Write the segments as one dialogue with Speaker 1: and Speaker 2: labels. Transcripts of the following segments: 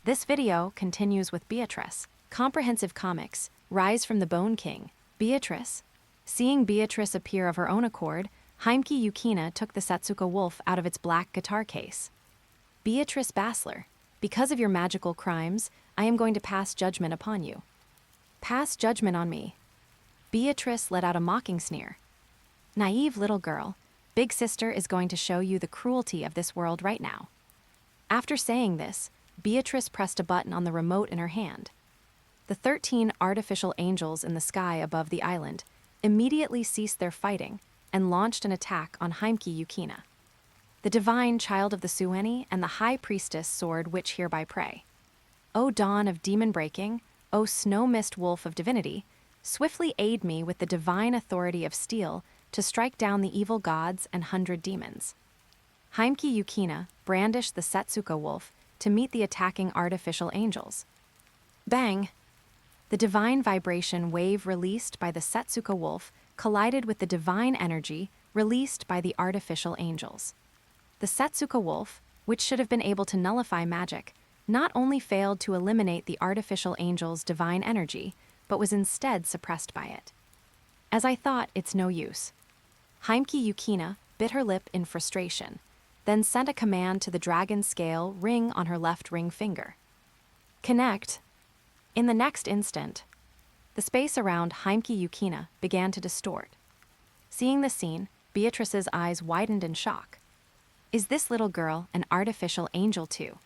Speaker 1: This video continues with Beatrice. Comprehensive Comics, Rise from the Bone King, Beatrice. Seeing Beatrice appear of her own accord, Heimki Yukina took the Setsuka wolf out of its black guitar case. Beatrice Bassler, because of your magical crimes, I am going to pass judgment upon you. Pass judgment on me. Beatrice let out a mocking sneer. Naive little girl, Big Sister is going to show you the cruelty of this world right now. After saying this, Beatrice pressed a button on the remote in her hand. The 13 artificial angels in the sky above the island immediately ceased their fighting and launched an attack on Heimki Yukina. The divine child of the Sueni and the high priestess sword which hereby pray. O dawn of demon breaking, O snow mist wolf of divinity, swiftly aid me with the divine authority of steel to strike down the evil gods and 100 demons. Heimki Yukina brandished the Setsuka wolf to meet the attacking artificial angels. Bang! The divine vibration wave released by the Setsuka wolf collided with the divine energy released by the artificial angels. The Setsuka wolf, which should have been able to nullify magic, not only failed to eliminate the artificial angel's divine energy, but was instead suppressed by it. As I thought, it's no use. Heimki Yukina bit her lip in frustration, then sent a command to the dragon scale ring on her left ring finger. Connect. In the next instant, the space around Heimki Yukina began to distort. Seeing the scene, Beatrice's eyes widened in shock. Is this little girl an artificial angel too?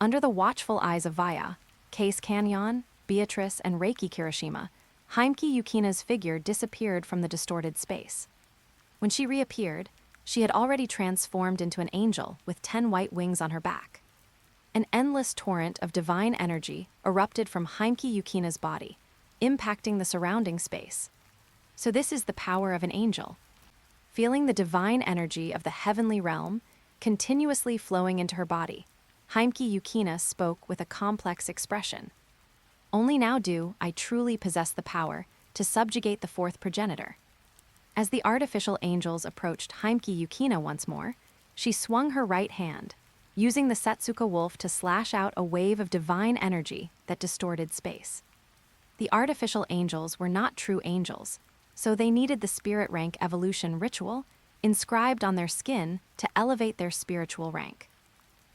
Speaker 1: Under the watchful eyes of Vaya, Case Canyon, Beatrice, and Reiki Kirishima, Heimki Yukina's figure disappeared from the distorted space. When she reappeared, she had already transformed into an angel with 10 white wings on her back. An endless torrent of divine energy erupted from Heimki Yukina's body, impacting the surrounding space. So this is the power of an angel. Feeling the divine energy of the heavenly realm continuously flowing into her body, Heimki Yukina spoke with a complex expression. Only now do I truly possess the power to subjugate the fourth progenitor. As the artificial angels approached Heimki Yukina once more, she swung her right hand, using the Setsuka wolf to slash out a wave of divine energy that distorted space. The artificial angels were not true angels, so they needed the spirit rank evolution ritual inscribed on their skin to elevate their spiritual rank.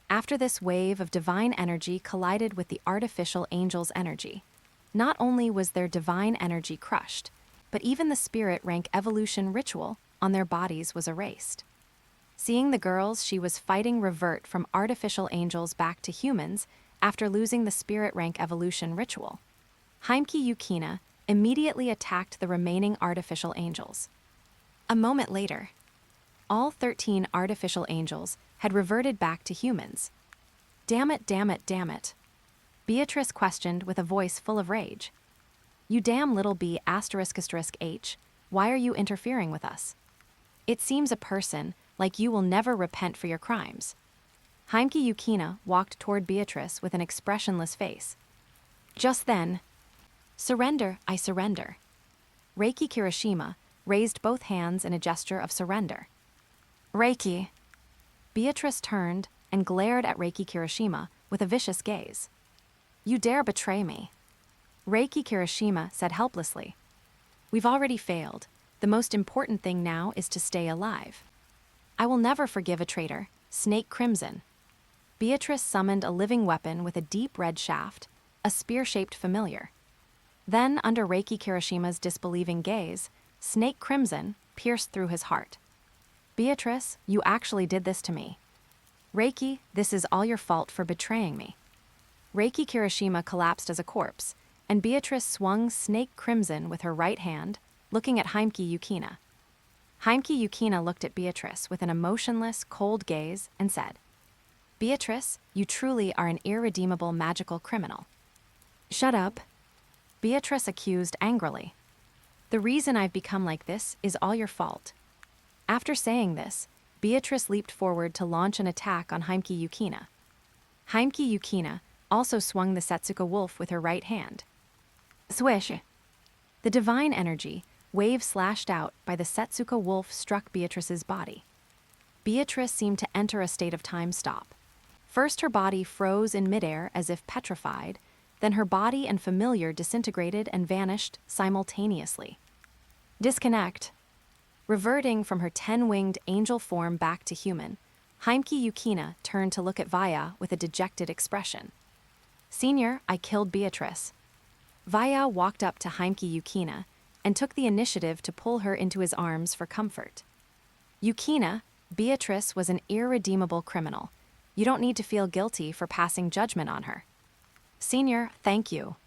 Speaker 1: After this wave of divine energy collided with the artificial angel's energy, not only was their divine energy crushed, but even the spirit rank evolution ritual on their bodies was erased. Seeing the girls she was fighting revert from artificial angels back to humans after losing the spirit rank evolution ritual, Heimki Yukina immediately attacked the remaining artificial angels. A moment later, all 13 artificial angels had reverted back to humans. Damn it, damn it, damn it. Beatrice questioned with a voice full of rage. You damn little B***H, why are you interfering with us? It seems a person like you will never repent for your crimes. Heimki Yukina walked toward Beatrice with an expressionless face. Just then, surrender, I surrender. Reiki Kirishima raised both hands in a gesture of surrender. Reiki. Beatrice turned and glared at Reiki Kirishima with a vicious gaze. You dare betray me. Reiki Kirishima said helplessly. We've already failed. The most important thing now is to stay alive. I will never forgive a traitor, Snake Crimson. Beatrice summoned a living weapon with a deep red shaft, a spear-shaped familiar. Then, under Reiki Kirishima's disbelieving gaze, Snake Crimson pierced through his heart. Beatrice, you actually did this to me. Reiki, this is all your fault for betraying me. Reiki Kirishima collapsed as a corpse, and Beatrice swung Snake Crimson with her right hand, looking at Heimki Yukina. Heimki Yukina looked at Beatrice with an emotionless, cold gaze and said, Beatrice, you truly are an irredeemable magical criminal. Shut up. Beatrice accused angrily. The reason I've become like this is all your fault. After saying this, Beatrice leaped forward to launch an attack on Heimki Yukina. Heimki Yukina also swung the Setsuka wolf with her right hand. Swish! The divine energy, wave slashed out by the Setsuka wolf struck Beatrice's body. Beatrice seemed to enter a state of time stop. First her body froze in midair as if petrified, then her body and familiar disintegrated and vanished simultaneously. Disconnect. Reverting from her 10-winged angel form back to human, Heimki Yukina turned to look at Vaya with a dejected expression. Senior, I killed Beatrice. Vaya walked up to Heimki Yukina and took the initiative to pull her into his arms for comfort. Yukina, Beatrice was an irredeemable criminal. You don't need to feel guilty for passing judgment on her. Senior, thank you.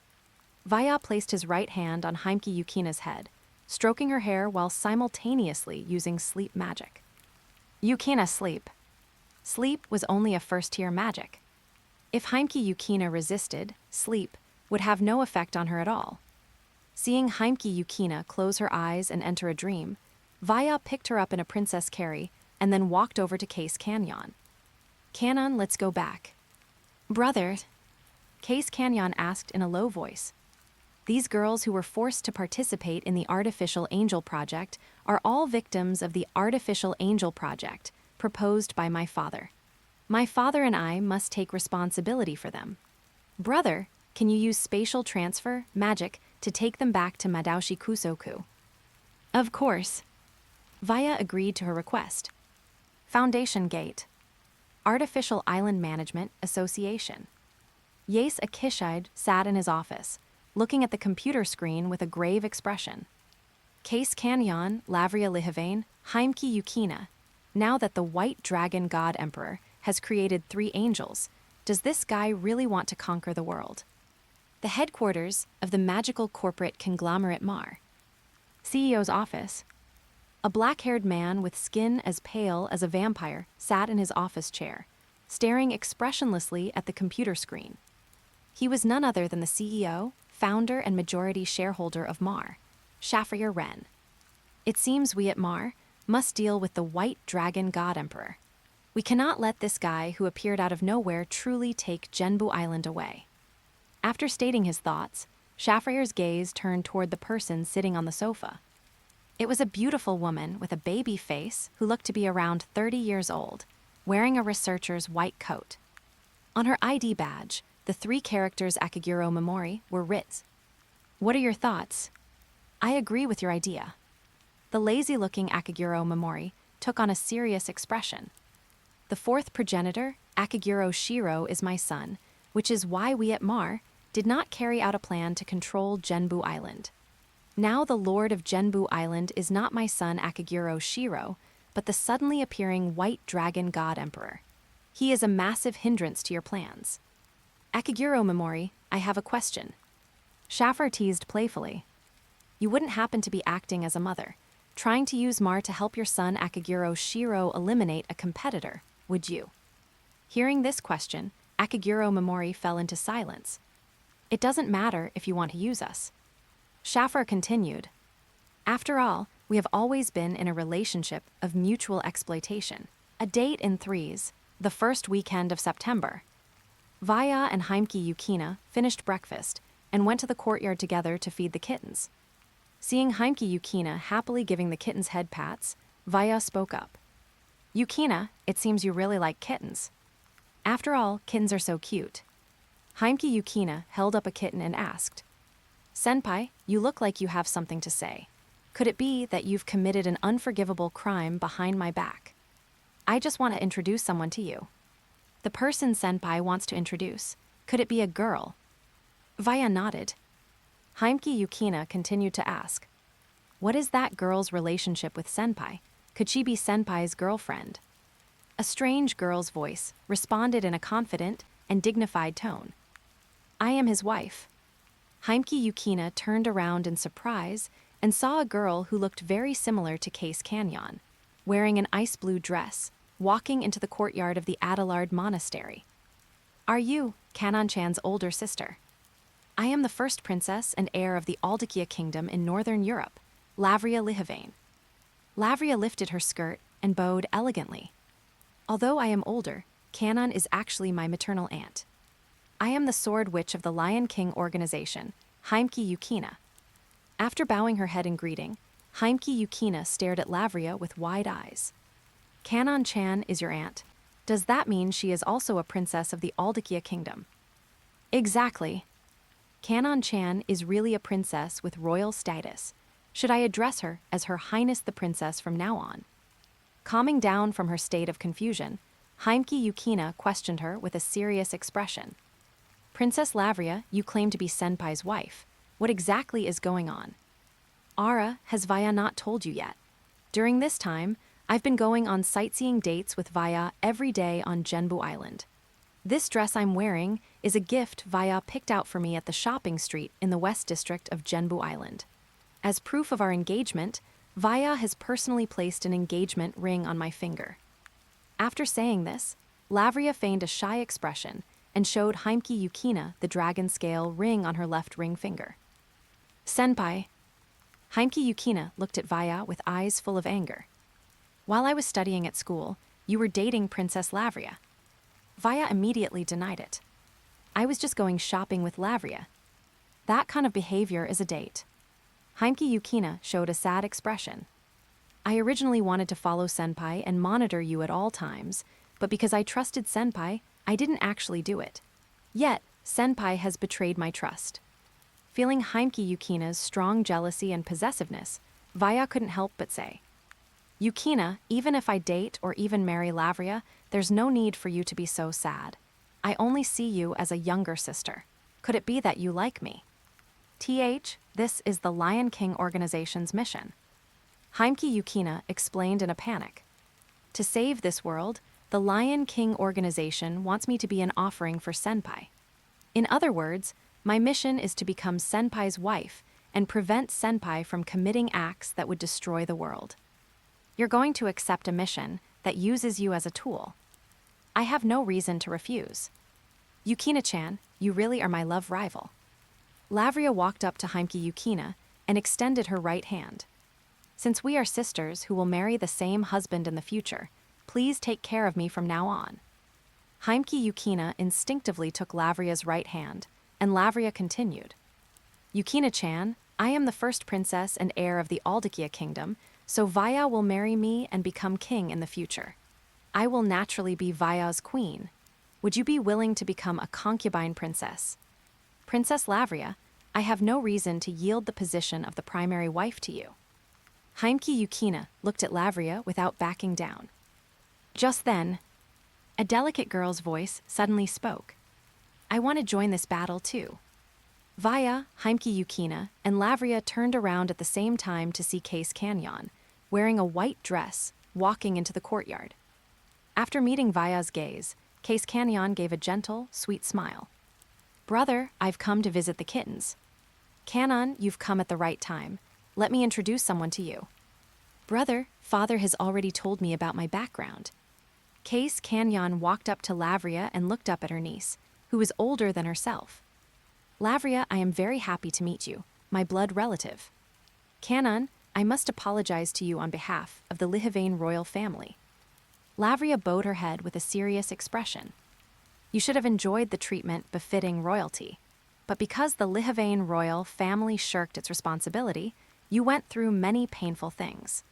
Speaker 1: Vaya placed his right hand on Heimki Yukina's head, stroking her hair while simultaneously using sleep magic. Yukina, sleep. Sleep was only a first-tier magic. If Heimki Yukina resisted, sleep would have no effect on her at all. Seeing Heimki Yukina close her eyes and enter a dream, Vaya picked her up in a princess carry and then walked over to Case Canyon. Canon, let's go back. Brother, Case Canyon asked in a low voice. These girls who were forced to participate in the Artificial Angel Project are all victims of the Artificial Angel Project proposed by my father. My father and I must take responsibility for them. Brother, can you use spatial transfer, magic, to take them back to Madoushi Kusoku? Of course. Vaya agreed to her request. Foundation Gate. Artificial Island Management Association. Yace Akishide sat in his office, looking at the computer screen with a grave expression. Case Canyon, Lavria Lihivane, Heimki Yukina. Now that the White Dragon God Emperor has created 3 angels, does this guy really want to conquer the world? The headquarters of the magical corporate conglomerate Mar. CEO's office. A black-haired man with skin as pale as a vampire sat in his office chair, staring expressionlessly at the computer screen. He was none other than the CEO, founder and majority shareholder of Mar, Shafrir Ren. It seems we at Mar must deal with the White Dragon God Emperor. We cannot let this guy who appeared out of nowhere truly take Genbu Island away. After stating his thoughts, Shafrir's gaze turned toward the person sitting on the sofa. It was a beautiful woman with a baby face who looked to be around 30 years old, wearing a researcher's white coat. On her ID badge, the 3 characters Akiguro Momori were writ. What are your thoughts? I agree with your idea. The lazy-looking Akiguro Momori took on a serious expression. The 4th progenitor, Akiguro Shiro, is my son, which is why we at Mar did not carry out a plan to control Genbu Island. Now the Lord of Genbu Island is not my son Akiguro Shiro, but the suddenly appearing White Dragon God Emperor. He is a massive hindrance to your plans. Akiguro Momori, I have a question. Shafrir teased playfully. You wouldn't happen to be acting as a mother, trying to use Mar to help your son Akiguro Shiro eliminate a competitor, would you? Hearing this question, Akiguro Momori fell into silence. It doesn't matter if you want to use us. Shafrir continued. After all, we have always been in a relationship of mutual exploitation. A date in 3s, the first weekend of September. Vaya and Heimki Yukina finished breakfast and went to the courtyard together to feed the kittens. Seeing Heimki Yukina happily giving the kittens head pats, Vaya spoke up. Yukina, it seems you really like kittens. After all, kittens are so cute. Heimki Yukina held up a kitten and asked, Senpai, you look like you have something to say. Could it be that you've committed an unforgivable crime behind my back? I just want to introduce someone to you. The person Senpai wants to introduce. Could it be a girl? Vaya nodded. Heimki Yukina continued to ask, what is that girl's relationship with Senpai? Could she be Senpai's girlfriend? A strange girl's voice responded in a confident and dignified tone. I am his wife. Heimki Yukina turned around in surprise and saw a girl who looked very similar to Case Canyon, wearing an ice blue dress, walking into the courtyard of the Adelard Monastery. Are you Kanon-chan's older sister? I am the first princess and heir of the Aldikia Kingdom in Northern Europe, Lavria Lihivane. Lavria lifted her skirt and bowed elegantly. Although I am older, Canon is actually my maternal aunt. I am the Sword Witch of the Lion King organization, Heimki Yukina. After bowing her head in greeting, Heimki Yukina stared at Lavria with wide eyes. Canon-chan is your aunt. Does that mean she is also a princess of the Audiobook kingdom? Exactly. Canon-chan is really a princess with royal status. Should I address her as Her Highness the Princess from now on? Calming down from her state of confusion, Heimki Yukina questioned her with a serious expression. Princess Lavria, you claim to be Senpai's wife. What exactly is going on? Ara, has Vaya not told you yet? During this time, I've been going on sightseeing dates with Vaya every day on Genbu Island. This dress I'm wearing is a gift Vaya picked out for me at the shopping street in the West District of Genbu Island. As proof of our engagement, Vaya has personally placed an engagement ring on my finger. After saying this, Lavria feigned a shy expression and showed Heimki Yukina the dragon scale ring on her left ring finger. Senpai. Heimki Yukina looked at Vaya with eyes full of anger. While I was studying at school, you were dating Princess Lavria. Vaya immediately denied it. I was just going shopping with Lavria. That kind of behavior is a date. Heimki Yukina showed a sad expression. I originally wanted to follow Senpai and monitor you at all times, but because I trusted Senpai, I didn't actually do it. Yet, Senpai has betrayed my trust. Feeling Heimki Yukina's strong jealousy and possessiveness, Vaya couldn't help but say, Yukina, even if I date or even marry Lavria, there's no need for you to be so sad. I only see you as a younger sister. Could it be that you like me? This is the Lion King organization's mission. Heimki Yukina explained in a panic. To save this world, the Lion King organization wants me to be an offering for Senpai. In other words, my mission is to become Senpai's wife and prevent Senpai from committing acts that would destroy the world. You're going to accept a mission that uses you as a tool. I have no reason to refuse. Yukina-chan, you really are my love rival. Lavria walked up to Heimki Yukina and extended her right hand. Since we are sisters who will marry the same husband in the future, please take care of me from now on. Heimki Yukina instinctively took Lavria's right hand, and Lavria continued. Yukina-chan, I am the first princess and heir of the Audiobook kingdom, so Vaya will marry me and become king in the future. I will naturally be Vaya's queen. Would you be willing to become a concubine princess? Princess Lavria, I have no reason to yield the position of the primary wife to you. Heimki Yukina looked at Lavria without backing down. Just then, a delicate girl's voice suddenly spoke. I want to join this battle too. Vaya, Heimki Yukina, and Lavria turned around at the same time to see Case Canyon, wearing a white dress, walking into the courtyard. After meeting Vaya's gaze, Case Canyon gave a gentle, sweet smile. Brother, I've come to visit the kittens. Canon, you've come at the right time. Let me introduce someone to you. Brother, father has already told me about my background. Case Canyon walked up to Lavria and looked up at her niece, who was older than herself. Lavria, I am very happy to meet you, my blood relative. Canon, I must apologize to you on behalf of the Lihivane royal family. Lavria bowed her head with a serious expression. You should have enjoyed the treatment befitting royalty, but because the Lihivane royal family shirked its responsibility, you went through many painful things.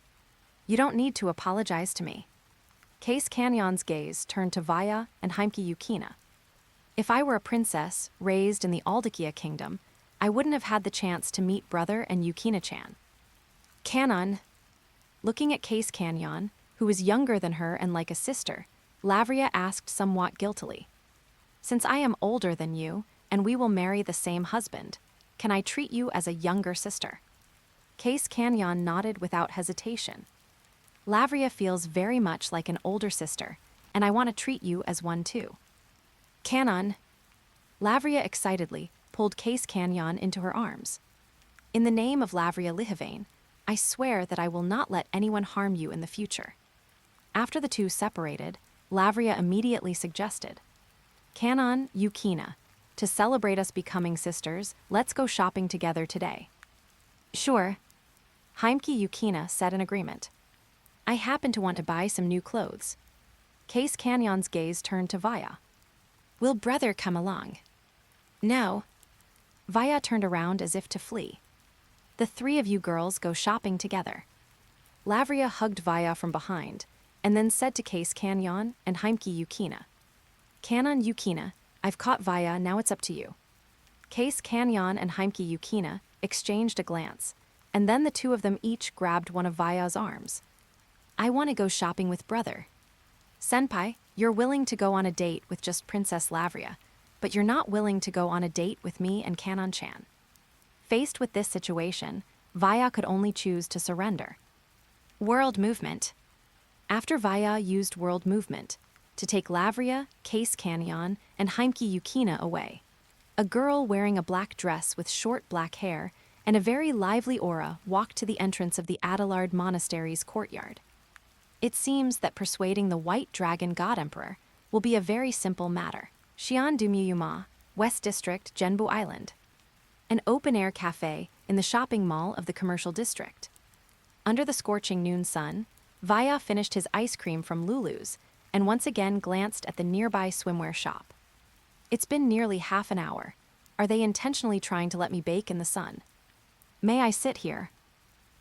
Speaker 1: You don't need to apologize to me. Case Canyon's gaze turned to Vaya and Heimki Yukina. If I were a princess raised in the Audiobook kingdom, I wouldn't have had the chance to meet brother and Yukina-chan. Canon. Looking at Case Canyon, who was younger than her and like a sister, Lavria asked somewhat guiltily. Since I am older than you, and we will marry the same husband, can I treat you as a younger sister? Case Canyon nodded without hesitation. Lavria feels very much like an older sister, and I want to treat you as one too. Canon. Lavria excitedly pulled Case Canyon into her arms. In the name of Lavria Lihivane, I swear that I will not let anyone harm you in the future. After the two separated, Lavria immediately suggested, Canon, Yukina, to celebrate us becoming sisters, let's go shopping together today. Sure. Heimki Yukina said in agreement. I happen to want to buy some new clothes. Case Canyon's gaze turned to Vaya. Will brother come along? No. Vaya turned around as if to flee. The three of you girls go shopping together. Lavria hugged Vaya from behind, and then said to Case Canyon and Heimki Yukina, Canon Yukina, I've caught Vaya, now it's up to you. Case Canyon and Heimki Yukina exchanged a glance, and then the two of them each grabbed one of Vaya's arms. I want to go shopping with brother. Senpai, you're willing to go on a date with just Princess Lavria, but you're not willing to go on a date with me and Canon-chan. Faced with this situation, Vaya could only choose to surrender. World movement. After Vaya used world movement to take Lavria, Case Canyon, and Heimki Yukina away, a girl wearing a black dress with short black hair and a very lively aura walked to the entrance of the Adelard Monastery's courtyard. It seems that persuading the White Dragon God Emperor will be a very simple matter. Xian du Muyuma, West District, Genbu Island. An open-air cafe in the shopping mall of the commercial district. Under the scorching noon sun, Vaya finished his ice cream from Lulu's and once again glanced at the nearby swimwear shop. It's been nearly half an hour. Are they intentionally trying to let me bake in the sun? May I sit here?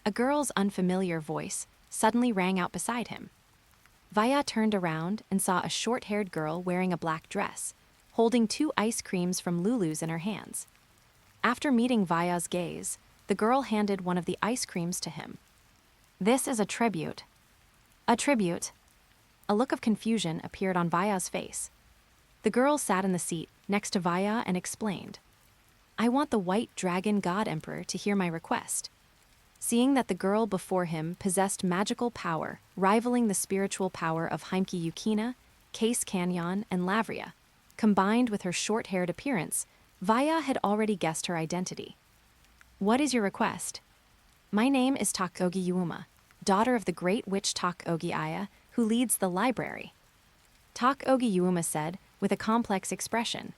Speaker 1: A girl's unfamiliar voice suddenly rang out beside him. Vaya turned around and saw a short-haired girl wearing a black dress, holding 2 ice creams from Lulu's in her hands. After meeting Vaya's gaze, the girl handed one of the ice creams to him. This is a tribute. A tribute. A look of confusion appeared on Vaya's face. The girl sat in the seat next to Vaya and explained, I want the White Dragon God Emperor to hear my request. Seeing that the girl before him possessed magical power rivaling the spiritual power of Heimki Yukina, Case Canyon, and Lavria, combined with her short-haired appearance, Vaya had already guessed her identity. What is your request? My name is Takogi Yuuma, daughter of the great witch Takogi Aya, who leads the library. Takogi Yuuma said, with a complex expression.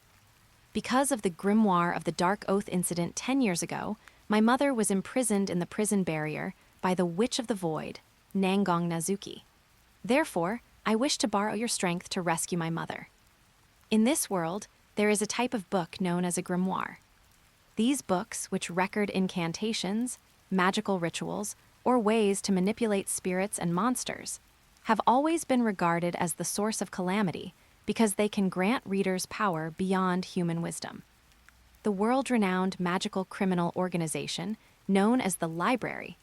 Speaker 1: Because of the grimoire of the Dark Oath incident 10 years ago, my mother was imprisoned in the prison barrier by the Witch of the Void, Nangong Nazuki. Therefore, I wish to borrow your strength to rescue my mother. In this world, there is a type of book known as a grimoire. These books, which record incantations, magical rituals, or ways to manipulate spirits and monsters, have always been regarded as the source of calamity because they can grant readers power beyond human wisdom. The world-renowned magical criminal organization, known as the Library,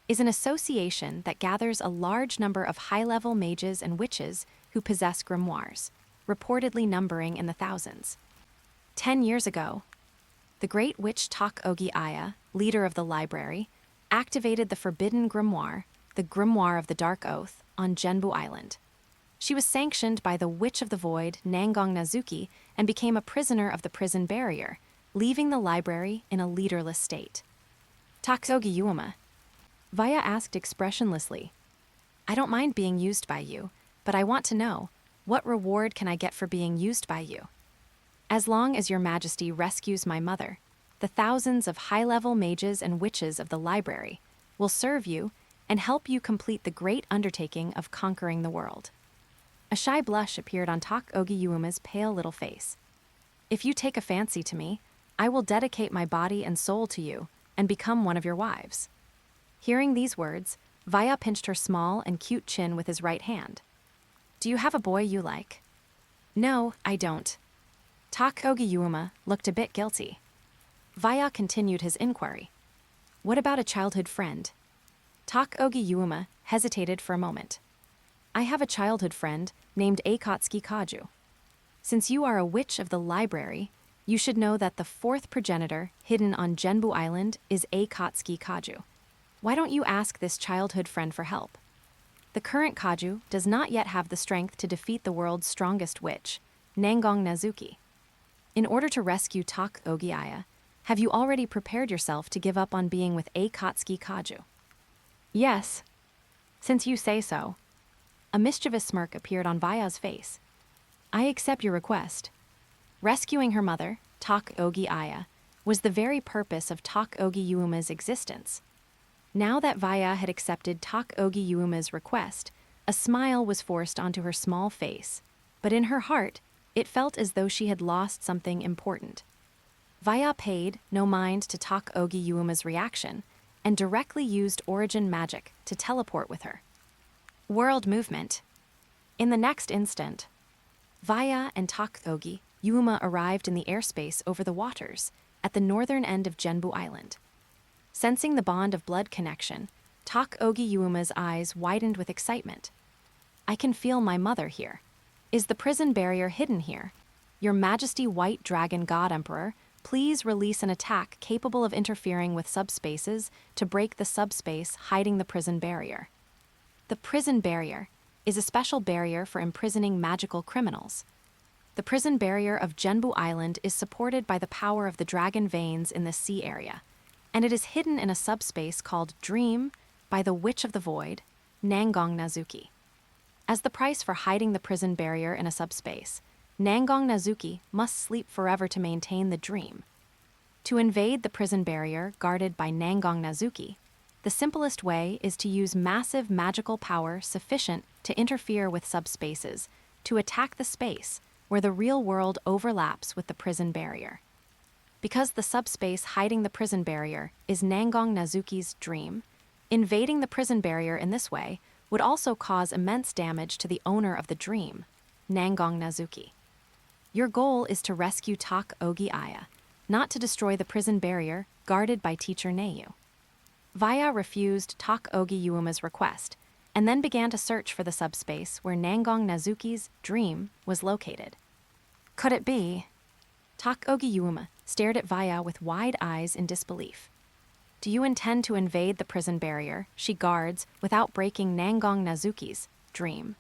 Speaker 1: is an association that gathers a large number of high-level mages and witches who possess grimoires, reportedly numbering in the thousands. 10 years ago, the great witch Takogi Aya, leader of the Library, activated the forbidden grimoire, the Grimoire of the Dark Oath, on Genbu Island. She was sanctioned by the Witch of the Void, Nangong Nazuki, and became a prisoner of the prison barrier, leaving the library in a leaderless state. Takogi Yuuma. Vaya asked expressionlessly, I don't mind being used by you, but I want to know, what reward can I get for being used by you? As long as your majesty rescues my mother, the thousands of high-level mages and witches of the library will serve you and help you complete the great undertaking of conquering the world. A shy blush appeared on Takogi Yuuma's pale little face. If you take a fancy to me, I will dedicate my body and soul to you and become one of your wives. Hearing these words, Vaya pinched her small and cute chin with his right hand. Do you have a boy you like? No, I don't. Takogi Yuuma looked a bit guilty. Vaya continued his inquiry. What about a childhood friend? Takogi Yuuma hesitated for a moment. I have a childhood friend named Akatsuki Kaju. Since you are a witch of the library, you should know that the 4th progenitor hidden on Genbu Island is Akatsuki Kaju. Why don't you ask this childhood friend for help? The current Kaju does not yet have the strength to defeat the world's strongest witch, Nangong Nazuki. In order to rescue Takogi Aya, have you already prepared yourself to give up on being with Akatsuki Kaju? Yes. Since you say so. A mischievous smirk appeared on Vaya's face. I accept your request. Rescuing her mother, Takogi Aya, was the very purpose of Takogi Yuuma's existence. Now that Vaya had accepted Takogi Yuuma's request, a smile was forced onto her small face, but in her heart, it felt as though she had lost something important. Vaya paid no mind to Takogi Yuuma's reaction and directly used origin magic to teleport with her. World movement. In the next instant, Vaya and Takogi Yuma arrived in the airspace over the waters at the northern end of Genbu Island. Sensing the bond of blood connection, Takogi Yuma's eyes widened with excitement. I can feel my mother here. Is the prison barrier hidden here? Your Majesty White Dragon God Emperor, please release an attack capable of interfering with subspaces to break the subspace hiding the prison barrier. The prison barrier is a special barrier for imprisoning magical criminals. The prison barrier of Genbu Island is supported by the power of the dragon veins in the sea area, and it is hidden in a subspace called Dream by the Witch of the Void, Nangong Nazuki. As the price for hiding the prison barrier in a subspace, Nangong Nazuki must sleep forever to maintain the dream. To invade the prison barrier guarded by Nangong Nazuki, the simplest way is to use massive magical power sufficient to interfere with subspaces, to attack the space where the real world overlaps with the prison barrier. Because the subspace hiding the prison barrier is Nangong Nazuki's dream, invading the prison barrier in this way would also cause immense damage to the owner of the dream, Nangong Nazuki. Your goal is to rescue Takogi Aya, not to destroy the prison barrier guarded by Teacher Neiyu. Vaya refused Takogi Yuma's request, and then began to search for the subspace where Nangong Nazuki's dream was located. Could it be? Takogi Yuma stared at Vaya with wide eyes in disbelief. Do you intend to invade the prison barrier she guards without breaking Nangong Nazuki's dream?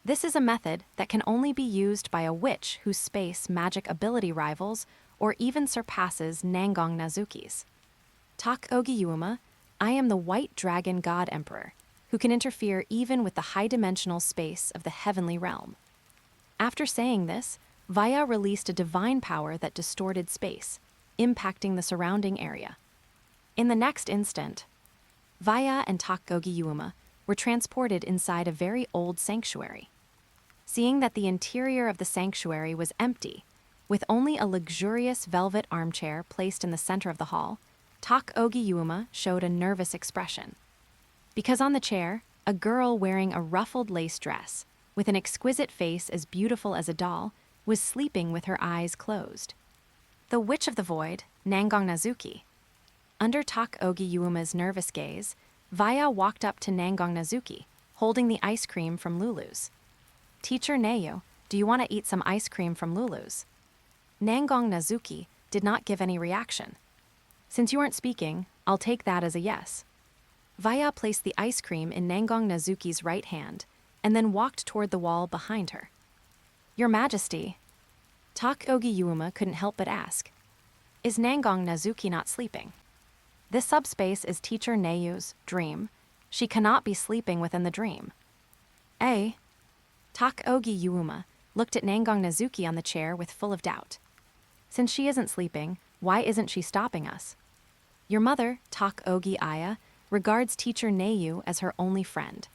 Speaker 1: This is a method that can only be used by a witch whose space magic ability rivals or even surpasses Nangong Nazuki's. Takogi Yuma, I am the White Dragon God Emperor, who can interfere even with the high-dimensional space of the heavenly realm. After saying this, Vaya released a divine power that distorted space, impacting the surrounding area. In the next instant, Vaya and Takogi Yuma were transported inside a very old sanctuary. Seeing that the interior of the sanctuary was empty, with only a luxurious velvet armchair placed in the center of the hall, Takogi Yuma showed a nervous expression. Because on the chair, a girl wearing a ruffled lace dress, with an exquisite face as beautiful as a doll, was sleeping with her eyes closed. The Witch of the Void, Nangong Nazuki. Under Takogi Yuma's nervous gaze, Vaya walked up to Nangong Nazuki, holding the ice cream from Lulu's. Teacher Neiyu, do you want to eat some ice cream from Lulu's? Nangong Nazuki did not give any reaction. Since you aren't speaking, I'll take that as a yes. Vaya placed the ice cream in Nangong Nazuki's right hand, and then walked toward the wall behind her. Your Majesty, Takogi Yuma couldn't help but ask, is Nangong Nazuki not sleeping? This subspace is Teacher Neiyu's dream. She cannot be sleeping within the dream. Takogi Yuma looked at Nangong Nazuki on the chair with full of doubt. Since she isn't sleeping, why isn't she stopping us? Your mother, Takogi Aya, regards Teacher Neiyu as her only friend.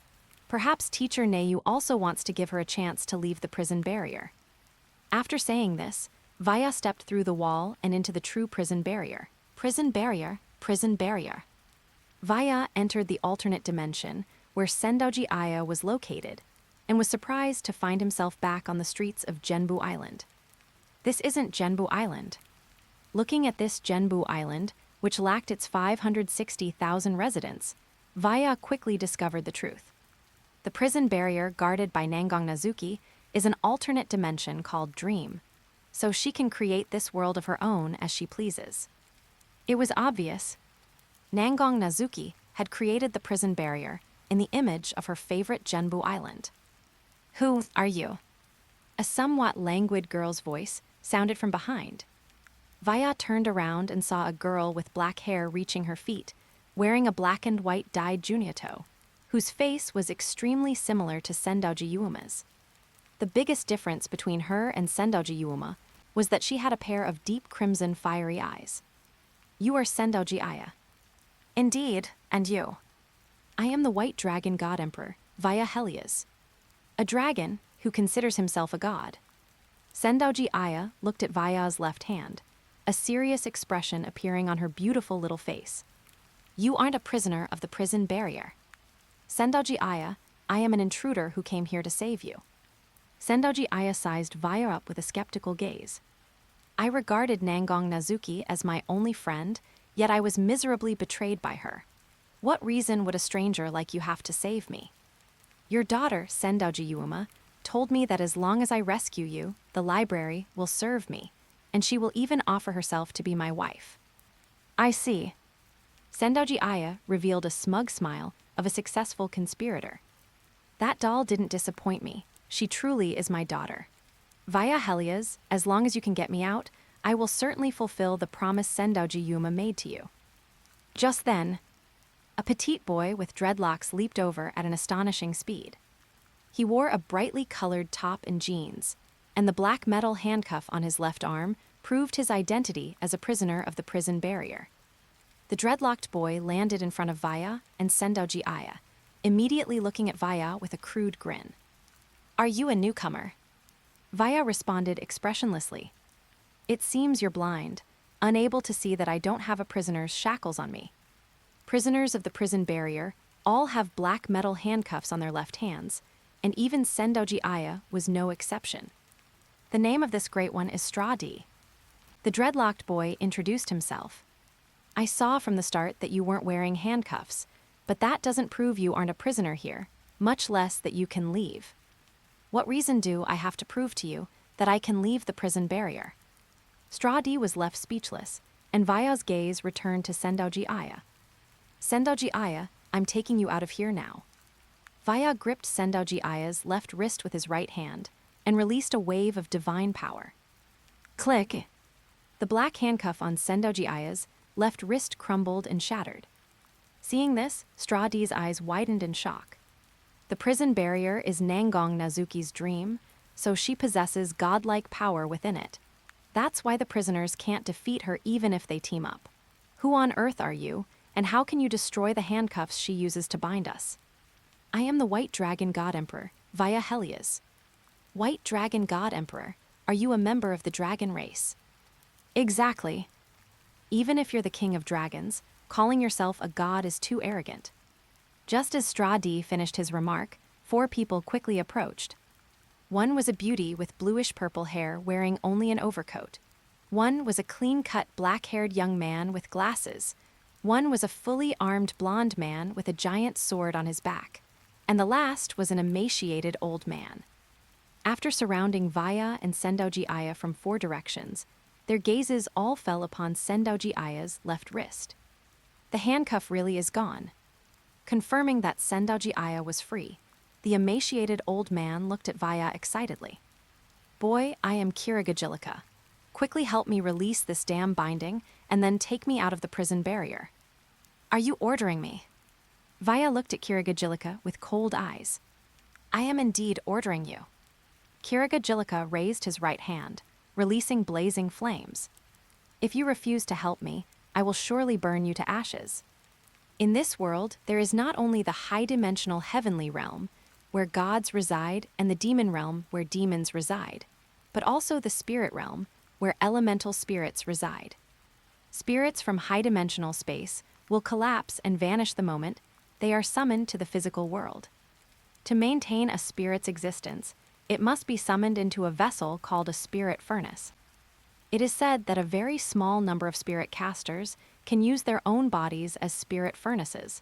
Speaker 1: Perhaps Teacher Neiyu also wants to give her a chance to leave the prison barrier. After saying this, Vaya stepped through the wall and into the true prison barrier. Prison barrier, prison barrier. Vaya entered the alternate dimension where Sendoji Aya was located, and was surprised to find himself back on the streets of Genbu Island. This isn't Genbu Island. Looking at this Genbu Island, which lacked its 560,000 residents, Vaya quickly discovered the truth. The prison barrier guarded by Nangong Nazuki is an alternate dimension called Dream, so she can create this world of her own as she pleases. It was obvious. Nangong Nazuki had created the prison barrier in the image of her favorite Genbu Island. Who are you? A somewhat languid girl's voice sounded from behind. Vaya turned around and saw a girl with black hair reaching her feet, wearing a black and white dyed junyato, whose face was extremely similar to Sendoji Yuma's. The biggest difference between her and Sendoji Yuma was that she had a pair of deep crimson fiery eyes. You are Sendoji Aya. Indeed, and you. I am the White Dragon God Emperor, Vaya Helias. A dragon who considers himself a god. Sendoji Aya looked at Vaya's left hand, a serious expression appearing on her beautiful little face. You aren't a prisoner of the prison barrier. Sendoji Aya, I am an intruder who came here to save you. Sendoji Aya sized Vaya up with a skeptical gaze. I regarded Nangong Nazuki as my only friend, yet I was miserably betrayed by her. What reason would a stranger like you have to save me? Your daughter, Sendoji Yuuma, told me that as long as I rescue you, the library will serve me, and she will even offer herself to be my wife. I see. Sendoji Aya revealed a smug smile of a successful conspirator. That doll didn't disappoint me. She truly is my daughter. Via Helias, as long as you can get me out, I will certainly fulfill the promise Sendoji Yuuma made to you. Just then, a petite boy with dreadlocks leaped over at an astonishing speed. He wore a brightly colored top and jeans, and the black metal handcuff on his left arm proved his identity as a prisoner of the prison barrier. The dreadlocked boy landed in front of Vaya and Sendoji Aya, immediately looking at Vaya with a crude grin. Are you a newcomer? Vaya responded expressionlessly. It seems you're blind, unable to see that I don't have a prisoner's shackles on me. Prisoners of the prison barrier all have black metal handcuffs on their left hands, and even Sendoji Aya was no exception. The name of this great one is Straw D. The dreadlocked boy introduced himself. I saw from the start that you weren't wearing handcuffs, but that doesn't prove you aren't a prisoner here, much less that you can leave. What reason do I have to prove to you that I can leave the prison barrier? Straw D was left speechless, and Vaya's gaze returned to Sendoji Aya. Sendoji Aya, I'm taking you out of here now. Vaya gripped Sendoji Aya's left wrist with his right hand and released a wave of divine power. Click! The black handcuff on Sendoji Aya's left wrist crumbled and shattered. Seeing this, Straw D's eyes widened in shock. The prison barrier is Nangong Nazuki's dream, so she possesses godlike power within it. That's why the prisoners can't defeat her even if they team up. Who on earth are you, and how can you destroy the handcuffs she uses to bind us? I am the White Dragon God Emperor, Via Helias. White Dragon God Emperor, are you a member of the dragon race? Exactly. Even if you're the king of dragons, calling yourself a god is too arrogant. Just as Straw D finished his remark, 4 people quickly approached. One was a beauty with bluish-purple hair wearing only an overcoat. One was a clean-cut black-haired young man with glasses. One was a fully armed blonde man with a giant sword on his back. And the last was an emaciated old man. After surrounding Vaya and Sendoji Aya from 4 directions, their gazes all fell upon Sendoji Aya's left wrist. The handcuff really is gone. Confirming that Sendoji Aya was free, the emaciated old man looked at Vaya excitedly. Boy, I am Kirasaka. Quickly help me release this damn binding and then take me out of the prison barrier. Are you ordering me? Vaya looked at Kirasaka with cold eyes. I am indeed ordering you. Kirasaka raised his right hand, releasing blazing flames. If you refuse to help me, I will surely burn you to ashes. In this world, there is not only the high-dimensional heavenly realm, where gods reside, and the demon realm, where demons reside, but also the spirit realm, where elemental spirits reside. Spirits from high-dimensional space will collapse and vanish the moment they are summoned to the physical world. To maintain a spirit's existence, it must be summoned into a vessel called a spirit furnace. It is said that a very small number of spirit casters can use their own bodies as spirit furnaces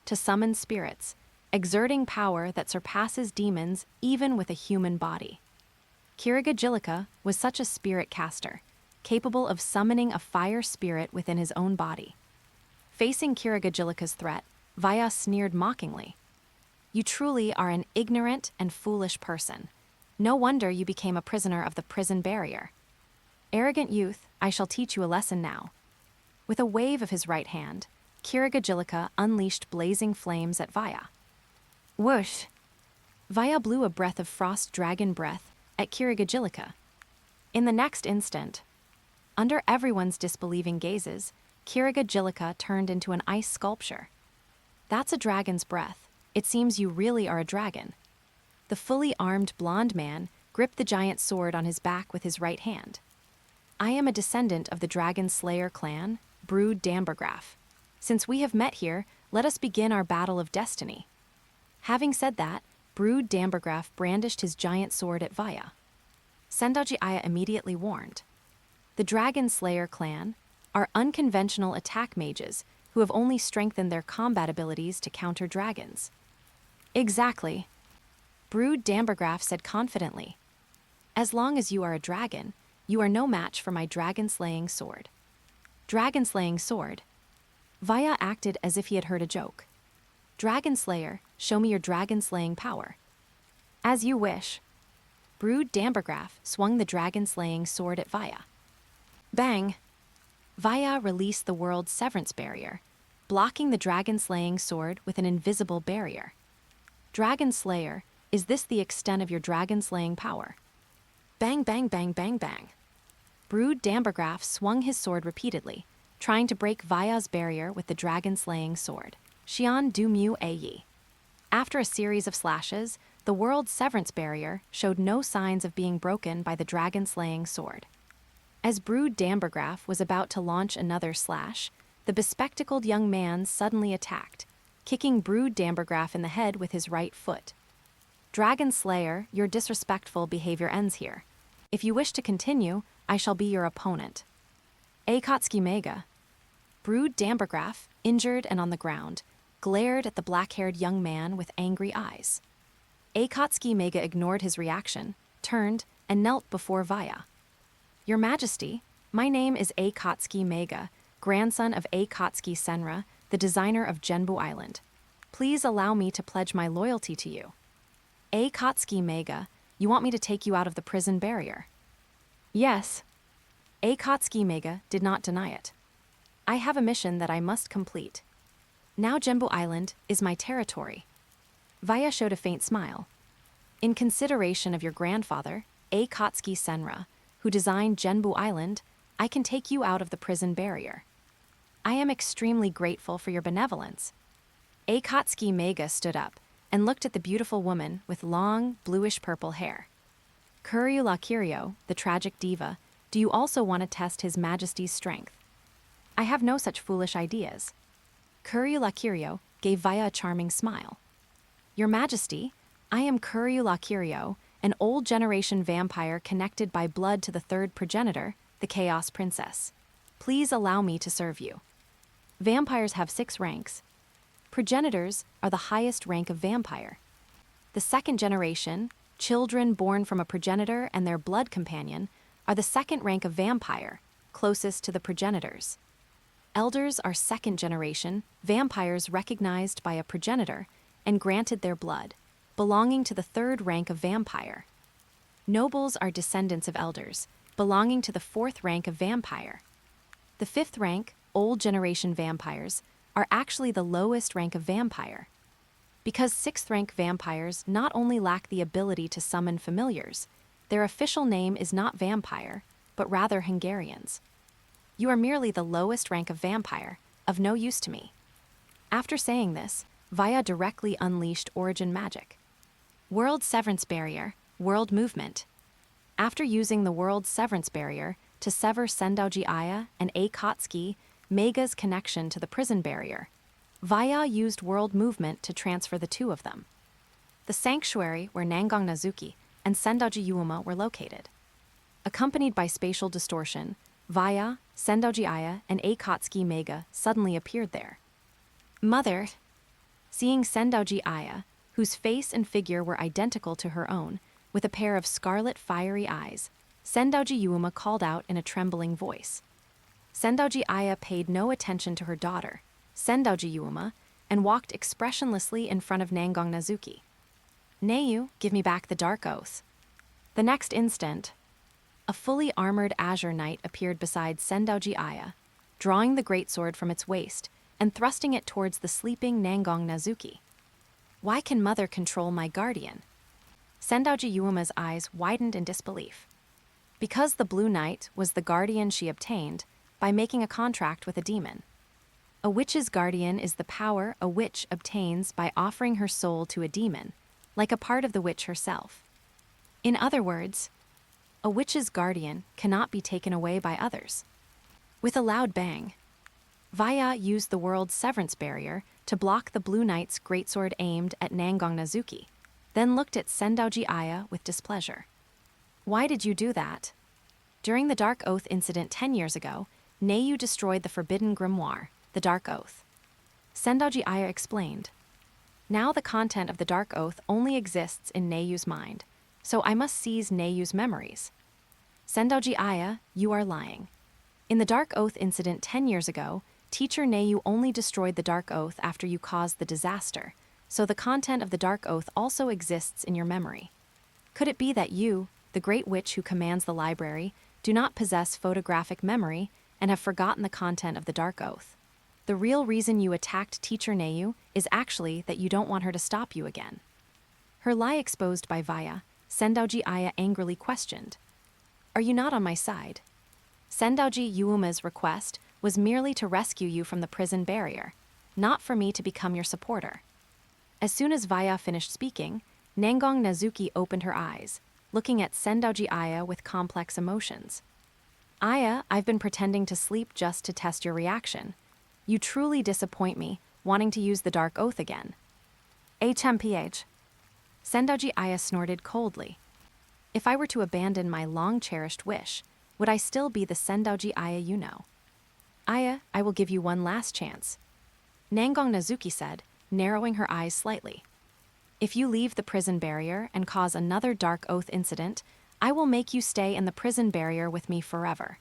Speaker 1: to summon spirits, exerting power that surpasses demons even with a human body. Kirasaka was such a spirit caster, capable of summoning a fire spirit within his own body. Facing Kirasaka's threat, Vaya sneered mockingly. You truly are an ignorant and foolish person. No wonder you became a prisoner of the prison barrier. Arrogant youth, I shall teach you a lesson now. With a wave of his right hand, Kirasaka unleashed blazing flames at Vaya. Whoosh! Vaya blew a breath of frost dragon breath at Kirasaka. In the next instant, under everyone's disbelieving gazes, Kirasaka turned into an ice sculpture. That's a dragon's breath. It seems you really are a dragon. The fully armed blonde man gripped the giant sword on his back with his right hand. I am a descendant of the Dragon Slayer clan, Brood Dambergraph. Since we have met here, let us begin our battle of destiny. Having said that, Brood Dambergraf brandished his giant sword at Vaya. Sendoji Aya immediately warned. The Dragon Slayer clan are unconventional attack mages who have only strengthened their combat abilities to counter dragons. Exactly. Brood Dambergraf said confidently. As long as you are a dragon, you are no match for my dragon-slaying sword. Dragon-slaying sword? Vaya acted as if he had heard a joke. Dragon Slayer, show me your dragon-slaying power. As you wish. Brood Dambergraf swung the dragon-slaying sword at Vaya. Bang! Vaya released the world's severance barrier, blocking the dragon-slaying sword with an invisible barrier. Dragon Slayer, is this the extent of your dragon-slaying power? Bang, bang, bang, bang, bang. Brood Dambergraf swung his sword repeatedly, trying to break Vaya's barrier with the dragon-slaying sword. Xian du mu yi. After a series of slashes, the world's severance barrier showed no signs of being broken by the dragon-slaying sword. As Brood Dambergraf was about to launch another slash, the bespectacled young man suddenly attacked, kicking Brood Dambergraf in the head with his right foot. Dragon Slayer, your disrespectful behavior ends here. If you wish to continue, I shall be your opponent. Akatsuki Mega. Brood Dambergraf, injured and on the ground, glared at the black-haired young man with angry eyes. Akatsuki Mega ignored his reaction, turned, and knelt before Vaya. Your Majesty, my name is Akatsuki Mega, grandson of Akatsuki Senra, the designer of Genbu Island. Please allow me to pledge my loyalty to you. Akatsuki Mega, you want me to take you out of the prison barrier? Yes. Akatsuki Mega did not deny it. I have a mission that I must complete. Now Genbu Island is my territory. Vaya showed a faint smile. In consideration of your grandfather, Akatsuki Senra, who designed Genbu Island, I can take you out of the prison barrier. I am extremely grateful for your benevolence. Akatsuki Mega stood up and looked at the beautiful woman with long, bluish-purple hair. Kuryu Lakirio, the tragic diva, do you also want to test His Majesty's strength? I have no such foolish ideas. Kuryu Lakirio gave Vaya a charming smile. Your Majesty, I am Kuryu Lakirio, an old-generation vampire connected by blood to the third progenitor, the Chaos Princess. Please allow me to serve you. Vampires have 6 ranks. Progenitors are the highest rank of vampire. The second generation, children born from a progenitor and their blood companion, are the second rank of vampire, closest to the progenitors. Elders are second generation, vampires recognized by a progenitor and granted their blood, belonging to the third rank of vampire. Nobles are descendants of elders, belonging to the 4th rank of vampire. The 5th rank, old generation vampires, are actually the lowest rank of vampire. Because 6th rank vampires not only lack the ability to summon familiars, their official name is not vampire, but rather Hungarians. You are merely the lowest rank of vampire, of no use to me. After saying this, Vaya directly unleashed origin magic. World Severance Barrier, World Movement. After using the World Severance Barrier to sever Sendoji Aya and Akatsuki Mega's connection to the prison barrier, Vaya used World Movement to transfer the two of them. The sanctuary where Nangang Nazuki and Sendoji Yuima were located. Accompanied by spatial distortion, Vaya, Sendoji Aya, and Akatsuki Mega suddenly appeared there. Mother, seeing Sendoji Aya, whose face and figure were identical to her own, with a pair of scarlet fiery eyes, Sendoji Yuima called out in a trembling voice. Sendoji Aya paid no attention to her daughter, Sendoji Yuima, and walked expressionlessly in front of Nangang Nazuki. Neiyu, give me back the Dark Oath. The next instant, a fully armored Azure Knight appeared beside Sendoji Aya, drawing the greatsword from its waist and thrusting it towards the sleeping Nangang Nazuki. Why can Mother control my guardian? Sendoji Yuima's eyes widened in disbelief. Because the Blue Knight was the guardian she obtained by making a contract with a demon. A witch's guardian is the power a witch obtains by offering her soul to a demon, like a part of the witch herself. In other words, a witch's guardian cannot be taken away by others. With a loud bang, Vaya used the world's severance barrier to block the Blue Knight's greatsword aimed at Nangang Nazuki. then looked at Sendoji Aya with displeasure. Why did you do that? During the Dark Oath incident 10 years ago, Neiyu destroyed the forbidden grimoire, the Dark Oath. Sendoji Aya explained. Now the content of the Dark Oath only exists in Neiyu's mind, so I must seize Neiyu's memories. Sendoji Aya, you are lying. In the Dark Oath incident 10 years ago, Teacher Neiyu only destroyed the Dark Oath after you caused the disaster, so the content of the Dark Oath also exists in your memory. Could it be that you, the great witch who commands the library, do not possess photographic memory and have forgotten the content of the Dark Oath? The real reason you attacked Teacher Neiyu is actually that you don't want her to stop you again. Her lie exposed by Vaya, Sendoji Aya angrily questioned. Are you not on my side? Sendoji Yuime's request was merely to rescue you from the prison barrier, not for me to become your supporter. As soon as Vaya finished speaking, Nangong Nazuki opened her eyes, looking at Sendoji Aya with complex emotions. Aya, I've been pretending to sleep just to test your reaction. You truly disappoint me, wanting to use the Dark Oath again. HMPH. Sendoji Aya snorted coldly. If I were to abandon my long-cherished wish, would I still be the Sendoji Aya you know? Aya, I will give you one last chance. Nangong Nazuki said, narrowing her eyes slightly. If you leave the prison barrier and cause another Dark Oath incident, I will make you stay in the prison barrier with me forever.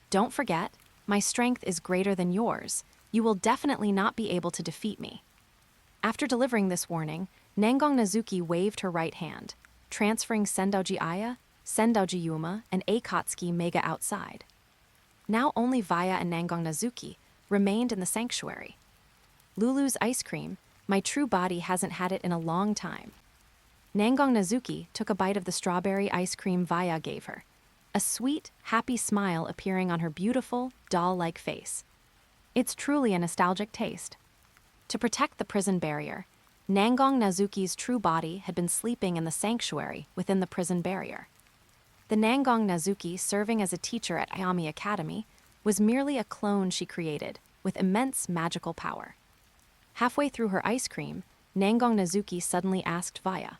Speaker 1: Don't forget, my strength is greater than yours. You will definitely not be able to defeat me. After delivering this warning, Nangong Nazuki waved her right hand, transferring Sendoji Aya, Sendoji Yuima, and Akatsuki Mega outside. Now only Vaya and Nangong Nazuki remained in the sanctuary. Lulu's ice cream, my true body hasn't had it in a long time. Nangong Nazuki took a bite of the strawberry ice cream Vaya gave her, a sweet, happy smile appearing on her beautiful, doll-like face. It's truly a nostalgic taste. To protect the prison barrier, Nangong Nazuki's true body had been sleeping in the sanctuary within the prison barrier. The Nangong Nazuki serving as a teacher at Ayami Academy was merely a clone she created with immense magical power. Halfway through her ice cream, Nangong Nazuki suddenly asked Vaya.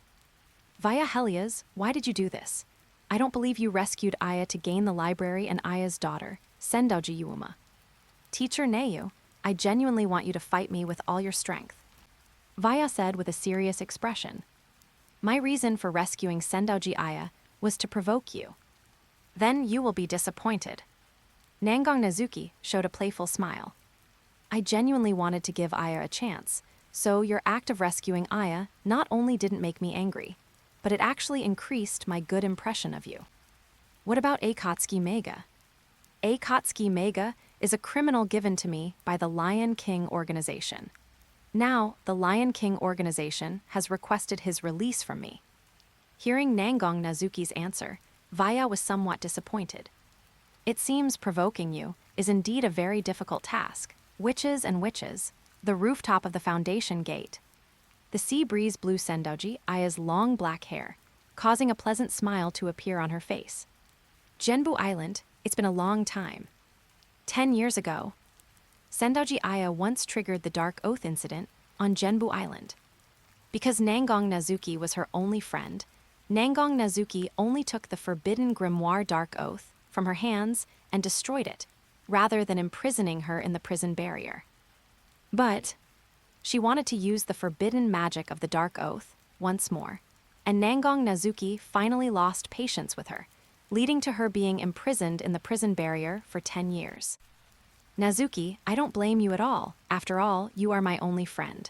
Speaker 1: Vaya Helias, why did you do this? I don't believe you rescued Aya to gain the library and Aya's daughter, Sendoji Yuima. Teacher Neiyu, I genuinely want you to fight me with all your strength. Vaya said with a serious expression. My reason for rescuing Sendoji Aya was to provoke you. Then you will be disappointed. Nangong Nazuki showed a playful smile. I genuinely wanted to give Aya a chance, so your act of rescuing Aya not only didn't make me angry, but it actually increased my good impression of you. What about Akatsuki Mega? Akatsuki Mega is a criminal given to me by the Lion King organization. Now, the Lion King organization has requested his release from me. Hearing Nangong Nazuki's answer, Vaya was somewhat disappointed. It seems provoking you is indeed a very difficult task. Witches and witches, the rooftop of the foundation gate. The sea breeze blew Sendoji Aya's long black hair, causing a pleasant smile to appear on her face. Genbu Island, it's been a long time. 10 years ago, Sendoji Aya once triggered the Dark Oath incident on Genbu Island. Because Nangong Nazuki was her only friend, Nangong Nazuki only took the forbidden grimoire Dark Oath from her hands and destroyed it, rather than imprisoning her in the prison barrier. But she wanted to use the forbidden magic of the Dark Oath once more, and Nangong Nazuki finally lost patience with her, leading to her being imprisoned in the prison barrier for 10 years. Nazuki, I don't blame you at all. After all, you are my only friend.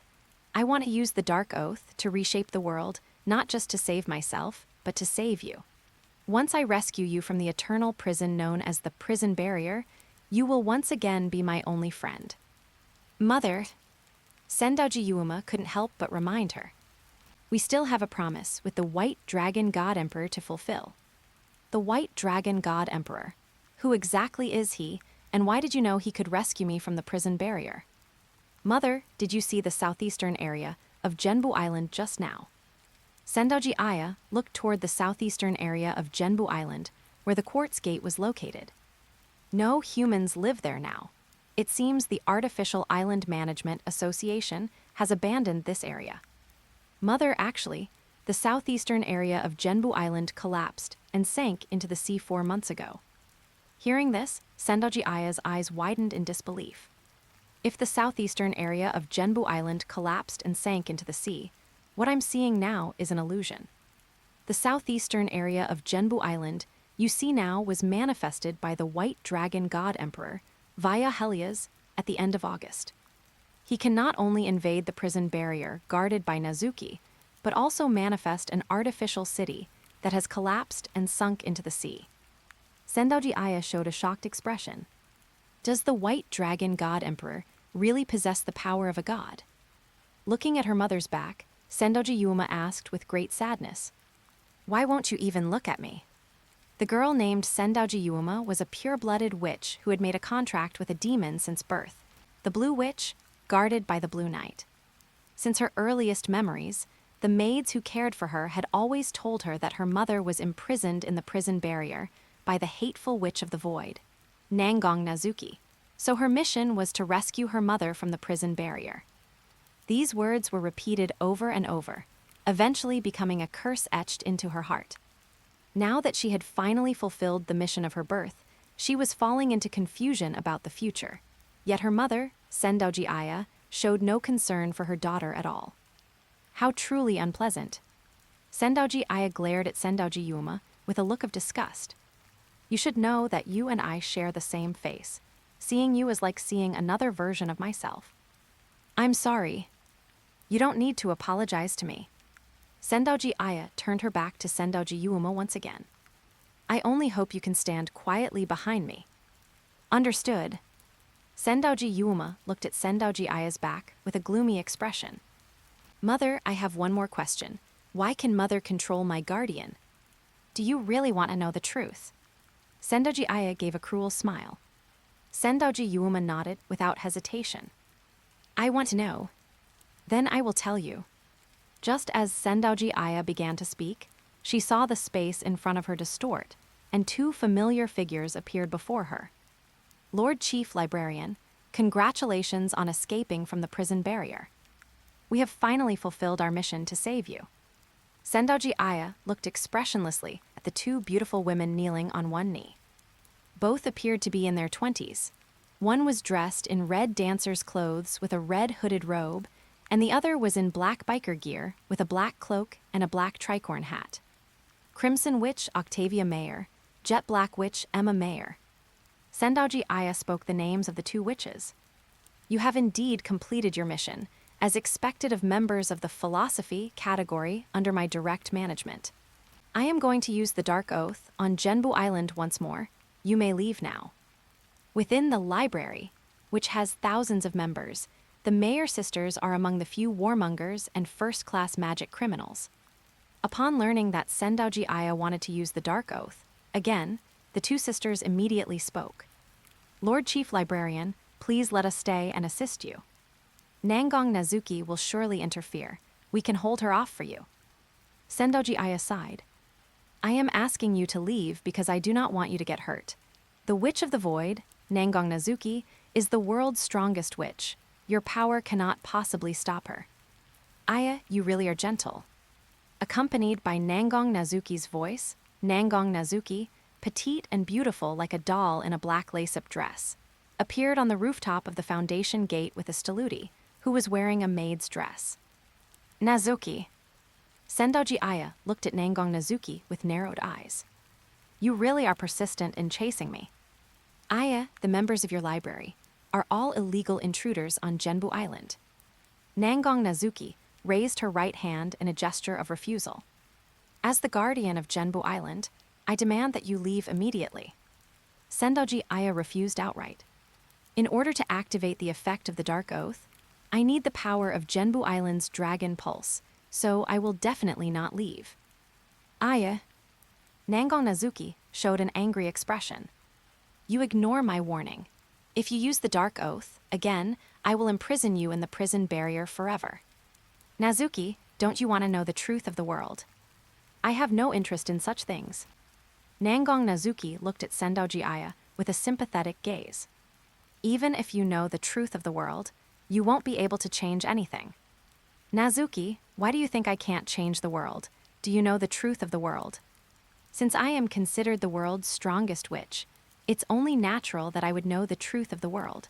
Speaker 1: I want to use the Dark Oath to reshape the world, not just to save myself, but to save you. Once I rescue you from the eternal prison known as the prison barrier, you will once again be my only friend. Mother, Sendoji Yuima couldn't help but remind her. We still have a promise with the White Dragon God Emperor to fulfill. The White Dragon God Emperor. Who exactly is he, and why did you know he could rescue me from the prison barrier? Mother, did you see the southeastern area of Genbu Island just now? Sendoji Aya looked toward the southeastern area of Genbu Island, where the quartz gate was located. No humans live there now. It seems the Artificial Island Management Association has abandoned this area. Mother, actually, the southeastern area of Genbu Island collapsed and sank into the sea 4 months ago. Hearing this, Sendoji Aya's eyes widened in disbelief. If the southeastern area of Genbu Island collapsed and sank into the sea, what I'm seeing now is an illusion. The southeastern area of Genbu Island you see now was manifested by the White Dragon God Emperor, via Helios, at the end of August. He can not only invade the prison barrier guarded by Nazuki, but also manifest an artificial city that has collapsed and sunk into the sea. Sendoji Aya showed a shocked expression. Does the White Dragon God Emperor really possess the power of a god? Looking at her mother's back, Sendoji Yuima asked with great sadness, "Why won't you even look at me?" The girl named Sendoji Yuima was a pure-blooded witch who had made a contract with a demon since birth, the Blue Witch, guarded by the Blue Knight. Since her earliest memories, the maids who cared for her had always told her that her mother was imprisoned in the prison barrier by the hateful Witch of the Void, Nangong Nazuki, so her mission was to rescue her mother from the prison barrier. These words were repeated over and over, eventually becoming a curse etched into her heart. Now that she had finally fulfilled the mission of her birth, she was falling into confusion about the future. Yet her mother, Sendoji Aya, showed no concern for her daughter at all. How truly unpleasant. Sendoji Aya glared at Sendoji Yuima with a look of disgust. You should know that you and I share the same face. Seeing you is like seeing another version of myself. I'm sorry. You don't need to apologize to me. Sendoji Aya turned her back to Sendoji Yuima once again. I only hope you can stand quietly behind me. Understood. Sendoji Yuima looked at Sendoji Aya's back with a gloomy expression. Mother, I have one more question. Why can Mother control my guardian? Do you really want to know the truth? Sendoji Aya gave a cruel smile. Sendoji Yuima nodded without hesitation. I want to know. Then I will tell you. Just as Sendoji Aya began to speak, she saw the space in front of her distort, and 2 familiar figures appeared before her. Lord Chief Librarian, congratulations on escaping from the prison barrier. We have finally fulfilled our mission to save you. Sendoji Aya looked expressionlessly at the 2 beautiful women kneeling on one knee. Both appeared to be in their 20s. One was dressed in red dancer's clothes with a red hooded robe, and the other was in black biker gear with a black cloak and a black tricorn hat. Crimson Witch Octavia Mayer, Jet Black Witch Emma Mayer. Sendoji Aya spoke the names of the 2 witches. You have indeed completed your mission, as expected of members of the philosophy category under my direct management. I am going to use the Dark Oath on Genbu Island once more. You may leave now. Within the library, which has thousands of members, the Mayer sisters are among the few warmongers and first-class magic criminals. Upon learning that Sendoji Aya wanted to use the Dark Oath, again, the 2 sisters immediately spoke. Lord Chief Librarian, please let us stay and assist you. Nangong Nazuki will surely interfere. We can hold her off for you. Sendoji Aya sighed. I am asking you to leave because I do not want you to get hurt. The Witch of the Void, Nangong Nazuki, is the world's strongest witch. Your power cannot possibly stop her. Aya, you really are gentle. Accompanied by Nangong Nazuki's voice, Nangong Nazuki, petite and beautiful like a doll in a black lace-up dress, appeared on the rooftop of the Foundation Gate with a Stelluti, who was wearing a maid's dress. Nazuki. Sendoji Aya looked at Nangong Nazuki with narrowed eyes. You really are persistent in chasing me. Aya, the members of your library, are all illegal intruders on Genbu Island. Nangong Nazuki raised her right hand in a gesture of refusal. As the guardian of Genbu Island, I demand that you leave immediately. Sendoji Aya refused outright. In order to activate the effect of the Dark Oath, I need the power of Genbu Island's Dragon Pulse, so I will definitely not leave. Aya. Nangong Nazuki showed an angry expression. You ignore my warning. If you use the Dark Oath, again, I will imprison you in the prison barrier forever. Nazuki, don't you want to know the truth of the world? I have no interest in such things. Nangong Nazuki looked at Sendoji Aya with a sympathetic gaze. Even if you know the truth of the world, you won't be able to change anything. Nazuki, why do you think I can't change the world? Do you know the truth of the world? Since I am considered the world's strongest witch, it's only natural that I would know the truth of the world.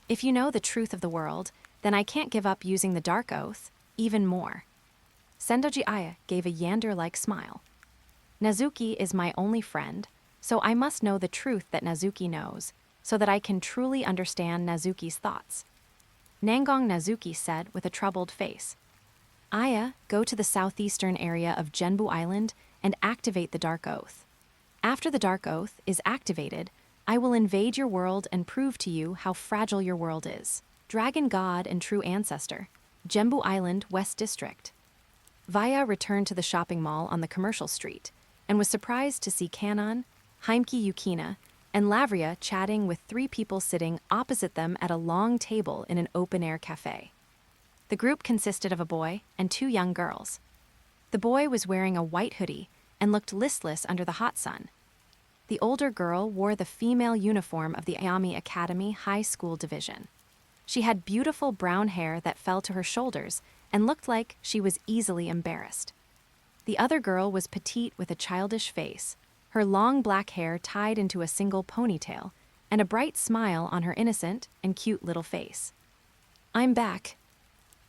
Speaker 1: If you know the truth of the world, then I can't give up using the Dark Oath, even more. Sendoji Aya gave a yander-like smile. Nazuki is my only friend, so I must know the truth that Nazuki knows, so that I can truly understand Nazuki's thoughts. Nangong Nazuki said with a troubled face. Aya, go to the southeastern area of Genbu Island and activate the Dark Oath. After the Dark Oath is activated, I will invade your world and prove to you how fragile your world is. Dragon God and True Ancestor, Genbu Island, West District. Vaya returned to the shopping mall on the commercial street and was surprised to see Kanon, Heimki Yukina, and Lavria chatting with 3 people sitting opposite them at a long table in an open-air cafe. The group consisted of a boy and 2 young girls. The boy was wearing a white hoodie and looked listless under the hot sun. The older girl wore the female uniform of the Ayami Academy High School Division. She had beautiful brown hair that fell to her shoulders and looked like she was easily embarrassed. The other girl was petite with a childish face, her long black hair tied into a single ponytail, and a bright smile on her innocent and cute little face. I'm back.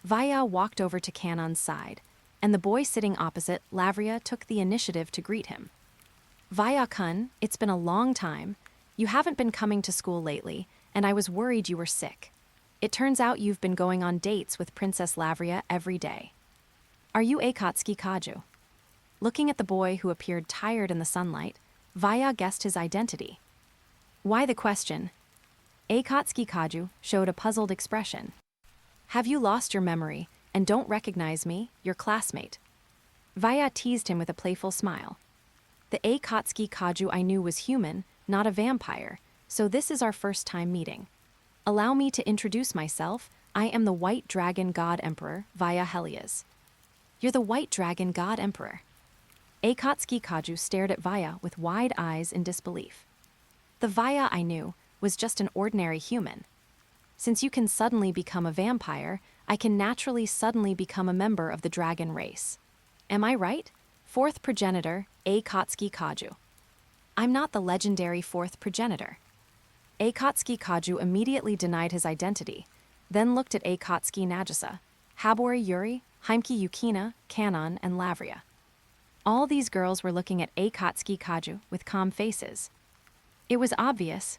Speaker 1: Vaya walked over to Kanon's side, and the boy sitting opposite, Lavria, took the initiative to greet him. Vaya-kun, it's been a long time. You haven't been coming to school lately, and I was worried you were sick. It turns out you've been going on dates with Princess Lavria every day. Are you Akatsuki Kaju? Looking at the boy who appeared tired in the sunlight, Vaya guessed his identity. Why the question? Akatsuki Kaju showed a puzzled expression. Have you lost your memory and don't recognize me, your classmate? Vaya teased him with a playful smile. The Akatsuki Kaju I knew was human, not a vampire, so this is our first time meeting. Allow me to introduce myself. I am the White Dragon God Emperor, Vaya Helias. You're the White Dragon God Emperor. Akatsuki Kaju stared at Vaya with wide eyes in disbelief. The Vaya I knew was just an ordinary human. Since you can suddenly become a vampire, I can naturally suddenly become a member of the dragon race. Am I right? 4th progenitor, Akatsuki Kaju. I'm not the legendary 4th progenitor. Akatsuki Kaju immediately denied his identity, then looked at Akatsuki Nagisa, Habori Yuri, Heimki Yukina, Kanon, and Lavria. All these girls were looking at Akatsuki Kaju with calm faces. It was obvious.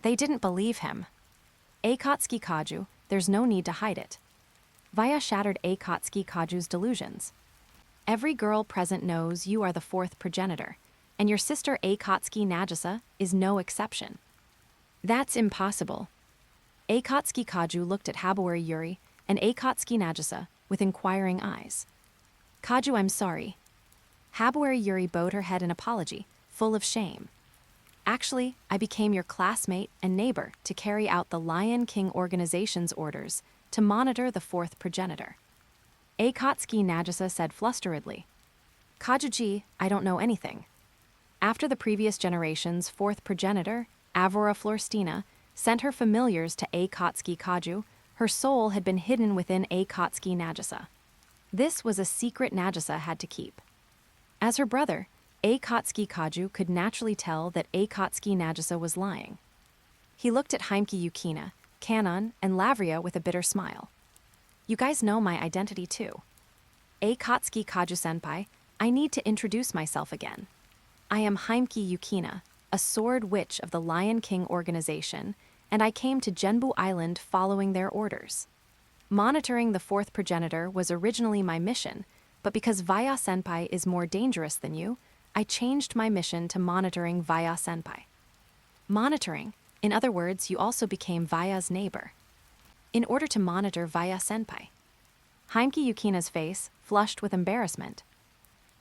Speaker 1: They didn't believe him. Akatsuki Kaju, there's no need to hide it. Vaya shattered Akatsuki Kaju's delusions. Every girl present knows you are the 4th progenitor, and your sister Akatsuki Nagisa is no exception. That's impossible. Akatsuki Kaju looked at Habori Yuri and Akatsuki Nagisa with inquiring eyes. Kaju, I'm sorry. Habori Yuri bowed her head in apology, full of shame. Actually, I became your classmate and neighbor to carry out the Lion King organization's orders to monitor the 4th progenitor. Akatsuki Nagisa said flusteredly. Kajuji, I don't know anything. After the previous generation's 4th progenitor, Aurora Florstina, sent her familiars to Akatsuki Kaju, her soul had been hidden within Akatsuki Nagisa. This was a secret Nagisa had to keep. As her brother, Akatsuki Kaju could naturally tell that Akatsuki Nagisa was lying. He looked at Heimki Yukina, Kanon, and Lavria with a bitter smile. You guys know my identity too. Akatsuki Kaju-senpai, I need to introduce myself again. I am Heimki Yukina, a sword witch of the Lion King organization, and I came to Genbu Island following their orders. Monitoring the 4th progenitor was originally my mission, but because Vaya-senpai is more dangerous than you, I changed my mission to monitoring Vaya-senpai. Monitoring, in other words, you also became Vaya's neighbor. In order to monitor Vaya-senpai. Heimki Yukina's face flushed with embarrassment.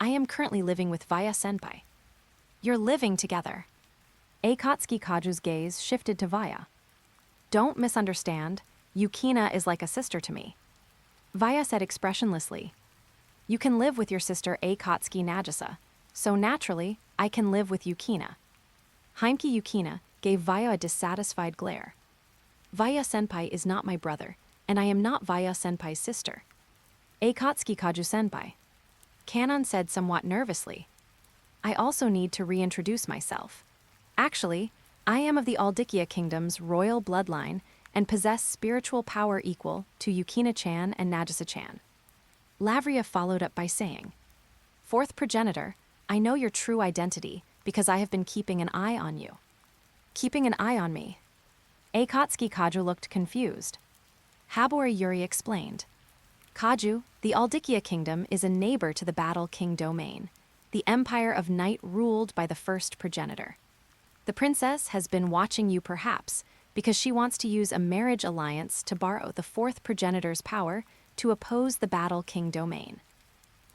Speaker 1: I am currently living with Vaya-senpai. You're living together. Akatsuki Kaju's gaze shifted to Vaya. Don't misunderstand, Yukina is like a sister to me. Vaya said expressionlessly. You can live with your sister Akatsuki Nagisa, so naturally, I can live with Yukina. Heimki Yukina gave Vaya a dissatisfied glare. Vaya-senpai is not my brother, and I am not Vaya-senpai's sister. Akatsuki Kaju-senpai. Kanon said somewhat nervously. I also need to reintroduce myself. Actually, I am of the Aldikia Kingdom's royal bloodline and possess spiritual power equal to Yukina-chan and Nagisa-chan. Lavria followed up by saying, Fourth progenitor, I know your true identity because I have been keeping an eye on you. Keeping an eye on me? Akatsuki Kaju looked confused. Habori Yuri explained. Kaju, the Aldikia Kingdom is a neighbor to the Battle King domain, the empire of night ruled by the first progenitor. The princess has been watching you perhaps because she wants to use a marriage alliance to borrow the fourth progenitor's power to oppose the Battle King domain.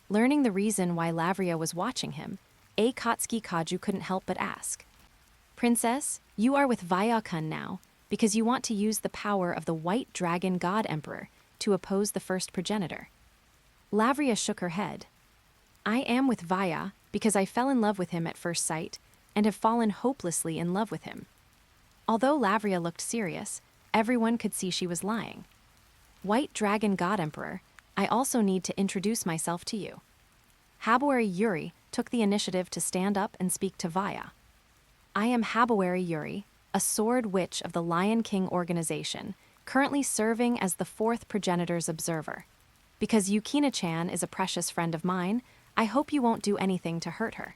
Speaker 1: Learning the reason why Lavria was watching him, Akatsuki Kaju couldn't help but ask. Princess, you are with Vaya-kun now because you want to use the power of the White Dragon God Emperor to oppose the first progenitor. Lavria shook her head. I am with Vaya because I fell in love with him at first sight and have fallen hopelessly in love with him. Although Lavria looked serious, everyone could see she was lying. White Dragon God Emperor, I also need to introduce myself to you. Habori Yuri took the initiative to stand up and speak to Vaya. I am Habori Yuri, a sword witch of the Lion King organization, currently serving as the fourth progenitor's observer. Because Yukina-chan is a precious friend of mine, I hope you won't do anything to hurt her.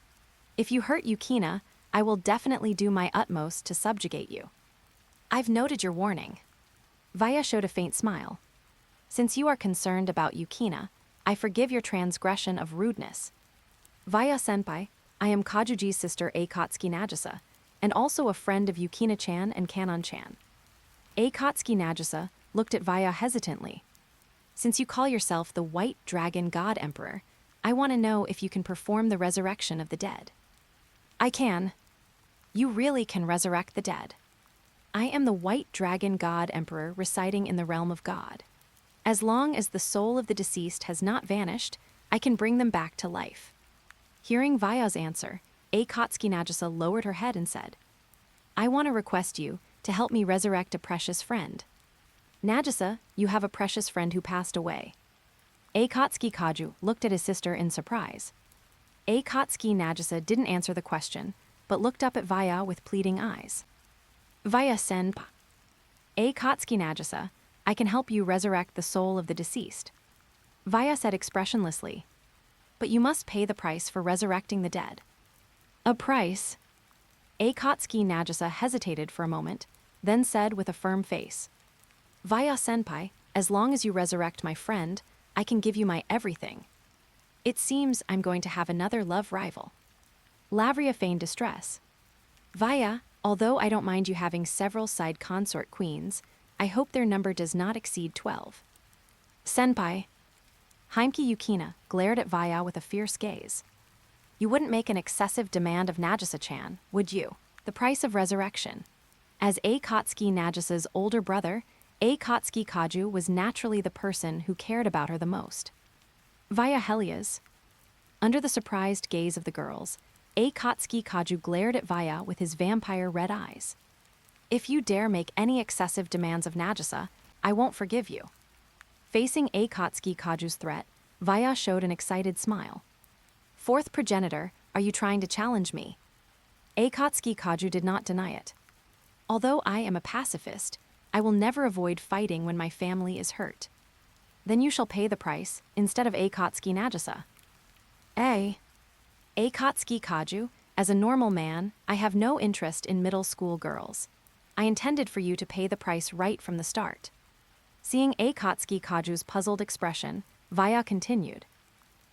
Speaker 1: If you hurt Yukina, I will definitely do my utmost to subjugate you. I've noted your warning. Vaya showed a faint smile. Since you are concerned about Yukina, I forgive your transgression of rudeness. Vaya-senpai, I am Kajuji's sister Akatsuki Nagisa, and also a friend of Yukina-chan and Kanon-chan. Akatsuki Nagisa looked at Vaya hesitantly. Since you call yourself the White Dragon God Emperor, I want to know if you can perform the resurrection of the dead. I can. You really can resurrect the dead. I am the White Dragon God Emperor residing in the realm of God. As long as the soul of the deceased has not vanished, I can bring them back to life. Hearing Vaya's answer, Akatsuki Nagisa lowered her head and said, I want to request you to help me resurrect a precious friend. Nagisa, you have a precious friend who passed away. Akatsuki Kaju looked at his sister in surprise. Akatsuki Nagisa didn't answer the question, but looked up at Vaya with pleading eyes. Vaya-senpai. Akatsuki Nagisa, I can help you resurrect the soul of the deceased. Vaya said expressionlessly, but you must pay the price for resurrecting the dead. A price? Akatsuki Nagisa hesitated for a moment, then said with a firm face, Vaya-senpai, as long as you resurrect my friend, I can give you my everything. It seems I'm going to have another love rival. Lavria feigned distress. Vaya, although I don't mind you having several side consort queens, I hope their number does not exceed 12. Senpai. Heimki Yukina glared at Vaya with a fierce gaze. You wouldn't make an excessive demand of Nagisa-chan, would you? The price of resurrection. As Akatsuki Nagisa's older brother, Akatsuki Kaju was naturally the person who cared about her the most. Vaya Helias. Under the surprised gaze of the girls, Akatsuki Kaju glared at Vaya with his vampire red eyes. If you dare make any excessive demands of Nagisa, I won't forgive you. Facing Akatsuki Kaju's threat, Vaya showed an excited smile. Fourth progenitor, are you trying to challenge me? Akatsuki Kaju did not deny it. Although I am a pacifist, I will never avoid fighting when my family is hurt. Then you shall pay the price, instead of Akatsuki Nagisa. Akatsuki Kaju, as a normal man, I have no interest in middle school girls. I intended for you to pay the price right from the start. Seeing Akatsuki Kaju's puzzled expression, Vaya continued.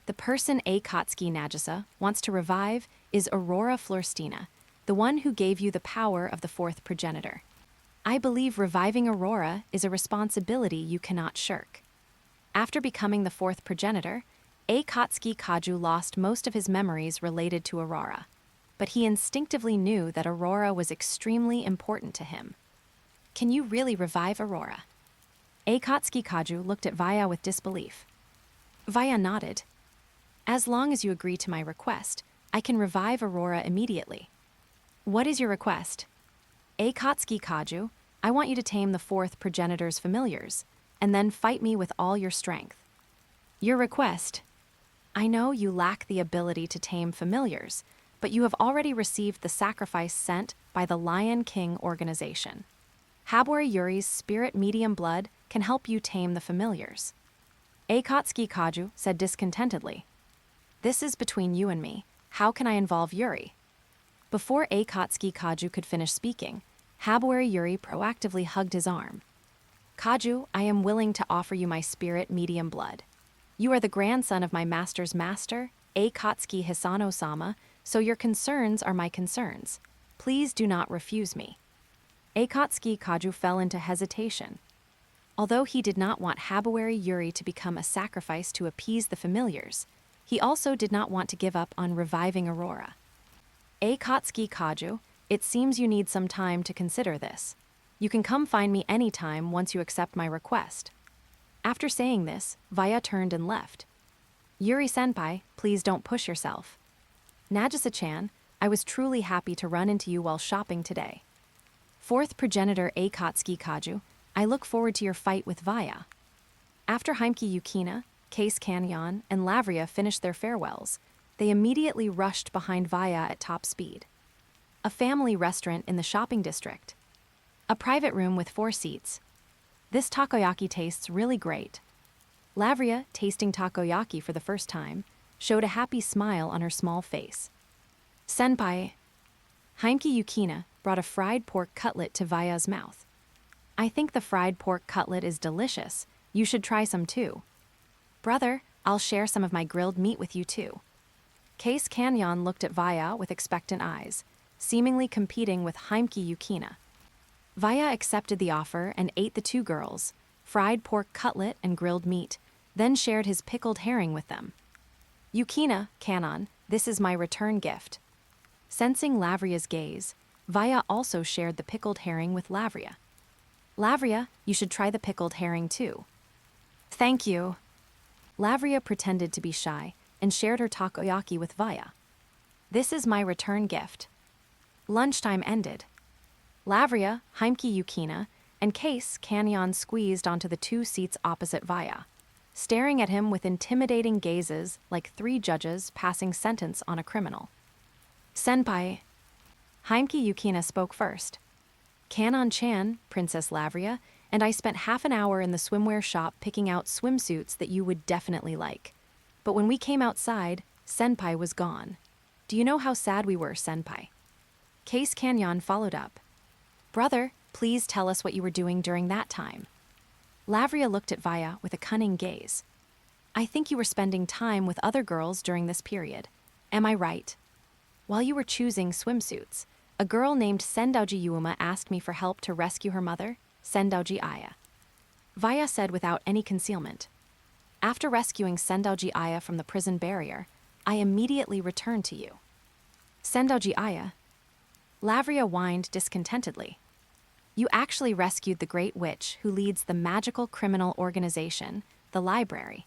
Speaker 1: The person Akatsuki Nagisa wants to revive is Aurora Florstina, the one who gave you the power of the fourth progenitor. I believe reviving Aurora is a responsibility you cannot shirk. After becoming the fourth progenitor, Akatsuki Kaju lost most of his memories related to Aurora, but he instinctively knew that Aurora was extremely important to him. Can you really revive Aurora? Akatsuki Kaju looked at Vaya with disbelief. Vaya nodded. As long as you agree to my request, I can revive Aurora immediately. What is your request? Akatsuki Kaju, I want you to tame the fourth progenitor's familiars, and then fight me with all your strength. Your request. I know you lack the ability to tame familiars, but you have already received the sacrifice sent by the Lion King organization. Habuari Yuri's spirit medium blood can help you tame the familiars. Akatsuki Kaju said discontentedly. This is between you and me. How can I involve Yuri? Before Akatsuki Kaju could finish speaking, Habuari Yuri proactively hugged his arm. Kaju, I am willing to offer you my spirit medium blood. You are the grandson of my master's master, Akatsuki Hisano-sama, so your concerns are my concerns. Please do not refuse me. Akatsuki Kaju fell into hesitation. Although he did not want Habuari Yuri to become a sacrifice to appease the familiars, he also did not want to give up on reviving Aurora. Akatsuki Kaju, it seems you need some time to consider this. You can come find me anytime once you accept my request. After saying this, Vaya turned and left. Yuri-senpai, please don't push yourself. Nagisa-chan, I was truly happy to run into you while shopping today. Fourth progenitor Akatsuki Kaju, I look forward to your fight with Vaya. After Heimki Yukina, Case Canyon, and Lavria finished their farewells, they immediately rushed behind Vaya at top speed. A family restaurant in the shopping district. A private room with 4 seats. This takoyaki tastes really great. Lavria, tasting takoyaki for the first time, showed a happy smile on her small face. Senpai. Heimki Yukina brought a fried pork cutlet to Vaya's mouth. I think the fried pork cutlet is delicious. You should try some too. Brother, I'll share some of my grilled meat with you too. Case Canyon looked at Vaya with expectant eyes, seemingly competing with Heimki Yukina. Vaya accepted the offer and ate the 2 girls, fried pork cutlet and grilled meat, then shared his pickled herring with them. Yukina, Canon, this is my return gift. Sensing Lavria's gaze, Vaya also shared the pickled herring with Lavria. Lavria, you should try the pickled herring too. Thank you. Lavria pretended to be shy and shared her takoyaki with Vaya. This is my return gift. Lunchtime ended. Lavria, Heimki Yukina, and Case Canyon squeezed onto the 2 seats opposite Vaya, staring at him with intimidating gazes like 3 judges passing sentence on a criminal. Senpai. Heimki Yukina spoke first. Canon-chan, Princess Lavria, and I spent half an hour in the swimwear shop picking out swimsuits that you would definitely like. But when we came outside, Senpai was gone. Do you know how sad we were, Senpai? Case Canyon followed up. Brother, please tell us what you were doing during that time. Lavria looked at Vaya with a cunning gaze. I think you were spending time with other girls during this period. Am I right? While you were choosing swimsuits, a girl named Sendouji Yuuma asked me for help to rescue her mother, Sendouji Aya. Vaya said without any concealment. After rescuing Sendouji Aya from the prison barrier, I immediately returned to you. Sendouji Aya. Lavria whined discontentedly. You actually rescued the Great Witch who leads the magical criminal organization, the Library.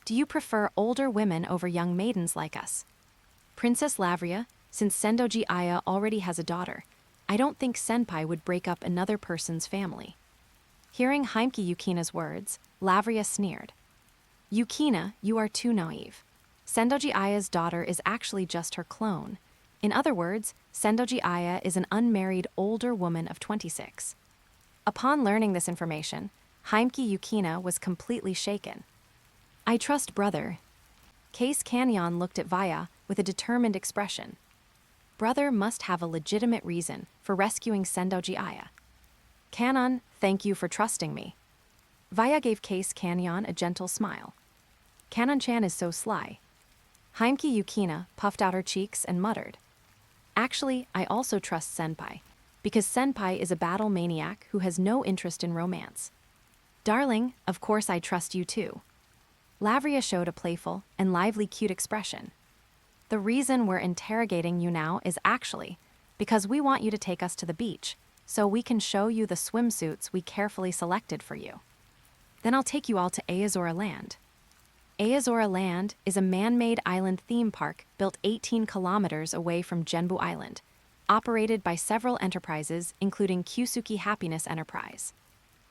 Speaker 1: Do you prefer older women over young maidens like us? Princess Lavria, since Sendouji Aya already has a daughter, I don't think Senpai would break up another person's family. Hearing Heimki Yukina's words, Lavria sneered. Yukina, you are too naive. Sendouji Aya's daughter is actually just her clone. In other words, Sendouji Aya is an unmarried older woman of 26. Upon learning this information, Heimki Yukina was completely shaken. I trust brother. Case Canyon looked at Vaya with a determined expression. Brother must have a legitimate reason for rescuing Sendouji Aya. Canon, thank you for trusting me. Vaya gave Case Canyon a gentle smile. Canon-chan is so sly. Heimki Yukina puffed out her cheeks and muttered. Actually, I also trust Senpai, because Senpai is a battle maniac who has no interest in romance. Darling, of course I trust you too. Lavria showed a playful and lively cute expression. The reason we're interrogating you now is actually because we want you to take us to the beach, so we can show you the swimsuits we carefully selected for you. Then I'll take you all to Aozora Land. Aozora Land is a man-made island theme park built 18 kilometers away from Genbu Island, operated by several enterprises including Kyusuke Happiness Enterprise.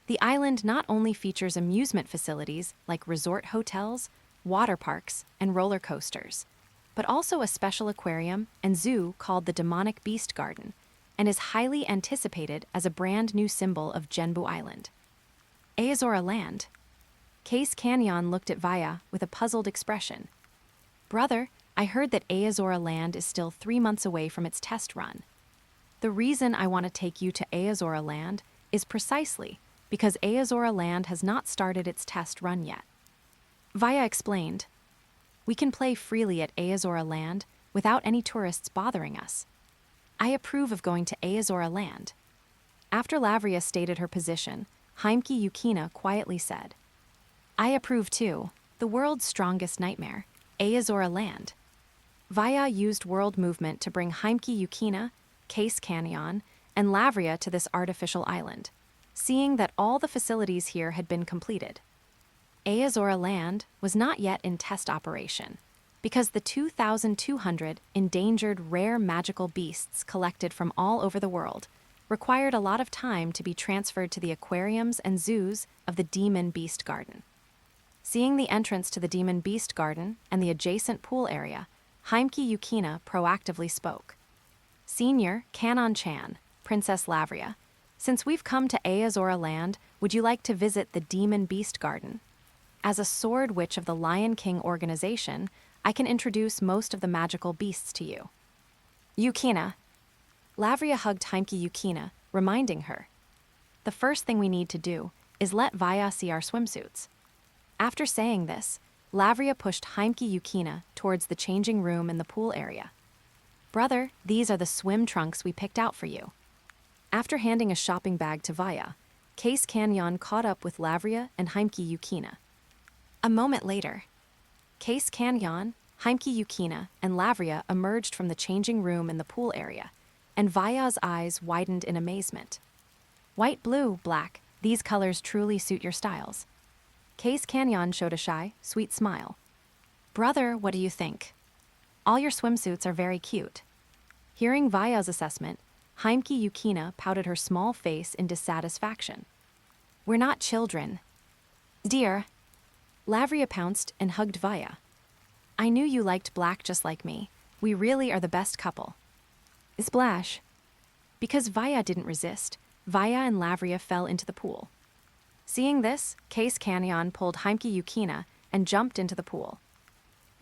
Speaker 1: The island not only features amusement facilities like resort hotels, water parks, and roller coasters, but also a special aquarium and zoo called the Demonic Beast Garden, and is highly anticipated as a brand new symbol of Genbu Island. Aozora Land. Case Canyon looked at Vaya with a puzzled expression. Brother, I heard that Aozora Land is still 3 months away from its test run. The reason I want to take you to Aozora Land is precisely because Aozora Land has not started its test run yet. Vaya explained, we can play freely at Aozora Land without any tourists bothering us. I approve of going to Aozora Land. After Lavria stated her position, Heimki Yukina quietly said, I approve too, the world's strongest nightmare, Aozora Land. Vaya used world movement to bring Heimki Yukina, Case Canyon, and Lavria to this artificial island, seeing that all the facilities here had been completed. Aozora Land was not yet in test operation, because the 2,200 endangered rare magical beasts collected from all over the world required a lot of time to be transferred to the aquariums and zoos of the Demon Beast Garden. Seeing the entrance to the Demon Beast Garden and the adjacent pool area, Heimki Yukina proactively spoke. Senior Kanon-chan, Princess Lavria, since we've come to Aozora Land, would you like to visit the Demon Beast Garden? As a sword witch of the Lion King organization, I can introduce most of the magical beasts to you. Yukina. Lavria hugged Heimki Yukina, reminding her. The first thing we need to do is let Vaya see our swimsuits. After saying this, Lavria pushed Heimki Yukina towards the changing room in the pool area. Brother, these are the swim trunks we picked out for you. After handing a shopping bag to Vaya, Case Canyon caught up with Lavria and Heimki Yukina. A moment later, Case Canyon, Heimki Yukina, and Lavria emerged from the changing room in the pool area, and Vaya's eyes widened in amazement. White, blue, black, these colors truly suit your styles. Case Canyon showed a shy, sweet smile. Brother, what do you think? All your swimsuits are very cute. Hearing Vaya's assessment, Heimki Yukina pouted her small face in dissatisfaction. We're not children. Dear. Lavria pounced and hugged Vaya. I knew you liked black just like me. We really are the best couple. Splash. Because Vaya didn't resist, Vaya and Lavria fell into the pool. Seeing this, Case Canyon pulled Heimki Yukina and jumped into the pool.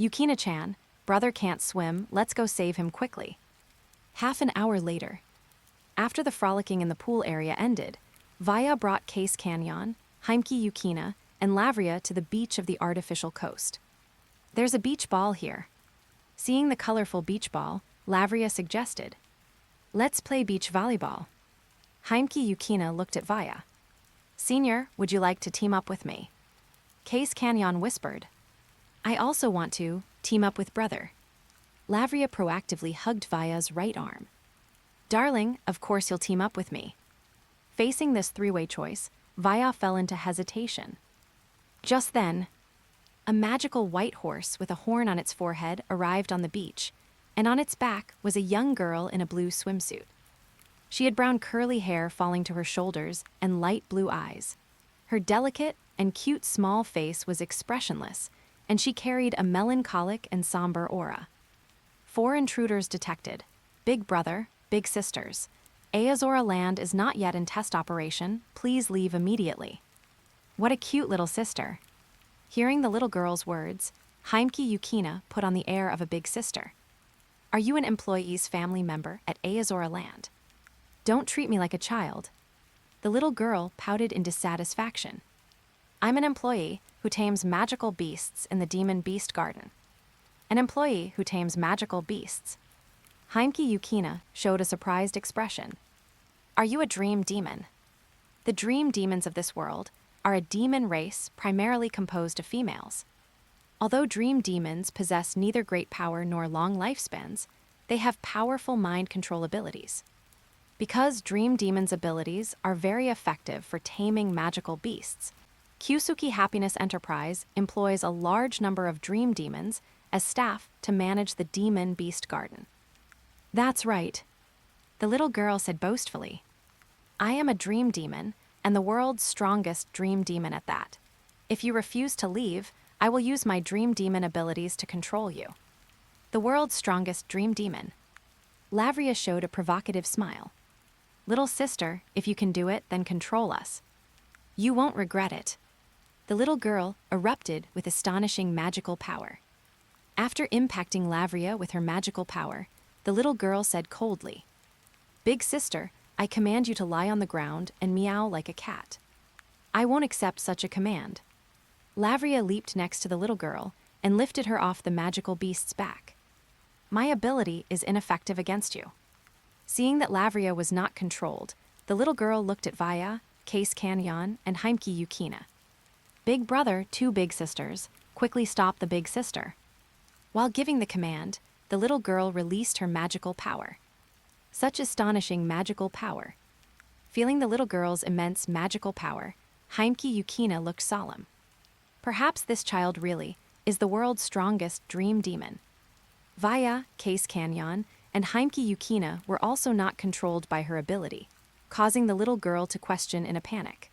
Speaker 1: Yukina-chan, brother can't swim, let's go save him quickly. Half an hour later. After the frolicking in the pool area ended, Vaya brought Case Canyon, Heimki Yukina, and Lavria to the beach of the artificial coast. There's a beach ball here. Seeing the colorful beach ball, Lavria suggested, let's play beach volleyball. Heimki Yukina looked at Vaya. Senior, would you like to team up with me? Case Canyon whispered. I also want to team up with brother. Lavria proactively hugged Vaya's right arm. Darling, of course you'll team up with me. Facing this three-way choice, Vaya fell into hesitation. Just then, a magical white horse with a horn on its forehead arrived on the beach, and on its back was a young girl in a blue swimsuit. She had brown curly hair falling to her shoulders and light blue eyes. Her delicate and cute small face was expressionless, and she carried a melancholic and somber aura. 4 intruders detected. Big brother, big sisters. Aozora Land is not yet in test operation. Please leave immediately. What a cute little sister. Hearing the little girl's words, Heimki Yukina put on the air of a big sister. Are you an employee's family member at Aozora Land? Don't treat me like a child. The little girl pouted in dissatisfaction. I'm an employee who tames magical beasts in the Demon Beast Garden. An employee who tames magical beasts. Heimki Yukina showed a surprised expression. Are you a dream demon? The dream demons of this world are a demon race primarily composed of females. Although dream demons possess neither great power nor long lifespans, they have powerful mind control abilities. Because dream demons' abilities are very effective for taming magical beasts, Kyusuke Happiness Enterprise employs a large number of dream demons as staff to manage the Demon Beast Garden. That's right, the little girl said boastfully. I am a dream demon, and the world's strongest dream demon at that. If you refuse to leave, I will use my dream demon abilities to control you. The world's strongest dream demon. Lavria showed a provocative smile. Little sister, if you can do it, then control us. You won't regret it. The little girl erupted with astonishing magical power. After impacting Lavria with her magical power, the little girl said coldly, "Big sister, I command you to lie on the ground and meow like a cat." I won't accept such a command. Lavria leaped next to the little girl and lifted her off the magical beast's back. My ability is ineffective against you. Seeing that Lavria was not controlled, the little girl looked at Vaya, Case Canyon, and Heimki Yukina. Big brother, two big sisters, quickly stopped the big sister. While giving the command, the little girl released her magical power. Such astonishing magical power. Feeling the little girl's immense magical power, Heimki Yukina looked solemn. Perhaps this child really is the world's strongest dream demon. Vaya, Case Canyon, and Heimki Yukina were also not controlled by her ability, causing the little girl to question in a panic.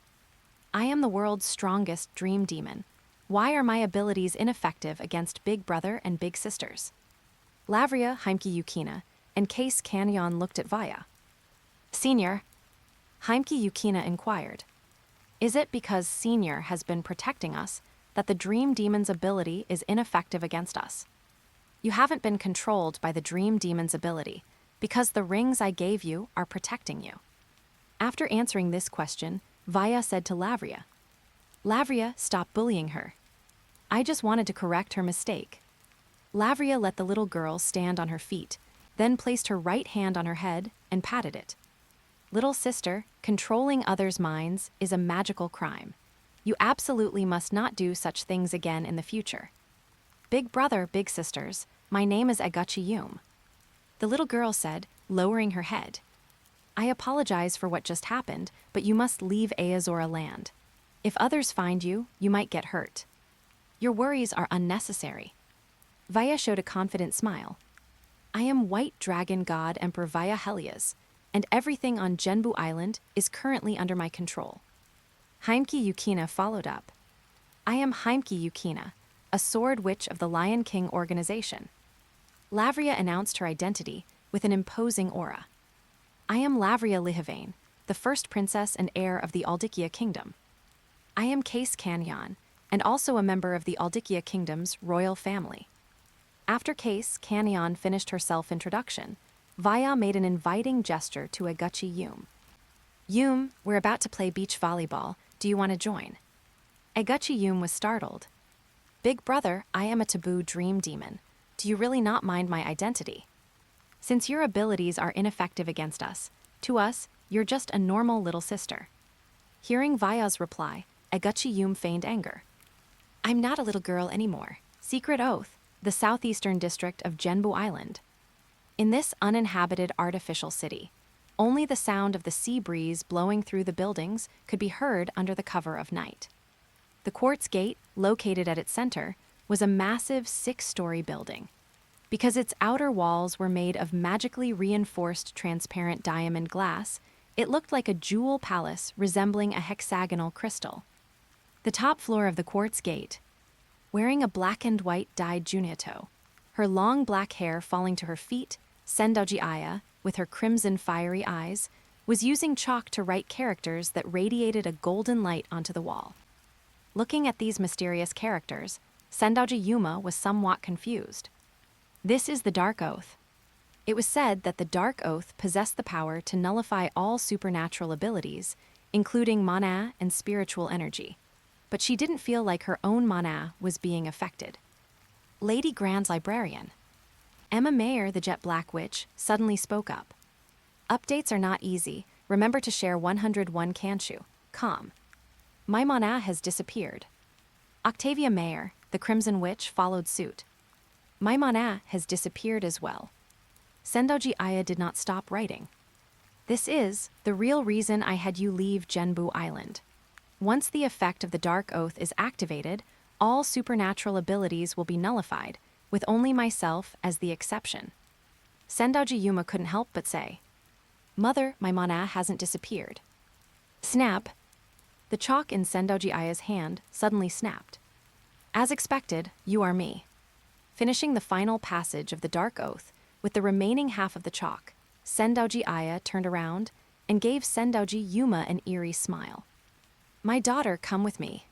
Speaker 1: I am the world's strongest dream demon. Why are my abilities ineffective against Big Brother and Big Sisters? Lavria, Heimki Yukina, and Case Canyon looked at Vaya. Senior, Heimki Yukina inquired. Is it because Senior has been protecting us that the Dream Demon's ability is ineffective against us? You haven't been controlled by the Dream Demon's ability because the rings I gave you are protecting you. After answering this question, Vaya said to Lavria, Lavria, stop bullying her. I just wanted to correct her mistake. Lavria let the little girl stand on her feet, then placed her right hand on her head and patted it. Little sister, controlling others' minds is a magical crime. You absolutely must not do such things again in the future. Big brother, big sisters, my name is Eguchi Yume. The little girl said, lowering her head. I apologize for what just happened, but you must leave Aozora land. If others find you, you might get hurt. Your worries are unnecessary. Vaya showed a confident smile. I am White Dragon God Emperor Vaya Helias, and everything on Genbu Island is currently under my control. Heimki Yukina followed up. I am Heimki Yukina, a sword witch of the Lion King organization. Lavria announced her identity with an imposing aura. I am Lavria Lihavane, the first princess and heir of the Aldikia Kingdom. I am Case Canyon, and also a member of the Aldikia Kingdom's royal family. After Case Canyon finished her self-introduction, Vaya made an inviting gesture to Eguchi Yume. Yume, we're about to play beach volleyball. Do you want to join? Eguchi Yume was startled. Big brother, I am a taboo dream demon. Do you really not mind my identity? Since your abilities are ineffective against us, to us, you're just a normal little sister. Hearing Vaya's reply, Eguchi Yume feigned anger. I'm not a little girl anymore. Secret Oath, the southeastern district of Genbu Island. In this uninhabited artificial city, only the sound of the sea breeze blowing through the buildings could be heard under the cover of night. The Quartz Gate, located at its center, was a massive 6-story building. Because its outer walls were made of magically reinforced transparent diamond glass, it looked like a jewel palace resembling a hexagonal crystal. The top floor of the Quartz Gate, wearing a black and white dyed Junieto, her long black hair falling to her feet, Sendoji Aya, with her crimson fiery eyes, was using chalk to write characters that radiated a golden light onto the wall. Looking at these mysterious characters, Sendoji Yuma was somewhat confused. This is the Dark Oath. It was said that the Dark Oath possessed the power to nullify all supernatural abilities, including mana and spiritual energy. But she didn't feel like her own mana was being affected. Lady Grand's librarian. Emma Mayer, the Jet Black Witch, suddenly spoke up. Updates are not easy. Remember to share 101 Kanshu. Calm. My mana has disappeared. Octavia Mayer, the Crimson Witch, followed suit. My mana has disappeared as well. Sendoji Aya did not stop writing. This is the real reason I had you leave Genbu Island. Once the effect of the Dark Oath is activated, all supernatural abilities will be nullified, with only myself as the exception. Sendoji Yuma couldn't help but say, Mother, my mana hasn't disappeared. Snap! The chalk in Sendoji Aya's hand suddenly snapped. As expected, you are me. Finishing the final passage of the Dark Oath with the remaining half of the chalk, Sendoji Aya turned around and gave Sendoji Yuma an eerie smile. My daughter, come with me.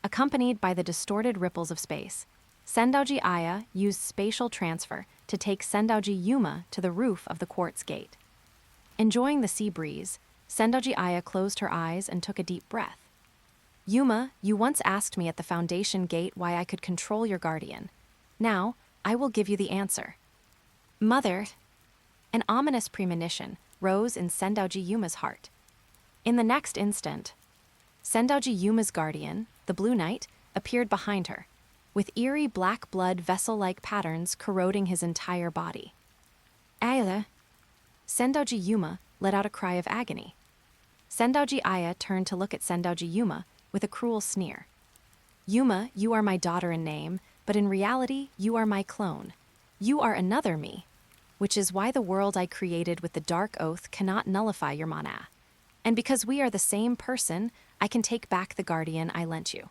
Speaker 1: Accompanied by the distorted ripples of space, Sendoji Aya used spatial transfer to take Sendoji Yuma to the roof of the quartz gate. Enjoying the sea breeze, Sendoji Aya closed her eyes and took a deep breath. Yuma, you once asked me at the Foundation Gate why I could control your guardian. Now, I will give you the answer. Mother, an ominous premonition rose in Sendoji Yuma's heart. In the next instant, Sendoji Yuma's guardian, the Blue Knight, appeared behind her, with eerie black blood vessel-like patterns corroding his entire body. Aya! Sendoji Yuma let out a cry of agony. Sendoji Aya turned to look at Sendoji Yuma with a cruel sneer. Yuma, you are my daughter in name, but in reality, you are my clone. You are another me, which is why the world I created with the Dark Oath cannot nullify your mana. And because we are the same person, I can take back the guardian I lent you.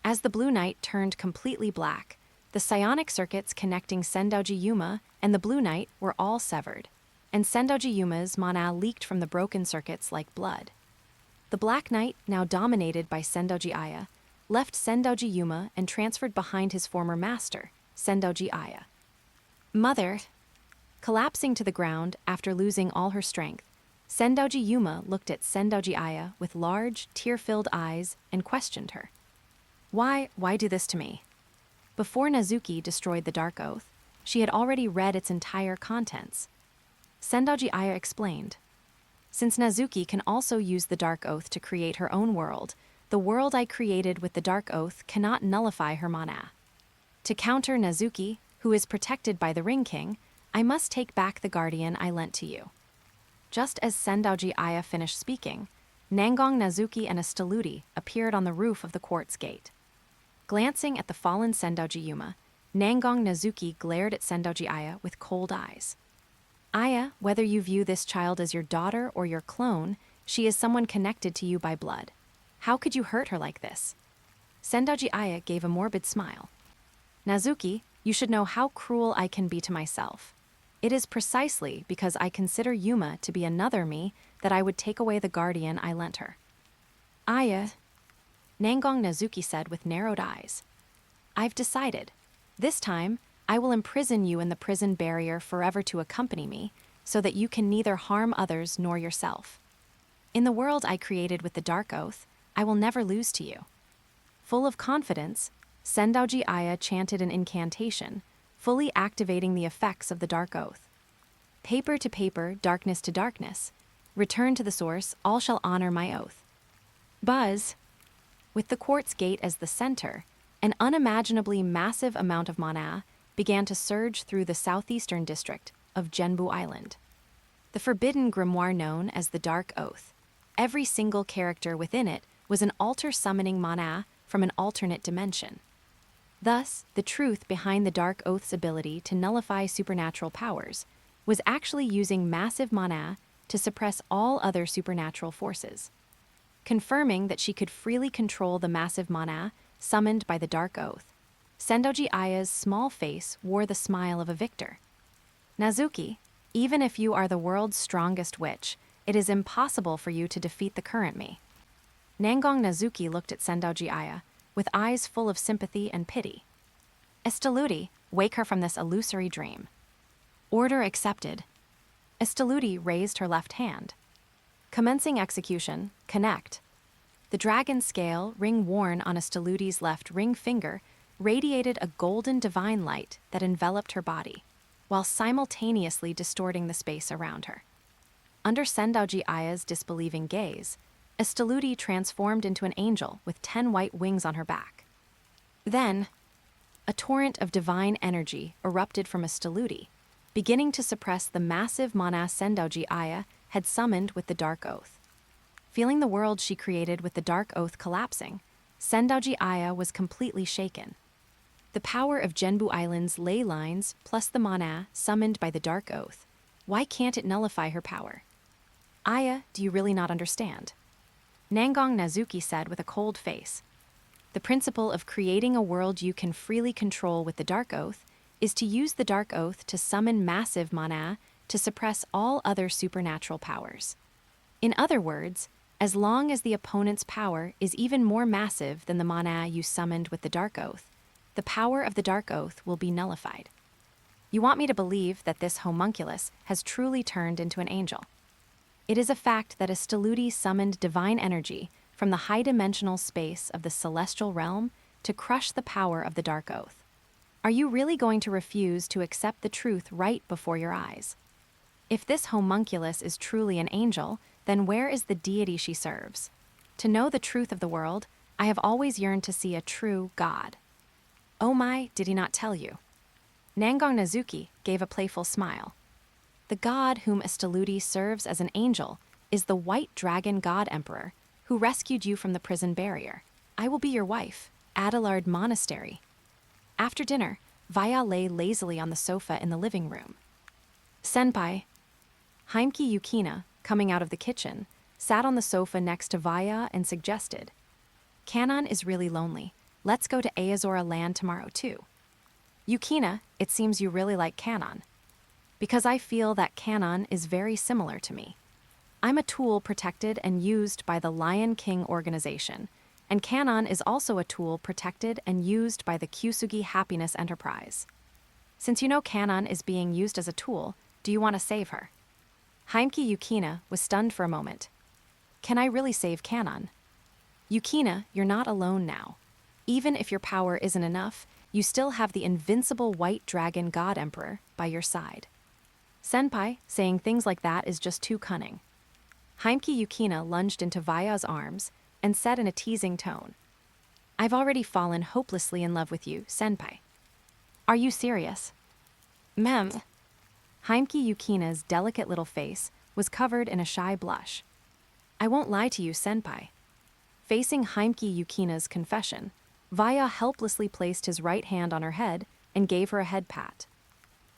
Speaker 1: As the Blue Knight turned completely black, the psionic circuits connecting Sendoji Yuma and the Blue Knight were all severed, and Sendoji Yuma's mana leaked from the broken circuits like blood. The Black Knight, now dominated by Sendoji Aya, left Sendoji Yuma and transferred behind his former master, Sendoji Aya. Mother! Collapsing to the ground after losing all her strength, Sendoji Yuma looked at Sendoji Aya with large, tear-filled eyes and questioned her. Why do this to me? Before Nazuki destroyed the Dark Oath, she had already read its entire contents. Sendoji Aya explained. Since Nazuki can also use the Dark Oath to create her own world, the world I created with the Dark Oath cannot nullify her mana. To counter Nazuki, who is protected by the Ring King, I must take back the guardian I lent to you. Just as Sendoji Aya finished speaking, Nangong Nazuki and a Staludi appeared on the roof of the quartz gate. Glancing at the fallen Sendoji Yuma, Nangong Nazuki glared at Sendoji Aya with cold eyes. Aya, whether you view this child as your daughter or your clone, she is someone connected to you by blood. How could you hurt her like this? Sendoji Aya gave a morbid smile. Nazuki, you should know how cruel I can be to myself. It is precisely because I consider Yuma to be another me that I would take away the guardian I lent her. Aya, Nangong Nazuki said with narrowed eyes. I've decided. This time, I will imprison you in the prison barrier forever to accompany me, so that you can neither harm others nor yourself. In the world I created with the Dark Oath, I will never lose to you. Full of confidence, Sendoji Aya chanted an incantation, fully activating the effects of the Dark Oath. Paper to paper, darkness to darkness. Return to the source, all shall honor my oath. Buzz! With the quartz gate as the center, an unimaginably massive amount of mana began to surge through the southeastern district of Genbu Island. The forbidden grimoire known as the Dark Oath. Every single character within it was an altar summoning mana from an alternate dimension. Thus, the truth behind the Dark Oath's ability to nullify supernatural powers was actually using massive mana to suppress all other supernatural forces. Confirming that she could freely control the massive mana summoned by the Dark Oath, Sendoji Aya's small face wore the smile of a victor. Nazuki, even if you are the world's strongest witch, it is impossible for you to defeat the current me. Nangong Nazuki looked at Sendoji Aya with eyes full of sympathy and pity. Esteludi, wake her from this illusory dream. Order accepted. Esteludi raised her left hand. Commencing execution, connect. The dragon scale, ring worn on Esteludi's left ring finger, radiated a golden divine light that enveloped her body, while simultaneously distorting the space around her. Under Sendoji Aya's disbelieving gaze, Esteludi transformed into an angel with 10 white wings on her back. Then, a torrent of divine energy erupted from Esteludi, beginning to suppress the massive mana Sendoji Aya had summoned with the Dark Oath. Feeling the world she created with the Dark Oath collapsing, Sendoji Aya was completely shaken. The power of Genbu Island's ley lines plus the mana summoned by the Dark Oath. Why can't it nullify her power? Aya, do you really not understand? Nangong Nazuki said with a cold face. The principle of creating a world you can freely control with the Dark Oath is to use the Dark Oath to summon massive mana to suppress all other supernatural powers. In other words, as long as the opponent's power is even more massive than the mana you summoned with the Dark Oath, the power of the Dark Oath will be nullified. You want me to believe that this homunculus has truly turned into an angel. It is a fact that a Steludi summoned divine energy from the high-dimensional space of the celestial realm to crush the power of the Dark Oath. Are you really going to refuse to accept the truth right before your eyes? If this homunculus is truly an angel, then where is the deity she serves? To know the truth of the world, I have always yearned to see a true God. Oh my, did he not tell you? Nangong Nazuki gave a playful smile. The god whom a Steludi serves as an angel is the White Dragon God Emperor, who rescued you from the prison barrier. I will be your wife, Adelard Monastery. After dinner, Vaya lay lazily on the sofa in the living room. Senpai. Heimki Yukina, coming out of the kitchen, sat on the sofa next to Vaya and suggested, Kanon is really lonely. Let's go to Aozora Land tomorrow too. Yukina, it seems you really like Kanon. Because I feel that Kanon is very similar to me. I'm a tool protected and used by the Lion King organization, and Kanon is also a tool protected and used by the Kusugi Happiness Enterprise. Since you know Kanon is being used as a tool, do you want to save her? Heimki Yukina was stunned for a moment. Can I really save Kanon? Yukina, you're not alone now. Even if your power isn't enough, you still have the invincible White Dragon God Emperor by your side. Senpai, saying things like that is just too cunning. Heimki Yukina lunged into Vaya's arms and said in a teasing tone, I've already fallen hopelessly in love with you, Senpai. Are you serious? Mem. Heimki Yukina's delicate little face was covered in a shy blush. I won't lie to you, Senpai. Facing Heimki Yukina's confession, Vaya helplessly placed his right hand on her head and gave her a head pat.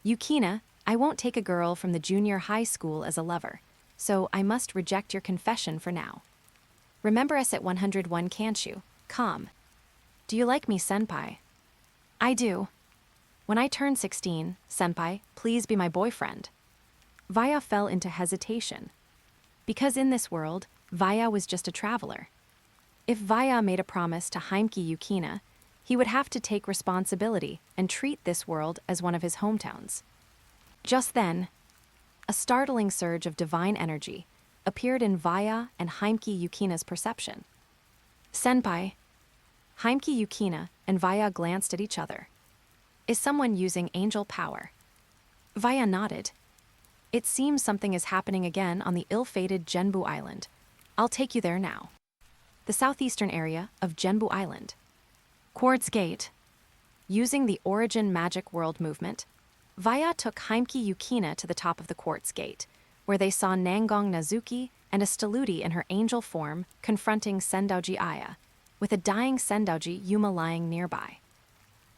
Speaker 1: Yukina, I won't take a girl from the junior high school as a lover, so I must reject your confession for now. Remember us at 101, can't you? Calm. Do you like me, Senpai? I do. When I turn 16, Senpai, please be my boyfriend. Vaya fell into hesitation. Because in this world, Vaya was just a traveler. If Vaya made a promise to Heimki Yukina, he would have to take responsibility and treat this world as one of his hometowns. Just then, a startling surge of divine energy appeared in Vaya and Heimki Yukina's perception. Senpai. Heimki Yukina and Vaya glanced at each other. Is someone using angel power? Vaya nodded. It seems something is happening again on the ill-fated Genbu Island. I'll take you there now. The southeastern area of Genbu Island. Quartz Gate. Using the Origin Magic World movement, Vaya took Heimki Yukina to the top of the Quartz Gate, where they saw Nangong Nazuki and a Steludi in her angel form confronting Sendouji Aya, with a dying Sendouji Yuma lying nearby.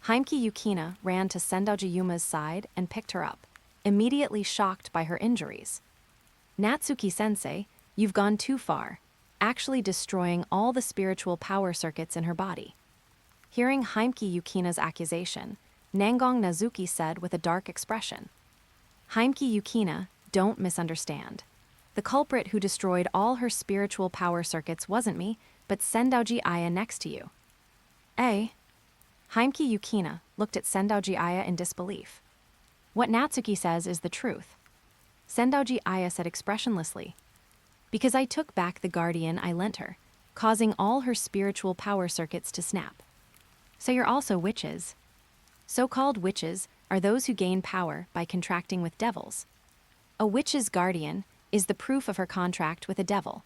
Speaker 1: Heimki Yukina ran to Sendouji Yuma's side and picked her up, immediately shocked by her injuries. Natsuki-sensei, you've gone too far, actually destroying all the spiritual power circuits in her body. Hearing Heimki Yukina's accusation, Nangong Nazuki said with a dark expression, Heimki Yukina, don't misunderstand. The culprit who destroyed all her spiritual power circuits wasn't me, but Sendouji Aya next to you. Eh? Heimki Yukina looked at Sendouji Aya in disbelief. What Natsuki says is the truth. Sendouji Aya said expressionlessly, because I took back the guardian I lent her, causing all her spiritual power circuits to snap. So you're also witches. So-called witches are those who gain power by contracting with devils. A witch's guardian is the proof of her contract with a devil.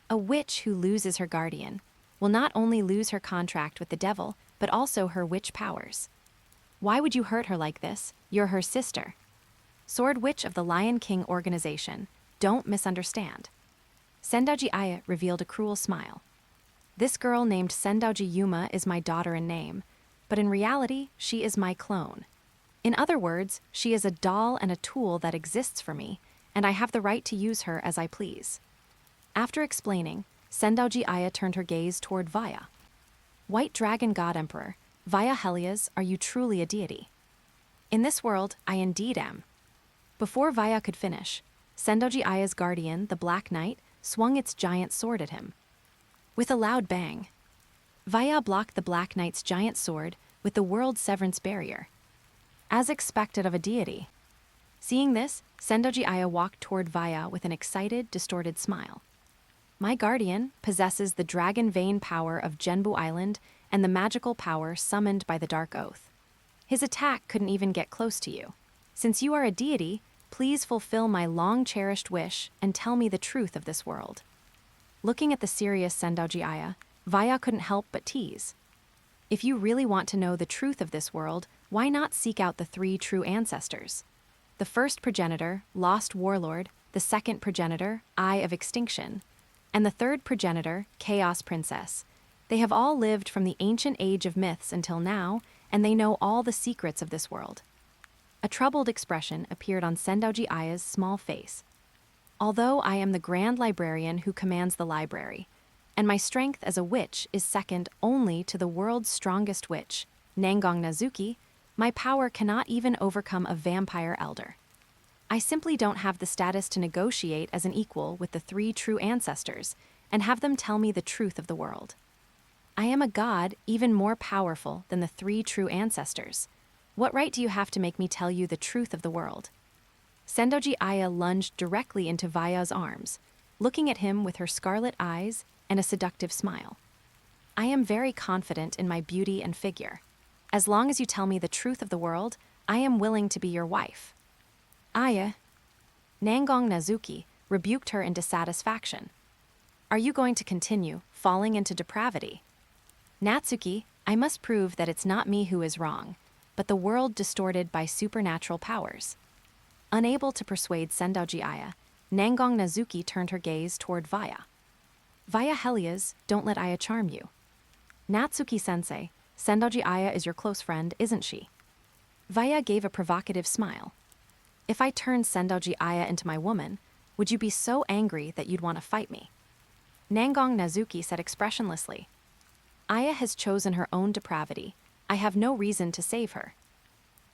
Speaker 1: A witch who loses her guardian will not only lose her contract with the devil, but also her witch powers. Why would you hurt her like this? You're her sister. Sword Witch of the Lion King organization, don't misunderstand. Sendouji Aya revealed a cruel smile. This girl named Sendouji Yuma is my daughter in name, but in reality, she is my clone. In other words, she is a doll and a tool that exists for me, and I have the right to use her as I please. After explaining, Sendouji Aya turned her gaze toward Vaya. White Dragon God Emperor, via Helios, are you truly a deity? In this world, I indeed am. Before Vaya could finish, Sendoji Aya's guardian, the Black Knight, swung its giant sword at him. With a loud bang, Vaya blocked the Black Knight's giant sword with the World Severance Barrier. As expected of a deity. Seeing this, Sendoji Aya walked toward Vaya with an excited, distorted smile. My guardian possesses the dragon vein power of Genbu Island and the magical power summoned by the Dark Oath. His attack couldn't even get close to you. Since you are a deity, please fulfill my long-cherished wish and tell me the truth of this world. Looking at the serious Sendoji Aya, Vaya couldn't help but tease. If you really want to know the truth of this world, why not seek out the three true ancestors? The first progenitor, Lost Warlord, the second progenitor, Eye of Extinction, and the third progenitor, Chaos Princess. They have all lived from the ancient age of myths until now, and they know all the secrets of this world. A troubled expression appeared on Sendoji Aya's small face. Although I am the Grand Librarian who commands the library, and my strength as a witch is second only to the world's strongest witch, Nangong Nazuki, my power cannot even overcome a vampire elder. I simply don't have the status to negotiate as an equal with the three true ancestors and have them tell me the truth of the world. I am a god even more powerful than the three true ancestors. What right do you have to make me tell you the truth of the world? Sendoji Aya lunged directly into Vaya's arms, looking at him with her scarlet eyes and a seductive smile. I am very confident in my beauty and figure. As long as you tell me the truth of the world, I am willing to be your wife. Aya. Nangong Nazuki rebuked her in dissatisfaction. Are you going to continue falling into depravity? Natsuki, I must prove that it's not me who is wrong, but the world distorted by supernatural powers. Unable to persuade Sendoji Aya, Nangong Nazuki turned her gaze toward Vaya. Vaya Helios, don't let Aya charm you. Natsuki-sensei, Sendoji Aya is your close friend, isn't she? Vaya gave a provocative smile. If I turned Sendoji Aya into my woman, would you be so angry that you'd want to fight me? Nangong Nazuki said expressionlessly. Aya has chosen her own depravity. I have no reason to save her.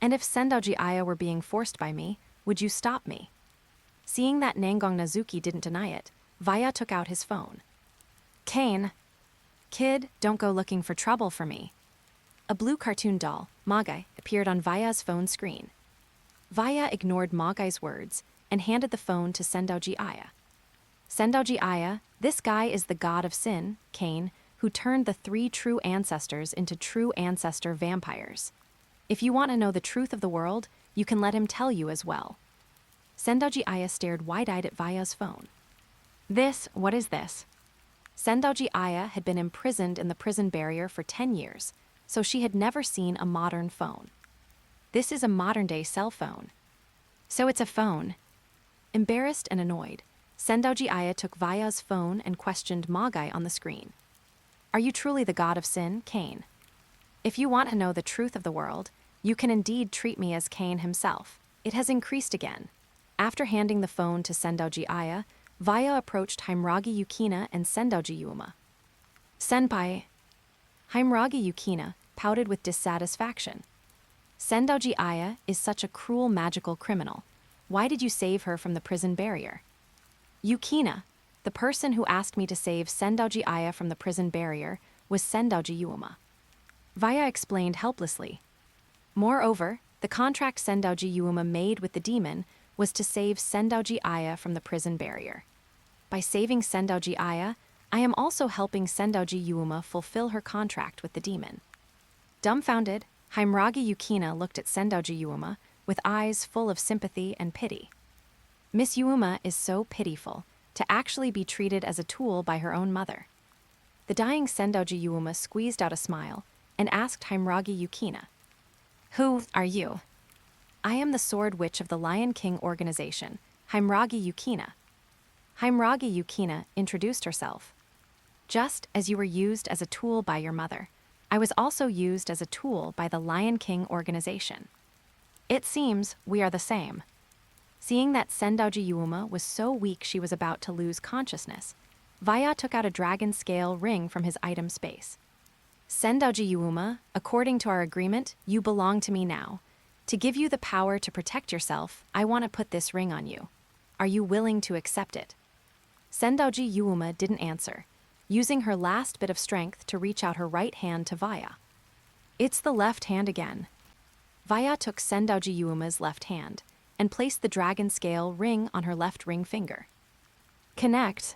Speaker 1: And if Sendoji Aya were being forced by me, would you stop me? Seeing that Nangong Nazuki didn't deny it, Vaya took out his phone. Cain. Kid, don't go looking for trouble for me. A blue cartoon doll, Magai, appeared on Vaya's phone screen. Vaya ignored Magai's words and handed the phone to Sendoji Aya. Sendoji Aya, this guy is the god of sin, Cain, who turned the three true ancestors into true ancestor vampires. If you want to know the truth of the world, you can let him tell you as well. Sendoji Aya stared wide-eyed at Vaya's phone. What is this? Sendoji Aya had been imprisoned in the prison barrier for 10 years, so she had never seen a modern phone. This is a modern-day cell phone. So it's a phone. Embarrassed and annoyed, Sendoji Aya took Vaya's phone and questioned Magai on the screen. Are you truly the god of sin, Cain? If you want to know the truth of the world, you can indeed treat me as Cain himself. It has increased again. After handing the phone to Sendoji Aya, Vaya approached Himragi Yukina and Sendoji Yuma. Senpai. Himragi Yukina pouted with dissatisfaction. Sendoji Aya is such a cruel magical criminal. Why did you save her from the prison barrier? Yukina, the person who asked me to save Sendoji Aya from the prison barrier, was Sendoji Yuma. Vaya explained helplessly. Moreover, the contract Sendoji Yuma made with the demon was to save Sendoji Aya from the prison barrier. By saving Sendoji Aya, I am also helping Sendoji Yuma fulfill her contract with the demon. Dumbfounded, Himragi Yukina looked at Sendoji Yuma with eyes full of sympathy and pity. Miss Yuma is so pitiful to actually be treated as a tool by her own mother. The dying Sendoji Yuma squeezed out a smile and asked Himragi Yukina, Who are you? I am the Sword Witch of the Lion King organization, Himragi Yukina. Himragi Yukina introduced herself. Just as you were used as a tool by your mother, I was also used as a tool by the Lion King organization. It seems we are the same. Seeing that Sendoji Yuma was so weak she was about to lose consciousness, Vaya took out a dragon scale ring from his item space. Sendoji Yuuma, according to our agreement, you belong to me now. To give you the power to protect yourself, I want to put this ring on you. Are you willing to accept it? Sendoji Yuuma didn't answer, using her last bit of strength to reach out her right hand to Vaya. It's the left hand again. Vaya took Sendoji Yuuma's left hand and placed the dragon scale ring on her left ring finger. Connect.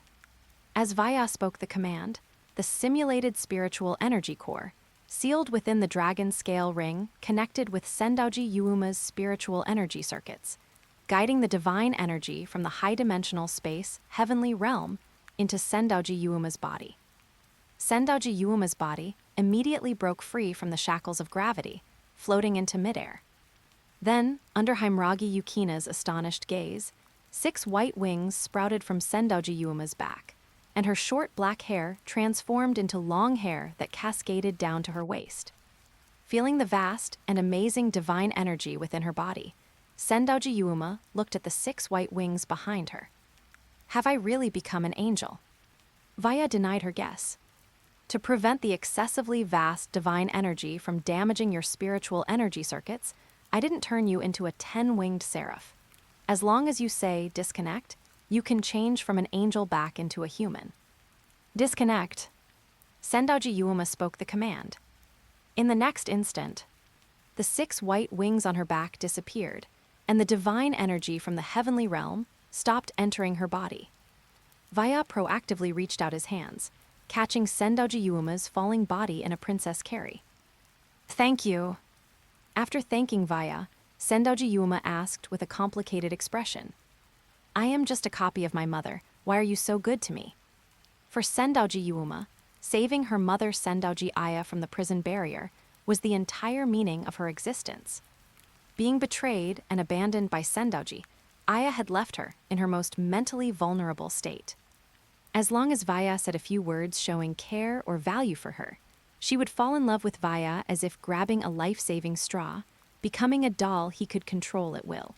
Speaker 1: As Vaya spoke the command, the simulated spiritual energy core, sealed within the dragon scale ring, connected with Sendoji Yuuma's spiritual energy circuits, guiding the divine energy from the high-dimensional space, heavenly realm, into Sendoji Yuuma's body. Sendoji Yuuma's body immediately broke free from the shackles of gravity, floating into midair. Then, under Himragi Yukina's astonished gaze, 6 white wings sprouted from Sendoji Yuuma's back, and her short black hair transformed into long hair that cascaded down to her waist. Feeling the vast and amazing divine energy within her body, Sendoji Yuuma looked at the 6 white wings behind her. Have I really become an angel? Vaya denied her guess. To prevent the excessively vast divine energy from damaging your spiritual energy circuits, I didn't turn you into a 10-winged seraph. As long as you say disconnect, you can change from an angel back into a human. Disconnect. Sendoji Yuuma spoke the command. In the next instant, the 6 white wings on her back disappeared, and the divine energy from the heavenly realm stopped entering her body. Vaya proactively reached out his hands, catching Sendoji Yuuma's falling body in a princess carry. Thank you. After thanking Vaya, Sendoji Yuuma asked with a complicated expression, I am just a copy of my mother. Why are you so good to me? For Sendoji Yuuma, saving her mother Sendoji Aya from the prison barrier was the entire meaning of her existence. Being betrayed and abandoned by Sendoji, Aya had left her in her most mentally vulnerable state. As long as Vaya said a few words showing care or value for her, she would fall in love with Vaya as if grabbing a life-saving straw, becoming a doll he could control at will.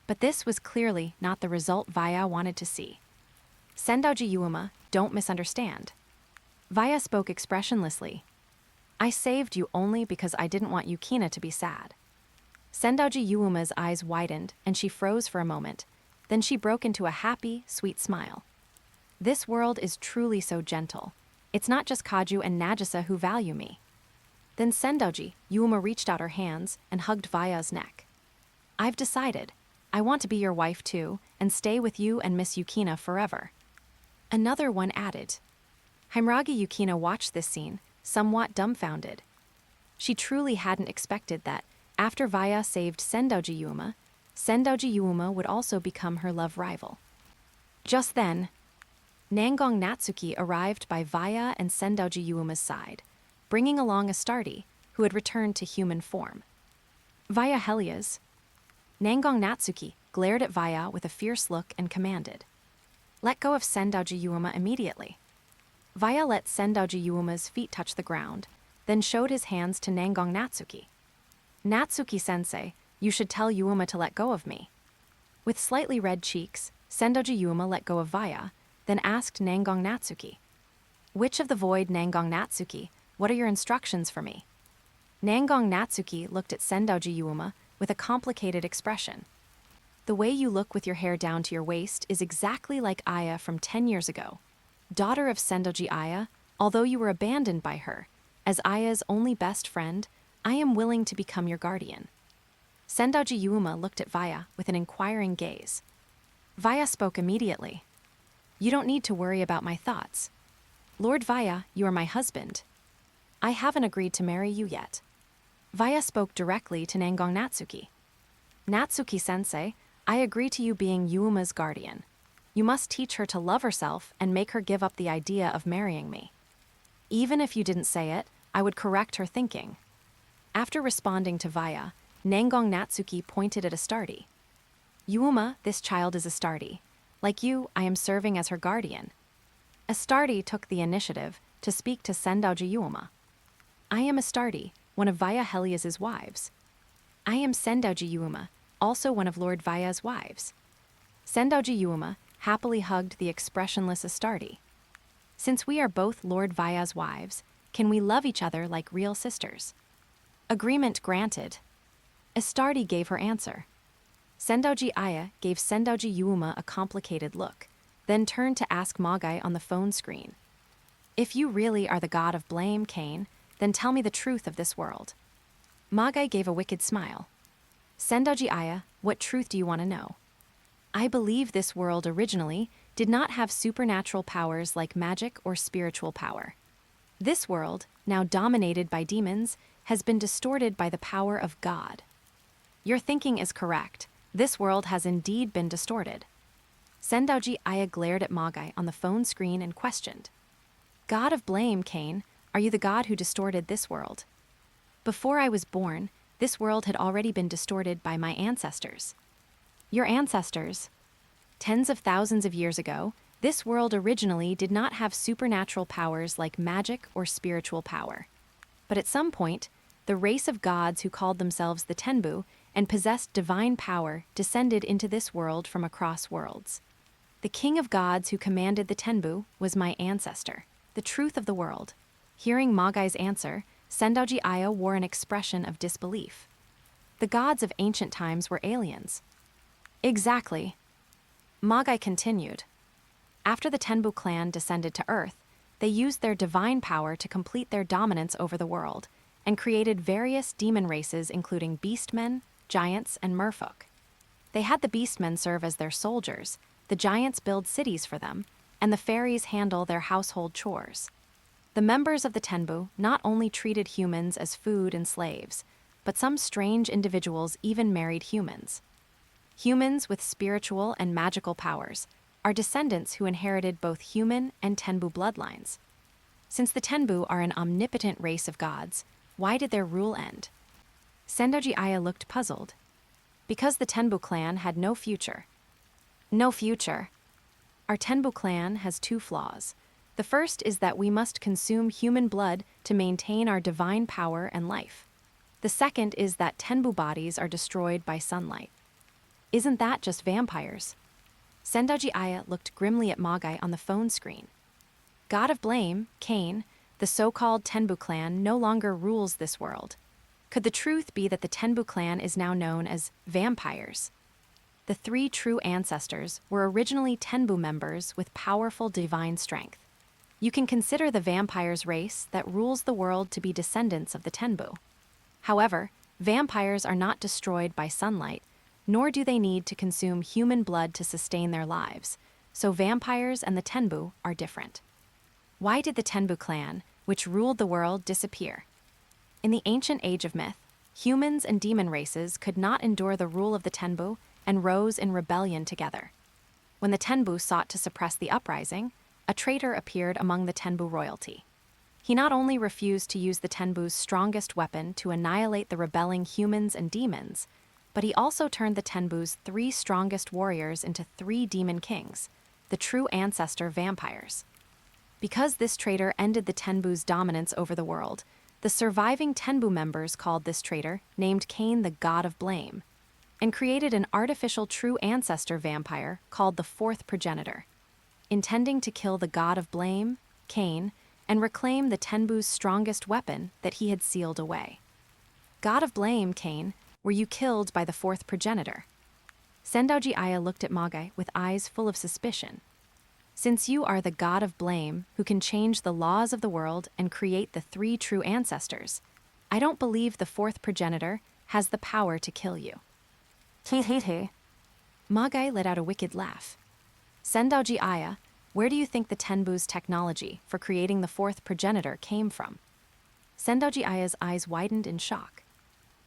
Speaker 1: But this was clearly not the result Vaya wanted to see. Sendoji Yuuma, don't misunderstand. Vaya spoke expressionlessly. I saved you only because I didn't want Yukina to be sad. Sendoji Yuuma's eyes widened and she froze for a moment. Then she broke into a happy, sweet smile. This world is truly so gentle. It's not just Kaju and Nagisa who value me. Then Sendoji Yuuma reached out her hands and hugged Vaya's neck. I've decided. I want to be your wife too, and stay with you and Miss Yukina forever. Another one added. Himragi Yukina watched this scene, somewhat dumbfounded. She truly hadn't expected that, after Vaya saved Sendoji Yuuma would also become her love rival. Just then, Nangong Natsuki arrived by Vaya and Sendoji Yuuma's side, bringing along Astardi, who had returned to human form. Vaya Helias. Nangong Natsuki glared at Vaya with a fierce look and commanded, let go of Sendoji Yuuma immediately. Vaya let Sendoji Yuuma's feet touch the ground, then showed his hands to Nangong Natsuki. Natsuki-sensei, you should tell Yuuma to let go of me. With slightly red cheeks, Sendoji Yuuma let go of Vaya, then asked Nangong Natsuki. Witch of the Void Nangong Natsuki, what are your instructions for me? Nangong Natsuki looked at Sendoji Yuuma with a complicated expression. The way you look with your hair down to your waist is exactly like Aya from 10 years ago. Daughter of Sendoji Aya, although you were abandoned by her, as Aya's only best friend, I am willing to become your guardian. Sendoji Yuuma looked at Vaya with an inquiring gaze. Vaya spoke immediately. You don't need to worry about my thoughts. Lord Vaya, you are my husband. I haven't agreed to marry you yet. Vaya spoke directly to Nangong Natsuki. Natsuki-sensei, I agree to you being Yuuma's guardian. You must teach her to love herself and make her give up the idea of marrying me. Even if you didn't say it, I would correct her thinking. After responding to Vaya, Nangong Natsuki pointed at Astardi. Yuuma, this child is Astardi. Like you, I am serving as her guardian. Astardi took the initiative to speak to Sendoji Yuuma. I am Astardi, one of Vaya Helias's wives. I am Sendoji Yuuma, also one of Lord Vaya's wives. Sendoji Yuuma happily hugged the expressionless Astardi. Since we are both Lord Vaya's wives, Can we love each other like real sisters? Agreement granted. Astardi gave her answer. Sendoji Aya gave Sendoji Yuuma a complicated look, then turned to ask Magai on the phone screen. If you really are the god of blame, Cain, then tell me the truth of this world. Magai gave a wicked smile. Sendoji Aya, what truth do you want to know? I believe this world originally did not have supernatural powers like magic or spiritual power. This world, now dominated by demons, has been distorted by the power of God. Your thinking is correct. This world has indeed been distorted. Sendoji Aya glared at Magai on the phone screen and questioned. God of blame, Cain, are you the god who distorted this world? Before I was born, this world had already been distorted by my ancestors. Your ancestors? Tens of thousands of years ago, this world originally did not have supernatural powers like magic or spiritual power. But at some point, the race of gods who called themselves the Tenbu and possessed divine power descended into this world from across worlds. The king of gods who commanded the Tenbu was my ancestor, the truth of the world. Hearing Magai's answer, Sendoji Aya wore an expression of disbelief. The gods of ancient times were aliens. Exactly. Magai continued. After the Tenbu clan descended to Earth, they used their divine power to complete their dominance over the world, and created various demon races including beastmen, giants, and merfolk. They had the beastmen serve as their soldiers, the giants build cities for them, and the fairies handle their household chores. The members of the Tenbu not only treated humans as food and slaves, but some strange individuals even married humans. Humans with spiritual and magical powers are descendants who inherited both human and Tenbu bloodlines. Since the Tenbu are an omnipotent race of gods, why did their rule end? Sendoji Aya looked puzzled. Because the Tenbu clan had no future. No future. Our Tenbu clan has two flaws. The first is that we must consume human blood to maintain our divine power and life. The second is that Tenbu bodies are destroyed by sunlight. Isn't that just vampires? Sendoji Aya looked grimly at Magai on the phone screen. God of blame, Cain, the so-called Tenbu clan no longer rules this world. Could the truth be that the Tenbu clan is now known as vampires? The three true ancestors were originally Tenbu members with powerful divine strength. You can consider the vampires race that rules the world to be descendants of the Tenbu. However, vampires are not destroyed by sunlight, nor do they need to consume human blood to sustain their lives, so vampires and the Tenbu are different. Why did the Tenbu clan, which ruled the world, disappear? In the ancient age of myth, humans and demon races could not endure the rule of the Tenbu and rose in rebellion together. When the Tenbu sought to suppress the uprising, a traitor appeared among the Tenbu royalty. He not only refused to use the Tenbu's strongest weapon to annihilate the rebelling humans and demons, but he also turned the Tenbu's three strongest warriors into three demon kings, the true ancestor vampires. Because this traitor ended the Tenbu's dominance over the world, the surviving Tenbu members called this traitor, named Cain the God of Blame, and created an artificial true ancestor vampire called the Fourth Progenitor, intending to kill the God of Blame, Cain, and reclaim the Tenbu's strongest weapon that he had sealed away. God of Blame, Cain, were you killed by the Fourth Progenitor? Sendoji Aya looked at Magai with eyes full of suspicion. Since you are the God of Blame who can change the laws of the world and create the three true ancestors, I don't believe the Fourth Progenitor has the power to kill you. Magai let out a wicked laugh. Sendoji Aya, where do you think the Tenbu's technology for creating the Fourth Progenitor came from? Sendoji Aya's eyes widened in shock.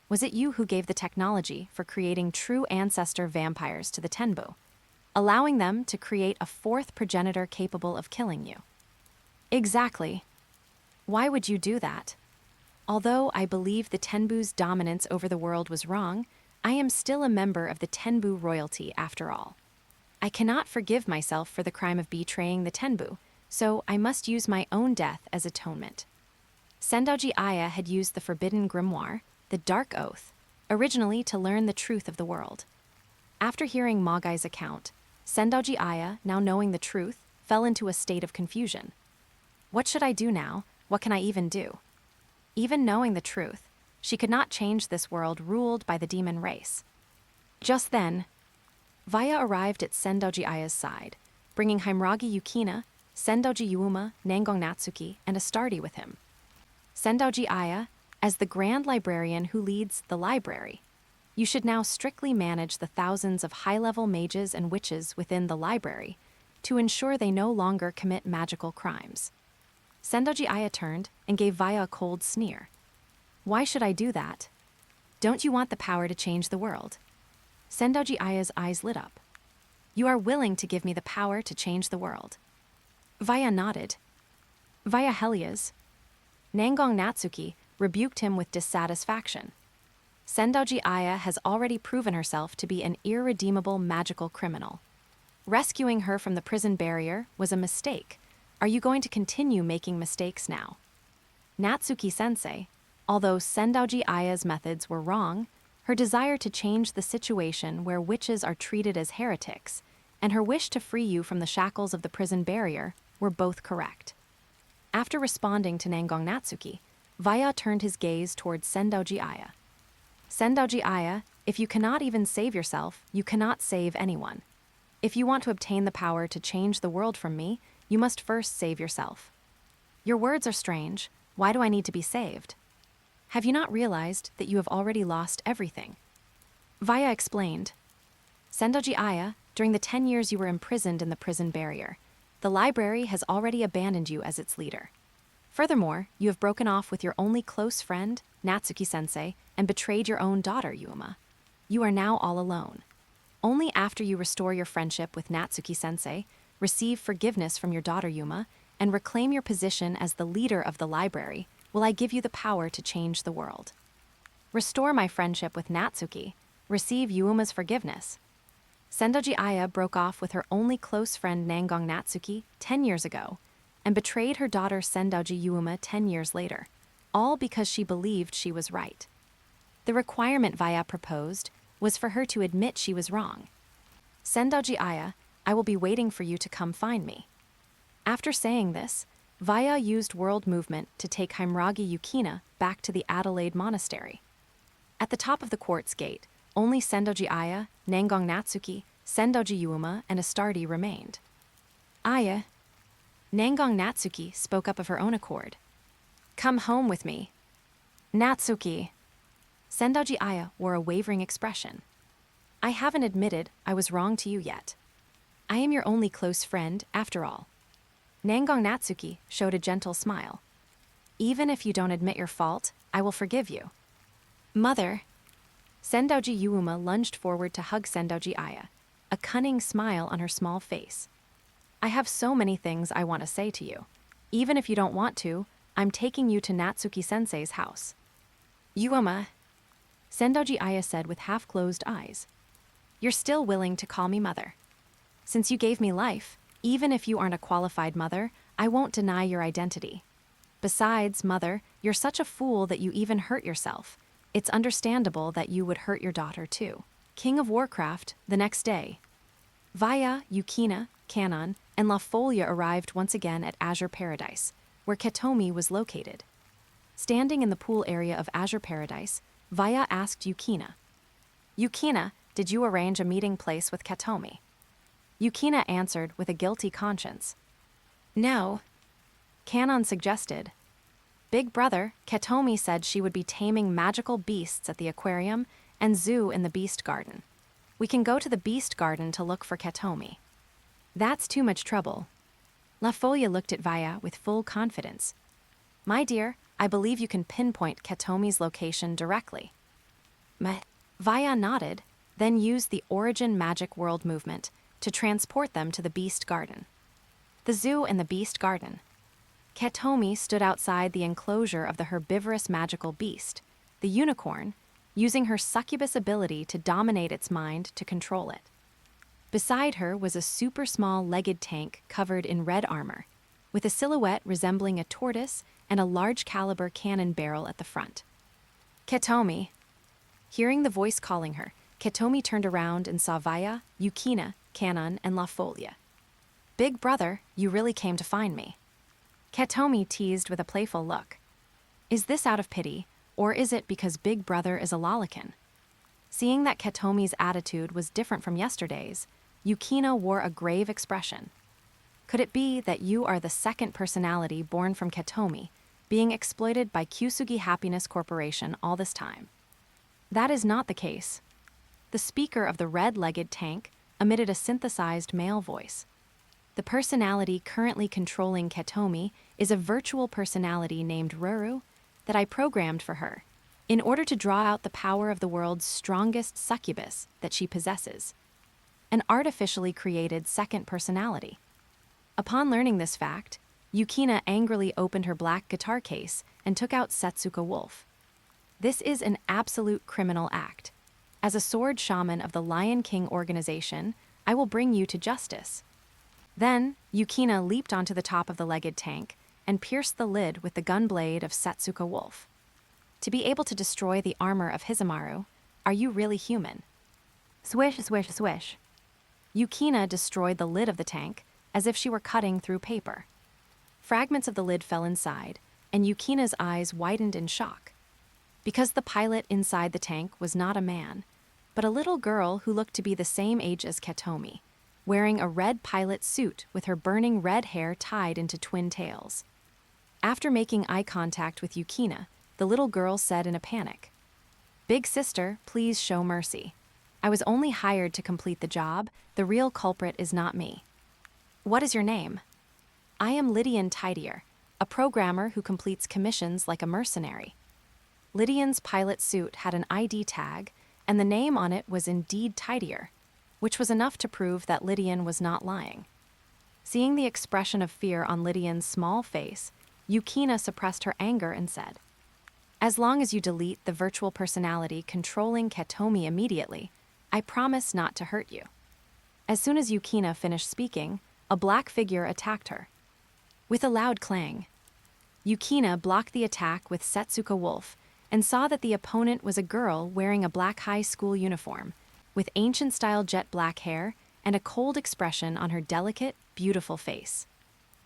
Speaker 1: Was it you who gave the technology for creating true ancestor vampires to the Tenbu, allowing them to create a fourth progenitor capable of killing you? Exactly. Why would you do that? Although I believe the Tenbu's dominance over the world was wrong, I am still a member of the Tenbu royalty after all. I cannot forgive myself for the crime of betraying the Tenbu, so I must use my own death as atonement. Sendoji Aya had used the forbidden grimoire, the Dark Oath, originally to learn the truth of the world. After hearing Magai's account, Sendoji Aya, now knowing the truth, fell into a state of confusion. What should I do now? what can I even do? Even knowing the truth, she could not change this world ruled by the demon race. Just then, Vaya arrived at Sendoji Aya's side, bringing Himragi Yukina, Sendoji Yuuma, Nangong Natsuki, and Astardi with him. Sendoji Aya, as the Grand Librarian who leads the library, you should now strictly manage the thousands of high-level mages and witches within the library to ensure they no longer commit magical crimes. Sendoji Aya turned and gave Vaya a cold sneer. Why should I do that? Don't you want the power to change the world? Sendoji Aya's eyes lit up. You are willing to give me the power to change the world. Vaya nodded. Vaya Helias. Nangong Natsuki rebuked him with dissatisfaction. Sendoji Aya has already proven herself to be an irredeemable magical criminal. Rescuing her from the prison barrier was a mistake. Are you going to continue making mistakes now? Natsuki-sensei, although Sendoji Aya's methods were wrong, her desire to change the situation where witches are treated as heretics, and her wish to free you from the shackles of the prison barrier were both correct. After responding to Nangong Natsuki, Vaya turned his gaze towards Sendoji Aya. Sendoji Aya, if you cannot even save yourself, you cannot save anyone. If you want to obtain the power to change the world from me, you must first save yourself. Your words are strange. Why do I need to be saved? Have you not realized that you have already lost everything? Vaya explained. Sendoji Aya, during the 10 years you were imprisoned in the prison barrier, the library has already abandoned you as its leader. Furthermore, you have broken off with your only close friend, Natsuki-sensei, and betrayed your own daughter, Yuuma. You are now all alone. Only after you restore your friendship with Natsuki-sensei, receive forgiveness from your daughter Yuuma, and reclaim your position as the leader of the library, will I give you the power to change the world. Restore my friendship with Natsuki, receive Yuuma's forgiveness. Sendoji Aya broke off with her only close friend Nangong Natsuki 10 years ago, and betrayed her daughter Sendoji Yuuma 10 years later, all because she believed she was right. The requirement Vaya proposed was for her to admit she was wrong. Sendoji Aya, I will be waiting for you to come find me. After saying this, Vaya used world movement to take Himragi Yukina back to the Adelaide Monastery. At the top of the quartz gate, only Sendoji Aya, Nangong Natsuki, Sendoji Yuuma, and Astardi remained. Aya, Nangong Natsuki spoke up of her own accord. Come home with me. Natsuki. Sendoji Aya wore a wavering expression. I haven't admitted I was wrong to you yet. I am your only close friend, after all. Nangong Natsuki showed a gentle smile. Even if you don't admit your fault, I will forgive you. Mother. Sendoji Yuuma lunged forward to hug Sendoji Aya, a cunning smile on her small face. I have so many things I want to say to you. Even if you don't want to, I'm taking you to Natsuki-sensei's house. Yuuma, Sendoji Aya said with half-closed eyes. You're still willing to call me mother. Since you gave me life, even if you aren't a qualified mother, I won't deny your identity. Besides, mother, you're such a fool that you even hurt yourself. It's understandable that you would hurt your daughter too. King of Warcraft, the next day. Vaya, Yukina, Canon, and La Folia arrived once again at Azure Paradise, where Ketomi was located. Standing in the pool area of Azure Paradise, Vaya asked Yukina, Yukina, did you arrange a meeting place with Ketomi? Yukina answered with a guilty conscience. No. Canon suggested. Big brother, Ketomi said she would be taming magical beasts at the aquarium and zoo in the Beast Garden. We can go to the Beast Garden to look for Ketomi. That's too much trouble. La Folia looked at Vaya with full confidence. My dear, I believe you can pinpoint Ketomi's location directly. Vaya nodded, then used the Origin Magic World movement to transport them to the Beast Garden. The zoo and the Beast Garden. Ketomi stood outside the enclosure of the herbivorous magical beast, the unicorn, using her succubus ability to dominate its mind to control it. Beside her was a super small legged tank covered in red armor, with a silhouette resembling a tortoise and a large caliber cannon barrel at the front. Ketomi. Hearing the voice calling her, Ketomi turned around and saw Vaya, Yukina, Canon, and La Folia. Big brother, you really came to find me. Katomi teased with a playful look. Is this out of pity, or is it because Big Brother is a lollican? Seeing that Katomi's attitude was different from yesterday's, Yukina wore a grave expression. Could it be that you are the second personality born from Katomi, being exploited by Kyusugi Happiness Corporation all this time? That is not the case. The speaker of the red-legged tank emitted a synthesized male voice. The personality currently controlling Katomi is a virtual personality named Ruru that I programmed for her, in order to draw out the power of the world's strongest succubus that she possesses. An artificially created second personality. Upon learning this fact, Yukina angrily opened her black guitar case and took out Setsuko Wolf. This is an absolute criminal act. As a sword shaman of the Lion King organization, I will bring you to justice. Then, Yukina leaped onto the top of the legged tank and pierced the lid with the gun blade of Setsuko Wolf. To be able to destroy the armor of Hizumaru, are you really human? Swish, swish, swish. Yukina destroyed the lid of the tank as if she were cutting through paper. Fragments of the lid fell inside, and Yukina's eyes widened in shock. Because the pilot inside the tank was not a man, but a little girl who looked to be the same age as Katomi, wearing a red pilot suit with her burning red hair tied into twin tails. After making eye contact with Yukina, the little girl said in a panic, "Big sister, please show mercy. I was only hired to complete the job. The real culprit is not me." "What is your name?" "I am Lydian Tidier, a programmer who completes commissions like a mercenary." Lydian's pilot suit had an ID tag, and the name on it was indeed Tidier, which was enough to prove that Lydian was not lying. Seeing the expression of fear on Lydian's small face, Yukina suppressed her anger and said, "As long as you delete the virtual personality controlling Katomi immediately, I promise not to hurt you." As soon as Yukina finished speaking, a black figure attacked her. With a loud clang, Yukina blocked the attack with Setsuko Wolf and saw that the opponent was a girl wearing a black high school uniform, with ancient-style jet black hair and a cold expression on her delicate, beautiful face.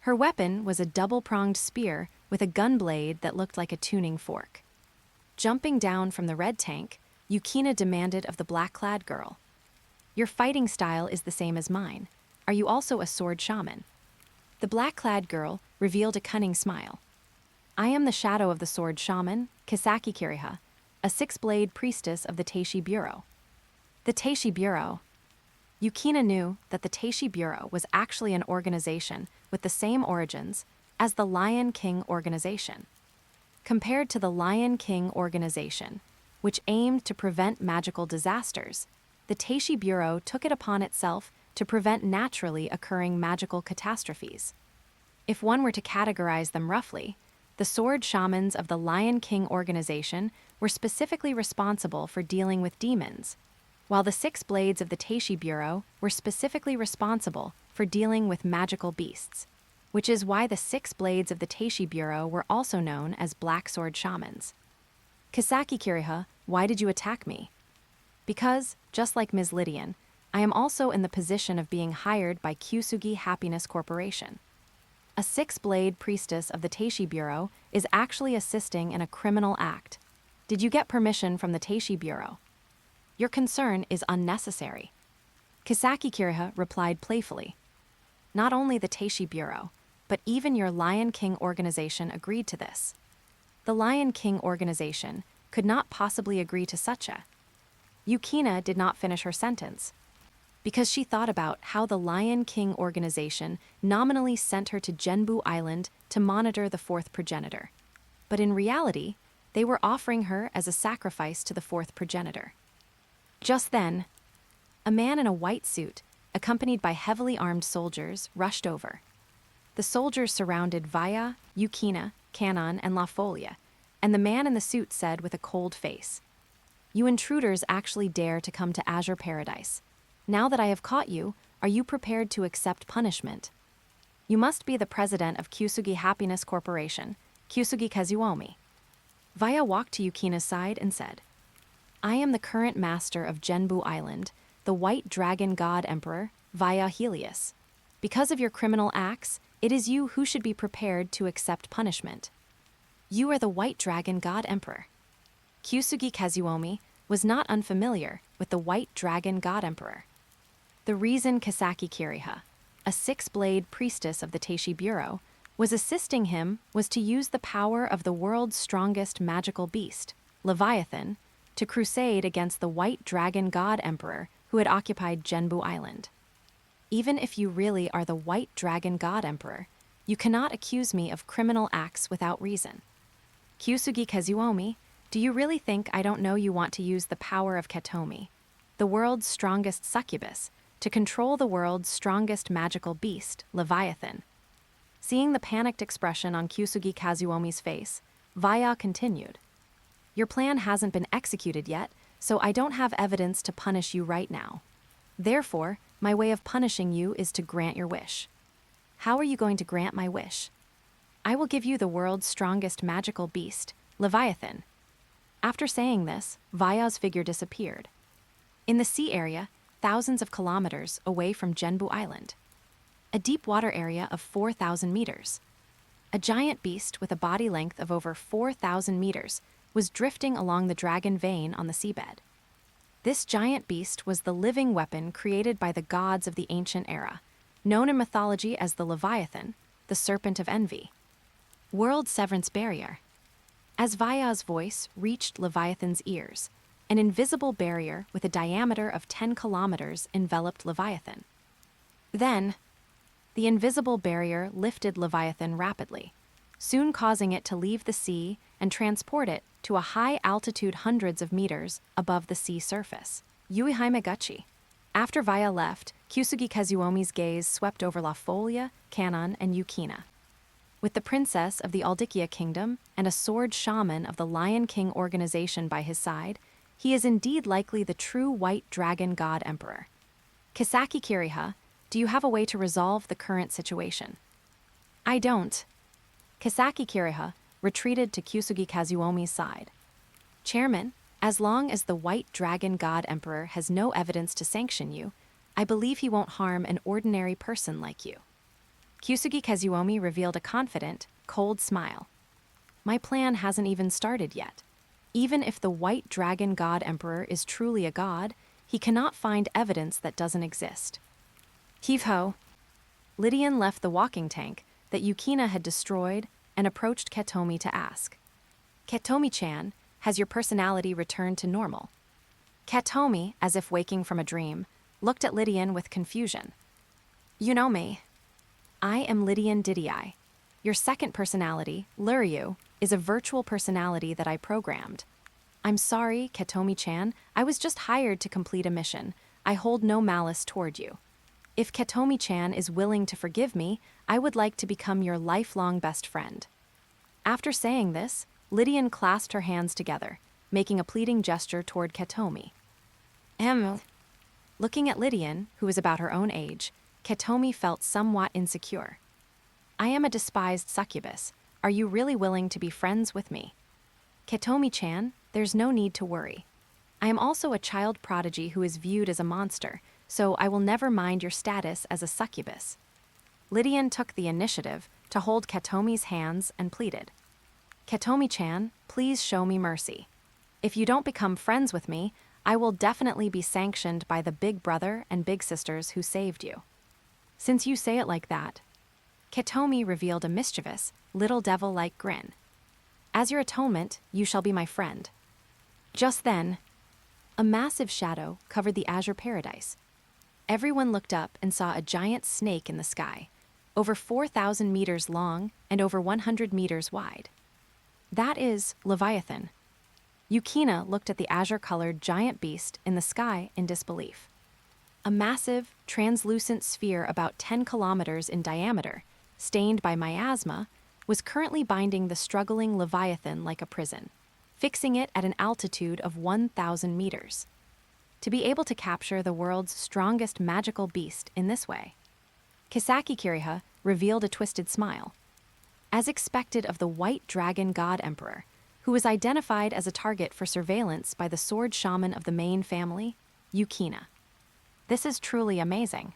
Speaker 1: Her weapon was a double-pronged spear with a gun blade that looked like a tuning fork. Jumping down from the red tank, Yukina demanded of the black-clad girl, "Your fighting style is the same as mine. Are you also a sword shaman?" The black-clad girl revealed a cunning smile. "I am the shadow of the sword shaman, Kisaki Kiriha, a six-blade priestess of the Teishi Bureau." The Teishi Bureau. Yukina knew that the Teishi Bureau was actually an organization with the same origins as the Lion King organization. Compared to the Lion King organization, which aimed to prevent magical disasters, the Teishi Bureau took it upon itself to prevent naturally occurring magical catastrophes. If one were to categorize them roughly, the sword shamans of the Lion King organization were specifically responsible for dealing with demons, while the six blades of the Teishi Bureau were specifically responsible for dealing with magical beasts, which is why the six blades of the Teishi Bureau were also known as Black Sword Shamans. "Kisaki Kiriha, why did you attack me?" "Because, just like Ms. Lydian, I am also in the position of being hired by Kyusugi Happiness Corporation. A six-blade priestess of the Teishi Bureau is actually assisting in a criminal act. Did you get permission from the Teishi Bureau?" "Your concern is unnecessary." Kisaki Kiriha replied playfully. "Not only the Teishi Bureau, but even your Lion King organization agreed to this. The Lion King organization could not possibly agree to such a..." Yukina did not finish her sentence, because she thought about how the Lion King organization nominally sent her to Genbu Island to monitor the fourth progenitor. But in reality, they were offering her as a sacrifice to the fourth progenitor. Just then, a man in a white suit, accompanied by heavily armed soldiers, rushed over. The soldiers surrounded Vaya, Yukina, Kanon, and La Folia, and the man in the suit said with a cold face, "You intruders actually dare to come to Azure Paradise. Now that I have caught you, are you prepared to accept punishment? You must be the president of Kyusugi Happiness Corporation, Kyusugi Kazuomi." Vaya walked to Yukina's side and said, "I am the current master of Genbu Island, the White Dragon God Emperor, Vaya Helios. Because of your criminal acts, It is you who should be prepared to accept punishment. You are the White Dragon God Emperor. Kyusugi Kazuomi was not unfamiliar with the White Dragon God Emperor. The reason Kisaki Kiriha, a six-blade priestess of the Teishi Bureau, was assisting him was to use the power of the world's strongest magical beast, Leviathan, to crusade against the White Dragon God Emperor who had occupied Genbu Island. Even if you really are the White Dragon God Emperor, you cannot accuse me of criminal acts without reason. Kyusugi Kazuomi, do you really think I don't know you want to use the power of Ketomi, the world's strongest succubus, to control the world's strongest magical beast, Leviathan? Seeing the panicked expression on Kyusugi Kazuomi's face, Vaya continued. Your plan hasn't been executed yet, so I don't have evidence to punish you right now. Therefore, my way of punishing you is to grant your wish. How are you going to grant my wish? I will give you the world's strongest magical beast, Leviathan. After saying this, Vaya's figure disappeared. In the sea area, thousands of kilometers away from Genbu Island. A deep water area of 4,000 meters. A giant beast with a body length of over 4,000 meters was drifting along the dragon vein on the seabed. This giant beast was the living weapon created by the gods of the ancient era, known in mythology as the Leviathan, the Serpent of Envy. World Severance Barrier. As Vaya's voice reached Leviathan's ears, an invisible barrier with a diameter of 10 kilometers enveloped Leviathan. Then, the invisible barrier lifted Leviathan rapidly, soon causing it to leave the sea and transport it to a high altitude hundreds of meters above the sea surface. Yuihime Eguchi. After Vaya left, Kyusugi Kazuomi's gaze swept over La Folia, Kanon, and Yukina. With the princess of the Aldikia Kingdom and a sword shaman of the Lion King organization by his side, he is indeed likely the true White Dragon God Emperor. Kisaki Kiriha, do you have a way to resolve the current situation? I don't. Kisaki Kiriha retreated to Kyusugi Kazuomi's side. Chairman, as long as the White Dragon God Emperor has no evidence to sanction you, I believe he won't harm an ordinary person like you. Kyusugi Kazuomi revealed a confident, cold smile. My plan hasn't even started yet. Even if the White Dragon God Emperor is truly a god, he cannot find evidence that doesn't exist. Heave-ho. Lydian left the walking tank that Yukina had destroyed and approached Ketomi to ask. Ketomi-chan, has your personality returned to normal? Ketomi, as if waking from a dream, looked at Lydian with confusion. You know me. I am Lydian Didii. Your second personality, Luryu, is a virtual personality that I programmed. I'm sorry, Ketomi-chan, I was just hired to complete a mission. I hold no malice toward you. If Ketomi-chan is willing to forgive me, I would like to become your lifelong best friend. After saying this, Lydian clasped her hands together, making a pleading gesture toward Ketomi. Looking at Lydian, who was about her own age, Ketomi felt somewhat insecure. I am a despised succubus. Are you really willing to be friends with me? Ketomi-chan, there's no need to worry. I am also a child prodigy who is viewed as a monster, so I will never mind your status as a succubus. Lydian took the initiative to hold Ketomi's hands and pleaded. Ketomi-chan, please show me mercy. If you don't become friends with me, I will definitely be sanctioned by the big brother and big sisters who saved you. Since you say it like that, Ketomi revealed a mischievous, little devil-like grin. As your atonement, you shall be my friend. Just then, a massive shadow covered the azure paradise. Everyone looked up and saw a giant snake in the sky, over 4,000 meters long and over 100 meters wide. That is Leviathan. Yukina looked at the azure-colored giant beast in the sky in disbelief. A massive, translucent sphere about 10 kilometers in diameter, stained by miasma, was currently binding the struggling Leviathan like a prison, fixing it at an altitude of 1,000 meters. To be able to capture the world's strongest magical beast in this way, Kisaki Kiriha revealed a twisted smile. As expected of the White Dragon God Emperor, who was identified as a target for surveillance by the sword shaman of the main family, Yukina. This is truly amazing.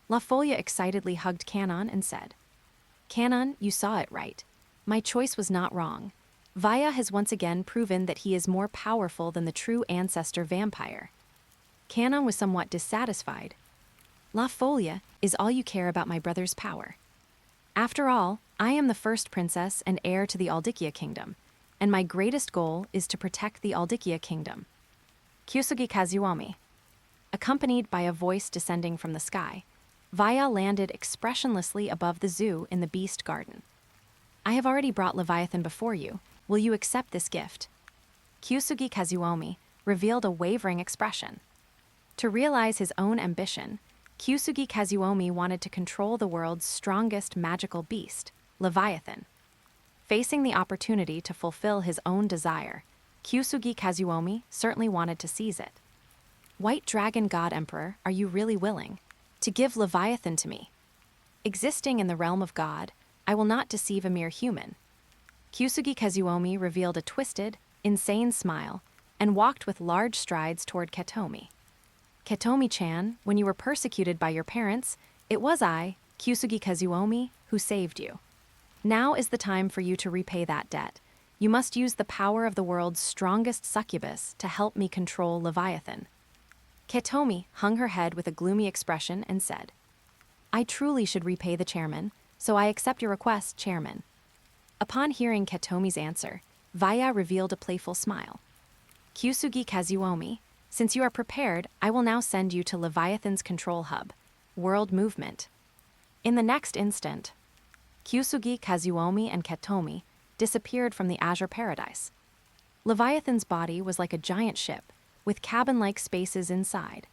Speaker 1: La Folia excitedly hugged Kanon and said, Canon, you saw it right. My choice was not wrong. Vaya has once again proven that he is more powerful than the true ancestor vampire. Canon was somewhat dissatisfied. La Folia is all you care about my brother's power. After all, I am the first princess and heir to the Aldikia kingdom, and my greatest goal is to protect the Aldikia kingdom. Kyusugi Kazuomi. Accompanied by a voice descending from the sky, Vaya landed expressionlessly above the zoo in the Beast Garden. I have already brought Leviathan before you. Will you accept this gift? Kyusugi Kazuomi revealed a wavering expression. To realize his own ambition, Kyusugi Kazuomi wanted to control the world's strongest magical beast, Leviathan. Facing the opportunity to fulfill his own desire, Kyusugi Kazuomi certainly wanted to seize it. White Dragon God Emperor, are you really willing to give Leviathan to me? Existing in the realm of God, I will not deceive a mere human. Kyusugi Kazuomi revealed a twisted, insane smile and walked with large strides toward Ketomi. Ketomi-chan, when you were persecuted by your parents, it was I, Kyusugi Kazuomi, who saved you. Now is the time for you to repay that debt. You must use the power of the world's strongest succubus to help me control Leviathan. Ketomi hung her head with a gloomy expression and said, I truly should repay the chairman, so I accept your request, chairman. Upon hearing Ketomi's answer, Vaya revealed a playful smile. Kyusugi Kazuomi, since you are prepared, I will now send you to Leviathan's control hub, World Movement. In the next instant, Kyusugi Kazuomi and Ketomi disappeared from the Azure Paradise. Leviathan's body was like a giant ship, with cabin-like spaces inside.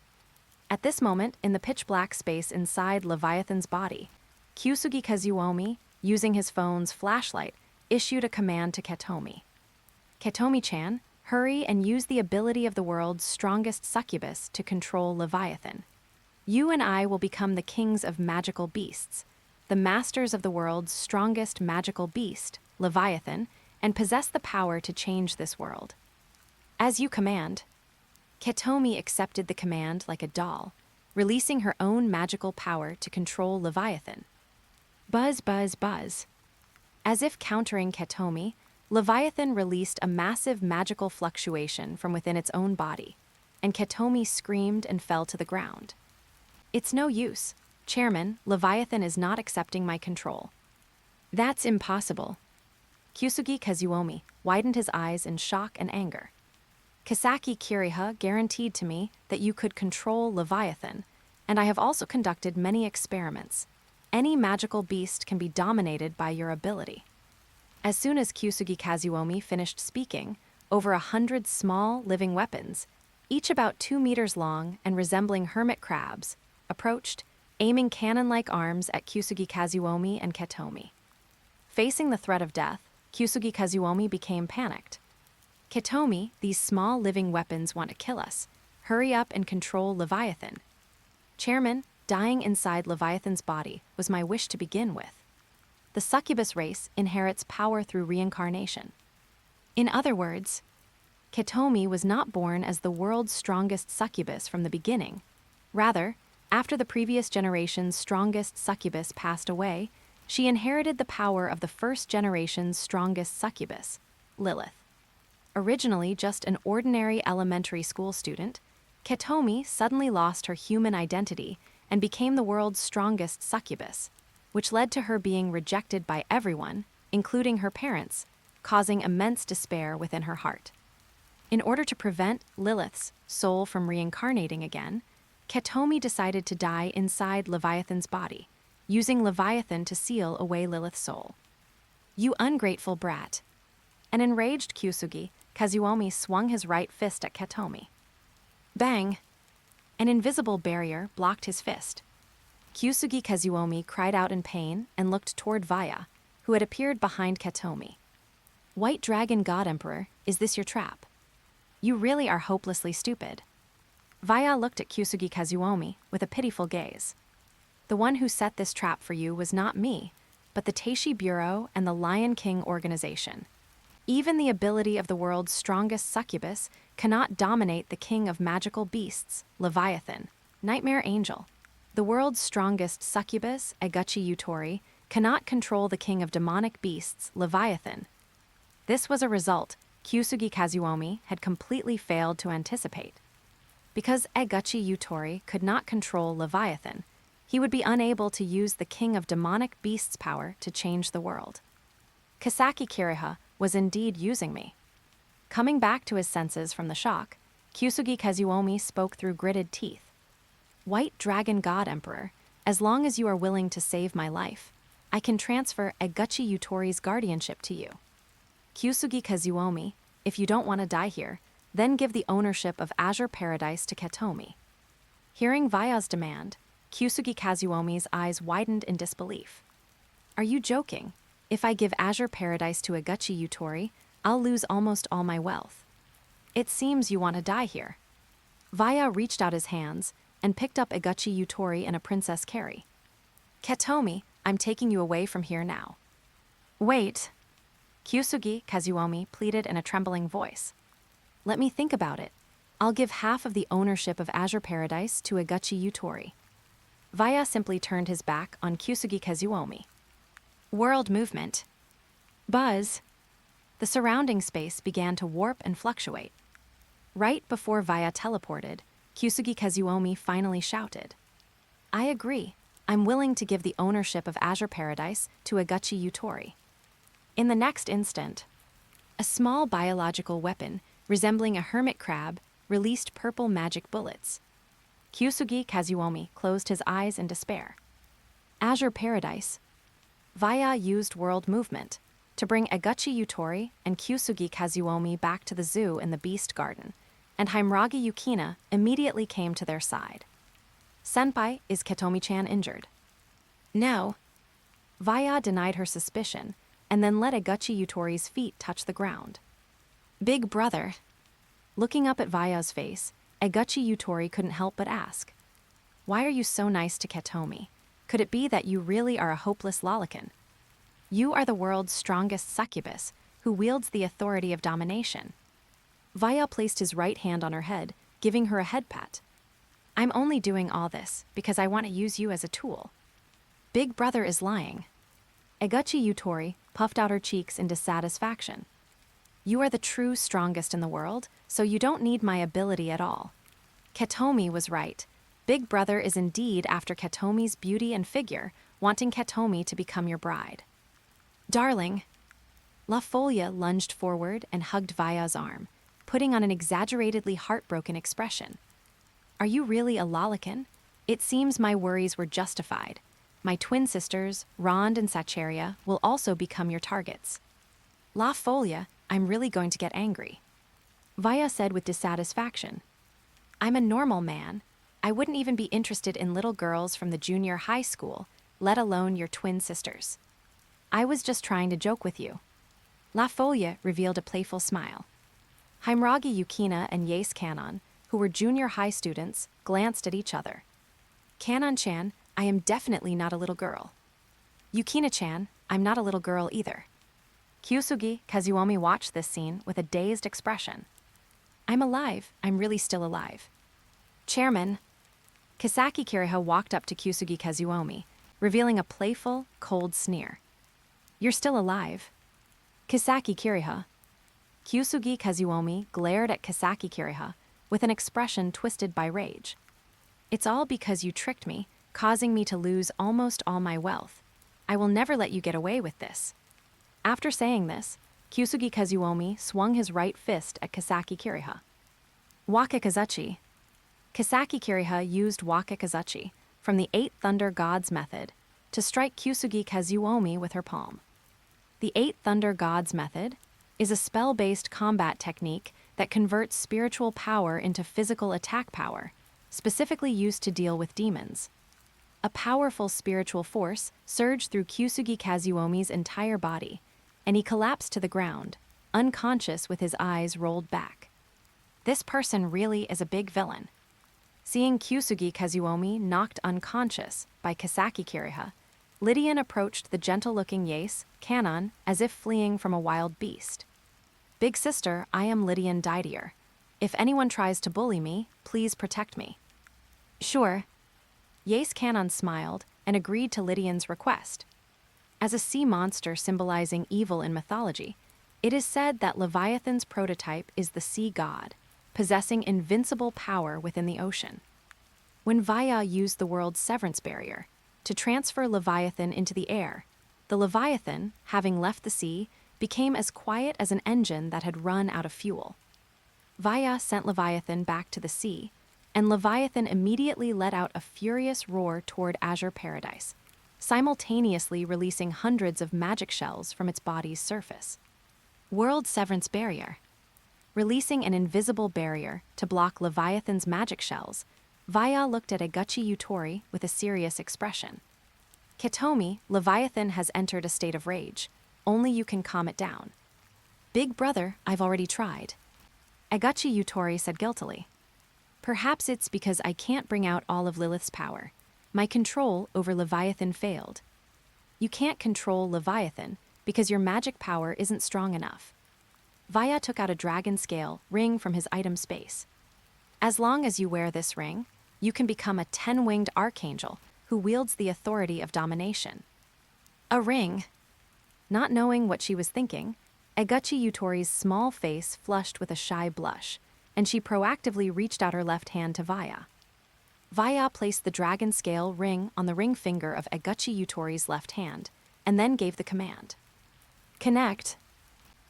Speaker 1: At this moment, in the pitch-black space inside Leviathan's body, Kyusugi Kazuomi, using his phone's flashlight, issued a command to Ketomi. Ketomi-chan, hurry and use the ability of the world's strongest succubus to control Leviathan. You and I will become the kings of magical beasts, the masters of the world's strongest magical beast, Leviathan, and possess the power to change this world. As you command. Ketomi accepted the command like a doll, releasing her own magical power to control Leviathan. Buzz, buzz, buzz. As if countering Ketomi, Leviathan released a massive magical fluctuation from within its own body, and Ketomi screamed and fell to the ground. It's no use. Chairman, Leviathan is not accepting my control. That's impossible. Kyusugi Kazuomi widened his eyes in shock and anger. Kisaki Kiriha guaranteed to me that you could control Leviathan, and I have also conducted many experiments. Any magical beast can be dominated by your ability. As soon as Kyusugi Kazuomi finished speaking, over 100 small, living weapons, each about 2 meters long and resembling hermit crabs, approached, aiming cannon-like arms at Kyusugi Kazuomi and Ketomi. Facing the threat of death, Kyusugi Kazuomi became panicked. Ketomi, these small living weapons want to kill us. Hurry up and control Leviathan. Chairman, dying inside Leviathan's body was my wish to begin with. The succubus race inherits power through reincarnation. In other words, Ketomi was not born as the world's strongest succubus from the beginning. Rather, after the previous generation's strongest succubus passed away, she inherited the power of the first generation's strongest succubus, Lilith. Originally just an ordinary elementary school student, Ketomi suddenly lost her human identity and became the world's strongest succubus, which led to her being rejected by everyone, including her parents, causing immense despair within her heart. In order to prevent Lilith's soul from reincarnating again, Ketomi decided to die inside Leviathan's body, using Leviathan to seal away Lilith's soul. You ungrateful brat. An enraged Kyusugi Kazuomi swung his right fist at Ketomi. Bang! An invisible barrier blocked his fist. Kyusugi Kazuomi cried out in pain and looked toward Vaya, who had appeared behind Ketomi. White Dragon God Emperor, is this your trap? You really are hopelessly stupid. Vaya looked at Kyusugi Kazuomi with a pitiful gaze. The one who set this trap for you was not me, but the Teishi Bureau and the Lion King organization. Even the ability of the world's strongest succubus cannot dominate the king of magical beasts, Leviathan, Nightmare Angel. The world's strongest succubus, Eguchi Yutori, cannot control the king of demonic beasts, Leviathan. This was a result Kyusugi Kazuomi had completely failed to anticipate. Because Eguchi Yutori could not control Leviathan, he would be unable to use the king of demonic beasts' power to change the world. Kisaki Kiriha was indeed using me. Coming back to his senses from the shock, Kyusugi Kazuomi spoke through gritted teeth. White Dragon God Emperor, as long as you are willing to save my life, I can transfer Eguchi Yutori's guardianship to you. Kyusugi Kazuomi, if you don't want to die here, then give the ownership of Azure Paradise to Ketomi. Hearing Vaya's demand, Kyusugi Kazuomi's eyes widened in disbelief. Are you joking? If I give Azure Paradise to Eguchi Yutori, I'll lose almost all my wealth. It seems you want to die here. Vaya reached out his hands and picked up Eguchi Yutori and a Princess Carrie. Ketomi, I'm taking you away from here now. Wait. Kyusugi Kazuomi pleaded in a trembling voice. Let me think about it. I'll give half of the ownership of Azure Paradise to Eguchi Yutori. Vaya simply turned his back on Kyusugi Kazuomi. World movement. Buzz. The surrounding space began to warp and fluctuate. Right before Vaya teleported, Kyusugi Kazuomi finally shouted, I agree. I'm willing to give the ownership of Azure Paradise to Eguchi Yutori. In the next instant, a small biological weapon resembling a hermit crab released purple magic bullets. Kyusugi Kazuomi closed his eyes in despair. Azure Paradise. Vaya used world movement to bring Eguchi Yutori and Kyusugi Kazuomi back to the zoo in the Beast Garden, and Himragi Yukina immediately came to their side. Senpai, is Ketomi-chan injured? No. Vaya denied her suspicion and then let Eguchi Yutori's feet touch the ground. Big brother. Looking up at Vaya's face, Eguchi Yutori couldn't help but ask, why are you so nice to Ketomi? Could it be that you really are a hopeless lolicon? You are the world's strongest succubus, who wields the authority of domination. Vaya placed his right hand on her head, giving her a head pat. I'm only doing all this because I want to use you as a tool. Big brother is lying. Eguchi Yutori puffed out her cheeks in dissatisfaction. You are the true strongest in the world, so you don't need my ability at all. Ketomi was right. Big brother is indeed after Ketomi's beauty and figure, wanting Ketomi to become your bride. Darling. La Folia lunged forward and hugged Vaya's arm, putting on an exaggeratedly heartbroken expression. Are you really a lolicon? It seems my worries were justified. My twin sisters, Rond and Sacheria, will also become your targets. La Folia, I'm really going to get angry. Vaya said with dissatisfaction. I'm a normal man. I wouldn't even be interested in little girls from the junior high school, let alone your twin sisters. I was just trying to joke with you. La Folia revealed a playful smile. Himragi Yukina and Yace Kanon, who were junior high students, glanced at each other. Kanon-chan, I am definitely not a little girl. Yukina-chan, I'm not a little girl either. Kyusugi Kazuomi watched this scene with a dazed expression. I'm alive. I'm really still alive. Chairman. Kisaki Kiriha walked up to Kyusugi Kazuomi, revealing a playful, cold sneer. You're still alive. Kisaki Kiriha. Kyusugi Kazuomi glared at Kisaki Kiriha with an expression twisted by rage. It's all because you tricked me, causing me to lose almost all my wealth. I will never let you get away with this. After saying this, Kyusugi Kazuomi swung his right fist at Kisaki Kiriha. Wakekazuchi. Kisaki Kiriha used Wakekazuchi from the 8 Thunder Gods method to strike Kyusugi Kazuomi with her palm. The 8 Thunder Gods method is a spell-based combat technique that converts spiritual power into physical attack power, specifically used to deal with demons. A powerful spiritual force surged through Kyusugi Kazuomi's entire body, and he collapsed to the ground, unconscious with his eyes rolled back. This person really is a big villain. Seeing Kyusugi Kazuomi knocked unconscious by Kisaki Kiriha, Lydian approached the gentle-looking Yace, Kanon, as if fleeing from a wild beast. Big sister, I am Lydian Didier. If anyone tries to bully me, please protect me. Sure. Yace Kanon smiled and agreed to Lydian's request. As a sea monster symbolizing evil in mythology, it is said that Leviathan's prototype is the sea god, possessing invincible power within the ocean. When Vaya used the world's severance barrier to transfer Leviathan into the air, the Leviathan, having left the sea, became as quiet as an engine that had run out of fuel. Vaya sent Leviathan back to the sea, and Leviathan immediately let out a furious roar toward Azure Paradise, simultaneously releasing hundreds of magic shells from its body's surface. World Severance Barrier. Releasing an invisible barrier to block Leviathan's magic shells, Vaya looked at Eguchi Yutori with a serious expression. Kitomi, Leviathan has entered a state of rage. Only you can calm it down. Big brother, I've already tried. Eguchi Yutori said guiltily. Perhaps it's because I can't bring out all of Lilith's power. My control over Leviathan failed. You can't control Leviathan because your magic power isn't strong enough. Vaya took out a dragon scale ring from his item space. As long as you wear this ring, you can become a 10-winged archangel who wields the authority of domination. A ring. Not knowing what she was thinking, Eguchi Yutori's small face flushed with a shy blush, and she proactively reached out her left hand to Vaya. Vaya placed the dragon scale ring on the ring finger of Eguchi Yutori's left hand, and then gave the command. Connect.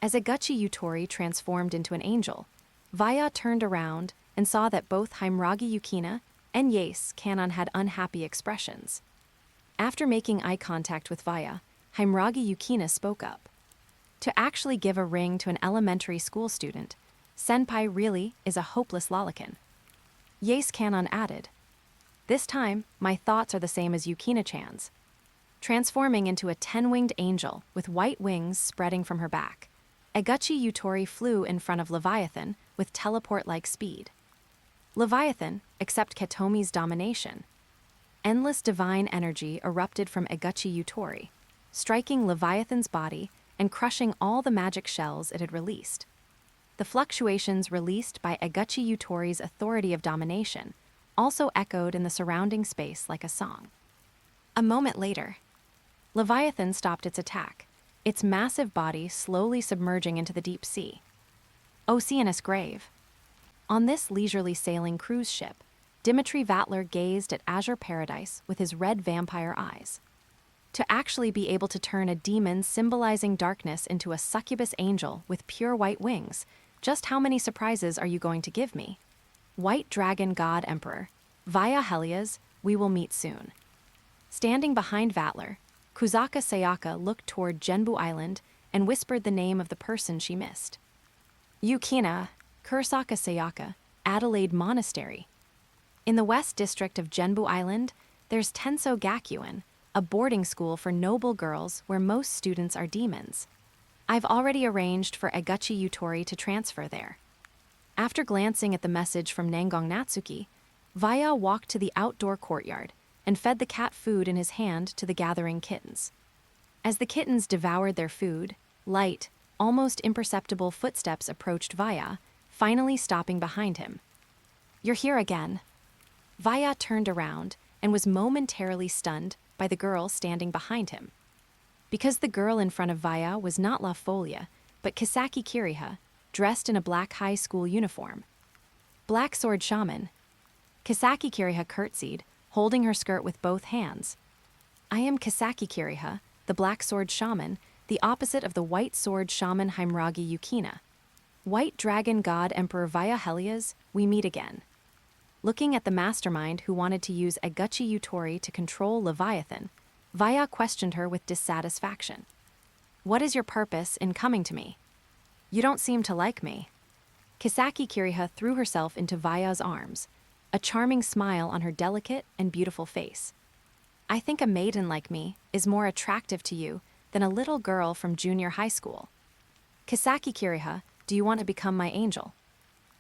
Speaker 1: As Eguchi Yutori transformed into an angel, Vaya turned around and saw that both Himragi Yukina and Kanon had unhappy expressions. After making eye contact with Vaya, Himragi Yukina spoke up. To actually give a ring to an elementary school student, Senpai really is a hopeless lolicon. Kanon added, This time, my thoughts are the same as Yukina-chan's. Transforming into a 10-winged angel with white wings spreading from her back, Eguchi Yutori flew in front of Leviathan with teleport-like speed. Leviathan, accept Ketomi's domination. Endless divine energy erupted from Eguchi Yutori, striking Leviathan's body and crushing all the magic shells it had released. The fluctuations released by Eguchi Yutori's authority of domination also echoed in the surrounding space like a song. A moment later, Leviathan stopped its attack, its massive body slowly submerging into the deep sea. Oceanus Grave. On this leisurely sailing cruise ship, Dimitri Vatler gazed at Azure Paradise with his red vampire eyes. To actually be able to turn a demon symbolizing darkness into a succubus angel with pure white wings, just how many surprises are you going to give me? White Dragon God Emperor, via Helias, we will meet soon. Standing behind Vatler, Kirasaka Sayaka looked toward Genbu Island and whispered the name of the person she missed. Yukina, Kirasaka Sayaka, Adelaide Monastery. In the west district of Genbu Island, there's Tenso Gakuen, a boarding school for noble girls where most students are demons. I've already arranged for Eguchi Yutori to transfer there. After glancing at the message from Nangong Natsuki, Vaya walked to the outdoor courtyard and fed the cat food in his hand to the gathering kittens. As the kittens devoured their food, light, almost imperceptible footsteps approached Vaya, finally stopping behind him. You're here again. Vaya turned around and was momentarily stunned by the girl standing behind him. Because the girl in front of Vaya was not La Folia, but Kisaki Kiriha, dressed in a black high school uniform. Black Sword Shaman. Kisaki Kiriha curtsied, holding her skirt with both hands. I am Kisaki Kiriha, the Black Sword Shaman, the opposite of the White Sword Shaman Himragi Yukina. White Dragon God Emperor Vaya Helias, we meet again. Looking at the mastermind who wanted to use Eguchi Yutori to control Leviathan, Vaya questioned her with dissatisfaction. What is your purpose in coming to me? You don't seem to like me. Kisaki Kiriha threw herself into Vaya's arms, a charming smile on her delicate and beautiful face. I think a maiden like me is more attractive to you than a little girl from junior high school. Kisaki Kiriha, do you want to become my angel?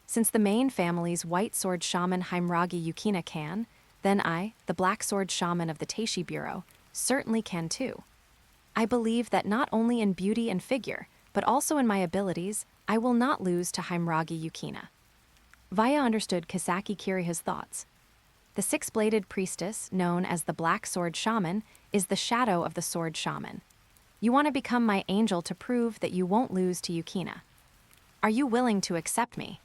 Speaker 1: Since the main family's White Sword Shaman Himragi Yukina can, then I, the Black Sword Shaman of the Teishi Bureau, certainly can too. I believe that not only in beauty and figure, but also in my abilities, I will not lose to Himragi Yukina. Vaya understood Kisaki Kiriha's thoughts. The six-bladed priestess, known as the Black Sword Shaman, is the shadow of the Sword Shaman. You want to become my angel to prove that you won't lose to Yukina. Are you willing to accept me?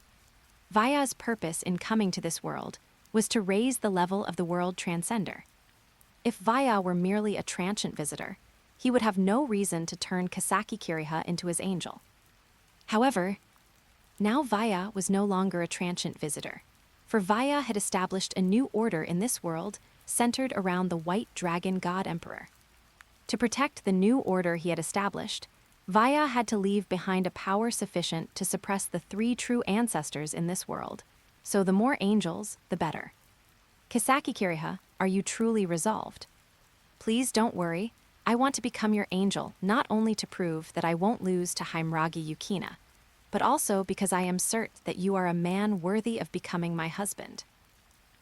Speaker 1: Vaya's purpose in coming to this world was to raise the level of the world transcender. If Vaya were merely a transient visitor, he would have no reason to turn Kasaki Kiriha into his angel. However, now Vaya was no longer a transient visitor, for Vaya had established a new order in this world centered around the White Dragon God Emperor. To protect the new order he had established, Vaya had to leave behind a power sufficient to suppress the 3 true ancestors in this world, so the more angels, the better. Kasaki Kiriha, are you truly resolved? Please don't worry, I want to become your angel not only to prove that I won't lose to Haimragi Yukina, but also because I am certain that you are a man worthy of becoming my husband.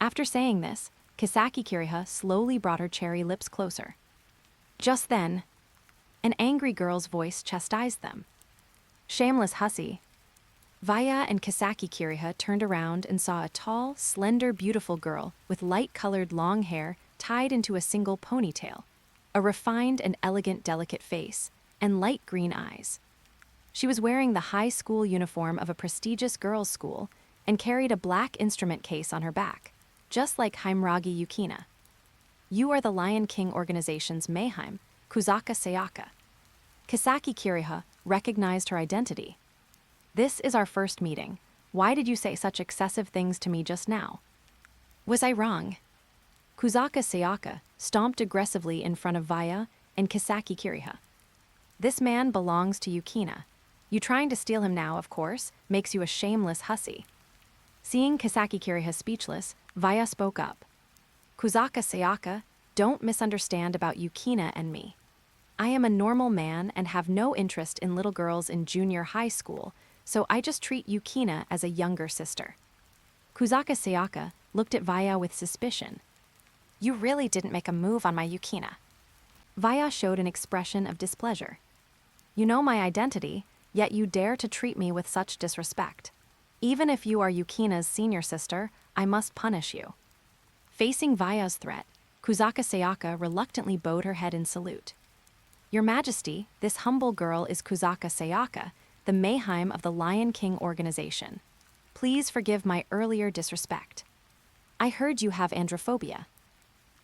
Speaker 1: After saying this, Kasaki Kiriha slowly brought her cherry lips closer. Just then, an angry girl's voice chastised them. Shameless hussy. Vaya and Kasaki Kiriha turned around and saw a tall, slender, beautiful girl with light-colored long hair tied into a single ponytail, a refined and elegant delicate face, and light green eyes. She was wearing the high school uniform of a prestigious girls' school and carried a black instrument case on her back, just like Haimragi Yukina. You are the Lion King organization's Mayheim, Kusaka Sayaka. Kasaki Kiriha recognized her identity. This is our first meeting. Why did you say such excessive things to me just now? Was I wrong? Kusaka Sayaka stomped aggressively in front of Vaya and Kasaki Kiriha. This man belongs to Yukina. You trying to steal him now, of course, makes you a shameless hussy. Seeing Kasaki Kiriha speechless, Vaya spoke up. Kusaka Sayaka, don't misunderstand about Yukina and me. I am a normal man and have no interest in little girls in junior high school, so I just treat Yukina as a younger sister. Kusaka Sayaka looked at Vaya with suspicion. You really didn't make a move on my Yukina. Vaya showed an expression of displeasure. You know my identity, yet you dare to treat me with such disrespect. Even if you are Yukina's senior sister, I must punish you. Facing Vaya's threat, Kusaka Sayaka reluctantly bowed her head in salute. Your Majesty, this humble girl is Kusaka Sayaka, the Mayheim of the Lion King organization. Please forgive my earlier disrespect. I heard you have androphobia.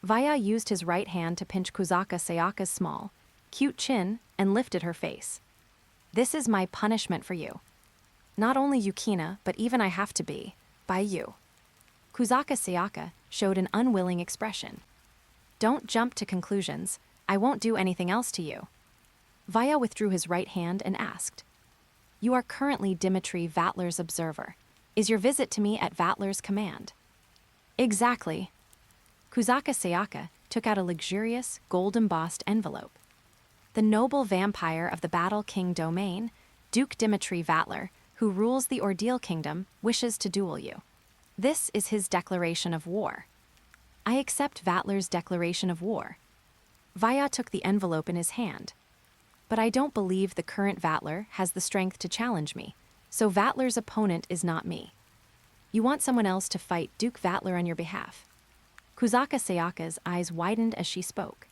Speaker 1: Vaya used his right hand to pinch Kusaka Sayaka's small, cute chin and lifted her face. This is my punishment for you. Not only Yukina, but even I have to be, by you. Kusaka Sayaka showed an unwilling expression. Don't jump to conclusions. I won't do anything else to you. Vaya withdrew his right hand and asked, You are currently Dimitri Vatler's observer. Is your visit to me at Vatler's command? Exactly. Kusaka Sayaka took out a luxurious, gold-embossed envelope. The noble vampire of the Battle King domain, Duke Dimitri Vatler, who rules the Ordeal Kingdom, wishes to duel you. This is his declaration of war. I accept Vatler's declaration of war. Vaya took the envelope in his hand. But I don't believe the current Vatler has the strength to challenge me, so Vatler's opponent is not me. You want someone else to fight Duke Vatler on your behalf. Kusaka Sayaka's eyes widened as she spoke.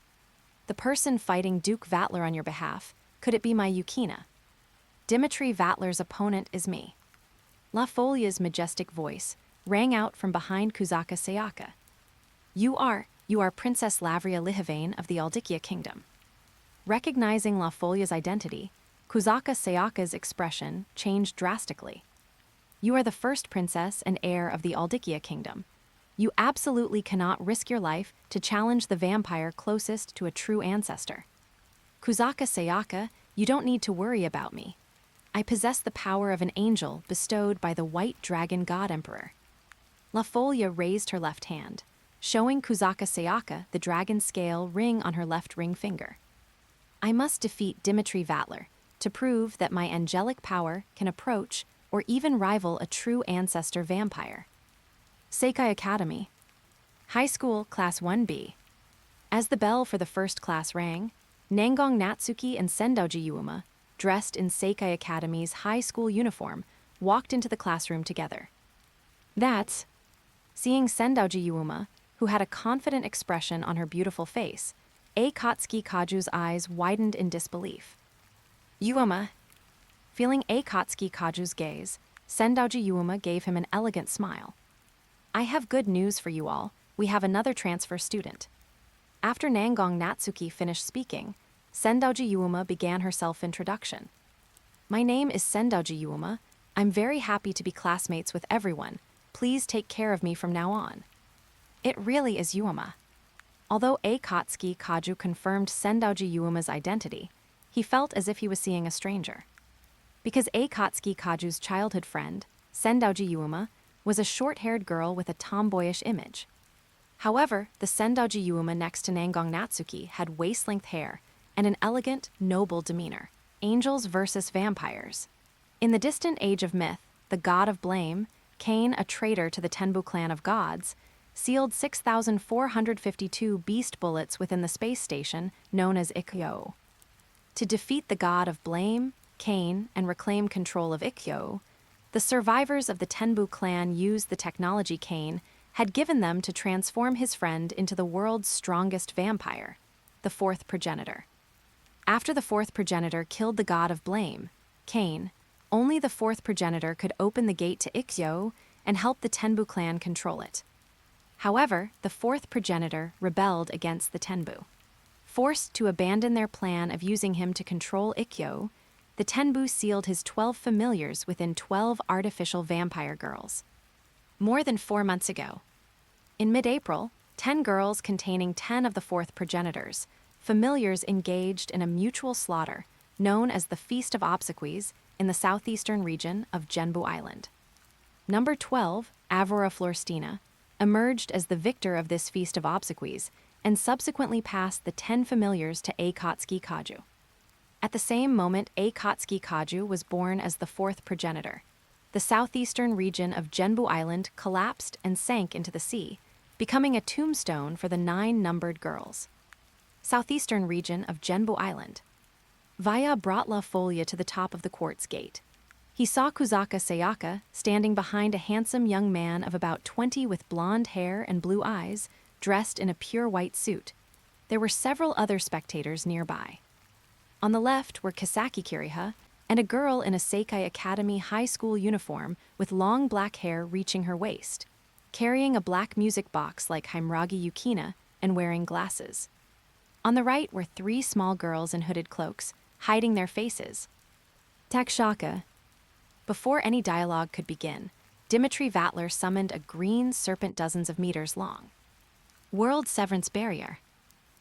Speaker 1: The person fighting Duke Vatler on your behalf, could it be my Yukina? Dimitri Vatler's opponent is me. La Folia's majestic voice rang out from behind Kusaka Sayaka. You are Princess Lavria Lihavane of the Aldikia Kingdom. Recognizing La Folia's identity, Kusaka Sayaka's expression changed drastically. You are the first princess and heir of the Aldikia Kingdom. You absolutely cannot risk your life to challenge the vampire closest to a true ancestor. Kusaka Sayaka, you don't need to worry about me. I possess the power of an angel bestowed by the White Dragon God Emperor. La Folia raised her left hand, showing Kusaka Sayaka the dragon scale ring on her left ring finger. I must defeat Dimitri Vatler to prove that my angelic power can approach or even rival a true ancestor vampire. Seikai Academy. High School, Class 1B. As the bell for the first class rang, Nangong Natsuki and Sendoji Yuuma, dressed in Seikai Academy's high school uniform, walked into the classroom together. Seeing Sendoji Yuuma, who had a confident expression on her beautiful face, Akatsuki Kaju's eyes widened in disbelief. Yuuma. Feeling Akatsuki Kaju's gaze, Sendoji Yuuma gave him an elegant smile. I have good news for you all. We have another transfer student. After Nangong Natsuki finished speaking, Sendoji Yuuma began her self-introduction. My name is Sendoji Yuuma. I'm very happy to be classmates with everyone. Please take care of me from now on. It really is Yuuma. Although Akatsuki Kaju confirmed Sendoji Yuuma's identity, he felt as if he was seeing a stranger. Because Akatsuki Kaju's childhood friend, Sendoji Yuuma, was a short-haired girl with a tomboyish image. However, the Sendoji Yuuma next to Nangong Natsuki had waist-length hair and an elegant, noble demeanor. Angels versus vampires. In the distant age of myth, the god of blame, Cain, a traitor to the Tenbu clan of gods, sealed 6,452 beast bullets within the space station known as Ikkyo. To defeat the god of blame, Cain, and reclaim control of Ikkyo, the survivors of the Tenbu clan used the technology Cain had given them to transform his friend into the world's strongest vampire, the fourth progenitor. After the fourth progenitor killed the god of blame, Cain, only the fourth progenitor could open the gate to Ikkyo and help the Tenbu clan control it. However, the fourth progenitor rebelled against the Tenbu. Forced to abandon their plan of using him to control Ikkyo, the Tenbu sealed his 12 familiars within 12 artificial vampire girls. More than 4 months ago. In mid-April, 10 girls containing 10 of the fourth progenitors, familiars engaged in a mutual slaughter known as the Feast of Obsequies in the southeastern region of Genbu Island. Number 12, Aurora Florstina, emerged as the victor of this Feast of Obsequies and subsequently passed the 10 familiars to Akatsuki Kaju. At the same moment, Akatsuki Kaju was born as the fourth progenitor. The southeastern region of Genbu Island collapsed and sank into the sea, becoming a tombstone for the 9 numbered girls. Southeastern region of Genbu Island. Vaya brought La Folia to the top of the quartz gate. He saw Kirasaka Sayaka standing behind a handsome young man of about 20 with blonde hair and blue eyes, dressed in a pure white suit. There were several other spectators nearby. On the left were Kisaki Kiriha and a girl in a Seikai Academy high school uniform with long black hair reaching her waist, carrying a black music box like Himragi Yukina and wearing glasses. On the right were 3 small girls in hooded cloaks, hiding their faces. Takshaka. Before any dialogue could begin, Dimitri Vatler summoned a green serpent dozens of meters long. World Severance Barrier.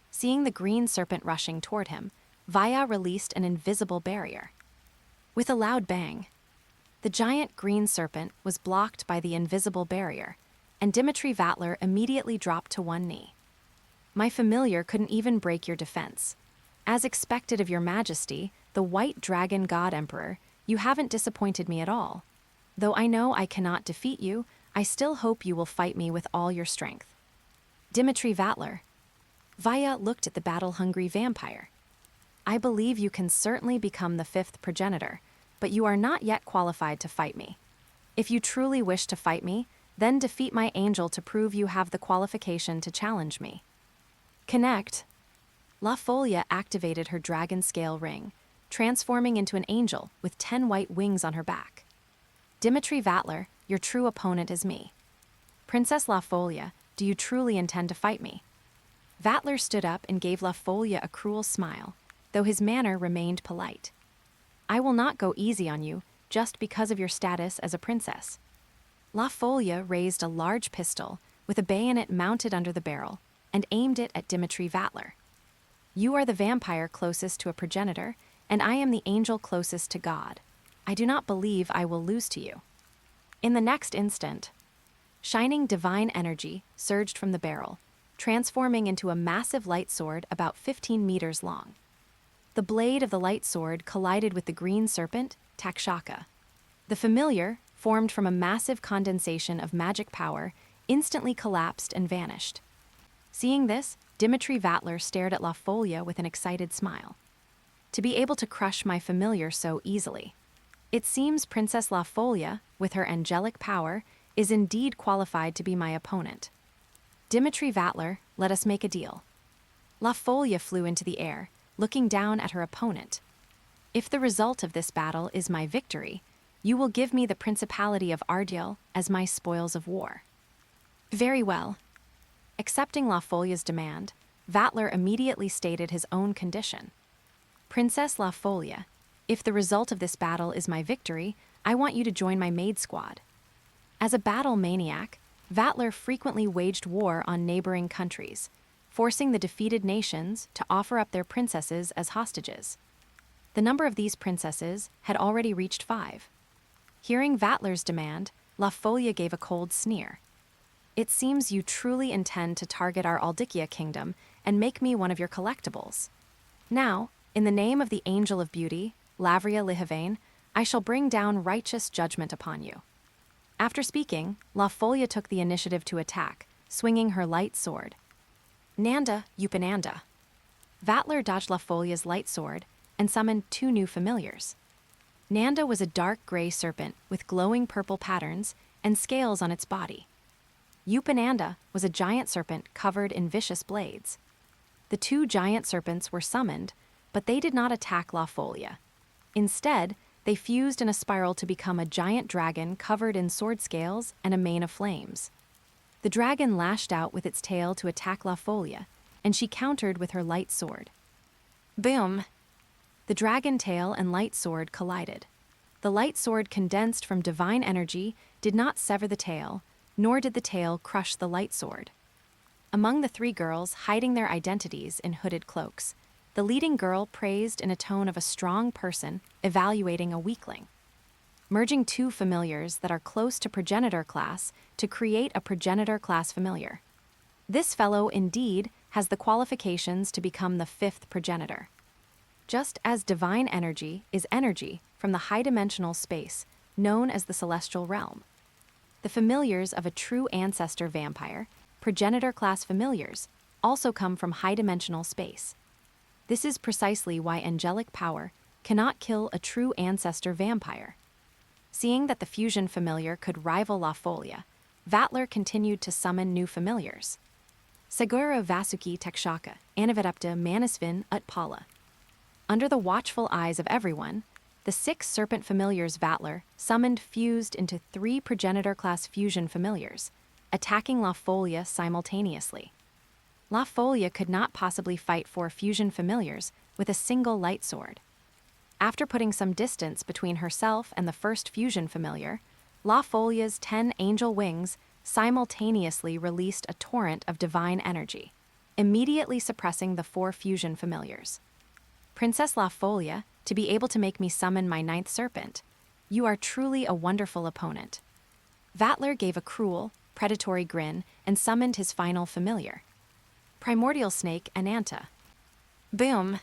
Speaker 1: Seeing the green serpent rushing toward him, Vaya released an invisible barrier. With a loud bang, the giant green serpent was blocked by the invisible barrier, and Dimitri Vatler immediately dropped to one knee. My familiar couldn't even break your defense. As expected of your majesty, the white dragon god emperor, you haven't disappointed me at all. Though I know I cannot defeat you, I still hope you will fight me with all your strength. Dimitri Vatler. Vaya looked at the battle-hungry vampire. I believe you can certainly become the 5th progenitor, but you are not yet qualified to fight me. If you truly wish to fight me, then defeat my angel to prove you have the qualification to challenge me. Connect. La Folia activated her dragon scale ring, transforming into an angel with 10 white wings on her back. Dimitri Vatler, your true opponent is me. Princess La Folia, do you truly intend to fight me? Vatler stood up and gave La Folia a cruel smile, though his manner remained polite. I will not go easy on you, just because of your status as a princess. La Folia raised a large pistol, with a bayonet mounted under the barrel, and aimed it at Dimitri Vatler. You are the vampire closest to a progenitor, and I am the angel closest to God. I do not believe I will lose to you. In the next instant, shining divine energy surged from the barrel, transforming into a massive light sword about 15 meters long. The blade of the light sword collided with the green serpent, Takshaka. The familiar, formed from a massive condensation of magic power, instantly collapsed and vanished. Seeing this, Dimitri Vatler stared at La Folia with an excited smile. To be able to crush my familiar so easily. It seems Princess La Folia, with her angelic power, is indeed qualified to be my opponent. Dimitri Vatler, let us make a deal. La Folia flew into the air, looking down at her opponent. If the result of this battle is my victory, you will give me the Principality of Ardiel as my spoils of war. Very well. Accepting La Folia's demand, Vatler immediately stated his own condition. Princess La Folia, if the result of this battle is my victory, I want you to join my maid squad. As a battle maniac, Vatler frequently waged war on neighboring countries, forcing the defeated nations to offer up their princesses as hostages. The number of these princesses had already reached 5. Hearing Vatler's demand, La Folia gave a cold sneer. It seems you truly intend to target our Aldikia kingdom and make me one of your collectibles. Now, in the name of the Angel of Beauty, Lavria Lihavane, I shall bring down righteous judgment upon you. After speaking, La Folia took the initiative to attack, swinging her light sword. Nanda, Upananda. Vatler dodged La Folia's light sword and summoned 2 new familiars. Nanda was a dark gray serpent with glowing purple patterns and scales on its body. Upananda was a giant serpent covered in vicious blades. The 2 giant serpents were summoned, but they did not attack La Folia. Instead, they fused in a spiral to become a giant dragon covered in sword scales and a mane of flames. The dragon lashed out with its tail to attack La Folia, and she countered with her light sword. Boom! The dragon tail and light sword collided. The light sword condensed from divine energy did not sever the tail, nor did the tail crush the light sword. Among the 3 girls hiding their identities in hooded cloaks, the leading girl praised in a tone of a strong person evaluating a weakling. Merging 2 familiars that are close to progenitor class to create a progenitor class familiar. This fellow indeed has the qualifications to become the 5th progenitor. Just as divine energy is energy from the high-dimensional space known as the celestial realm. The familiars of a true ancestor vampire, progenitor class familiars, also come from high-dimensional space. This is precisely why angelic power cannot kill a true ancestor vampire. Seeing that the fusion familiar could rival La Folia, Vatler continued to summon new familiars. Segura Vasuki Tekshaka, Anavedapta Manisvin Utpala. Under the watchful eyes of everyone, the 6 serpent familiars Vatler summoned fused into 3 progenitor class fusion familiars, attacking La Folia simultaneously. La Folia could not possibly fight 4 fusion familiars with a single light sword. After putting some distance between herself and the first fusion familiar, La Folia's 10 angel wings simultaneously released a torrent of divine energy, immediately suppressing the 4 fusion familiars. Princess La Folia, to be able to make me summon my 9th serpent, you are truly a wonderful opponent. Vatler gave a cruel, predatory grin and summoned his final familiar. Primordial snake Ananta. Boom!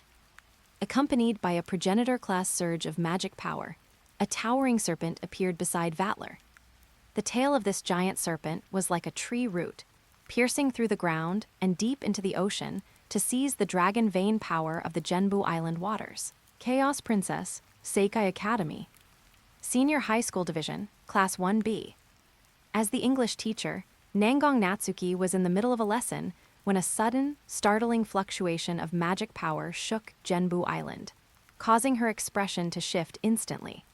Speaker 1: Accompanied by a progenitor-class surge of magic power, a towering serpent appeared beside Vatler. The tail of this giant serpent was like a tree root, piercing through the ground and deep into the ocean to seize the dragon vein power of the Genbu Island waters. Chaos Princess, Seikai Academy. Senior High School Division, Class 1B. As the English teacher, Nangong Natsuki was in the middle of a lesson when a sudden, startling fluctuation of magic power shook Genbu Island, causing her expression to shift instantly.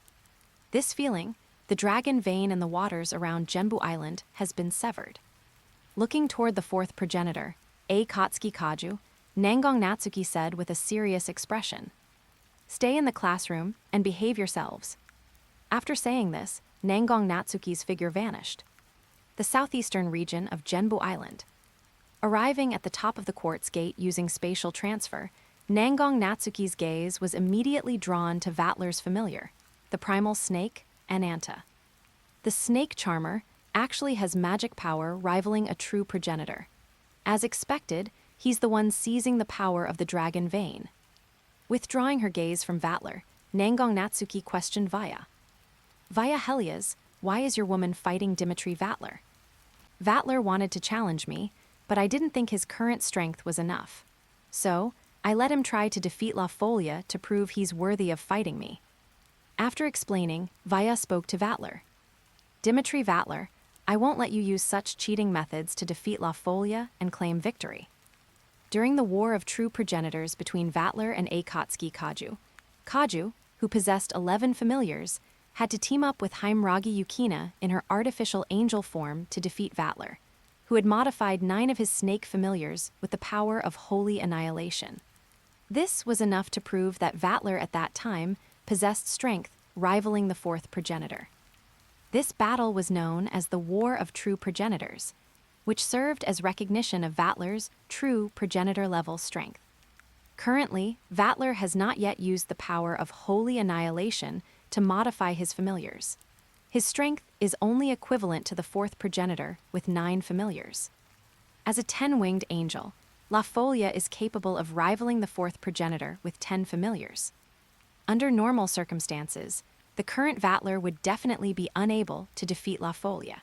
Speaker 1: This feeling, the dragon vein in the waters around Genbu Island, has been severed. Looking toward the 4th progenitor, A. Katsuki Kaju, Nangong Natsuki said with a serious expression, "Stay in the classroom and behave yourselves." After saying this, Nangong Natsuki's figure vanished. The southeastern region of Genbu Island. Arriving at the top of the quartz gate using spatial transfer, Nangong Natsuki's gaze was immediately drawn to Vatler's familiar, the primal snake, Ananta. The snake charmer actually has magic power rivaling a true progenitor. As expected, he's the one seizing the power of the dragon vein. Withdrawing her gaze from Vatler, Nangong Natsuki questioned Vaya. "Vaya Helias, why is your woman fighting Dimitri Vatler?" "Vatler wanted to challenge me, but I didn't think his current strength was enough. So, I let him try to defeat La Folia to prove he's worthy of fighting me." After explaining, Vaya spoke to Vatler. "Dimitri Vatler, I won't let you use such cheating methods to defeat La Folia and claim victory." during the War of True Progenitors between Vatler and Akatsuki Kaju. Kaju, who possessed 11 familiars, had to team up with Himragi Yukina in her artificial angel form to defeat Vatler, who had modified 9 of his snake familiars with the power of holy annihilation. This was enough to prove that Vatler at that time possessed strength rivaling the 4th progenitor. This battle was known as the War of True Progenitors, which served as recognition of Vatler's true progenitor-level strength. Currently, Vatler has not yet used the power of holy annihilation to modify his familiars. His strength is only equivalent to the 4th progenitor with 9 familiars. As a 10-winged angel, La Folia is capable of rivaling the 4th progenitor with 10 familiars. Under normal circumstances, the current Vatler would definitely be unable to defeat La Folia.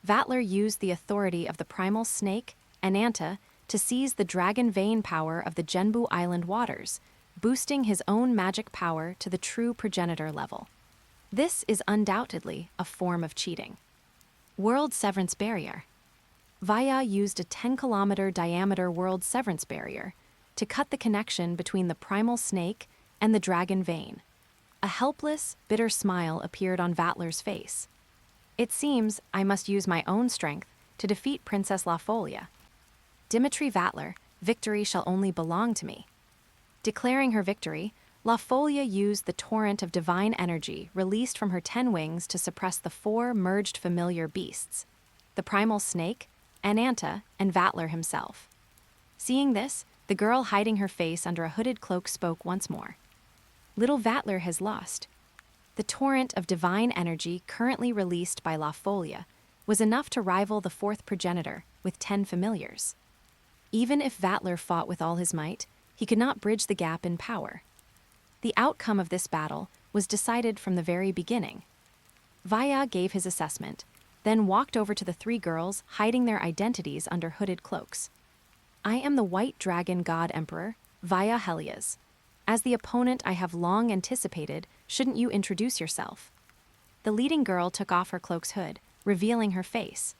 Speaker 1: Vatler used the authority of the primal snake, Ananta, to seize the dragon vein power of the Genbu Island waters, boosting his own magic power to the true progenitor level. This is undoubtedly a form of cheating. World Severance Barrier. Vaya used a 10-kilometer diameter world severance barrier to cut the connection between the primal snake and the dragon vein. A helpless, bitter smile appeared on Vatler's face. It seems I must use my own strength to defeat Princess La Folia. Dimitri Vatler, victory shall only belong to me. Declaring her victory, La Folia used the torrent of divine energy released from her 10 wings to suppress the 4 merged familiar beasts, the primal snake, Ananta, and Vatler himself. Seeing this, the girl hiding her face under a hooded cloak spoke once more. Little Vatler has lost. The torrent of divine energy currently released by La Folia was enough to rival the 4th progenitor with 10 familiars. Even if Vatler fought with all his might, he could not bridge the gap in power. The outcome of this battle was decided from the very beginning. Vaya gave his assessment, then walked over to the 3 girls hiding their identities under hooded cloaks. I am the White Dragon God Emperor, Vaya Helias. As the opponent I have long anticipated, shouldn't you introduce yourself? The leading girl took off her cloak's hood, revealing her face.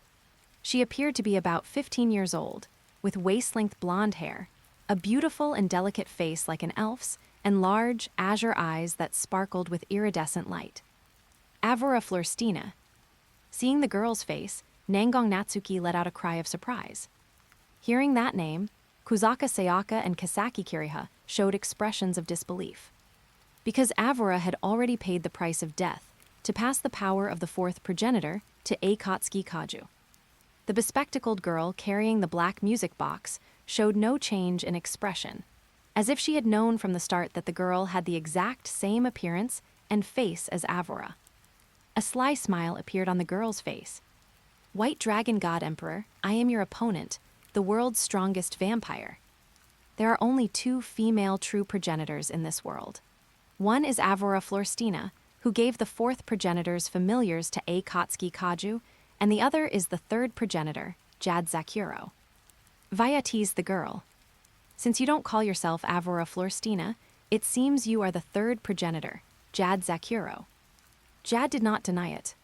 Speaker 1: She appeared to be about 15 years old, with waist-length blonde hair, a beautiful and delicate face like an elf's, and large, azure eyes that sparkled with iridescent light. Aurora Florstina. Seeing the girl's face, Nangong Natsuki let out a cry of surprise. Hearing that name, Kirasaka Sayaka and Kasaki Kiriha showed expressions of disbelief. Because Aurora had already paid the price of death to pass the power of the 4th progenitor to Akatsuki Kaju. The bespectacled girl carrying the black music box showed no change in expression, as if she had known from the start that the girl had the exact same appearance and face as Aurora. A sly smile appeared on the girl's face. White Dragon God Emperor, I am your opponent, the world's strongest vampire. There are only 2 female true progenitors in this world. One is Aurora Florstina, who gave the 4th progenitor's familiars to Akatsuki Kaju, and the other is the 3rd progenitor, Jad Zakuro. Vaya teased the girl. Since you don't call yourself Aurora Florstina, it seems you are the 3rd progenitor, Jad Zakuro. Jad did not deny it.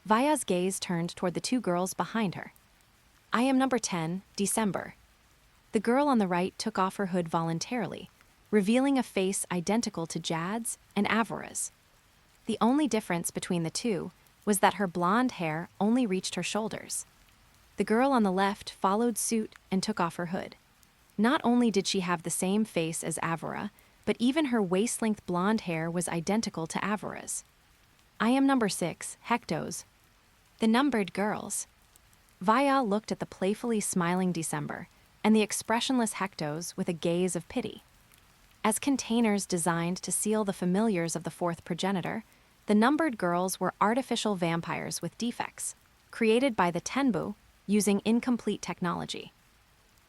Speaker 1: Vaya's gaze turned toward the 2 girls behind her. I am number 10, December. The girl on the right took off her hood voluntarily, revealing a face identical to Jad's and Aurora's. The only difference between the 2 was that her blonde hair only reached her shoulders. The girl on the left followed suit and took off her hood. Not only did she have the same face as Aurora, but even her waist-length blonde hair was identical to Aurora's. I am number 6, Hectos. The numbered girls. Vaya looked at the playfully smiling December and the expressionless Hectos with a gaze of pity. As containers designed to seal the familiars of the 4th progenitor, the numbered girls were artificial vampires with defects, created by the Tenbu using incomplete technology.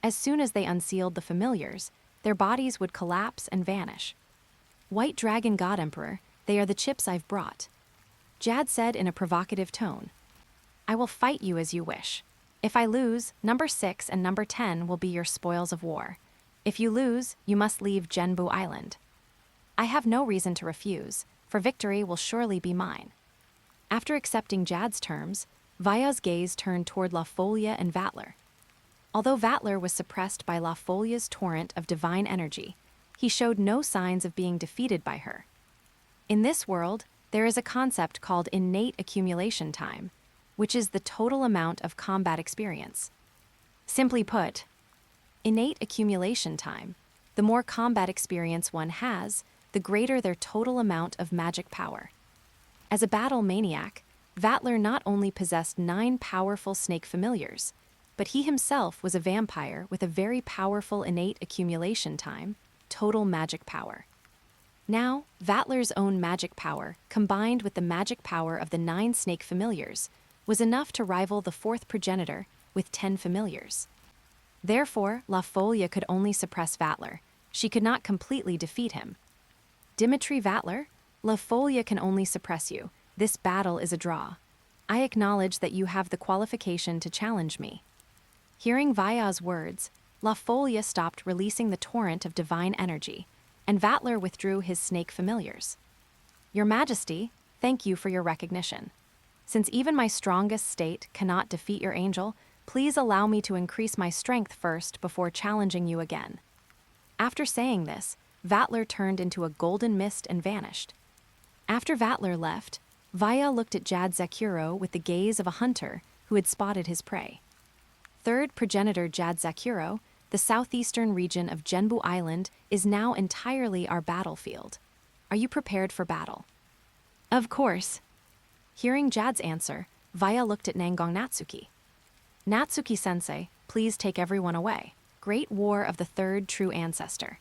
Speaker 1: As soon as they unsealed the familiars, their bodies would collapse and vanish. White Dragon God Emperor, they are the chips I've brought. Jad said in a provocative tone. I will fight you as you wish. If I lose, number 6 and number 10 will be your spoils of war. If you lose, you must leave Genbu Island. I have no reason to refuse, for victory will surely be mine. After accepting Jad's terms, Vaya's gaze turned toward La Folia and Vatler. Although Vatler was suppressed by La Folia's torrent of divine energy, he showed no signs of being defeated by her. In this world, there is a concept called innate accumulation time, which is the total amount of combat experience. Simply put, innate accumulation time, the more combat experience one has, the greater their total amount of magic power. As a battle maniac, Vatler not only possessed 9 powerful snake familiars, but he himself was a vampire with a very powerful innate accumulation time, total magic power. Now, Vatler's own magic power, combined with the magic power of the 9 snake familiars, was enough to rival the 4th progenitor with 10 familiars. Therefore, La Folia could only suppress Vatler. She could not completely defeat him. Dimitri Vatler, La Folia can only suppress you. This battle is a draw. I acknowledge that you have the qualification to challenge me. Hearing Vaya's words, La Folia stopped releasing the torrent of divine energy, and Vatler withdrew his snake familiars. Your Majesty, thank you for your recognition. Since even my strongest state cannot defeat your angel, please allow me to increase my strength first before challenging you again. After saying this, Vatler turned into a golden mist and vanished. After Vatler left, Vaya looked at Jad Zakuro with the gaze of a hunter who had spotted his prey. 3rd progenitor Jad Zakuro, the southeastern region of Genbu Island, is now entirely our battlefield. Are you prepared for battle? Of course. Hearing Jad's answer, Vaya looked at Nangong Natsuki. Natsuki-sensei, please take everyone away. Great War of the 3rd True Ancestor.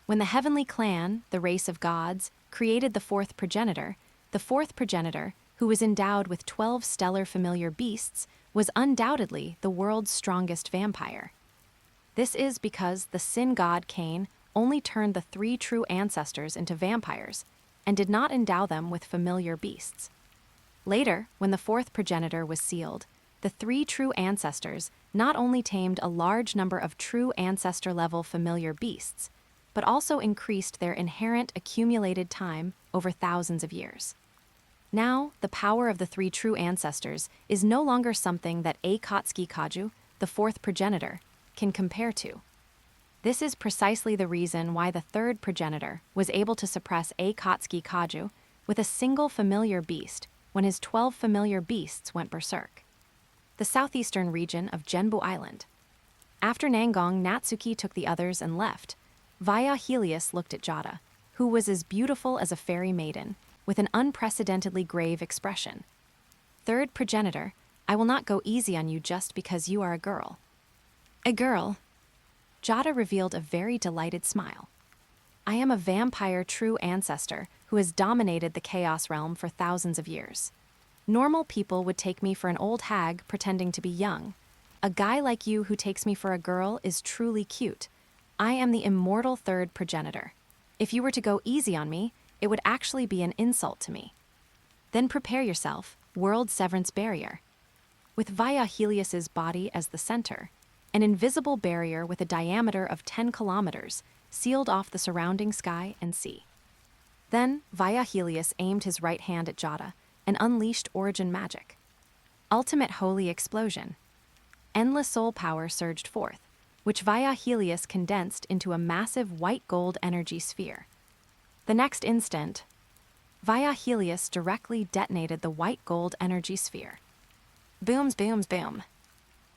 Speaker 1: When the Heavenly Clan, the race of gods, created the 4th progenitor, the 4th progenitor, who was endowed with 12 stellar familiar beasts, was undoubtedly the world's strongest vampire. This is because the sin god Cain only turned the 3 true ancestors into vampires and did not endow them with familiar beasts. Later, when the 4th progenitor was sealed, the 3 true ancestors not only tamed a large number of true ancestor-level familiar beasts, but also increased their inherent accumulated time over thousands of years. Now, the power of the 3 true ancestors is no longer something that Akatsuki Kaju, the 4th progenitor, can compare to. This is precisely the reason why the 3rd progenitor was able to suppress Akatsuki Kaju with a single familiar beast when his 12 familiar beasts went berserk. The southeastern region of Genbu Island. After Nangong, Natsuki took the others and left. Vaya Helios looked at Jada, who was as beautiful as a fairy maiden, with an unprecedentedly grave expression. 3rd progenitor, I will not go easy on you just because you are a girl. A girl? Jada revealed a very delighted smile. I am a vampire true ancestor who has dominated the Chaos Realm for thousands of years. Normal people would take me for an old hag pretending to be young. A guy like you who takes me for a girl is truly cute. I am the immortal 3rd progenitor. If you were to go easy on me, it would actually be an insult to me. Then prepare yourself, World Severance Barrier. With Vaya Helios's body as the center, an invisible barrier with a diameter of 10 kilometers sealed off the surrounding sky and sea. Then, Vaya Helios aimed his right hand at Jada and unleashed origin magic. Ultimate Holy Explosion. Endless soul power surged forth, which Vaya Helios condensed into a massive white gold energy sphere. The next instant, Vaya Helios directly detonated the white gold energy sphere. Booms, booms, boom.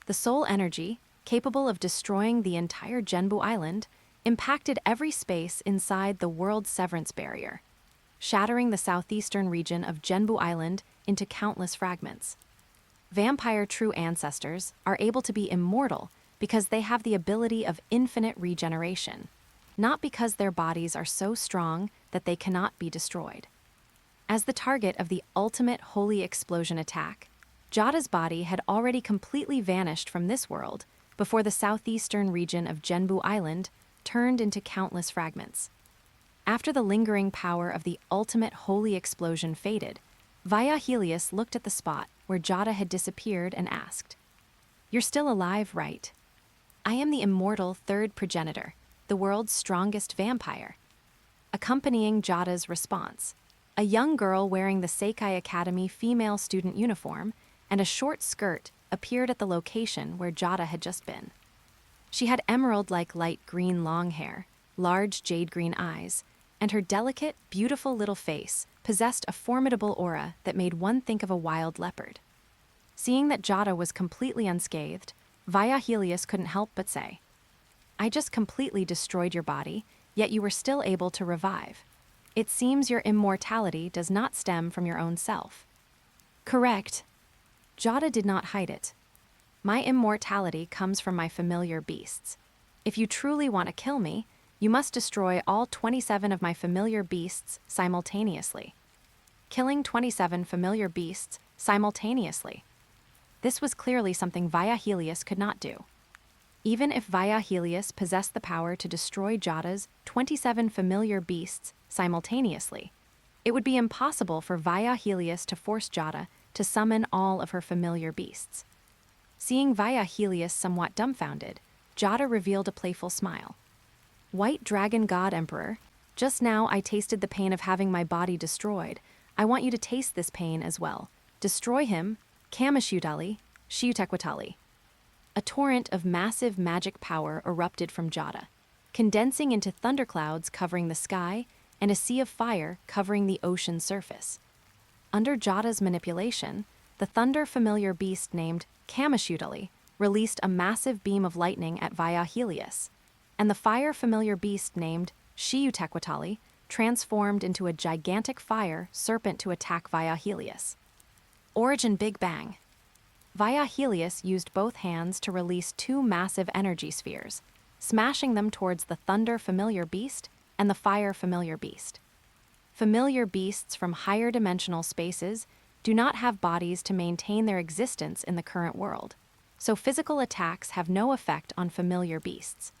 Speaker 1: The soul energy, capable of destroying the entire Genbu Island, impacted every space inside the World Severance Barrier, shattering the southeastern region of Genbu Island into countless fragments. Vampire true ancestors are able to be immortal because they have the ability of infinite regeneration, not because their bodies are so strong that they cannot be destroyed. As the target of the ultimate holy explosion attack, Jada's body had already completely vanished from this world before the southeastern region of Genbu Island turned into countless fragments. After the lingering power of the ultimate holy explosion faded, Vaya Helios looked at the spot where Jada had disappeared and asked, "You're still alive, right?" "I am the immortal 3rd progenitor, the world's strongest vampire." Accompanying Jada's response, a young girl wearing the Seikai Academy female student uniform and a short skirt appeared at the location where Jada had just been. She had emerald-like light green long hair, large jade green eyes, and her delicate, beautiful little face possessed a formidable aura that made one think of a wild leopard. Seeing that Jada was completely unscathed, Viahelius couldn't help but say, "I just completely destroyed your body, yet you were still able to revive. It seems your immortality does not stem from your own self." "Correct." Jada did not hide it. "My immortality comes from my familiar beasts. If you truly want to kill me, you must destroy all 27 of my familiar beasts simultaneously." Killing 27 familiar beasts simultaneously. This was clearly something Viahelius could not do. Even if Viahelius possessed the power to destroy Jada's 27 familiar beasts simultaneously, it would be impossible for Viahelius to force Jada to summon all of her familiar beasts. Seeing Viahelius somewhat dumbfounded, Jada revealed a playful smile. "White Dragon God Emperor, just now I tasted the pain of having my body destroyed. I want you to taste this pain as well. Destroy him, Kamishutali, Shiutekwatali." A torrent of massive magic power erupted from Jada, condensing into thunderclouds covering the sky and a sea of fire covering the ocean surface. Under Jada's manipulation, the thunder familiar beast named Kamishutali released a massive beam of lightning at Viahelius, and the fire familiar beast named Shiutekwatali transformed into a gigantic fire serpent to attack Viahelius. Origin Big Bang. Viahelius used both hands to release two massive energy spheres, smashing them towards the thunder familiar beast and the fire familiar beast. Familiar beasts from higher dimensional spaces do not have bodies to maintain their existence in the current world, so physical attacks have no effect on familiar beasts.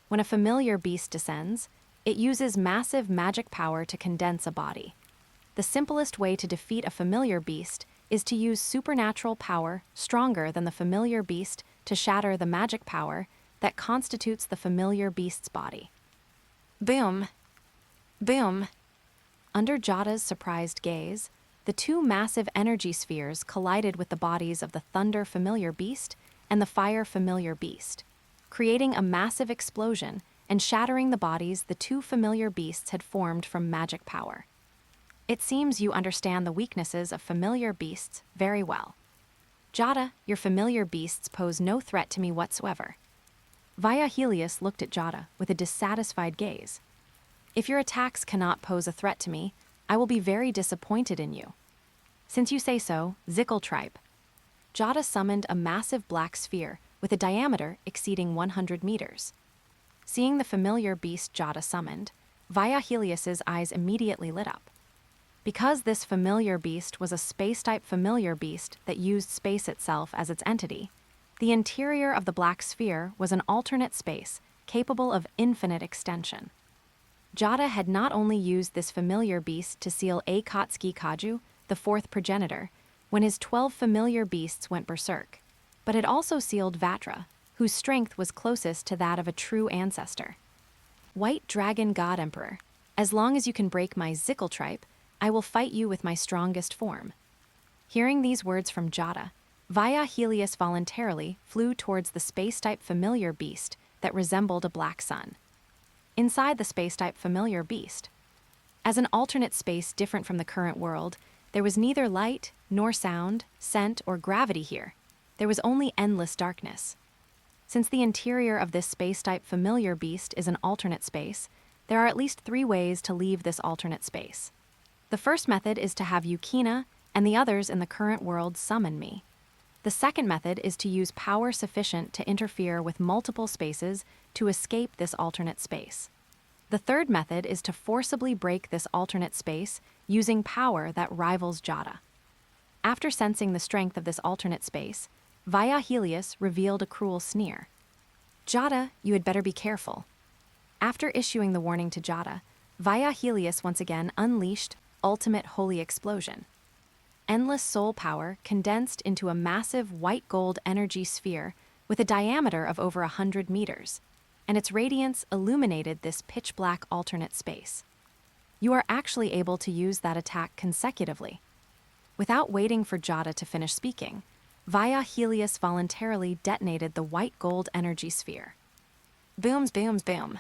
Speaker 1: When a familiar beast descends, it uses massive magic power to condense a body. The simplest way to defeat a familiar beast is to use supernatural power stronger than the familiar beast to shatter the magic power that constitutes the familiar beast's body. Boom! Boom! Under Jada's surprised gaze, the two massive energy spheres collided with the bodies of the thunder familiar beast and the fire familiar beast, creating a massive explosion and shattering the bodies the two familiar beasts had formed from magic power. It seems you understand the weaknesses of familiar beasts very well. Jada, your familiar beasts pose no threat to me whatsoever. Viahelius looked at Jada with a dissatisfied gaze. If your attacks cannot pose a threat to me, I will be very disappointed in you. Since you say so, Zickeltripe. Jada summoned a massive black sphere with a diameter exceeding 100 meters. Seeing the familiar beast Jada summoned, Viahelius's eyes immediately lit up. Because this familiar beast was a space-type familiar beast that used space itself as its entity, the interior of the black sphere was an alternate space capable of infinite extension. Jada had not only used this familiar beast to seal Akatsuki Kaju, the fourth progenitor, when his 12 familiar beasts went berserk, but had also sealed Vatra, whose strength was closest to that of a true ancestor. "White Dragon God Emperor, as long as you can break my Zickeltripe, I will fight you with my strongest form." Hearing these words from Jada, Viahelius voluntarily flew towards the space-type familiar beast that resembled a black sun. Inside the space-type familiar beast, as an alternate space different from the current world, there was neither light, nor sound, scent, or gravity here. There was only endless darkness. Since the interior of this space-type familiar beast is an alternate space, there are at least 3 ways to leave this alternate space. The first method is to have Yukina and the others in the current world summon me. The second method is to use power sufficient to interfere with multiple spaces to escape this alternate space. The third method is to forcibly break this alternate space using power that rivals Jada. After sensing the strength of this alternate space, Viahelius revealed a cruel sneer. "Jada, you had better be careful." After issuing the warning to Jada, Viahelius once again unleashed ultimate holy explosion. Endless soul power condensed into a massive white gold energy sphere with a diameter of over 100 meters, and its radiance illuminated this pitch-black alternate space. You are actually able to use that attack consecutively. Without waiting for Jada to finish speaking, Viahelius voluntarily detonated the white gold energy sphere. Booms, booms, boom.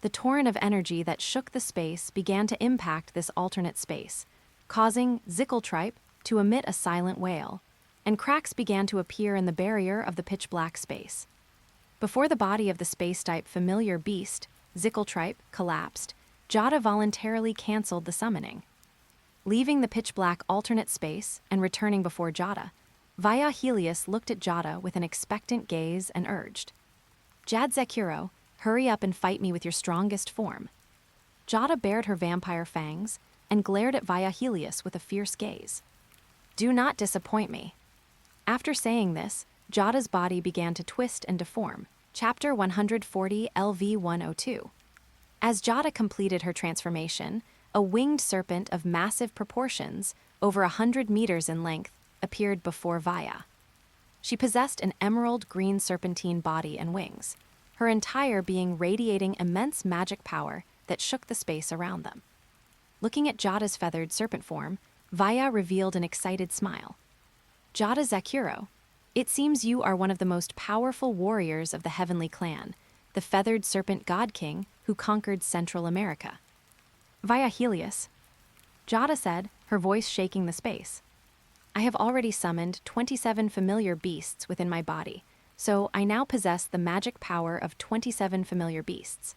Speaker 1: The torrent of energy that shook the space began to impact this alternate space, causing Zickeltripe to emit a silent wail, and cracks began to appear in the barrier of the pitch-black space. Before the body of the space-type familiar beast, Zickeltripe, collapsed, Jada voluntarily cancelled the summoning. Leaving the pitch-black alternate space and returning before Jada, Aiolia looked at Jada with an expectant gaze and urged, "Jad Zekiro, hurry up and fight me with your strongest form." Jada bared her vampire fangs and glared at Aiolia with a fierce gaze. "Do not disappoint me." After saying this, Jada's body began to twist and deform. Chapter 140 LV 102. As Jada completed her transformation, a winged serpent of massive proportions, over 100 meters in length, appeared before Vaya. She possessed an emerald green serpentine body and wings, her entire being radiating immense magic power that shook the space around them. Looking at Jada's feathered serpent form, Vaya revealed an excited smile. "Jada Zekiro, it seems you are one of the most powerful warriors of the Heavenly Clan, the feathered serpent god king who conquered Central America." "Aiolia," Jada said, her voice shaking the space. "I have already summoned 27 familiar beasts within my body, so I now possess the magic power of 27 familiar beasts.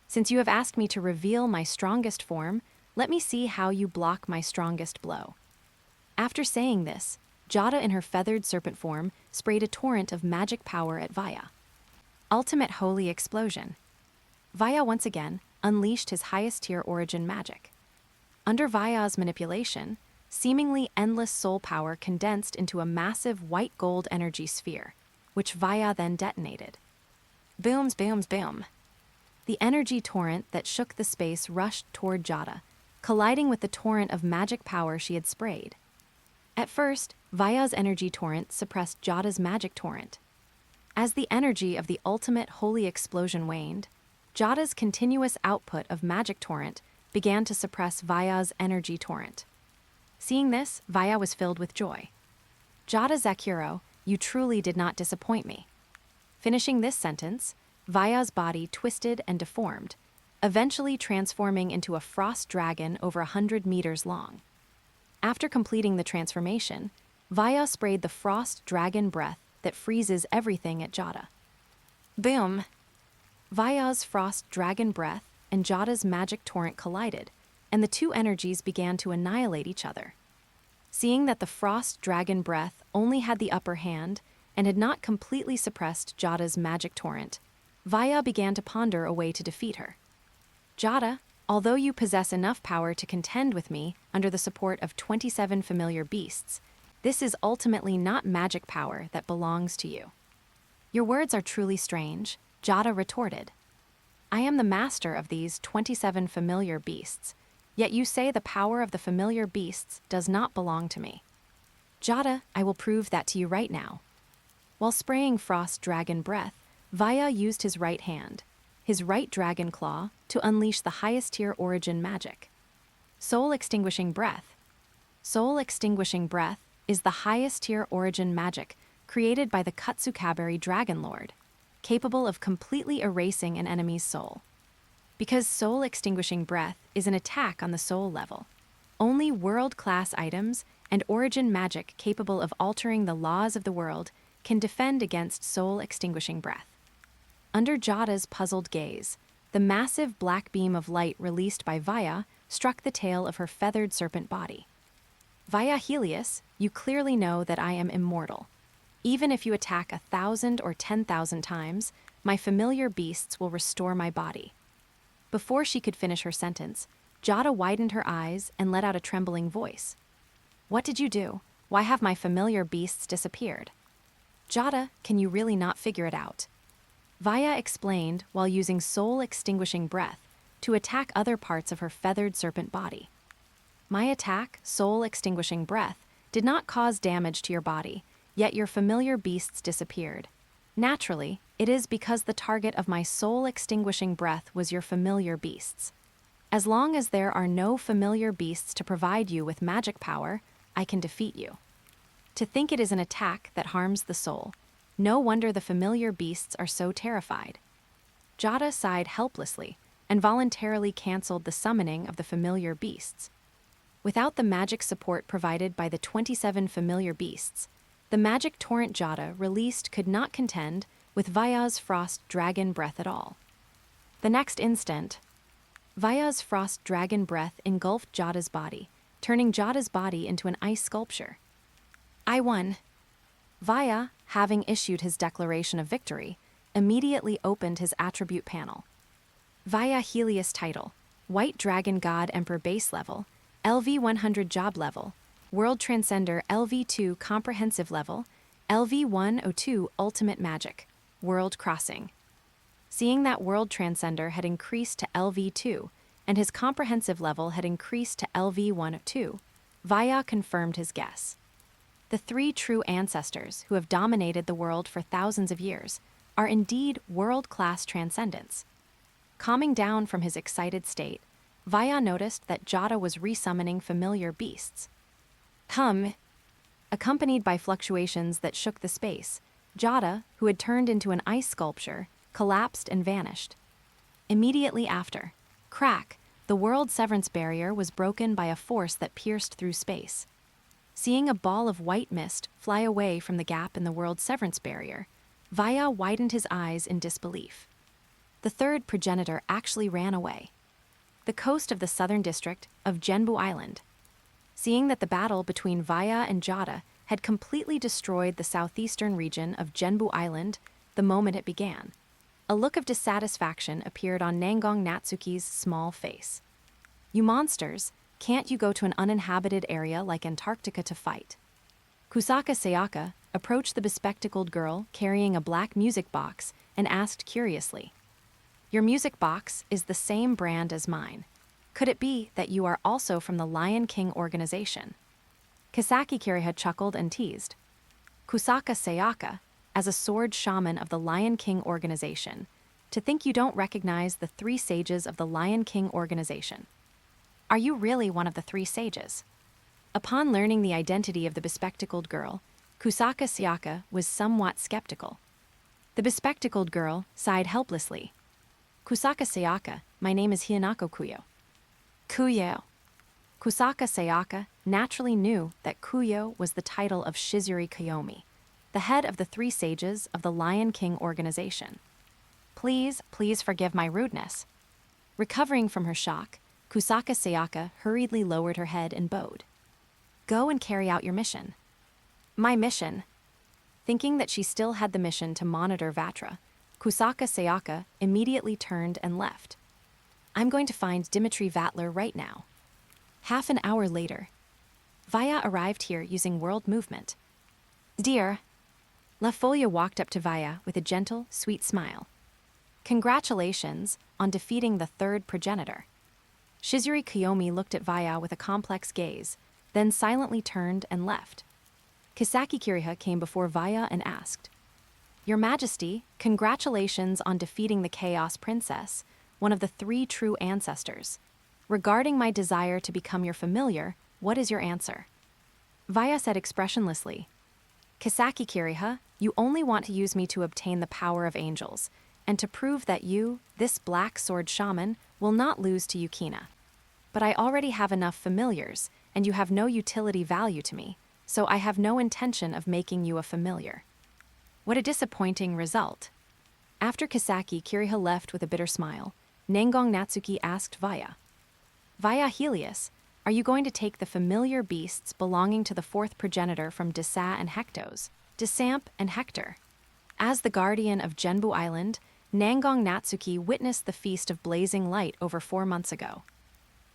Speaker 1: Since you have asked me to reveal my strongest form, let me see how you block my strongest blow." After saying this, Jada in her feathered serpent form sprayed a torrent of magic power at Vaya. Ultimate Holy Explosion. Vaya once again unleashed his highest tier origin magic. Under Vaya's manipulation, seemingly endless soul power condensed into a massive white gold energy sphere, which Vaya then detonated. Booms, booms, boom. The energy torrent that shook the space rushed toward Jada, colliding with the torrent of magic power she had sprayed. At first, Vaya's energy torrent suppressed Jada's magic torrent. As the energy of the ultimate holy explosion waned, Jada's continuous output of magic torrent began to suppress Vaya's energy torrent. Seeing this, Vaya was filled with joy. "Jada Zekiro, you truly did not disappoint me." Finishing this sentence, Vaya's body twisted and deformed, eventually transforming into a frost dragon over 100 meters long. After completing the transformation, Vaya sprayed the frost dragon breath that freezes everything at Jada. Boom! Vaya's frost dragon breath and Jada's magic torrent collided, and the two energies began to annihilate each other. Seeing that the frost dragon breath only had the upper hand and had not completely suppressed Jada's magic torrent, Vaya began to ponder a way to defeat her. "Jada, although you possess enough power to contend with me under the support of 27 familiar beasts, this is ultimately not magic power that belongs to you." "Your words are truly strange," Jada retorted. "I am the master of these 27 familiar beasts, yet you say the power of the familiar beasts does not belong to me." "Jada, I will prove that to you right now." While spraying frost dragon breath, Vaya used his right hand, his right dragon claw, to unleash the highest tier origin magic. Soul Extinguishing Breath. Soul Extinguishing Breath is the highest tier origin magic created by the Katsukabari Dragon Lord, capable of completely erasing an enemy's soul. Because Soul Extinguishing Breath is an attack on the soul level, only world-class items and origin magic capable of altering the laws of the world can defend against Soul Extinguishing Breath. Under Jada's puzzled gaze, the massive black beam of light released by Vaya struck the tail of her feathered serpent body. "Aiolia, you clearly know that I am immortal. Even if you attack 1,000 or 10,000 times, my familiar beasts will restore my body." Before she could finish her sentence, Jada widened her eyes and let out a trembling voice. "What did you do? Why have my familiar beasts disappeared?" "Jada, can you really not figure it out?" Vaya explained while using Soul Extinguishing Breath to attack other parts of her feathered serpent body. "My attack, Soul Extinguishing Breath, did not cause damage to your body, yet your familiar beasts disappeared. Naturally, it is because the target of my Soul Extinguishing Breath was your familiar beasts. As long as there are no familiar beasts to provide you with magic power, I can defeat you. To think it is an attack that harms the soul. No wonder the familiar beasts are so terrified." Jada sighed helplessly and voluntarily cancelled the summoning of the familiar beasts. Without the magic support provided by the 27 familiar beasts, the magic torrent Jada released could not contend with Vaya's frost dragon breath at all. The next instant, Vaya's frost dragon breath engulfed Jada's body, turning Jada's body into an ice sculpture. I won. Vaya, having issued his declaration of victory, immediately opened his attribute panel. Vaya Helios title, White Dragon God Emperor base level, LV 100 job level, World Transcender LV2 comprehensive level, LV 102 ultimate magic, World Crossing. Seeing that World Transcender had increased to LV2 and his comprehensive level had increased to LV 102, Vaya confirmed his guess. The three true ancestors who have dominated the world for thousands of years are indeed world-class transcendents. Calming down from his excited state, Vaya noticed that Jada was resummoning familiar beasts. Accompanied by fluctuations that shook the space, Jada, who had turned into an ice sculpture, collapsed and vanished. Immediately after, crack, the world severance barrier was broken by a force that pierced through space. Seeing a ball of white mist fly away from the gap in the world severance barrier, Vaya widened his eyes in disbelief. The third progenitor actually ran away. The coast of the southern district of Genbu Island. Seeing that the battle between Vaya and Jada had completely destroyed the southeastern region of Genbu Island the moment it began, a look of dissatisfaction appeared on Nangong Natsuki's small face. You monsters, can't you go to an uninhabited area like Antarctica to fight? Kirasaka Sayaka approached the bespectacled girl carrying a black music box and asked curiously, Your music box is the same brand as mine. Could it be that you are also from the Lion King organization? Kisaki Kiriha chuckled and teased. Kirasaka Sayaka, as a sword shaman of the Lion King organization, to think you don't recognize the three sages of the Lion King organization. Are you really one of the three sages? Upon learning the identity of the bespectacled girl, Kirasaka Sayaka was somewhat skeptical. The bespectacled girl sighed helplessly. Kirasaka Sayaka, my name is Hinako Kuyo. Kuyo. Kirasaka Sayaka naturally knew that Kuyo was the title of Shizuri Kiyomi, the head of the three sages of the Lion King organization. Please forgive my rudeness. Recovering from her shock, Kirasaka Sayaka hurriedly lowered her head and bowed. Go and carry out your mission. My mission? Thinking that she still had the mission to monitor Vatra, Kirasaka Sayaka immediately turned and left. I'm going to find Dimitri Vatler right now. Half an hour later, Vaya arrived here using world movement. Dear, La Folia walked up to Vaya with a gentle, sweet smile. Congratulations on defeating the third progenitor. Shizuri Kiyomi looked at Vaya with a complex gaze, then silently turned and left. Kisaki Kiriha came before Vaya and asked, Your Majesty, congratulations on defeating the Chaos Princess, one of the three true ancestors. Regarding my desire to become your familiar, what is your answer? Vaya said expressionlessly, Kisaki Kiriha, you only want to use me to obtain the power of angels, and to prove that you, this black sword shaman, will not lose to Yukina. But I already have enough familiars, and you have no utility value to me, so I have no intention of making you a familiar. What a disappointing result. After Kisaki Kiriha left with a bitter smile, Nangong Natsuki asked Vaya, Vaya Helios, are you going to take the familiar beasts belonging to the fourth progenitor from Desamp and Desamp and Hector? As the guardian of Genbu Island, Nangong Natsuki witnessed the feast of blazing light over 4 months ago.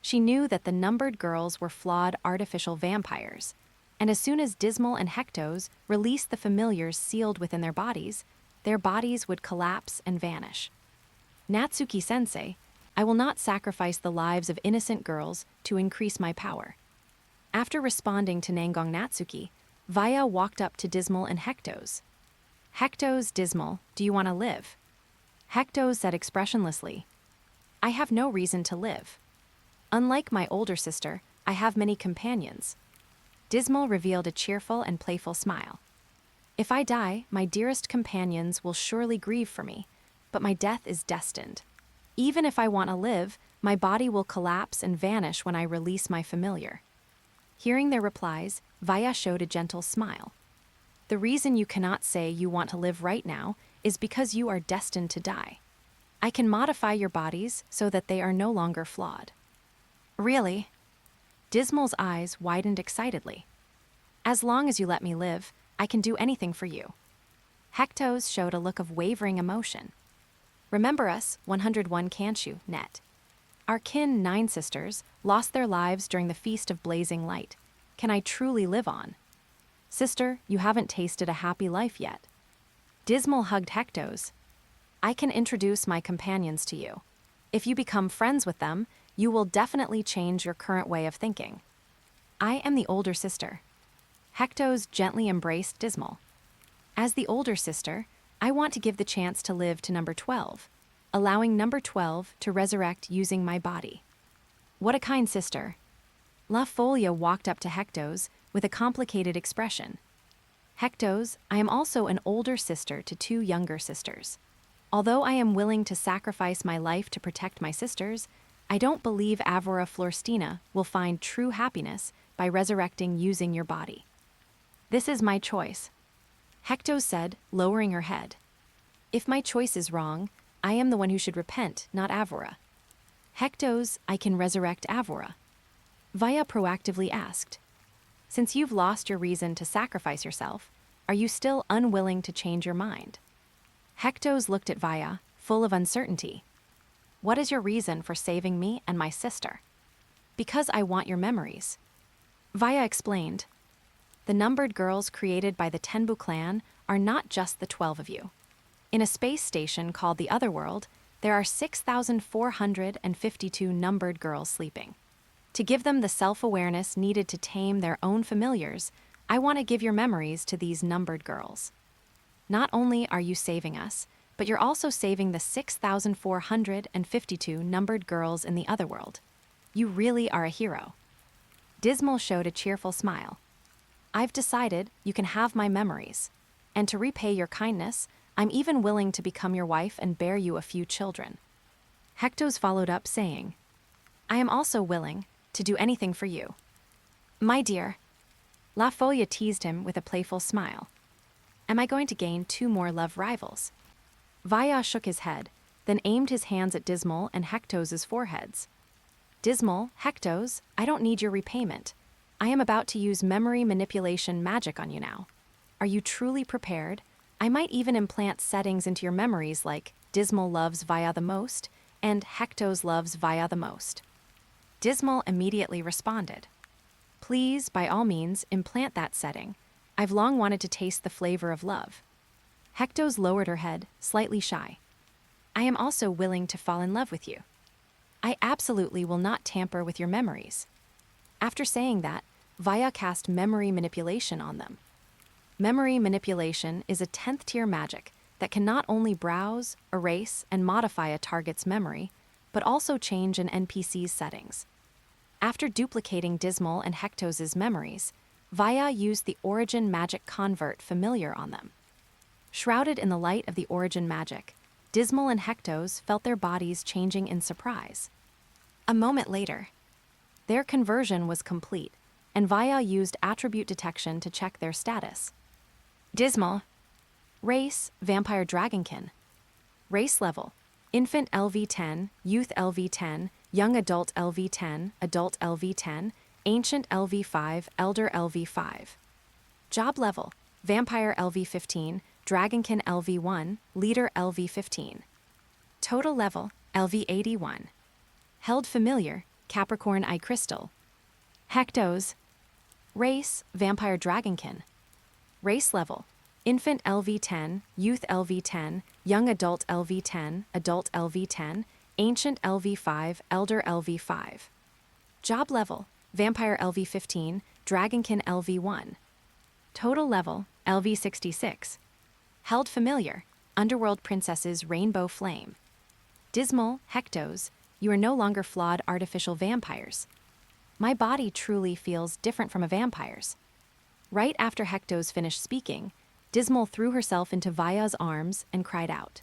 Speaker 1: She knew that the numbered girls were flawed artificial vampires, and as soon as Dismal and Hectos released the familiars sealed within their bodies would collapse and vanish. Natsuki-sensei, I will not sacrifice the lives of innocent girls to increase my power. After responding to Nangong Natsuki, Vaya walked up to Dismal and Hectos. Hectos, Dismal, do you want to live? Hectos said expressionlessly, I have no reason to live. Unlike my older sister, I have many companions. Dismal revealed a cheerful and playful smile. If I die, my dearest companions will surely grieve for me, but my death is destined. Even if I want to live, my body will collapse and vanish when I release my familiar." Hearing their replies, Vaya showed a gentle smile. "The reason you cannot say you want to live right now is because you are destined to die. I can modify your bodies so that they are no longer flawed." "Really?" Dismal's eyes widened excitedly. "As long as you let me live, I can do anything for you." Hector's showed a look of wavering emotion. "Remember us, 101 can't you, Net? Our kin 9 sisters lost their lives during the Feast of Blazing Light. Can I truly live on? Sister, you haven't tasted a happy life yet." Dismal hugged Hector's. "I can introduce my companions to you. If you become friends with them, you will definitely change your current way of thinking. I am the older sister." Hector's gently embraced Dismal. "As the older sister, I want to give the chance to live to number 12, allowing number 12 to resurrect using my body." "What a kind sister." La Folia walked up to Hector's with a complicated expression. "Hector's, I am also an older sister to 2 younger sisters. Although I am willing to sacrifice my life to protect my sisters, I don't believe Aurora Florstina will find true happiness by resurrecting using your body. This is my choice," Hector said, lowering her head. "If my choice is wrong, I am the one who should repent, not Aurora." "Hector's, I can resurrect Aurora?" Vaya proactively asked. "Since you've lost your reason to sacrifice yourself, are you still unwilling to change your mind?" Hector's looked at Vaya, full of uncertainty. "What is your reason for saving me and my sister?" "Because I want your memories." Vaya explained. "The numbered girls created by the Tenbu clan are not just the 12 of you. In a space station called the Otherworld, there are 6,452 numbered girls sleeping. To give them the self-awareness needed to tame their own familiars, I want to give your memories to these numbered girls. Not only are you saving us, but you're also saving the 6,452 numbered girls in the Otherworld. You really are a hero." Dismal showed a cheerful smile. "I've decided you can have my memories. And to repay your kindness, I'm even willing to become your wife and bear you a few children." Hector's followed up saying, "I am also willing to do anything for you." "My dear." La Folia teased him with a playful smile. "Am I going to gain 2 more love rivals?" Vaya shook his head, then aimed his hands at Dismal and Hector's foreheads. "Dismal, Hector's, I don't need your repayment. I am about to use memory manipulation magic on you now. Are you truly prepared? I might even implant settings into your memories like Dismal loves Vaya the most and Hector's loves Vaya the most." Dismal immediately responded. "Please, by all means, implant that setting. I've long wanted to taste the flavor of love." Hector's lowered her head, slightly shy. "I am also willing to fall in love with you. I absolutely will not tamper with your memories." After saying that, Vaya cast memory manipulation on them. Memory manipulation is a 10th tier magic that can not only browse, erase, and modify a target's memory, but also change an NPC's settings. After duplicating Dismal and Hector's memories, Vaya used the Origin Magic Convert familiar on them. Shrouded in the light of the Origin magic, Dismal and Hector's felt their bodies changing in surprise. A moment later, their conversion was complete, and Vaya used attribute detection to check their status. Dismal. Race, Vampire Dragonkin. Race level, Infant LV10, Youth LV10, Young Adult LV10, Adult LV10, Ancient LV5, Elder LV5. Job level, Vampire LV15, Dragonkin LV1, Leader LV15. Total level, LV81. Held familiar, Capricorn Eye Crystal. Hector's. Race, Vampire Dragonkin. Race level, Infant LV10, Youth LV10, Young Adult LV10, Adult LV10, Ancient LV5, Elder LV5. Job level, Vampire LV15, Dragonkin LV1. Total level, LV66. Held familiar, Underworld Princess's Rainbow Flame. Dismal, Hector's, you are no longer flawed artificial vampires. My body truly feels different from a vampire's. Right after Hector's finished speaking, Dismal threw herself into Vaya's arms and cried out.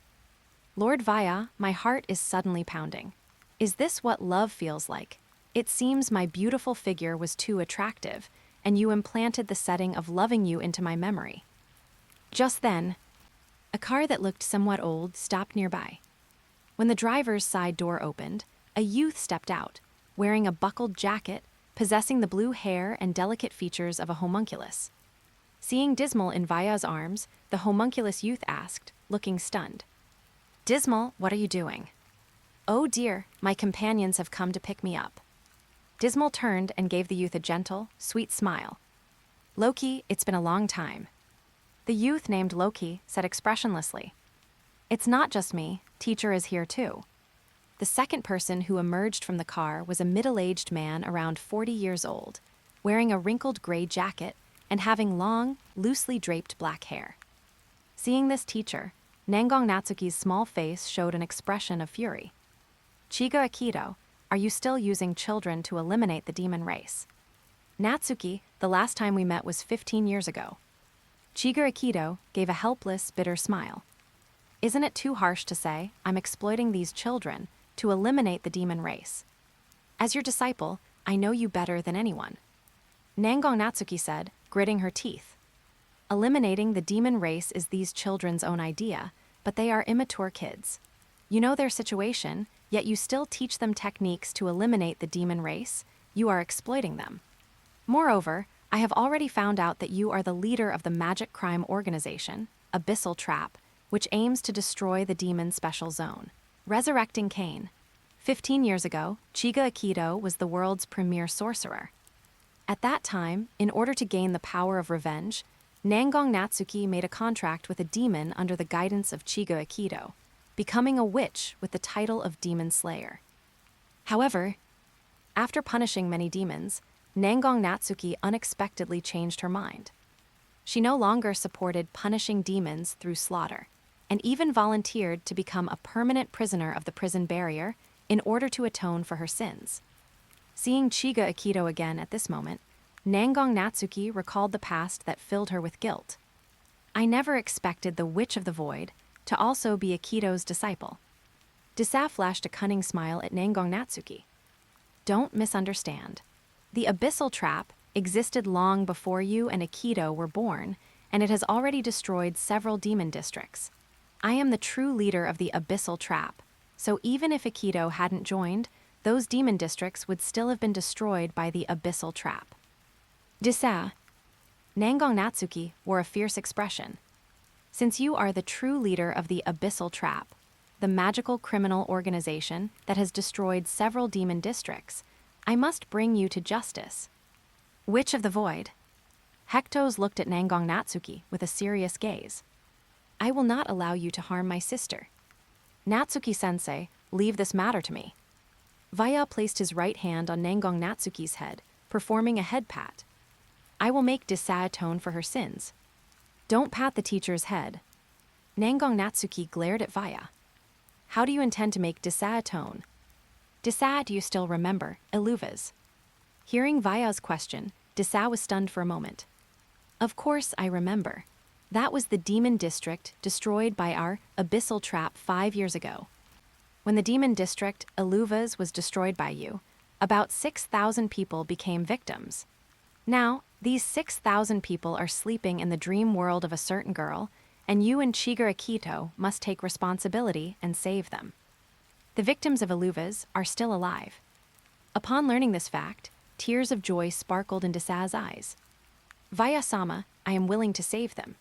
Speaker 1: Lord Vaya, my heart is suddenly pounding. Is this what love feels like? It seems my beautiful figure was too attractive, and you implanted the setting of loving you into my memory. Just then, a car that looked somewhat old stopped nearby. When the driver's side door opened, a youth stepped out, wearing a buckled jacket, possessing the blue hair and delicate features of a homunculus. Seeing Dismal in Vaya's arms, the homunculus youth asked, looking stunned. Dismal, what are you doing? Oh dear, my companions have come to pick me up. Dismal turned and gave the youth a gentle, sweet smile. Loki, it's been a long time. The youth named Loki said expressionlessly. It's not just me, teacher is here too. The second person who emerged from the car was a middle-aged man around 40 years old, wearing a wrinkled gray jacket and having long, loosely draped black hair. Seeing this teacher, Nangong Natsuki's small face showed an expression of fury. Chiga Kido, are you still using children to eliminate the demon race? Natsuki, the last time we met was 15 years ago. Chiga Kido gave a helpless, bitter smile. Isn't it too harsh to say I'm exploiting these children to eliminate the demon race? As your disciple, I know you better than anyone. Nangong Natsuki said, gritting her teeth. Eliminating the demon race is these children's own idea, but they are immature kids. You know their situation, yet you still teach them techniques to eliminate the demon race. You are exploiting them. Moreover, I have already found out that you are the leader of the magic crime organization, Abyssal Trap, which aims to destroy the demon special zone. Resurrecting Cain. 15 years ago, Chiga Kido was the world's premier sorcerer. At that time, in order to gain the power of revenge, Nangong Natsuki made a contract with a demon under the guidance of Chiga Kido, becoming a witch with the title of Demon Slayer. However, after punishing many demons, Nangong Natsuki unexpectedly changed her mind. She no longer supported punishing demons through slaughter, and even volunteered to become a permanent prisoner of the prison barrier in order to atone for her sins. Seeing Chiga Kido again at this moment, Nangong Natsuki recalled the past that filled her with guilt. I never expected the Witch of the Void to also be Akido's disciple. Desamp flashed a cunning smile at Nangong Natsuki. Don't misunderstand. The Abyssal Trap existed long before you and Akido were born, and it has already destroyed several demon districts. I am the true leader of the Abyssal Trap, so even if Akido hadn't joined, those demon districts would still have been destroyed by the Abyssal Trap. Desamp. Nangong Natsuki wore a fierce expression. Since you are the true leader of the Abyssal Trap, the magical criminal organization that has destroyed several demon districts, I must bring you to justice. Witch of the Void. Hector looked at Nangong Natsuki with a serious gaze. I will not allow you to harm my sister. Natsuki-sensei, leave this matter to me. Vaya placed his right hand on Nangong Natsuki's head, performing a head pat. I will make Desamp atone for her sins. Don't pat the teacher's head. Nangong Natsuki glared at Vaya. How do you intend to make Desamp atone? Desamp, do you still remember, Iluvas? Hearing Vaya's question, Desamp was stunned for a moment. Of course I remember. That was the demon district destroyed by our Abyssal Trap 5 years ago. When the demon district, Iluvas, was destroyed by you, about 6,000 people became victims. Now, these 6,000 people are sleeping in the dream world of a certain girl, and you and Chiga Kido must take responsibility and save them. The victims of Iluvas are still alive. Upon learning this fact, tears of joy sparkled in Desamp's eyes. Vaya-sama, I am willing to save them.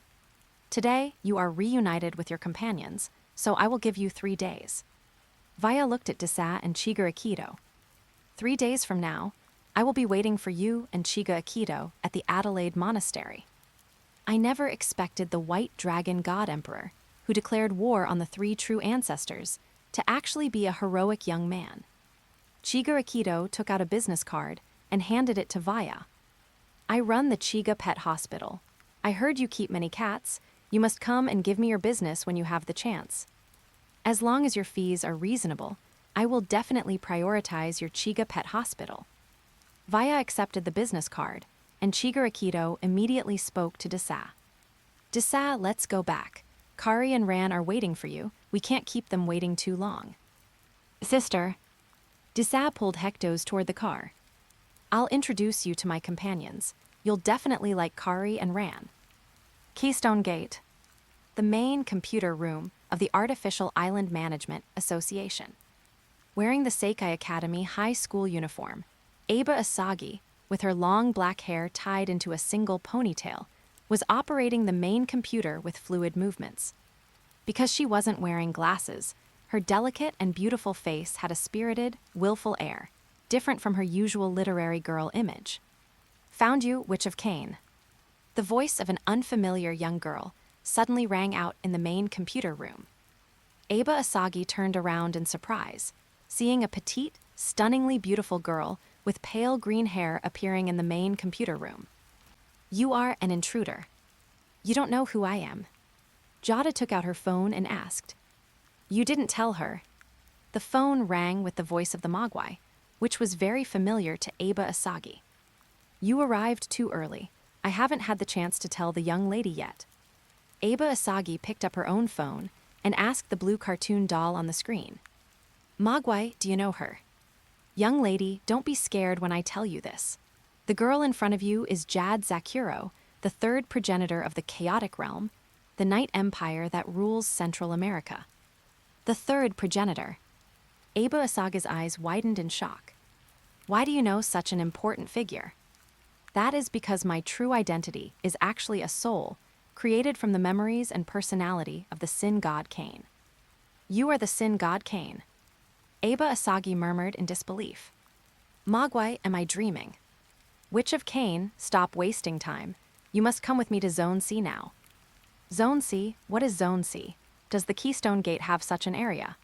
Speaker 1: Today, you are reunited with your companions, so I will give you 3 days. Vaya looked at Desamp and Chiga Kido. 3 days from now, I will be waiting for you and Chiga Kido at the Adelaide Monastery. I never expected the White Dragon God Emperor, who declared war on the 3 true ancestors, to actually be a heroic young man. Chiga Kido took out a business card and handed it to Vaya. I run the Chiga Pet Hospital. I heard you keep many cats. You must come and give me your business when you have the chance. As long as your fees are reasonable, I will definitely prioritize your Chiga Pet Hospital. Vaya accepted the business card, and Chiga Kido immediately spoke to Desamp. Desamp, let's go back. Kari and Ran are waiting for you, We can't keep them waiting too long. Sister. Desamp pulled Hector toward the car. I'll introduce you to my companions. You'll definitely like Kari and Ran. Keystone Gate. The main computer room of the Artificial Island Management Association. Wearing the Seiya Academy high school uniform, Aba Asagi, with her long black hair tied into a single ponytail, was operating the main computer with fluid movements. Because she wasn't wearing glasses, her delicate and beautiful face had a spirited, willful air, different from her usual literary girl image. Found you, Witch of Cain. The voice of an unfamiliar young girl suddenly rang out in the main computer room. Aba Asagi turned around in surprise, seeing a petite, stunningly beautiful girl with pale green hair appearing in the main computer room. You are an intruder. You don't know who I am. Jada took out her phone and asked. You didn't tell her. The phone rang with the voice of the Mogwai, which was very familiar to Aba Asagi. You arrived too early. I haven't had the chance to tell the young lady yet. Aba Asagi picked up her own phone and asked the blue cartoon doll on the screen. Mogwai, do you know her? Young lady, don't be scared when I tell you this. The girl in front of you is Jad Zakuro, the third progenitor of the Chaotic Realm, the Night Empire that rules Central America. The third progenitor. Aba Asagi's eyes widened in shock. Why do you know such an important figure? That is because my true identity is actually a soul created from the memories and personality of the sin god Cain. You are the sin god Cain. Aba Asagi murmured in disbelief. Mogwai, am I dreaming? Witch of Cain, stop wasting time. You must come with me to Zone C now. Zone C? What is Zone C? Does the Keystone Gate have such an area?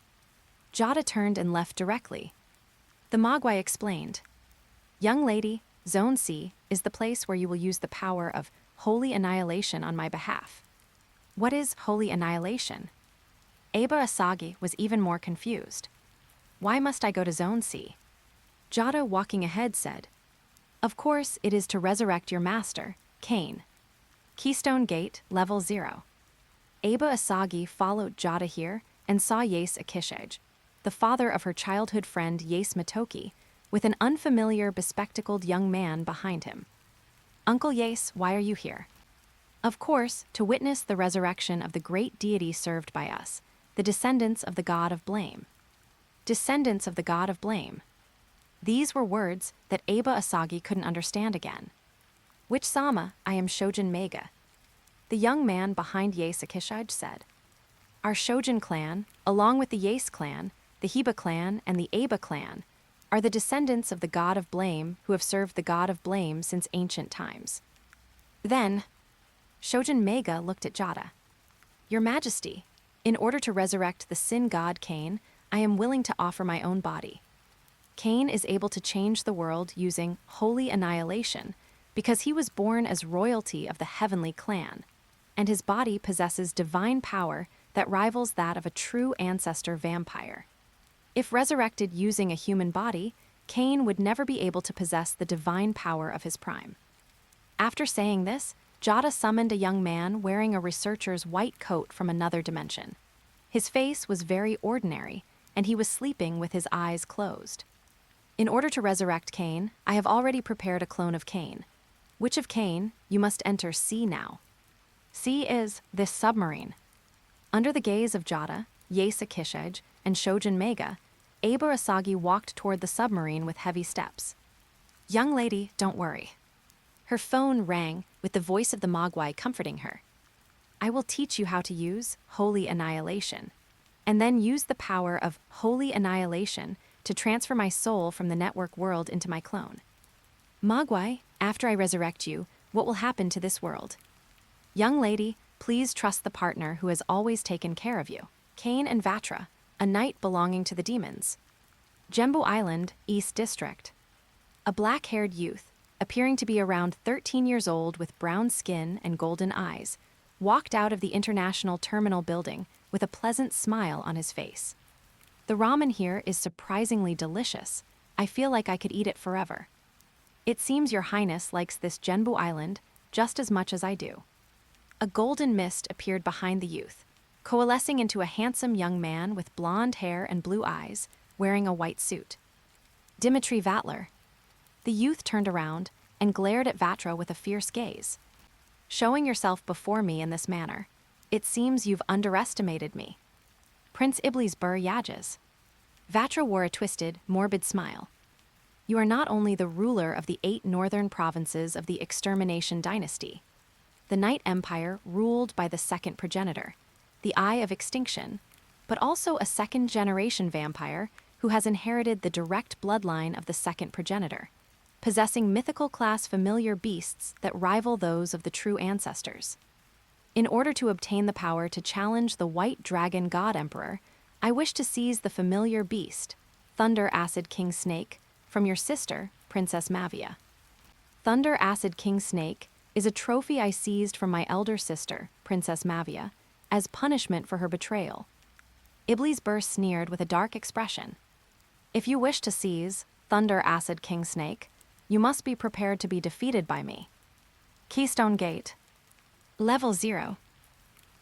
Speaker 1: Jada turned and left directly. The Mogwai explained. Young lady, Zone C is the place where you will use the power of holy annihilation on my behalf. What is holy annihilation? Aba Asagi was even more confused. Why must I go to Zone C? Jada, walking ahead, said, Of course, it is to resurrect your master, Cain. Keystone Gate, Level 0. Aba Asagi followed Jada here and saw Yase Akishage, the father of her childhood friend Yase Matoki, with an unfamiliar, bespectacled young man behind him. Uncle Yase, why are you here? Of course, to witness the resurrection of the great deity served by us, the descendants of the god of blame. Descendants of the god of blame. These were words that Aba Asagi couldn't understand again. Which Sama, I am Shojin Mega. The young man behind Yase Akishage said. Our Shojin clan, along with the Yase clan, the Hiba clan, and the Aba clan, are the descendants of the god of blame who have served the god of blame since ancient times. Then, Shojin Mega looked at Jada. Your Majesty, in order to resurrect the sin god Cain, I am willing to offer my own body. Cain is able to change the world using holy annihilation because he was born as royalty of the heavenly clan, and his body possesses divine power that rivals that of a true ancestor vampire. If resurrected using a human body, Cain would never be able to possess the divine power of his prime. After saying this, Jada summoned a young man wearing a researcher's white coat from another dimension. His face was very ordinary, and he was sleeping with his eyes closed. In order to resurrect Cain, I have already prepared a clone of Cain. Witch of Cain, you must enter C now. C is this submarine. Under the gaze of Jada, Yase Akishage, and Shojin Mega, Aba Asagi walked toward the submarine with heavy steps. Young lady, don't worry. Her phone rang with the voice of the Mogwai comforting her. I will teach you how to use holy annihilation, and then use the power of holy annihilation to transfer my soul from the network world into my clone. Mogwai, after I resurrect you, what will happen to this world? Young lady, please trust the partner who has always taken care of you. Cain and Vatra, a knight belonging to the demons. Jembu Island, East District. A black-haired youth, appearing to be around 13 years old with brown skin and golden eyes, walked out of the International Terminal building with a pleasant smile on his face. The ramen here is surprisingly delicious. I feel like I could eat it forever. It seems your highness likes this Jembu Island just as much as I do. A golden mist appeared behind the youth. coalescing into a handsome young man with blonde hair and blue eyes, wearing a white suit. Dimitri Vatler. The youth turned around and glared at Vatra with a fierce gaze. Showing yourself before me in this manner, it seems you've underestimated me. Prince Iblis Bur Yages. Vatra wore a twisted, morbid smile. You are not only the ruler of the 8 northern provinces of the Extermination dynasty, the Night Empire ruled by the second progenitor, the Eye of Extinction, but also a second-generation vampire who has inherited the direct bloodline of the second progenitor, possessing mythical-class familiar beasts that rival those of the true ancestors. In order to obtain the power to challenge the White Dragon God Emperor, I wish to seize the familiar beast, Thunder Acid King Snake, from your sister, Princess Mavia. Thunder Acid King Snake is a trophy I seized from my elder sister, Princess Mavia, as punishment for her betrayal. Iblis Bur sneered with a dark expression. If you wish to seize Thunder Acid King Snake, you must be prepared to be defeated by me. Keystone Gate. Level 0.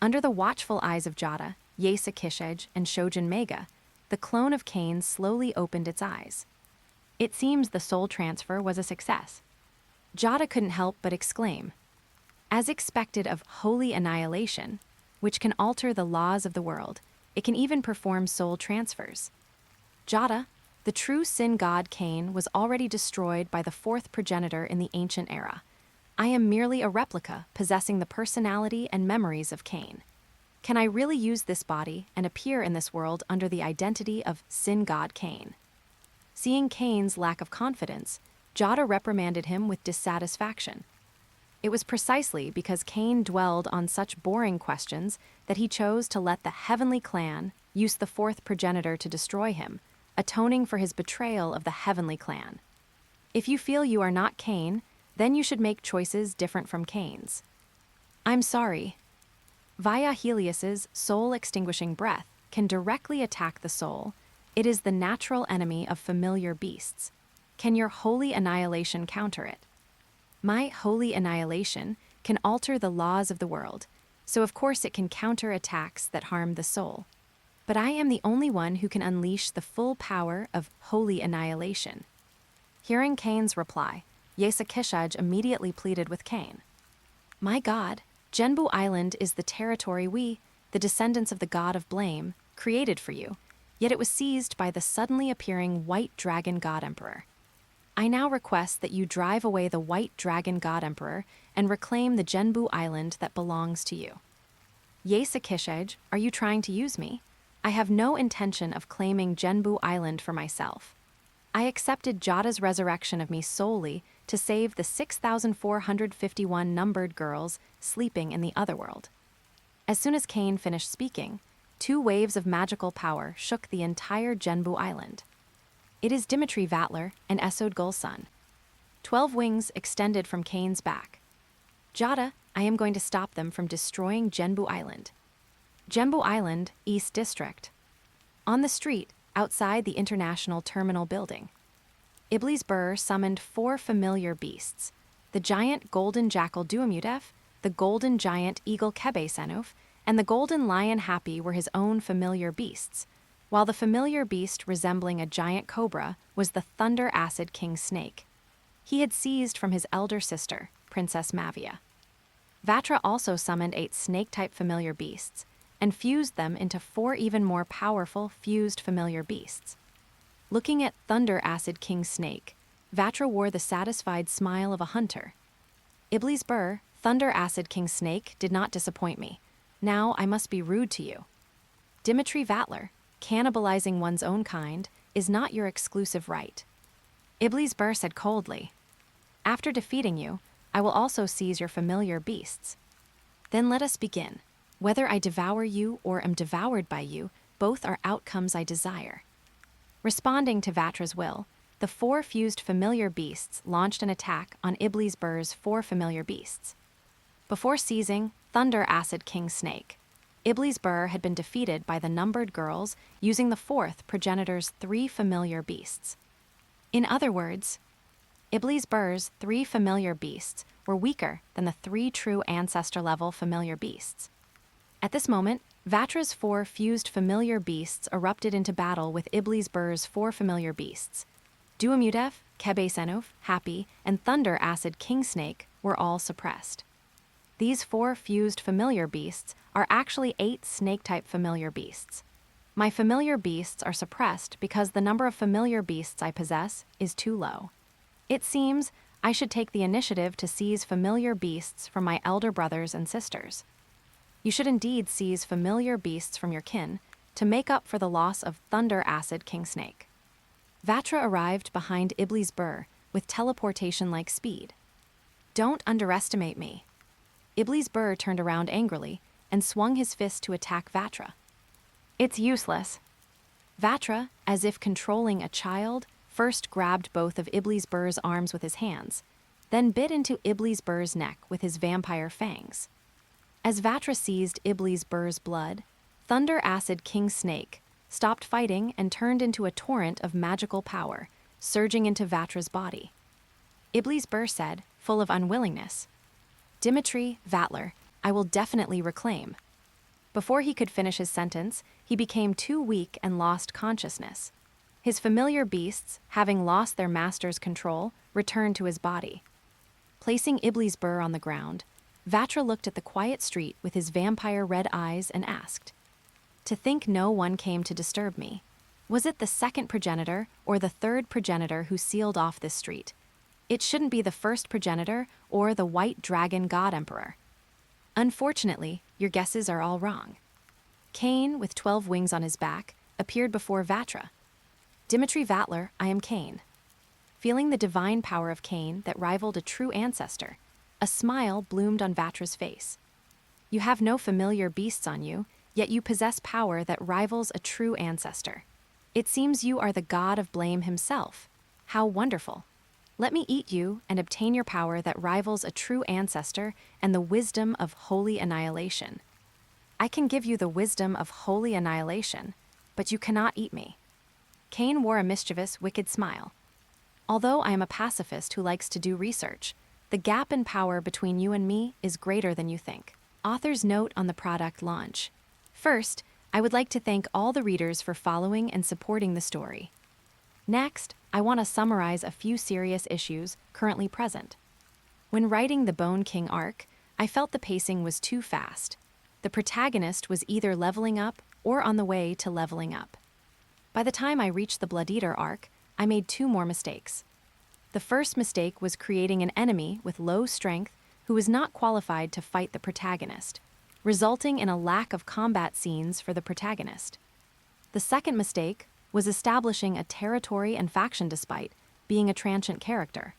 Speaker 1: Under the watchful eyes of Jada, Yesa Kishej, and Shojin Mega, the clone of Cain slowly opened its eyes. It seems the soul transfer was a success. Jada couldn't help but exclaim. As expected of Holy Annihilation, which can alter the laws of the world, it can even perform soul transfers. Jada, the true sin god Cain, was already destroyed by the 4th progenitor in the ancient era. I am merely a replica possessing the personality and memories of Cain. Can I really use this body and appear in this world under the identity of sin god Cain? Seeing Cain's lack of confidence, Jada reprimanded him with dissatisfaction. It was precisely because Cain dwelled on such boring questions that he chose to let the Heavenly Clan use the 4th progenitor to destroy him, atoning for his betrayal of the Heavenly Clan. If you feel you are not Cain, then you should make choices different from Cain's. I'm sorry. Via Helios's soul-extinguishing breath can directly attack the soul. It is the natural enemy of familiar beasts. Can your Holy Annihilation counter it? My Holy Annihilation can alter the laws of the world, so of course it can counter attacks that harm the soul. But I am the only one who can unleash the full power of Holy Annihilation. Hearing Cain's reply, Yesa Kishaj immediately pleaded with Cain. My god, Genbu Island is the territory we, the descendants of the god of blame, created for you, yet it was seized by the suddenly appearing White Dragon God Emperor. I now request that you drive away the White Dragon God Emperor and reclaim the Genbu Island that belongs to you. Yesa Kishej, are you trying to use me? I have no intention of claiming Genbu Island for myself. I accepted Jada's resurrection of me solely to save the 6,451 numbered girls sleeping in the otherworld. As soon as Cain finished speaking, 2 waves of magical power shook the entire Genbu Island. It is Dimitri Vatler and Esod Gulsun. 12 wings extended from Cain's back. Jada, I am going to stop them from destroying Genbu Island. Genbu Island, East District. On the street, outside the International Terminal Building, Iblis Bur summoned 4 familiar beasts, the giant golden jackal Duamudef, the golden giant eagle Kebe Senuf, and the golden lion Happy were his own familiar beasts, while the familiar beast resembling a giant cobra was the Thunder Acid King Snake. He had seized from his elder sister, Princess Mavia. Vatra also summoned 8 snake-type familiar beasts, and fused them into 4 even more powerful fused familiar beasts. Looking at Thunder Acid King Snake, Vatra wore the satisfied smile of a hunter. Iblis Bur, Thunder Acid King Snake, did not disappoint me. Now I must be rude to you. Dimitri Vatler, cannibalizing one's own kind is not your exclusive right. Iblis Bur said coldly. After defeating you, I will also seize your familiar beasts. Then let us begin. Whether I devour you or am devoured by you, both are outcomes I desire. Responding to Vatra's will, the 4 fused familiar beasts launched an attack on Iblis Bur's 4 familiar beasts. Before seizing Thunder Acid King Snake, Iblis Bur had been defeated by the numbered girls using the 4th progenitor's 3 familiar beasts. In other words, Iblis Bur's 3 familiar beasts were weaker than the 3 true Ancestor-level familiar beasts. At this moment, Vatra's 4 fused familiar beasts erupted into battle with Iblis Bur's 4 familiar beasts. Duamudef, Kebe Senuf, Happy, and Thunder Acid King Snake were all suppressed. These 4 fused familiar beasts are actually 8 snake-type familiar beasts. My familiar beasts are suppressed because the number of familiar beasts I possess is too low. It seems I should take the initiative to seize familiar beasts from my elder brothers and sisters. You should indeed seize familiar beasts from your kin to make up for the loss of Thunder Acid King Snake. Vatra arrived behind Iblis Bur with teleportation-like speed. Don't underestimate me. Iblis Bur turned around angrily and swung his fist to attack Vatra. It's useless. Vatra, as if controlling a child, first grabbed both of Iblis Bur's arms with his hands, then bit into Iblis Bur's neck with his vampire fangs. As Vatra seized Iblis Bur's blood, Thunder Acid King Snake stopped fighting and turned into a torrent of magical power, surging into Vatra's body. Iblis Bur said, full of unwillingness, "Dimitri, Vatler, I will definitely reclaim." Before he could finish his sentence, he became too weak and lost consciousness. His familiar beasts, having lost their master's control, returned to his body. Placing Iblis Bur on the ground, Vatra looked at the quiet street with his vampire red eyes and asked, "To think no one came to disturb me. Was it the second progenitor or the third progenitor who sealed off this street? It shouldn't be the first progenitor or the white dragon god emperor. Unfortunately, your guesses are all wrong." Cain, with 12 wings on his back, appeared before Vatra. "Dimitri Vatler, I am Cain." Feeling the divine power of Cain that rivaled a true ancestor, a smile bloomed on Vatra's face. "You have no familiar beasts on you, yet you possess power that rivals a true ancestor. It seems you are the god of blame himself. How wonderful. Let me eat you and obtain your power that rivals a true ancestor and the wisdom of holy annihilation. I can give you the wisdom of holy annihilation, but you cannot eat me." Cain wore a mischievous, wicked smile. "Although I am a pacifist who likes to do research, the gap in power between you and me is greater than you think." Author's note on the product launch. First, I would like to thank all the readers for following and supporting the story. Next, I want to summarize a few serious issues currently present. When writing the Bone King arc, I felt the pacing was too fast. The protagonist was either leveling up or on the way to leveling up. By the time I reached the Blood Eater arc, I made 2 more mistakes. The first mistake was creating an enemy with low strength who was not qualified to fight the protagonist, resulting in a lack of combat scenes for the protagonist. The second mistake was establishing a territory and faction despite being a transient character.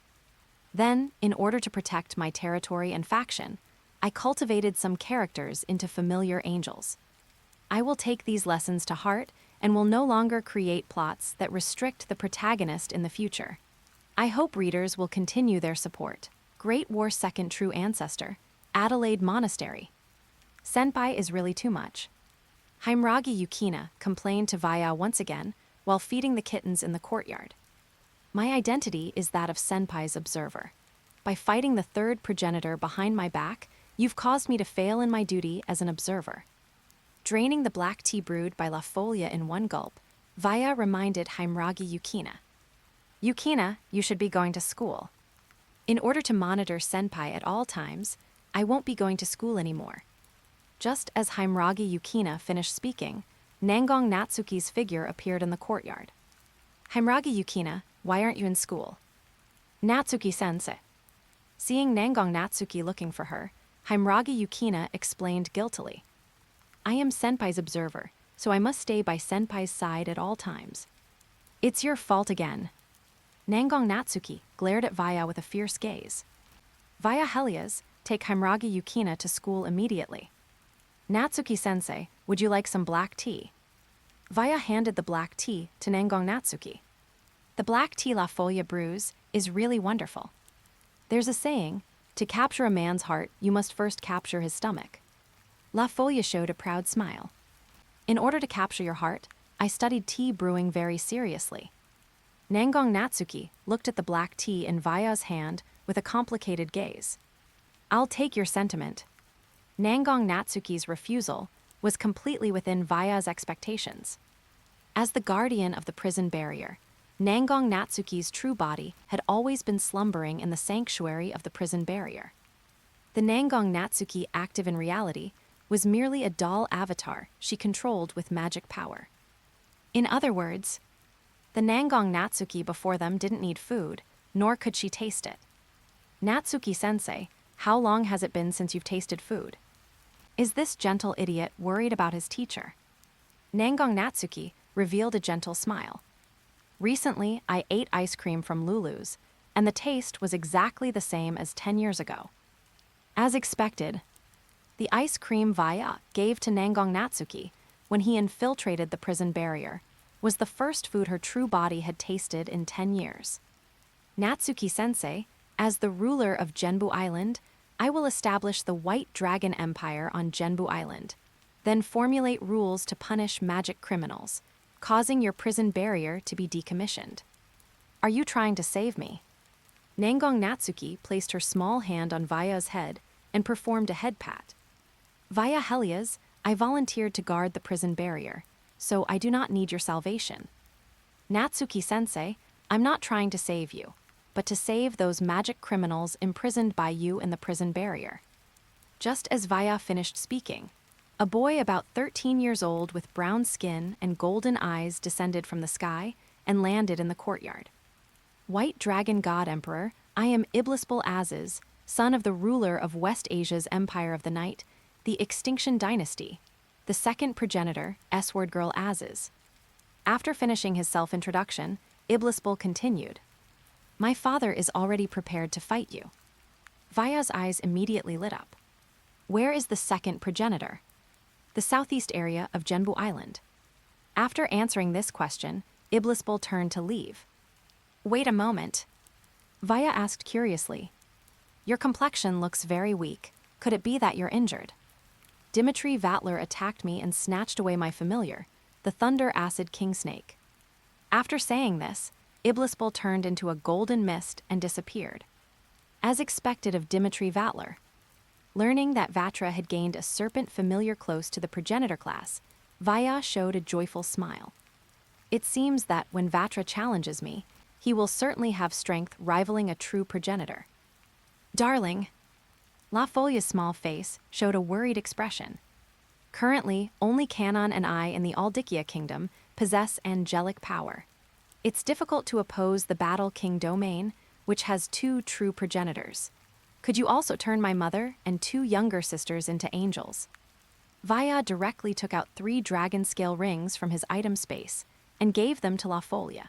Speaker 1: Then, in order to protect my territory and faction, I cultivated some characters into familiar angels. I will take these lessons to heart and will no longer create plots that restrict the protagonist in the future. I hope readers will continue their support. Great War's second true ancestor, Adelaide Monastery. Senpai is really too much. Himragi Yukina complained to Vaya once again while feeding the kittens in the courtyard. My identity is that of Senpai's observer. By fighting the third progenitor behind my back, you've caused me to fail in my duty as an observer. Draining the black tea brewed by La Folia in one gulp, Vaya reminded Himragi Yukina. "Yukina, you should be going to school. In order to monitor Senpai at all times, I won't be going to school anymore." Just as Himragi Yukina finished speaking, Nangong Natsuki's figure appeared in the courtyard. "Himragi Yukina, why aren't you in school?" "Natsuki-sensei." Seeing Nangong Natsuki looking for her, Himragi Yukina explained guiltily. "I am Senpai's observer, so I must stay by Senpai's side at all times." "It's your fault again." Nangong Natsuki glared at Vaya with a fierce gaze. "Vaya Helias, take Himragi Yukina to school immediately." "Natsuki-sensei, would you like some black tea?" Vaya handed the black tea to Nangong Natsuki. "The black tea La Folia brews is really wonderful. There's a saying, to capture a man's heart, you must first capture his stomach." La Folia showed a proud smile. "In order to capture your heart, I studied tea brewing very seriously." Nangong Natsuki looked at the black tea in Vaya's hand with a complicated gaze. "I'll take your sentiment." Nangong Natsuki's refusal was completely within Vaya's expectations. As the guardian of the prison barrier, Nangong Natsuki's true body had always been slumbering in the sanctuary of the prison barrier. The Nangong Natsuki active in reality was merely a doll avatar she controlled with magic power. In other words, the Nangong Natsuki before them didn't need food, nor could she taste it. Natsuki-sensei, how long has it been since you've tasted food? Is this gentle idiot worried about his teacher? Nangong Natsuki revealed a gentle smile. Recently, I ate ice cream from Lulu's, and the taste was exactly the same as 10 years ago. As expected, the ice cream Vaya gave to Nangong Natsuki when he infiltrated the prison barrier was the first food her true body had tasted in 10 years. Natsuki-sensei, as the ruler of Genbu Island, I will establish the White Dragon Empire on Genbu Island, then formulate rules to punish magic criminals, causing your prison barrier to be decommissioned. Are you trying to save me? Nangong Natsuki placed her small hand on Vaya's head and performed a head pat. Via Helias, I volunteered to guard the prison barrier, so I do not need your salvation. Natsuki-sensei, I'm not trying to save you, but to save those magic criminals imprisoned by you in the prison barrier. Just as Vaya finished speaking, a boy about 13 years old with brown skin and golden eyes descended from the sky and landed in the courtyard. White Dragon God Emperor, I am Iblisbul Aziz, son of the ruler of West Asia's Empire of the Night, the Extinction Dynasty, the second progenitor, S-word girl Aziz. After finishing his self-introduction, Iblisbul continued, My father is already prepared to fight you. Vaya's eyes immediately lit up. Where is the second progenitor? The southeast area of Genbu Island. After answering this question, Iblisbul turned to leave. Wait a moment. Vaya asked curiously. Your complexion looks very weak. Could it be that you're injured? Dimitri Vatler attacked me and snatched away my familiar, the Thunder Acid King Snake. After saying this, Iblisbul turned into a golden mist and disappeared. As expected of Dimitri Vatler. Learning that Vatra had gained a serpent familiar close to the progenitor class, Vaya showed a joyful smile. It seems that when Vatra challenges me, he will certainly have strength rivaling a true progenitor. Darling. La Folia's small face showed a worried expression. Currently, only Canon and I in the Aldikia Kingdom possess angelic power. It's difficult to oppose the Battle King domain, which has 2 true progenitors. Could you also turn my mother and 2 younger sisters into angels? Vaya directly took out 3 dragon-scale rings from his item space and gave them to La Folia.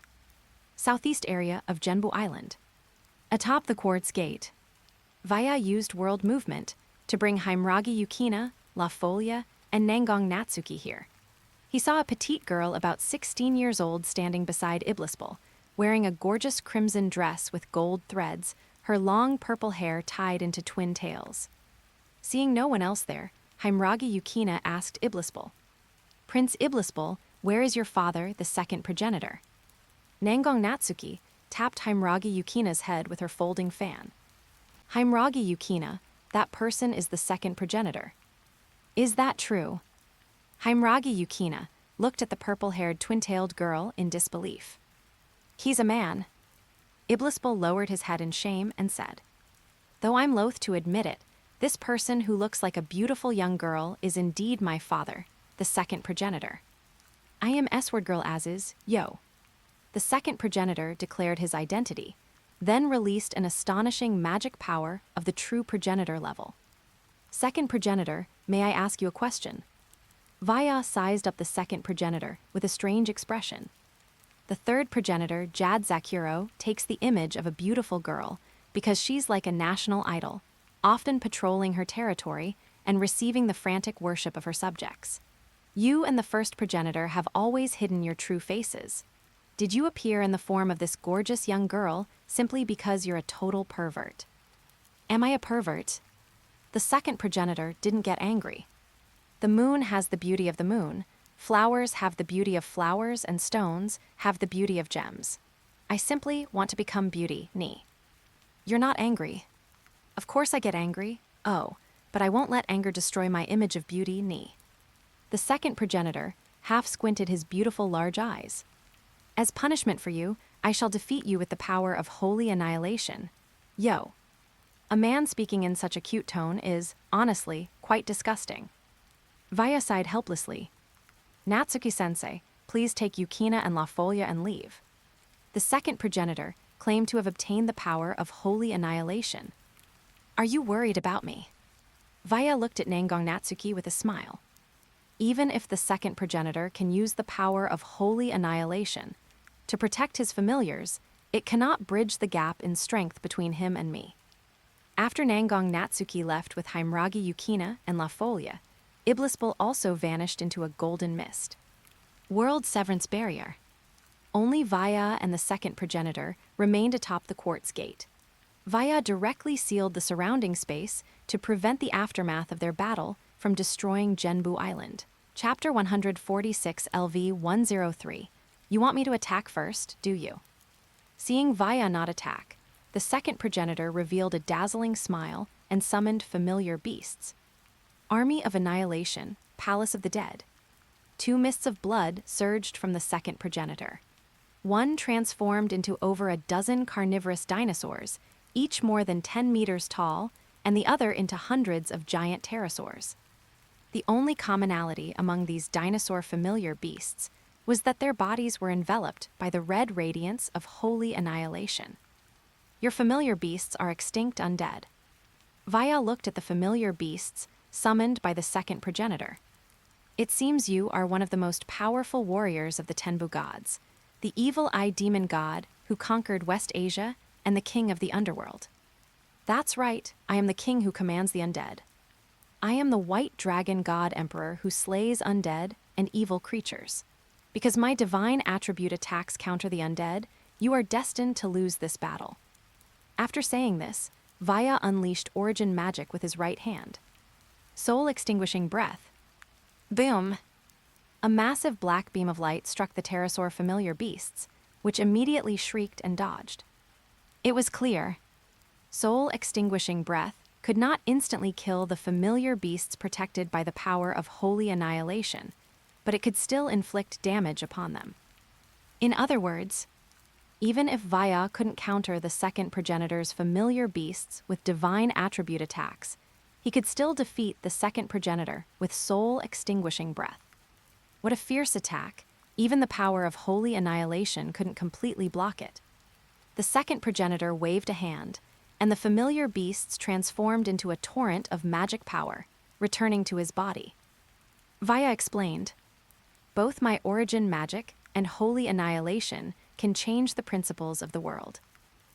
Speaker 1: Southeast area of Genbu Island. Atop the quartz gate, Vaya used world movement to bring Himragi Yukina, La Folia, and Nangong Natsuki here. He saw a petite girl about 16 years old standing beside Iblisbul, wearing a gorgeous crimson dress with gold threads, her long purple hair tied into twin tails. Seeing no one else there, Himragi Yukina asked Iblisbul, Prince Iblisbul, where is your father, the second progenitor? Nangong Natsuki tapped Himragi Yukina's head with her folding fan. Himragi Yukina, that person is the second progenitor. Is that true? Himragi Yukina looked at the purple-haired twin-tailed girl in disbelief. He's a man. Iblisbul lowered his head in shame and said, Though I'm loath to admit it, this person who looks like a beautiful young girl is indeed my father, the second progenitor. I am S-word girl Aziz, yo. The second progenitor declared his identity, then released an astonishing magic power of the true progenitor level. Second progenitor, may I ask you a question? Vaya sized up the second progenitor with a strange expression. The third progenitor, Jad Zakuro, takes the image of a beautiful girl because she's like a national idol, often patrolling her territory and receiving the frantic worship of her subjects. You and the first progenitor have always hidden your true faces. Did you appear in the form of this gorgeous young girl simply because you're a total pervert? Am I a pervert? The second progenitor didn't get angry. The moon has the beauty of the moon, flowers have the beauty of flowers, and stones have the beauty of gems. I simply want to become beauty, ni. You're not angry. Of course I get angry. Oh, but I won't let anger destroy my image of beauty, ni. The second progenitor half squinted his beautiful large eyes. As punishment for you, I shall defeat you with the power of holy annihilation. Yo. A man speaking in such a cute tone is, honestly, quite disgusting. Vaya sighed helplessly. Natsuki-sensei, please take Yukina and La Folia and leave. The second progenitor claimed to have obtained the power of holy annihilation. Are you worried about me? Vaya looked at Nangang Natsuki with a smile. Even if the second progenitor can use the power of holy annihilation to protect his familiars, it cannot bridge the gap in strength between him and me. After Nangang Natsuki left with Himragi Yukina and La Folia, Iblisbul also vanished into a golden mist. World Severance Barrier. Only Vaya and the second progenitor remained atop the quartz gate. Vaya directly sealed the surrounding space to prevent the aftermath of their battle from destroying Genbu Island. Chapter 146 LV 103. You want me to attack first, do you? Seeing Vaya not attack, the second progenitor revealed a dazzling smile and summoned familiar beasts. Army of Annihilation, Palace of the Dead. 2 mists of blood surged from the second progenitor. One transformed into over a dozen carnivorous dinosaurs, each more than 10 meters tall, and the other into hundreds of giant pterosaurs. The only commonality among these dinosaur familiar beasts was that their bodies were enveloped by the red radiance of holy annihilation. Your familiar beasts are extinct undead. Vaya looked at the familiar beasts summoned by the second progenitor. It seems you are one of the most powerful warriors of the Tenbu gods, the evil-eye demon god who conquered West Asia and the king of the underworld. That's right, I am the king who commands the undead. I am the white dragon god emperor who slays undead and evil creatures. Because my divine attribute attacks counter the undead, you are destined to lose this battle. After saying this, Vaya unleashed origin magic with his right hand. Soul-extinguishing breath. Boom! A massive black beam of light struck the pterosaur familiar beasts, which immediately shrieked and dodged. It was clear. Soul-extinguishing breath could not instantly kill the familiar beasts protected by the power of holy annihilation, but it could still inflict damage upon them. In other words, even if Vaya couldn't counter the second progenitor's familiar beasts with divine attribute attacks, he could still defeat the second progenitor with soul-extinguishing breath. What a fierce attack! Even the power of holy annihilation couldn't completely block it. The second progenitor waved a hand, and the familiar beasts transformed into a torrent of magic power, returning to his body. Vaya explained, both my origin magic and holy annihilation can change the principles of the world.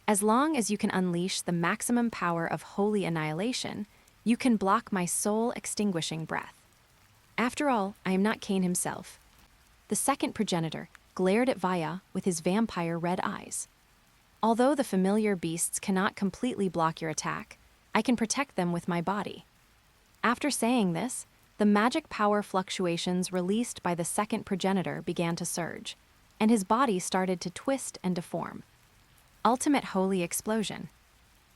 Speaker 1: As long as you can unleash the maximum power of holy annihilation, you can block my soul-extinguishing breath. After all, I am not Cain himself. The second progenitor glared at Vaya with his vampire red eyes. Although the familiar beasts cannot completely block your attack, I can protect them with my body. After saying this, the magic power fluctuations released by the second progenitor began to surge, and his body started to twist and deform. Ultimate Holy Explosion.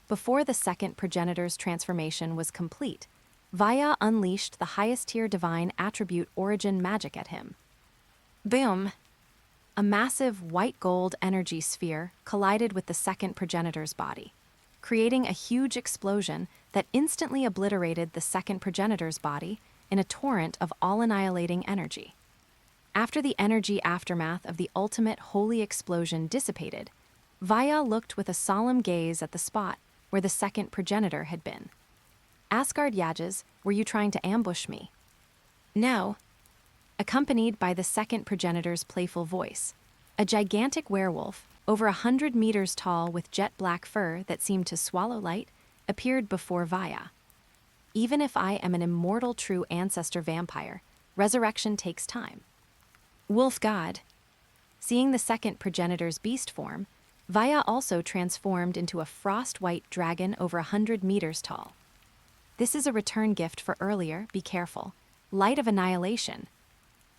Speaker 1: Before the second progenitor's transformation was complete, Vaya unleashed the highest-tier divine attribute origin magic at him. Boom! A massive white-gold energy sphere collided with the second progenitor's body, creating a huge explosion that instantly obliterated the second progenitor's body in a torrent of all-annihilating energy. After the energy aftermath of the ultimate holy explosion dissipated, Vaya looked with a solemn gaze at the spot where the second progenitor had been. Asgard Yajas, were you trying to ambush me? No. Accompanied by the second progenitor's playful voice, a gigantic werewolf, over 100 meters tall with jet black fur that seemed to swallow light, appeared before Vaya. Even if I am an immortal true ancestor vampire, resurrection takes time. Wolf God. Seeing the second progenitor's beast form, Vaya also transformed into a frost-white dragon over 100 meters tall. This is a return gift for earlier, be careful, Light of Annihilation.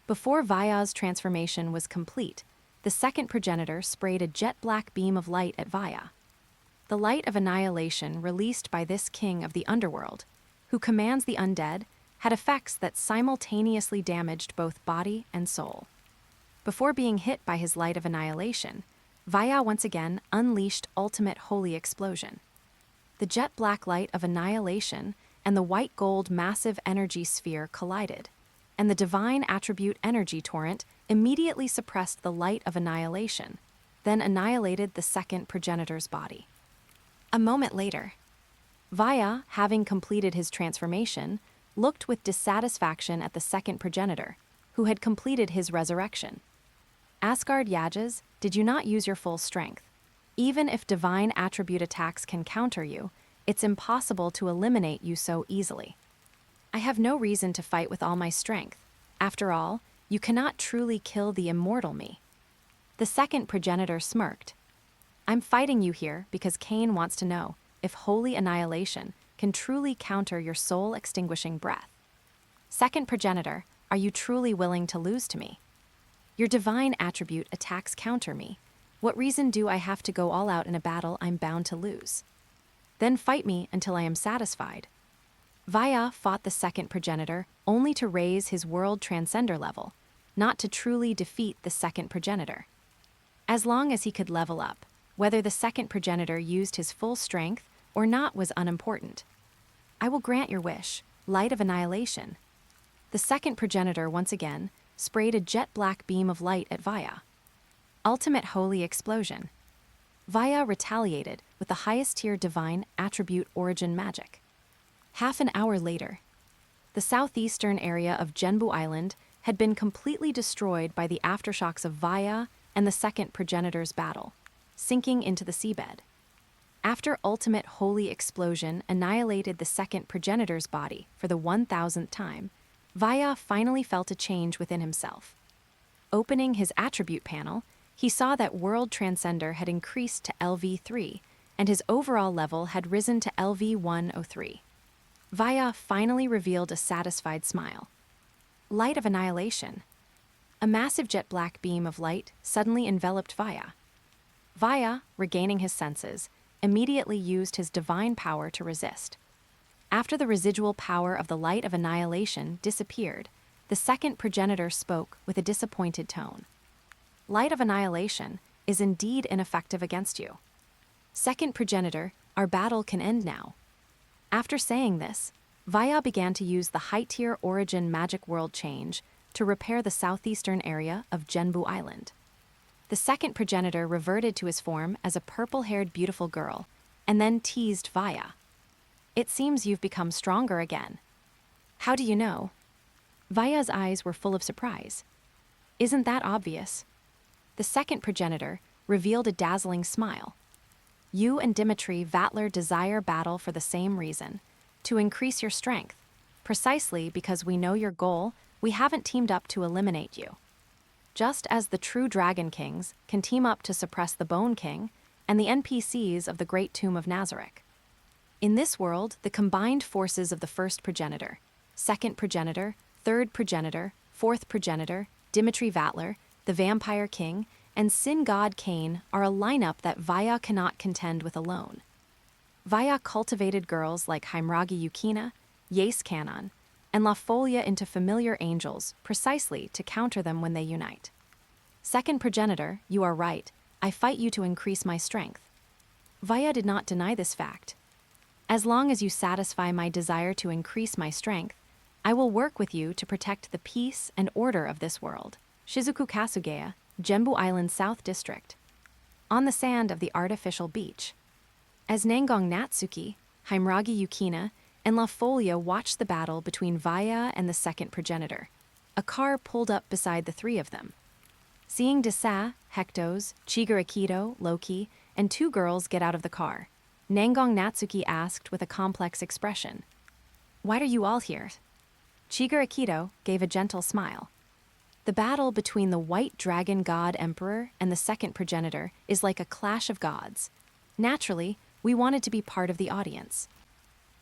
Speaker 1: Before Vaya's transformation was complete, the second progenitor sprayed a jet-black beam of light at Vaya. The Light of Annihilation released by this king of the underworld, who commands the undead, had effects that simultaneously damaged both body and soul. Before being hit by his light of annihilation, Vaya once again unleashed ultimate holy explosion. The jet black light of annihilation and the white gold massive energy sphere collided, and the divine attribute energy torrent immediately suppressed the light of annihilation, then annihilated the second progenitor's body. A moment later, Vaya, having completed his transformation, looked with dissatisfaction at the second progenitor, who had completed his resurrection. Asgard Yajas, did you not use your full strength? Even if divine attribute attacks can counter you, it's impossible to eliminate you so easily. I have no reason to fight with all my strength. After all, you cannot truly kill the immortal me. The second progenitor smirked. I'm fighting you here because Cain wants to know if holy annihilation can truly counter your soul-extinguishing breath. Second progenitor, are you truly willing to lose to me? Your divine attribute attacks counter me. What reason do I have to go all out in a battle I'm bound to lose? Then fight me until I am satisfied. Vaya fought the second progenitor only to raise his world transcender level, not to truly defeat the second progenitor. As long as he could level up, whether the second progenitor used his full strength or not was unimportant. I will grant your wish, light of annihilation. The second progenitor once again sprayed a jet black beam of light at Vaya. Ultimate holy explosion. Vaya retaliated with the highest tier divine attribute origin magic. Half an hour later, the southeastern area of Genbu Island had been completely destroyed by the aftershocks of Vaya and the second progenitor's battle, sinking into the seabed. After ultimate holy explosion annihilated the second progenitor's body for the 1000th time, Vaya finally felt a change within himself. Opening his attribute panel, he saw that World Transcender had increased to LV3, and his overall level had risen to LV103. Vaya finally revealed a satisfied smile. Light of annihilation. A massive jet black beam of light suddenly enveloped Vaya. Vaya, regaining his senses, immediately used his divine power to resist. After the residual power of the light of annihilation disappeared, the second progenitor spoke with a disappointed tone. Light of annihilation is indeed ineffective against you. Second progenitor, our battle can end now. After saying this, Vaya began to use the high-tier origin magic world change to repair the southeastern area of Genbu Island. The second progenitor reverted to his form as a purple-haired beautiful girl, and then teased Vaya. It seems you've become stronger again. How do you know? Vaya's eyes were full of surprise. Isn't that obvious? The second progenitor revealed a dazzling smile. You and Dimitri Vatler desire battle for the same reason, to increase your strength. Precisely because we know your goal, we haven't teamed up to eliminate you. Just as the true Dragon Kings can team up to suppress the Bone King and the NPCs of the Great Tomb of Nazarick. In this world, the combined forces of the first progenitor, second progenitor, third progenitor, fourth progenitor, Dimitri Vatler, the Vampire King, and Sin God Cain are a lineup that Vaya cannot contend with alone. Vaya cultivated girls like Heimragi Yukina, Yace Kanon, and La Folia into familiar angels precisely to counter them when they unite. Second progenitor, you are right, I fight you to increase my strength. Vaya did not deny this fact. As long as you satisfy my desire to increase my strength, I will work with you to protect the peace and order of this world. Shizuku Kasugaya, Genbu Island South District. On the sand of the artificial beach. As Nangong Natsuki, Heimragi Yukina, and La Folia watched the battle between Vaya and the second progenitor, a car pulled up beside the three of them. Seeing Desamp, Hector, Chigara Kido, Loki, and two girls get out of the car, Nangong Natsuki asked with a complex expression, "Why are you all here?" Chigara Kido gave a gentle smile. The battle between the White Dragon God Emperor and the second progenitor is like a clash of gods. Naturally, we wanted to be part of the audience.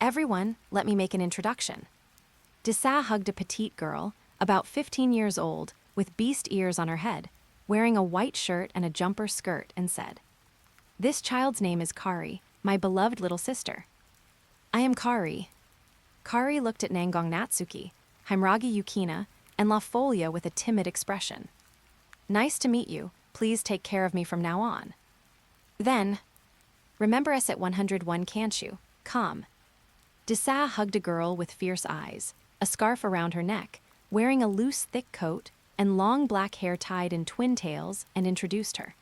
Speaker 1: Everyone, let me make an introduction. Desamp hugged a petite girl, about 15 years old, with beast ears on her head, wearing a white shirt and a jumper skirt, and said, "This child's name is Kari, my beloved little sister." "I am Kari." Kari looked at Nangong Natsuki, Himragi Yukina, and La Folia with a timid expression. Nice to meet you, please take care of me from now on. Then, remember us at 101 can't you? Come. Desamp hugged a girl with fierce eyes, a scarf around her neck, wearing a loose thick coat and long black hair tied in twin tails, and introduced her.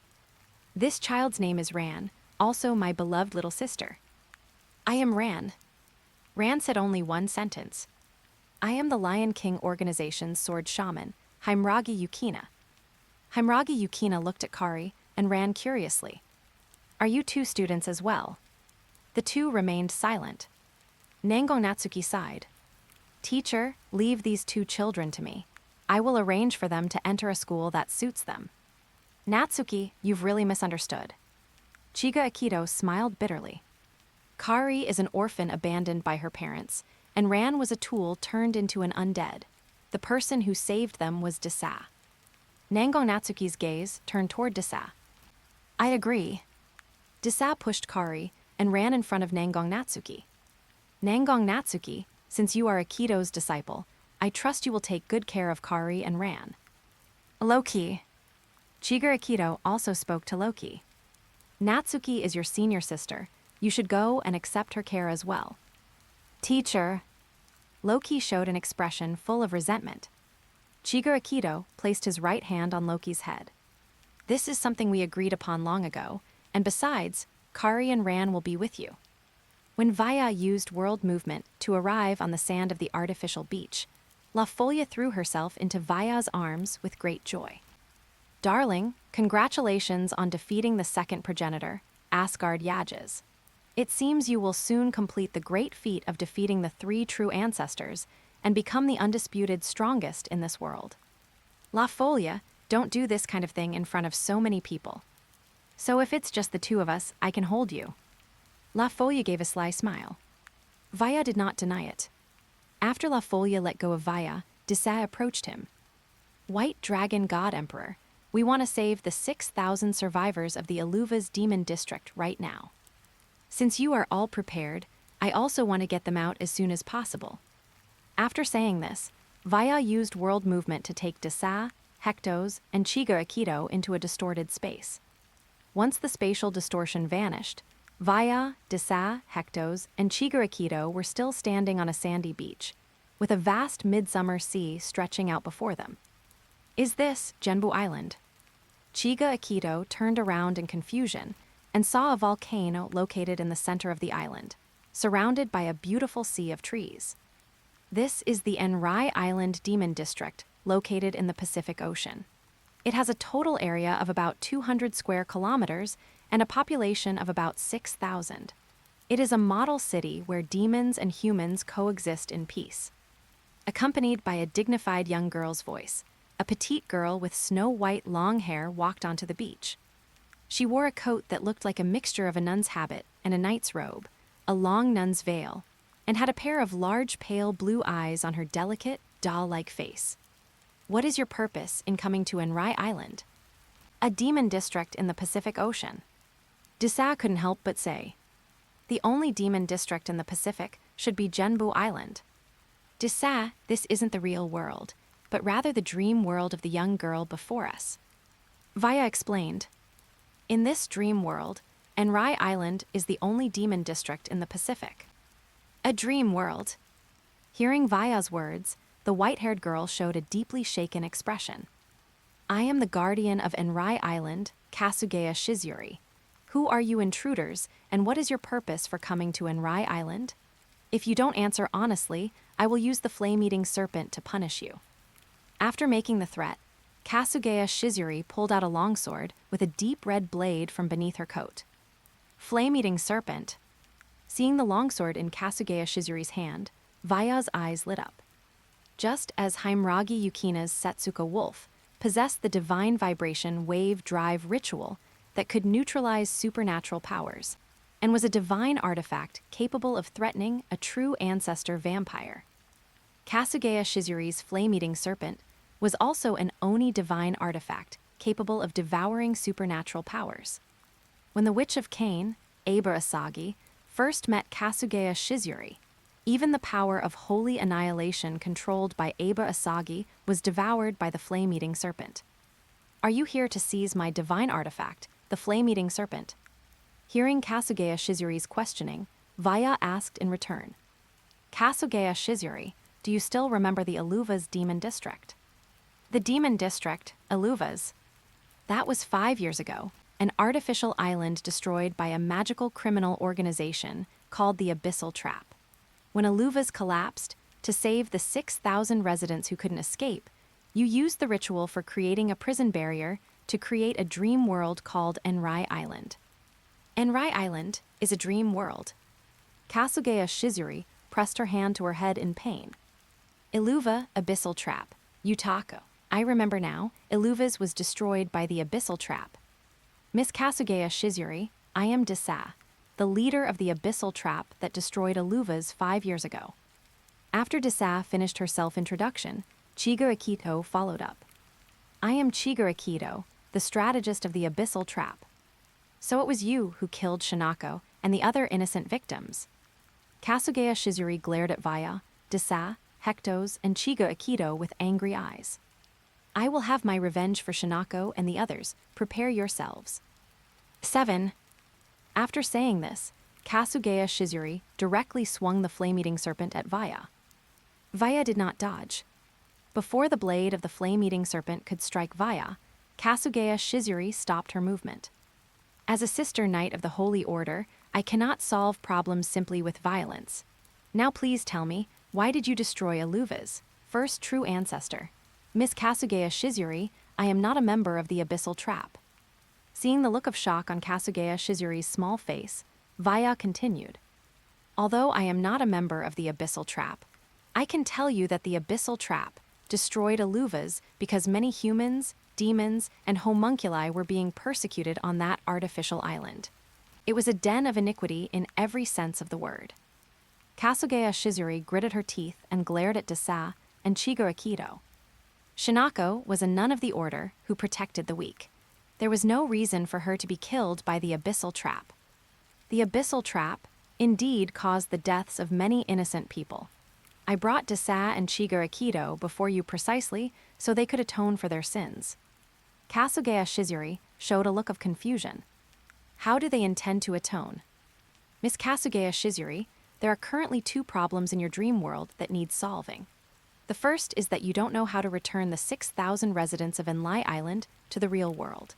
Speaker 1: This child's name is Ran, also my beloved little sister. I am Ran. Ran said only one sentence. I am the Lion King organization's sword shaman, Himragi Yukina. Himragi Yukina looked at Kari and Ran curiously. Are you two students as well? The two remained silent. Nangong Natsuki sighed. Teacher, leave these two children to me. I will arrange for them to enter a school that suits them. Natsuki, you've really misunderstood. Chiga Akido smiled bitterly. Kari is an orphan abandoned by her parents, and Ran was a tool turned into an undead. The person who saved them was Desamp. Nangong Natsuki's gaze turned toward Desamp. I agree. Desamp pushed Kari and ran in front of Nangong Natsuki. Nangong Natsuki, since you are Akido's disciple, I trust you will take good care of Kari and Ran. Loki. Chiga Akido also spoke to Loki. Natsuki is your senior sister. You should go and accept her care as well. Teacher. Loki showed an expression full of resentment. Chiga Akido placed his right hand on Loki's head. This is something we agreed upon long ago, and besides, Kari and Ran will be with you. When Vaya used world movement to arrive on the sand of the artificial beach, La Folia threw herself into Vaya's arms with great joy. Darling, congratulations on defeating the second progenitor, Asgard Yages. It seems you will soon complete the great feat of defeating the 3 true ancestors and become the undisputed strongest in this world. La Folia, don't do this kind of thing in front of so many people. So if it's just the two of us, I can hold you. La Folia gave a sly smile. Vaya did not deny it. After La Folia let go of Vaya, Desamp approached him. White Dragon God Emperor, we want to save the 6,000 survivors of the Aluva's demon district right now. Since you are all prepared, I also want to get them out as soon as possible. After saying this, Vaya used world movement to take Desamp, Hector, and Chiga Akido into a distorted space. Once the spatial distortion vanished, Vaya, Desamp, Hector, and Chiga Akido were still standing on a sandy beach, with a vast midsummer sea stretching out before them. Is this Genbu Island? Chiga Akido turned around in confusion and saw a volcano located in the center of the island, surrounded by a beautiful sea of trees. This is the Enrai Island Demon District, located in the Pacific Ocean. It has a total area of about 200 square kilometers and a population of about 6,000. It is a model city where demons and humans coexist in peace. Accompanied by a dignified young girl's voice, a petite girl with snow-white long hair walked onto the beach. She wore a coat that looked like a mixture of a nun's habit and a knight's robe, a long nun's veil, and had a pair of large pale blue eyes on her delicate, doll-like face. What is your purpose in coming to Enrai Island? A demon district in the Pacific Ocean. Desamp couldn't help but say. The only demon district in the Pacific should be Genbu Island. Desamp, this isn't the real world, but rather the dream world of the young girl before us. Vaya explained. In this dream world, Enrai Island is the only demon district in the Pacific. A dream world. Hearing Vaya's words, the white-haired girl showed a deeply shaken expression. I am the guardian of Enrai Island, Kasugaya Shizuri. Who are you intruders, and what is your purpose for coming to Enrai Island? If you don't answer honestly, I will use the flame-eating serpent to punish you. After making the threat, Kasugaya Shizuri pulled out a longsword with a deep red blade from beneath her coat. Flame-eating serpent. Seeing the longsword in Kasugaya Shizuri's hand, Vaya's eyes lit up. Just as Himragi Yukina's Setsuka wolf possessed the divine vibration wave drive ritual that could neutralize supernatural powers, and was a divine artifact capable of threatening a true ancestor vampire. Kasugaya Shizuri's flame-eating serpent was also an Oni divine artifact capable of devouring supernatural powers. When the Witch of Cain, Aba Asagi, first met Kasugaya Shizuri, Even the power of holy annihilation controlled by Aba Asagi was devoured by the flame-eating serpent. Are you here to seize my divine artifact, the flame-eating serpent? Hearing Kasugaya Shizuri's questioning, Vaya asked in return. Kasugaya Shizuri, do you still remember the Aluva's demon district? The demon district, Aluva's? That was 5 years ago, an artificial island destroyed by a magical criminal organization called the Abyssal Trap. When Aluva's collapsed, to save the 6,000 residents who couldn't escape, you used the ritual for creating a prison barrier to create a dream world called Enrai Island. Enrai Island is a dream world. Kasugaya Shizuri pressed her hand to her head in pain. Iluva Abyssal Trap, Utako. I remember now, Iluva's was destroyed by the Abyssal Trap. Miss Kasugaya Shizuri, I am Desamp, the leader of the Abyssal Trap that destroyed Aluva's 5 years ago. After Desamp finished her self-introduction, Chigura Kido followed up. I am Chigura Kido, the strategist of the Abyssal Trap. So it was you who killed Shinako and the other innocent victims. Kasugaya Shizuri glared at Vaya, Desamp, Hector, and Chigura Kido with angry eyes. I will have my revenge for Shinako and the others. Prepare yourselves. 7. After saying this, Kasugaya Shizuri directly swung the flame-eating serpent at Vaya. Vaya did not dodge. Before the blade of the flame-eating serpent could strike Vaya, Kasugaya Shizuri stopped her movement. As a sister knight of the Holy Order, I cannot solve problems simply with violence. Now please tell me, why did you destroy Aluva's first true ancestor? Miss Kasugaya Shizuri, I am not a member of the Abyssal Trap. Seeing the look of shock on Kasugaya Shizuri's small face, Vaya continued. Although I am not a member of the Abyssal Trap, I can tell you that the Abyssal Trap destroyed Aluva's because many humans, demons, and homunculi were being persecuted on that artificial island. It was a den of iniquity in every sense of the word. Kasugaya Shizuri gritted her teeth and glared at Desamp and Chigura Kido. Shinako was a nun of the order who protected the weak. There was no reason for her to be killed by the Abyssal Trap. The Abyssal Trap, indeed, caused the deaths of many innocent people. I brought Desamp and Chigura Kido before you precisely so they could atone for their sins. Kasugaya Shizuri showed a look of confusion. How do they intend to atone? Miss Kasugaya Shizuri, there are currently 2 problems in your dream world that need solving. The first is that you don't know how to return the 6,000 residents of Enrai Island to the real world.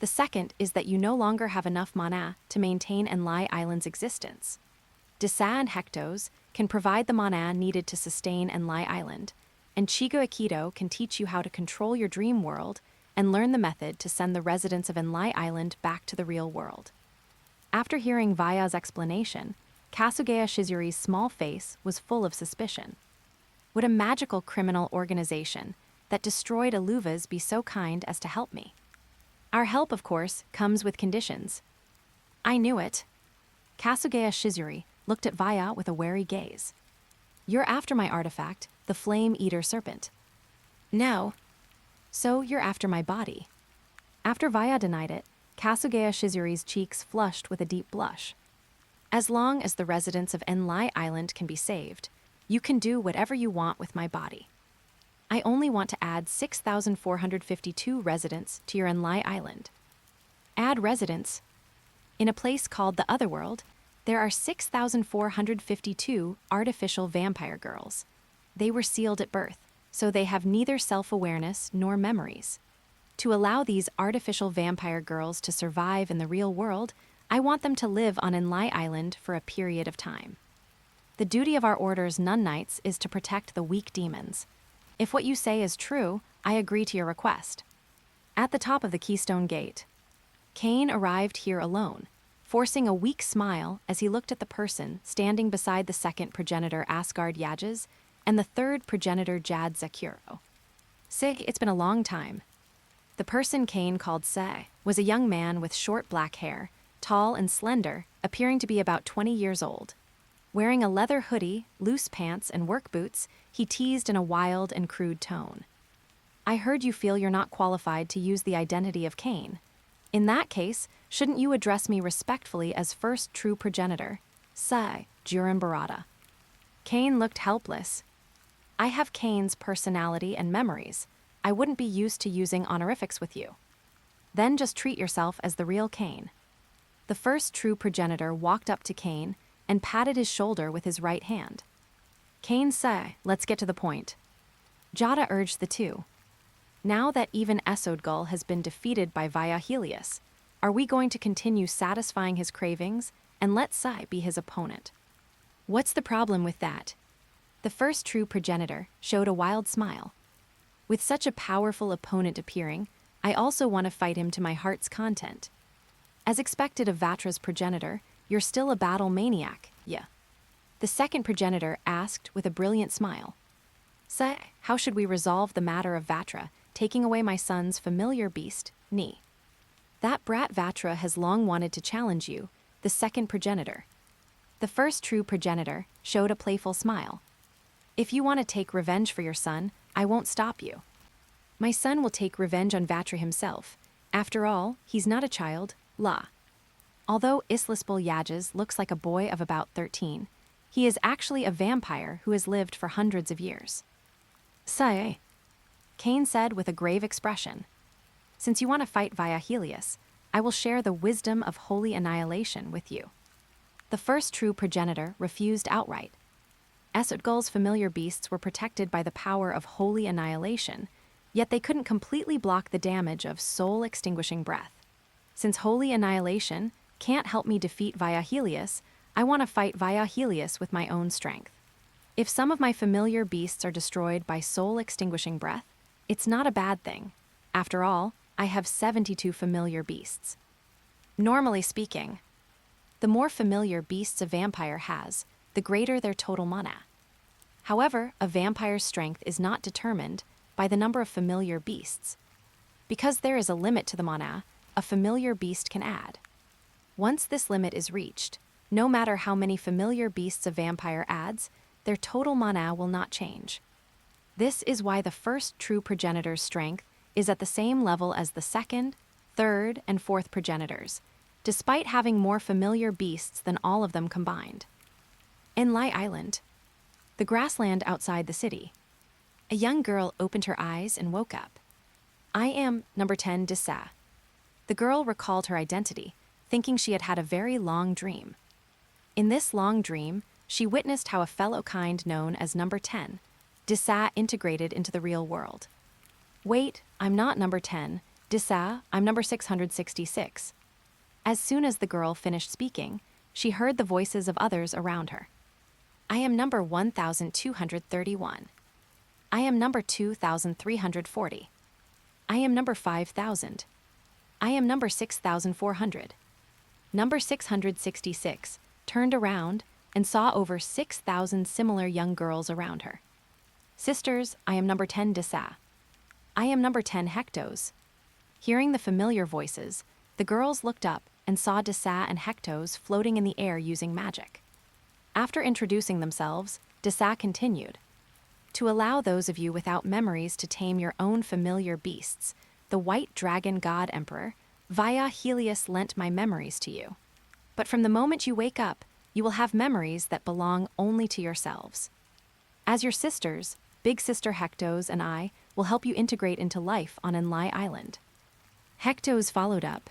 Speaker 1: The second is that you no longer have enough mana to maintain Enrai Island's existence. Desamp and Hector can provide the mana needed to sustain Enrai Island, and Chigura Kido can teach you how to control your dream world and learn the method to send the residents of Enrai Island back to the real world. After hearing Vaya's explanation, Kasugaya Shizuri's small face was full of suspicion. Would a magical criminal organization that destroyed Aluva's be so kind as to help me? Our help, of course, comes with conditions. I knew it. Kasugaya Shizuri looked at Vaya with a wary gaze. You're after my artifact, the Flame-Eater Serpent. No. So you're after my body. After Vaya denied it, Kasugaya Shizuri's cheeks flushed with a deep blush. As long as the residents of Enrai Island can be saved, you can do whatever you want with my body. I only want to add 6,452 residents to your Enrai Island. Add residents? In a place called the Otherworld, there are 6,452 artificial vampire girls. They were sealed at birth, so they have neither self-awareness nor memories. To allow these artificial vampire girls to survive in the real world, I want them to live on Enrai Island for a period of time. The duty of our order's nun knights is to protect the weak demons. If what you say is true, I agree to your request. At the top of the Keystone Gate, Cain arrived here alone, forcing a weak smile as he looked at the person standing beside the second progenitor Asgard Yages and the third progenitor Jad Zakuro. Sig, it's been a long time. The person Cain called Se was a young man with short black hair, tall and slender, appearing to be about 20 years old. Wearing a leather hoodie, loose pants, and work boots, he teased in a wild and crude tone. I heard you feel you're not qualified to use the identity of Cain. In that case, shouldn't you address me respectfully as first true progenitor, Sai Juran Barada? Cain looked helpless. I have Cain's personality and memories. I wouldn't be used to using honorifics with you. Then just treat yourself as the real Cain. The first true progenitor walked up to Cain and patted his shoulder with his right hand. Cain said, "Let's get to the point." Jada urged the two. Now that even Esodgul has been defeated by Helios, are we going to continue satisfying his cravings and let Sai be his opponent? What's the problem with that? The first true progenitor showed a wild smile. With such a powerful opponent appearing, I also want to fight him to my heart's content. As expected of Vatra's progenitor, you're still a battle maniac, yeah. The second progenitor asked with a brilliant smile. Sai, how should we resolve the matter of Vatra taking away my son's familiar beast, Ni? That brat Vatra has long wanted to challenge you, the second progenitor. The first true progenitor showed a playful smile. If you want to take revenge for your son, I won't stop you. My son will take revenge on Vatra himself. After all, he's not a child, la. Although Islisbul Yages looks like a boy of about 13, he is actually a vampire who has lived for hundreds of years. Sai, Cain said with a grave expression. Since you want to fight via Helios, I will share the wisdom of holy annihilation with you. The first true progenitor refused outright. Esodgul's familiar beasts were protected by the power of holy annihilation, yet they couldn't completely block the damage of soul-extinguishing breath. Since holy annihilation can't help me defeat via Helios, I want to fight via Helios with my own strength. If some of my familiar beasts are destroyed by soul-extinguishing breath, it's not a bad thing. After all, I have 72 familiar beasts. Normally speaking, the more familiar beasts a vampire has, the greater their total mana. However, a vampire's strength is not determined by the number of familiar beasts. Because there is a limit to the mana a familiar beast can add. Once this limit is reached, no matter how many familiar beasts a vampire adds, their total mana will not change. This is why the first true progenitor's strength is at the same level as the second, third, and fourth progenitors, despite having more familiar beasts than all of them combined. In Lai Island, the grassland outside the city, a young girl opened her eyes and woke up. I am number 10 Desamp. The girl recalled her identity, thinking she had had a very long dream. In this long dream, she witnessed how a fellow kind known as number 10, Desamp, integrated into the real world. Wait, I'm not number 10, Desamp, I'm number 666. As soon as the girl finished speaking, she heard the voices of others around her. I am number 1231. I am number 2340. I am number 5000. I am number 6400. Number 666 turned around and saw over 6,000 similar young girls around her. Sisters, I am number 10 Desamp. I am number 10 Hectos. Hearing the familiar voices, the girls looked up and saw Desamp and Hectos floating in the air using magic. After introducing themselves, Desamp continued. To allow those of you without memories to tame your own familiar beasts, the White Dragon God Emperor, via Helios, lent my memories to you. But from the moment you wake up, you will have memories that belong only to yourselves. As your sisters, Big Sister Hectos and I will help you integrate into life on Enlai Island. Hectos followed up.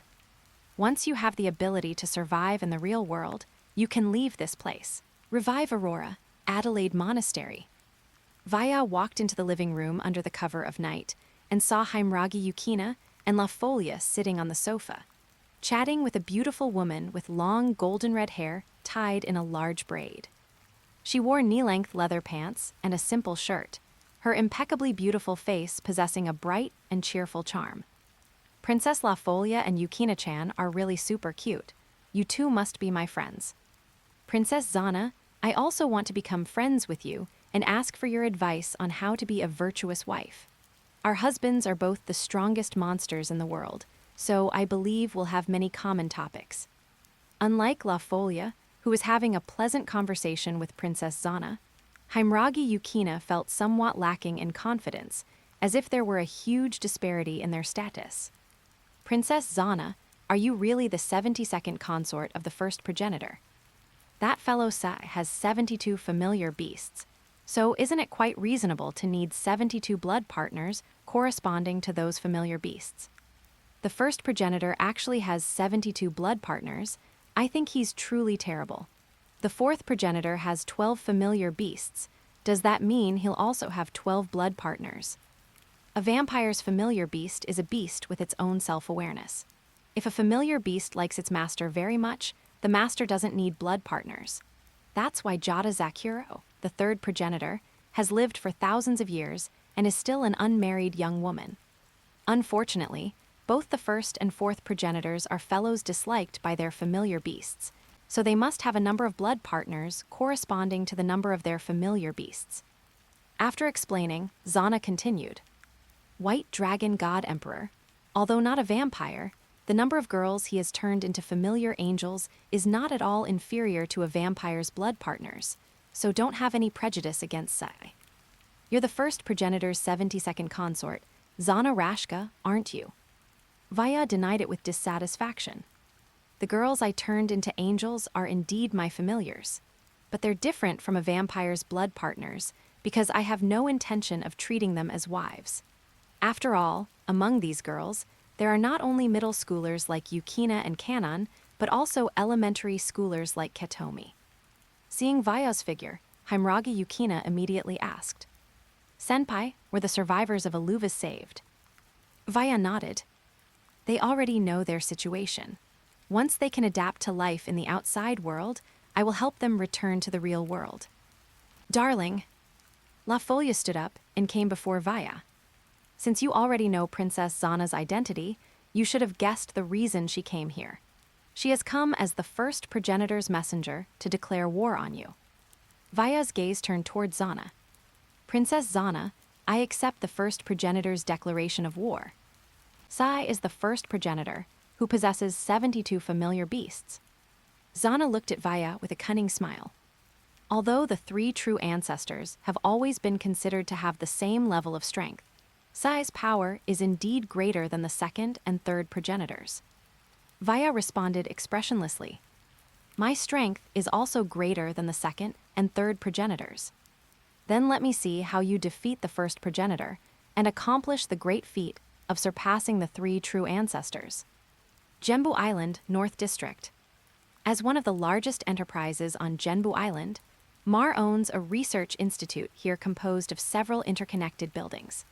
Speaker 1: Once you have the ability to survive in the real world, you can leave this place. Revive Aurora, Adelaide Monastery. Vaya walked into the living room under the cover of night and saw Heimragi Yukina and La Folia sitting on the sofa, chatting with a beautiful woman with long golden red hair tied in a large braid. She wore knee-length leather pants and a simple shirt, her impeccably beautiful face possessing a bright and cheerful charm. Princess La Folia and Yukina-chan are really super cute. You two must be my friends. Princess Zana, I also want to become friends with you and ask for your advice on how to be a virtuous wife. Our husbands are both the strongest monsters in the world, so I believe we'll have many common topics. Unlike La Folia, who was having a pleasant conversation with Princess Zana, Heimragi Yukina felt somewhat lacking in confidence, as if there were a huge disparity in their status. Princess Zana, are you really the 72nd consort of the first progenitor? That fellow Sai has 72 familiar beasts. So isn't it quite reasonable to need 72 blood partners corresponding to those familiar beasts? The first progenitor actually has 72 blood partners. I think he's truly terrible. The fourth progenitor has 12 familiar beasts. Does that mean he'll also have 12 blood partners? A vampire's familiar beast is a beast with its own self-awareness. If a familiar beast likes its master very much, the master doesn't need blood partners. That's why Jada Zakuro, the third progenitor, has lived for thousands of years and is still an unmarried young woman. Unfortunately, both the first and fourth progenitors are fellows disliked by their familiar beasts, so they must have a number of blood partners corresponding to the number of their familiar beasts. After explaining, Zana continued. White Dragon God Emperor, although not a vampire, the number of girls he has turned into familiar angels is not at all inferior to a vampire's blood partners, so don't have any prejudice against Sai. You're the first progenitor's 72nd consort, Zana Rashka, aren't you? Vaya denied it with dissatisfaction. The girls I turned into angels are indeed my familiars, but they're different from a vampire's blood partners because I have no intention of treating them as wives. After all, among these girls, there are not only middle schoolers like Yukina and Kanon, but also elementary schoolers like Ketomi. Seeing Vaya's figure, Himragi Yukina immediately asked, Senpai, were the survivors of Aluva saved? Vaya nodded. They already know their situation. Once they can adapt to life in the outside world, I will help them return to the real world. Darling, La Folia stood up and came before Vaya. Since you already know Princess Zana's identity, you should have guessed the reason she came here. She has come as the first progenitor's messenger to declare war on you. Vaya's gaze turned toward Zana. Princess Zana, I accept the first progenitor's declaration of war. Sai is the first progenitor, who possesses 72 familiar beasts. Zana looked at Vaya with a cunning smile. Although the three true ancestors have always been considered to have the same level of strength, Sai's power is indeed greater than the second and third progenitors. Vaya responded expressionlessly. My strength is also greater than the second and third progenitors. Then let me see how you defeat the first progenitor and accomplish the great feat of surpassing the three true ancestors. Genbu Island, North District. As one of the largest enterprises on Genbu Island, Mar owns a research institute here composed of several interconnected buildings.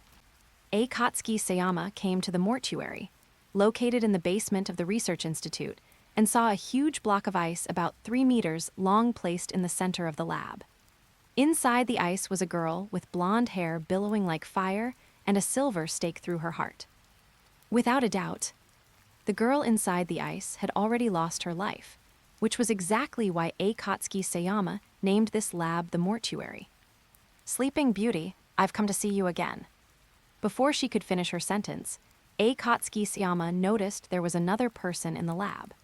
Speaker 1: Akatsuki Sayama came to the mortuary, located in the basement of the research institute, and saw a huge block of ice about 3 meters long placed in the center of the lab. Inside the ice was a girl with blonde hair billowing like fire and a silver stake through her heart. Without a doubt, the girl inside the ice had already lost her life, which was exactly why Akatsuki Sayama named this lab the mortuary. Sleeping Beauty, I've come to see you again. Before she could finish her sentence, Akatsuki Sayama noticed there was another person in the lab.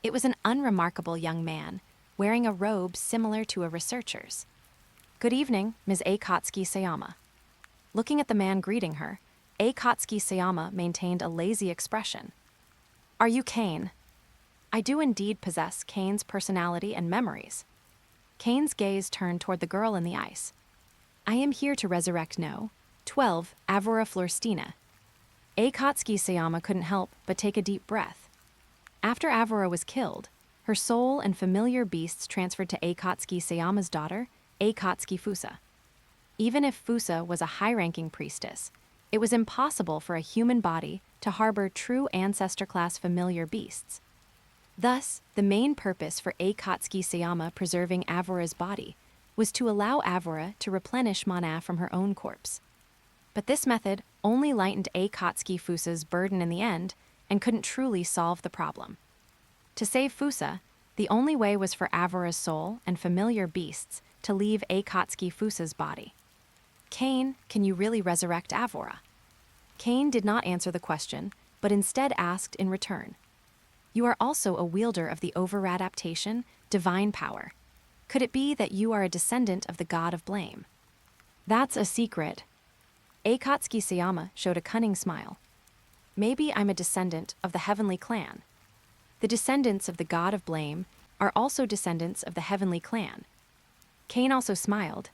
Speaker 1: It was an unremarkable young man, wearing a robe similar to a researcher's. Good evening, Ms. Akatsuki Sayama. Looking at the man greeting her, Akatsuki Sayama maintained a lazy expression. Are you Cain? I do indeed possess Cain's personality and memories. Cain's gaze turned toward the girl in the ice. I am here to resurrect 12, Aurora Florstina. Akatsuki Sayama couldn't help but take a deep breath. After Aurora was killed, her soul and familiar beasts transferred to Akatsuki Sayama's daughter, Akatsuki Fusa. Even if Fusa was a high-ranking priestess, it was impossible for a human body to harbor true ancestor-class familiar beasts. Thus, the main purpose for Akatsuki Sayama preserving Aurora's body was to allow Aurora to replenish mana from her own corpse. But this method only lightened Akatsuki Fusa's burden in the end and couldn't truly solve the problem. To save Fusa, the only way was for Aurora's soul and familiar beasts to leave Akatsuki Fusa's body. Cain, can you really resurrect Aurora? Cain did not answer the question, but instead asked in return. You are also a wielder of the over-adaptation, divine power. Could it be that you are a descendant of the god of blame? That's a secret. Akatsuki Sayama showed a cunning smile. Maybe I'm a descendant of the heavenly clan. The descendants of the god of blame are also descendants of the heavenly clan. Cain also smiled.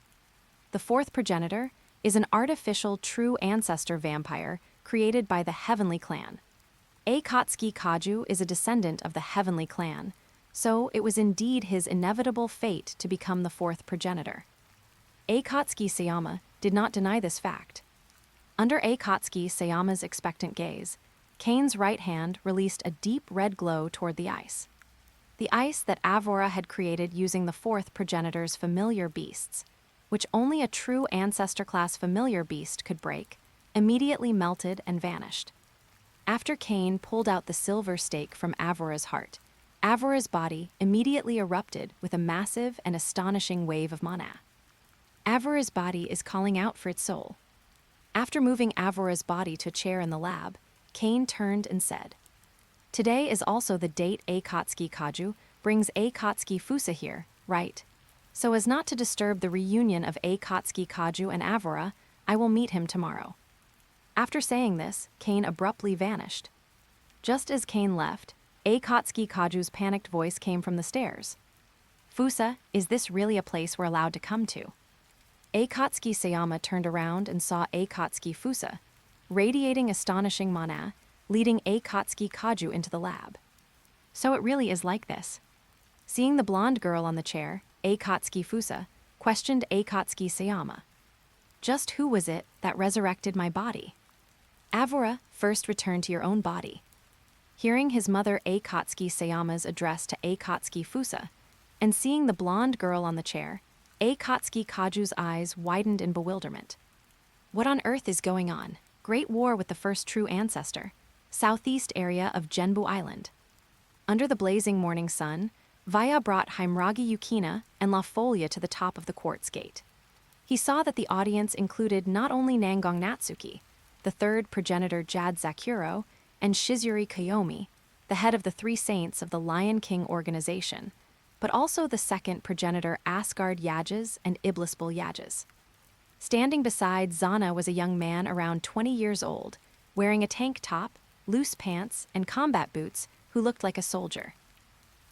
Speaker 1: The fourth progenitor is an artificial true ancestor vampire created by the heavenly clan. Akatsuki Kaju is a descendant of the heavenly clan, so it was indeed his inevitable fate to become the fourth progenitor. Akatsuki Sayama did not deny this fact. Under Akatsuki Sayama's expectant gaze, Cain's right hand released a deep red glow toward the ice. The ice that Aurora had created using the fourth progenitor's familiar beasts, which only a true ancestor-class familiar beast could break, immediately melted and vanished. After Cain pulled out the silver stake from Aurora's heart, Aurora's body immediately erupted with a massive and astonishing wave of mana. Aurora's body is calling out for its soul. After moving Aurora's body to a chair in the lab, Cain turned and said, "Today is also the date Akatsuki Kaju brings Akatsuki Fusa here, right? So as not to disturb the reunion of Akatsuki Kaju and Aurora, I will meet him tomorrow." After saying this, Cain abruptly vanished. Just as Cain left, Akatsuki Kaju's panicked voice came from the stairs. "Fusa, is this really a place we're allowed to come to?" Akatsuki Sayama turned around and saw Akatsuki Fusa, radiating astonishing mana, leading Akatsuki Kaju into the lab. So it really is like this. Seeing the blonde girl on the chair, Akatsuki Fusa questioned Akatsuki Sayama. "Just who was it that resurrected my body?" "Aurora, first return to your own body." Hearing his mother Akatsuki Sayama's address to Akatsuki Fusa, and seeing the blonde girl on the chair, Akatsuki Kaju's eyes widened in bewilderment. What on earth is going on? Great war with the first true ancestor. Southeast area of Genbu Island. Under the blazing morning sun, Vaya brought Himragi Yukina and La Folia to the top of the quartz gate. He saw that the audience included not only Nangong Natsuki, the third progenitor Jad Zakuro, and Shizuri Kiyomi, the head of the three saints of the Lion King organization, but also the second progenitor Asgard Yages and Iblisbul Yages. Standing beside Zana was a young man around 20 years old, wearing a tank top, loose pants, and combat boots, who looked like a soldier.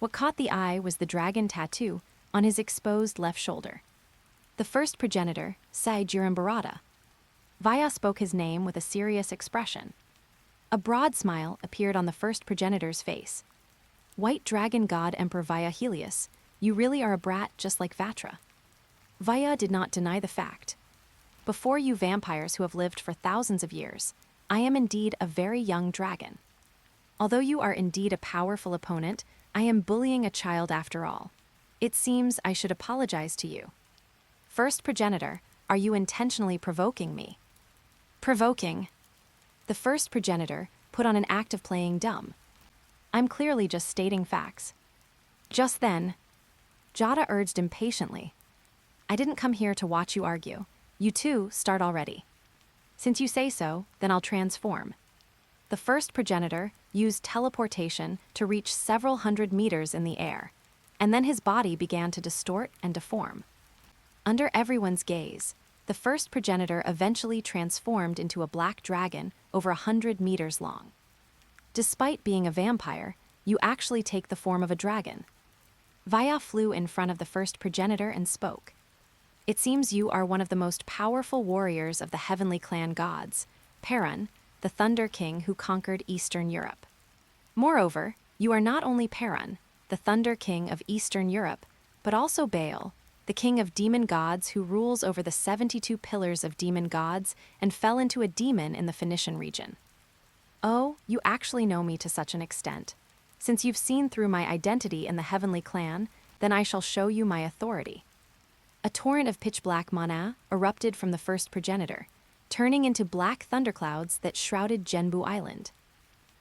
Speaker 1: What caught the eye was the dragon tattoo on his exposed left shoulder. The first progenitor, Sai Jirambarada. Vaya spoke his name with a serious expression. A broad smile appeared on the first progenitor's face. "White dragon god Emperor Vaya Helios, you really are a brat just like Vatra." Vaya did not deny the fact. "Before you vampires who have lived for thousands of years, I am indeed a very young dragon. Although you are indeed a powerful opponent, I am bullying a child after all. It seems I should apologize to you." "First progenitor, are you intentionally provoking me?" "Provoking?" The first progenitor put on an act of playing dumb. "I'm clearly just stating facts." Just then, Jada urged impatiently, "I didn't come here to watch you argue. You two start already. Since you say so, then I'll transform." The first progenitor used teleportation to reach several hundred meters in the air, and then his body began to distort and deform. Under everyone's gaze, the first progenitor eventually transformed into a black dragon over 100 meters long. Despite being a vampire, you actually take the form of a dragon. Vaya flew in front of the first progenitor and spoke. "It seems you are one of the most powerful warriors of the heavenly clan gods, Perun, the Thunder King who conquered Eastern Europe. Moreover, you are not only Perun, the Thunder King of Eastern Europe, but also Baal, the king of demon gods who rules over the 72 pillars of demon gods and fell into a demon in the Phoenician region. Oh, you actually know me to such an extent. Since you've seen through my identity in the heavenly clan, then I shall show you my authority." A torrent of pitch-black mana erupted from the first progenitor, turning into black thunderclouds that shrouded Genbu Island.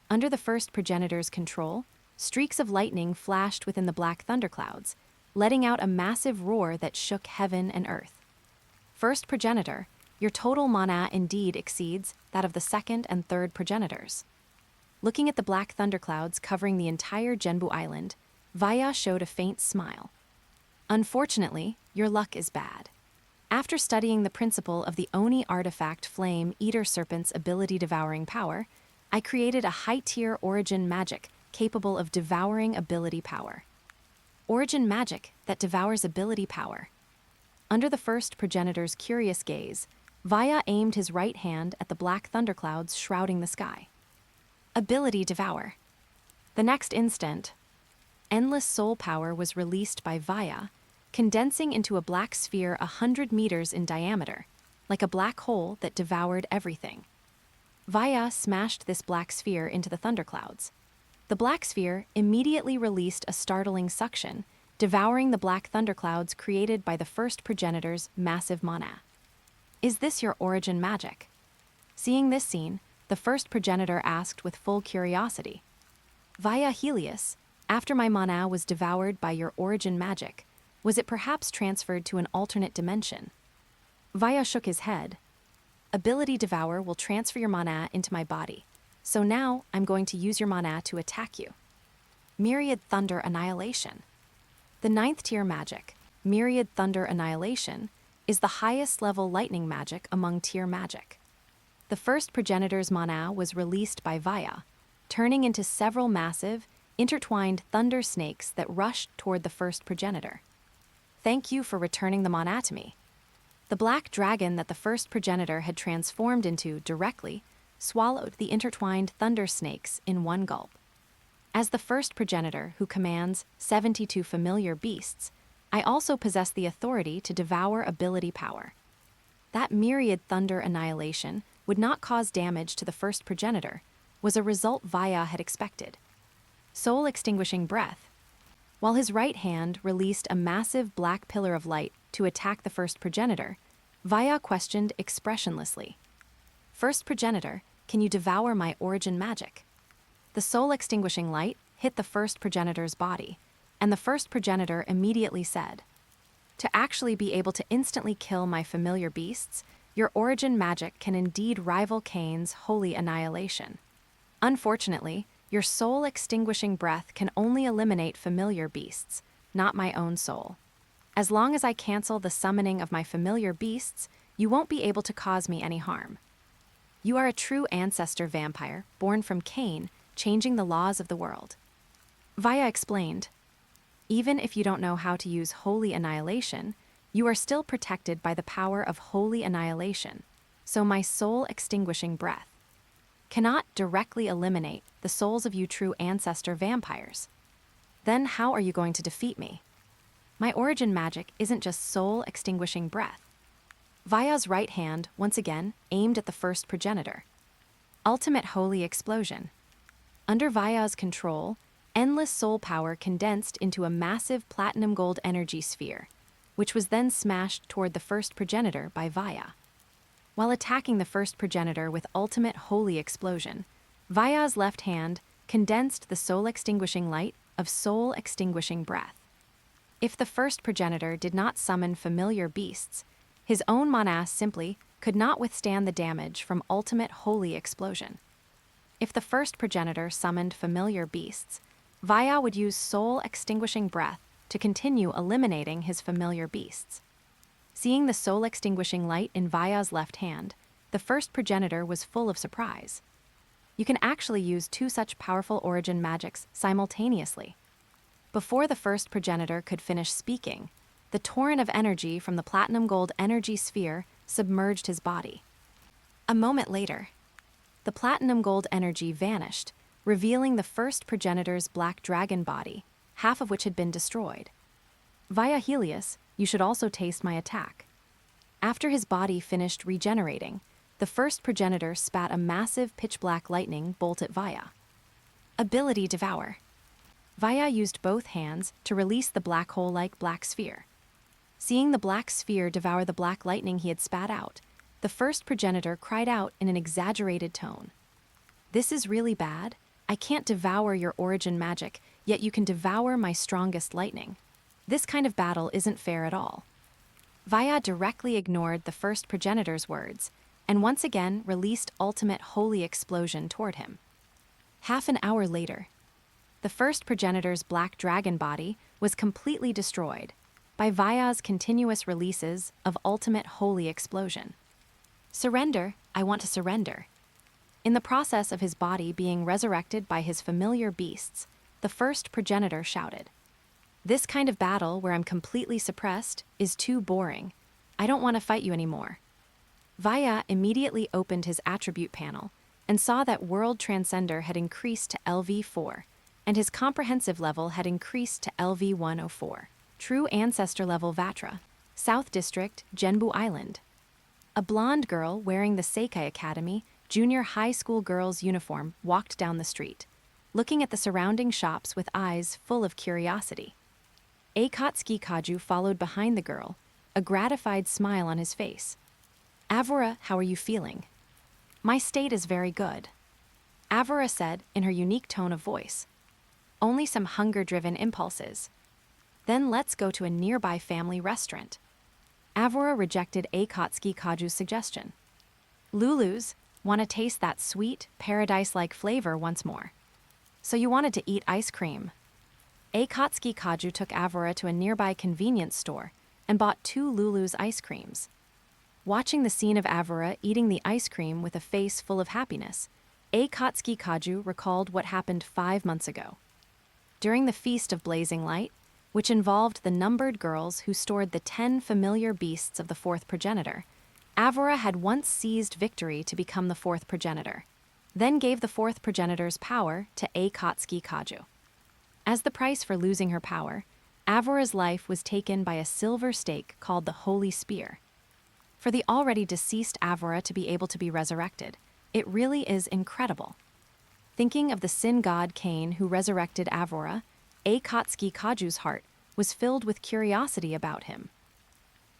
Speaker 1: Under the first progenitor's control, streaks of lightning flashed within the black thunderclouds, letting out a massive roar that shook heaven and earth. First progenitor, your total mana indeed exceeds that of the second and third progenitors. Looking at the black thunderclouds covering the entire Genbu Island, Vaya showed a faint smile. "Unfortunately, your luck is bad. After studying the principle of the Oni artifact Flame Eater Serpent's ability-devouring power, I created a high-tier origin magic capable of devouring ability power." origin magic that devours ability power. Under the first progenitor's curious gaze, Vaya aimed his right hand at the black thunderclouds shrouding the sky. Ability devour. The next instant, endless soul power was released by Vaya, condensing into a black sphere 100 meters in diameter, like a black hole that devoured everything. Vaya smashed this black sphere into the thunderclouds. The black sphere immediately released a startling suction, devouring the black thunderclouds created by the first progenitor's massive mana. Is this your origin magic? Seeing this scene, the first progenitor asked with full curiosity. Via Helios, after my mana was devoured by your origin magic, was it perhaps transferred to an alternate dimension? Vaya shook his head. Ability Devour will transfer your mana into my body, so now I'm going to use your mana to attack you. Myriad Thunder Annihilation. The 9th tier magic, Myriad Thunder Annihilation, is the highest level lightning magic among tier magic. The first progenitor's mana was released by Vaya, turning into several massive, intertwined thunder snakes that rushed toward the first progenitor. Thank you for returning the mana to me. The black dragon that the first progenitor had transformed into directly swallowed the intertwined thunder snakes in one gulp. As the first progenitor who commands 72 familiar beasts, I also possess the authority to devour ability power. That myriad thunder annihilation would not cause damage to the first progenitor, was a result Vaya had expected. Soul Extinguishing Breath. While his right hand released a massive black pillar of light to attack the first progenitor, Vaya questioned expressionlessly. First progenitor, can you devour my origin magic? The soul extinguishing light hit the first progenitor's body, and the first progenitor immediately said, to actually be able to instantly kill my familiar beasts, your origin magic can indeed rival Cain's holy annihilation. Unfortunately, your soul extinguishing breath can only eliminate familiar beasts, not my own soul. As long as I cancel the summoning of my familiar beasts, you won't be able to cause me any harm. You are a true ancestor vampire, born from Cain, changing the laws of the world. Vaya explained, even if you don't know how to use holy annihilation, you are still protected by the power of holy annihilation, so my soul extinguishing breath cannot directly eliminate the souls of you true ancestor vampires. Then how are you going to defeat me? My origin magic isn't just soul extinguishing breath. Vaya's right hand, once again, aimed at the first progenitor. Ultimate Holy Explosion. Under Vaya's control, endless soul power condensed into a massive platinum gold energy sphere, which was then smashed toward the first progenitor by Vaya. While attacking the first progenitor with Ultimate Holy Explosion, Vaya's left hand condensed the soul extinguishing light of soul extinguishing breath. If the first progenitor did not summon familiar beasts, his own mana simply could not withstand the damage from Ultimate Holy Explosion. If the first progenitor summoned familiar beasts, Vaya would use soul extinguishing breath to continue eliminating his familiar beasts. Seeing the soul extinguishing light in Vaya's left hand, the first progenitor was full of surprise. You can actually use two such powerful origin magics simultaneously. Before the first progenitor could finish speaking, the torrent of energy from the platinum gold energy sphere submerged his body. A moment later, the platinum gold energy vanished, revealing the first progenitor's black dragon body, half of which had been destroyed. Via Helios, you should also taste my attack. After his body finished regenerating, the first progenitor spat a massive pitch-black lightning bolt at Vaya. Ability Devour. Vaya used both hands to release the black hole-like black sphere. Seeing the black sphere devour the black lightning he had spat out, the first progenitor cried out in an exaggerated tone. This is really bad. I can't devour your origin magic, yet you can devour my strongest lightning. This kind of battle isn't fair at all. Vaya directly ignored the first progenitor's words, and once again released Ultimate Holy Explosion toward him. Half an hour later, the first progenitor's black dragon body was completely destroyed by Vaya's continuous releases of Ultimate Holy Explosion. Surrender, I want to surrender. In the process of his body being resurrected by his familiar beasts, the first progenitor shouted. This kind of battle where I'm completely suppressed is too boring. I don't want to fight you anymore. Vaya immediately opened his attribute panel and saw that World Transcender had increased to LV4, and his comprehensive level had increased to LV104. True Ancestor-level Vatra, South District, Genbu Island. A blonde girl wearing the Seikai Academy junior high school girl's uniform walked down the street, looking at the surrounding shops with eyes full of curiosity. Akatsuki Kaju followed behind the girl, a gratified smile on his face. Aurora, how are you feeling? My state is very good, Aurora said in her unique tone of voice. Only some hunger-driven impulses. Then let's go to a nearby family restaurant. Aurora rejected Akatsuki Kaju's suggestion. Lulu's, want to taste that sweet, paradise-like flavor once more. So you wanted to eat ice cream. Akatsuki Kaju took Aurora to a nearby convenience store and bought 2 Lulu's ice creams. Watching the scene of Aurora eating the ice cream with a face full of happiness, Akatsuki Kaju recalled what happened 5 months ago. During the Feast of Blazing Light, which involved the numbered girls who stored the 10 familiar beasts of the 4th progenitor, Aurora had once seized victory to become the 4th progenitor, then gave the 4th progenitor's power to Akatsuki Kaju. As the price for losing her power, Aurora's life was taken by a silver stake called the Holy Spear. For the already deceased Aurora to be able to be resurrected, it really is incredible. Thinking of the sin god Cain who resurrected Aurora, Akatsuki Kaju's heart was filled with curiosity about him.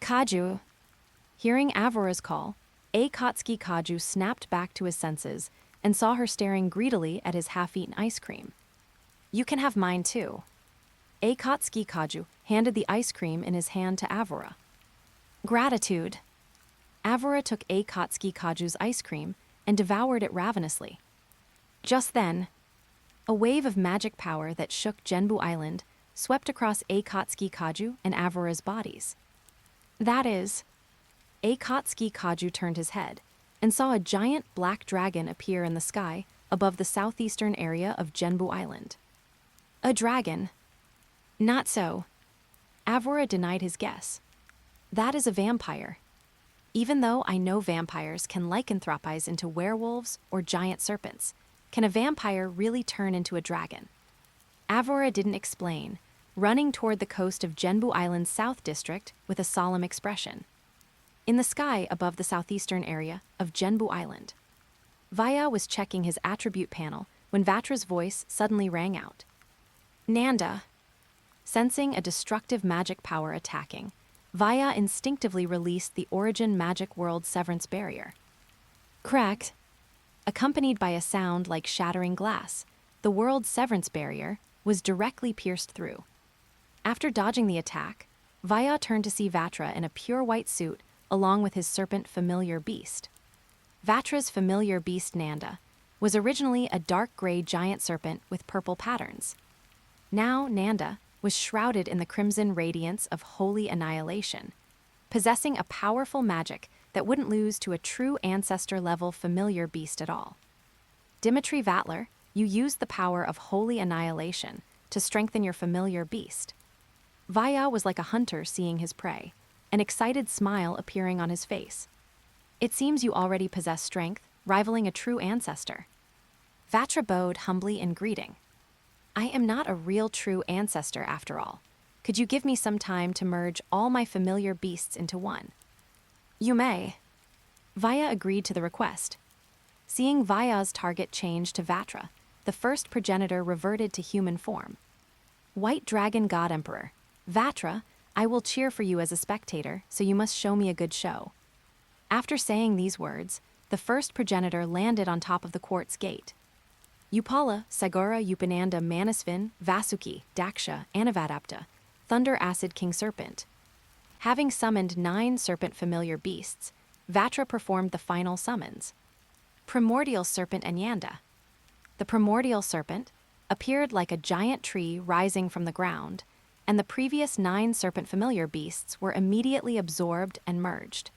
Speaker 1: Kaju. Hearing Aurora's call, Akatsuki Kaju snapped back to his senses and saw her staring greedily at his half-eaten ice cream. You can have mine too. Akatsuki Kaju handed the ice cream in his hand to Aurora. Gratitude. Aurora took Akatsuki Kaju's ice cream and devoured it ravenously. Just then, a wave of magic power that shook Genbu Island swept across Akatsuki Kaju and Aurora's bodies. That is, Akatsuki Kaju turned his head and saw a giant black dragon appear in the sky above the southeastern area of Genbu Island. A dragon? Not so. Aurora denied his guess. That is a vampire. Even though I know vampires can lycanthropize into werewolves or giant serpents, can a vampire really turn into a dragon? Aurora didn't explain, running toward the coast of Genbu Island's South District with a solemn expression. In the sky above the southeastern area of Genbu Island, Vaya was checking his attribute panel when Vatra's voice suddenly rang out. Nanda. Sensing a destructive magic power attacking, Vaya instinctively released the Origin Magic World Severance Barrier. Cracked. Accompanied by a sound like shattering glass, the World Severance Barrier was directly pierced through. After dodging the attack, Vaya turned to see Vatra in a pure white suit along with his serpent familiar beast. Vatra's familiar beast Nanda was originally a dark gray giant serpent with purple patterns. Now Nanda was shrouded in the crimson radiance of holy annihilation, possessing a powerful magic that wouldn't lose to a true ancestor-level familiar beast at all. Dimitri Vatler, you used the power of holy annihilation to strengthen your familiar beast. Vaya was like a hunter seeing his prey, an excited smile appearing on his face. It seems you already possess strength, rivaling a true ancestor. Vatra bowed humbly in greeting. I am not a real true ancestor after all. Could you give me some time to merge all my familiar beasts into one? You may. Vaya agreed to the request. Seeing Vaya's target change to Vatra, the first progenitor reverted to human form. White Dragon God Emperor, Vatra, I will cheer for you as a spectator, so you must show me a good show. After saying these words, the first progenitor landed on top of the quartz gate. Upala, Sagara, Upananda, Manasvin, Vasuki, Daksha, Anavadapta, Thunder Acid King Serpent. Having summoned 9 serpent familiar beasts, Vatra performed the final summons. Primordial Serpent Anyanda. The primordial serpent appeared like a giant tree rising from the ground, and the previous 9 serpent familiar beasts were immediately absorbed and merged.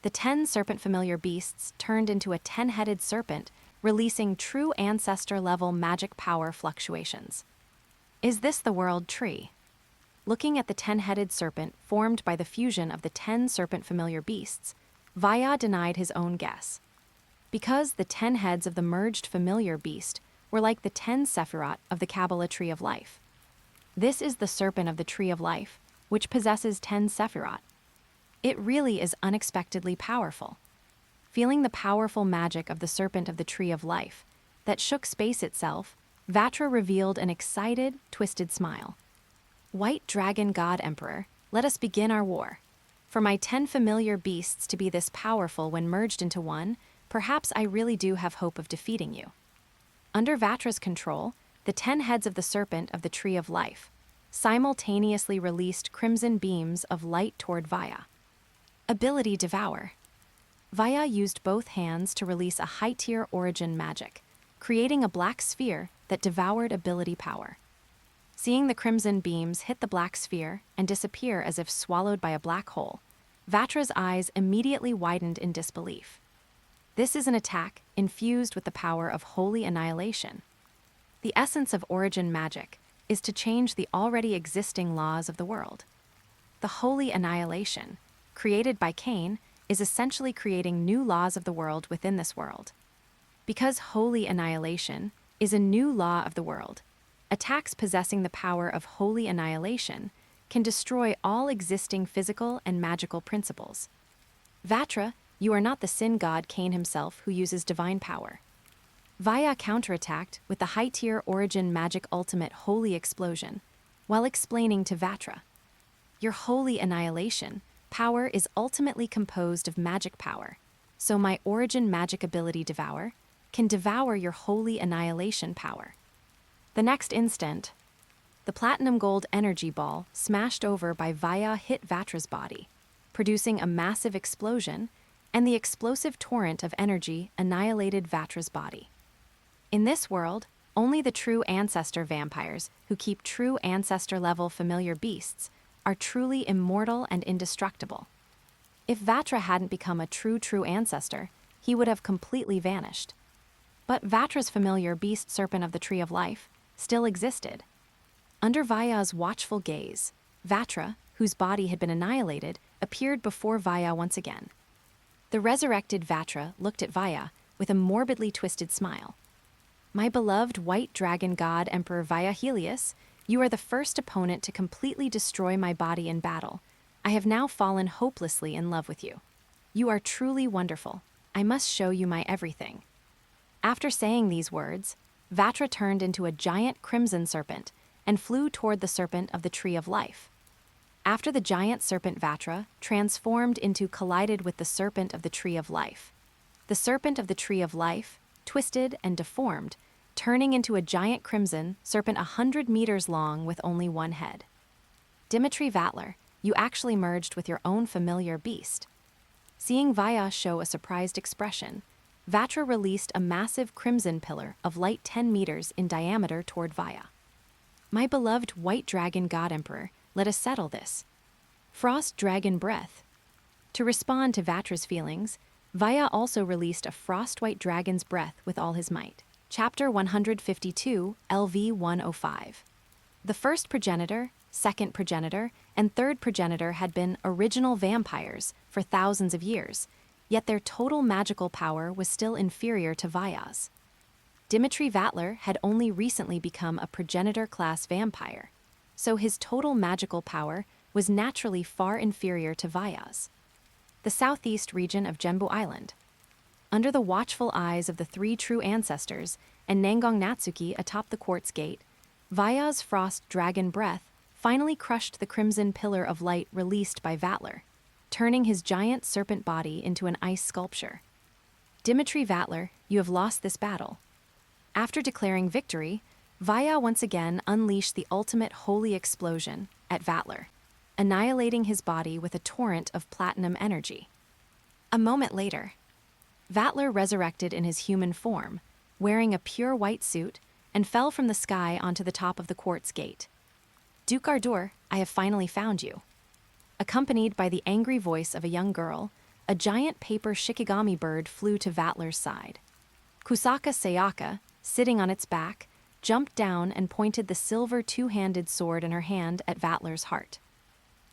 Speaker 1: The 10 serpent familiar beasts turned into a 10-headed serpent, releasing true ancestor-level magic power fluctuations. Is this the world tree? Looking at the 10-headed serpent formed by the fusion of the 10 serpent familiar beasts, Vaya denied his own guess. Because the 10 heads of the merged familiar beast were like the 10 Sephirot of the Kabbalah Tree of Life. This is the serpent of the Tree of Life, which possesses 10 Sephirot. It really is unexpectedly powerful. Feeling the powerful magic of the serpent of the Tree of Life that shook space itself, Vatra revealed an excited, twisted smile. White Dragon God Emperor, let us begin our war. For my 10 familiar beasts to be this powerful when merged into one, perhaps I really do have hope of defeating you. Under Vatra's control, the 10 heads of the serpent of the Tree of Life simultaneously released crimson beams of light toward Vaya. Ability Devour. Vaya used both hands to release a high-tier origin magic, creating a black sphere that devoured ability power. Seeing the crimson beams hit the black sphere and disappear as if swallowed by a black hole, Vatra's eyes immediately widened in disbelief. This is an attack infused with the power of holy annihilation. The essence of origin magic is to change the already existing laws of the world. The holy annihilation, created by Cain, is essentially creating new laws of the world within this world. Because holy annihilation is a new law of the world, attacks possessing the power of holy annihilation can destroy all existing physical and magical principles. Vatra, you are not the sin god Cain himself who uses divine power. Vaya counterattacked with the high-tier origin magic ultimate holy explosion, while explaining to Vatra, your holy annihilation power is ultimately composed of magic power, so my origin magic ability Devour can devour your holy annihilation power. The next instant, the platinum gold energy ball smashed over by Vaya hit Vatra's body, producing a massive explosion, and the explosive torrent of energy annihilated Vatra's body. In this world, only the true ancestor vampires who keep true ancestor-level familiar beasts are truly immortal and indestructible. If Vatra hadn't become a true ancestor, he would have completely vanished. But Vatra's familiar beast serpent of the Tree of Life still existed. Under Vaya's watchful gaze, Vatra, whose body had been annihilated, appeared before Vaya once again. The resurrected Vatra looked at Vaya with a morbidly twisted smile. My beloved white dragon god Emperor Helios, you are the first opponent to completely destroy my body in battle. I have now fallen hopelessly in love with you. You are truly wonderful. I must show you my everything. After saying these words, Vatra turned into a giant crimson serpent and flew toward the serpent of the Tree of Life. After the giant serpent Vatra transformed into collided with the serpent of the Tree of Life. The serpent of the Tree of Life twisted and deformed, turning into a giant crimson serpent 100 meters long with only one head. Dimitri Vatler, you actually merged with your own familiar beast. Seeing Vaya show a surprised expression, Vatra released a massive crimson pillar of light 10 meters in diameter toward Vaya. My beloved white dragon god emperor, let us settle this. Frost dragon breath. To respond to Vatra's feelings, Vaya also released a frost-white dragon's breath with all his might. Chapter 152, LV 105. The first progenitor, second progenitor, and third progenitor had been original vampires for thousands of years, yet their total magical power was still inferior to Vaya's. Dimitri Vatler had only recently become a progenitor-class vampire, so his total magical power was naturally far inferior to Vaya's. The southeast region of Genbu Island. Under the watchful eyes of the three true ancestors and Nangong Natsuki atop the quartz gate, Vaya's frost dragon breath finally crushed the crimson pillar of light released by Vatler, turning his giant serpent body into an ice sculpture. Dimitri Vatler, you have lost this battle. After declaring victory, Vaya once again unleashed the ultimate holy explosion at Vatler, annihilating his body with a torrent of platinum energy. A moment later, Vatler resurrected in his human form, wearing a pure white suit, and fell from the sky onto the top of the quartz gate. Duke Ardur, I have finally found you. Accompanied by the angry voice of a young girl, a giant paper shikigami bird flew to Vatler's side. Kirasaka Sayaka, sitting on its back, jumped down and pointed the silver two-handed sword in her hand at Vatler's heart.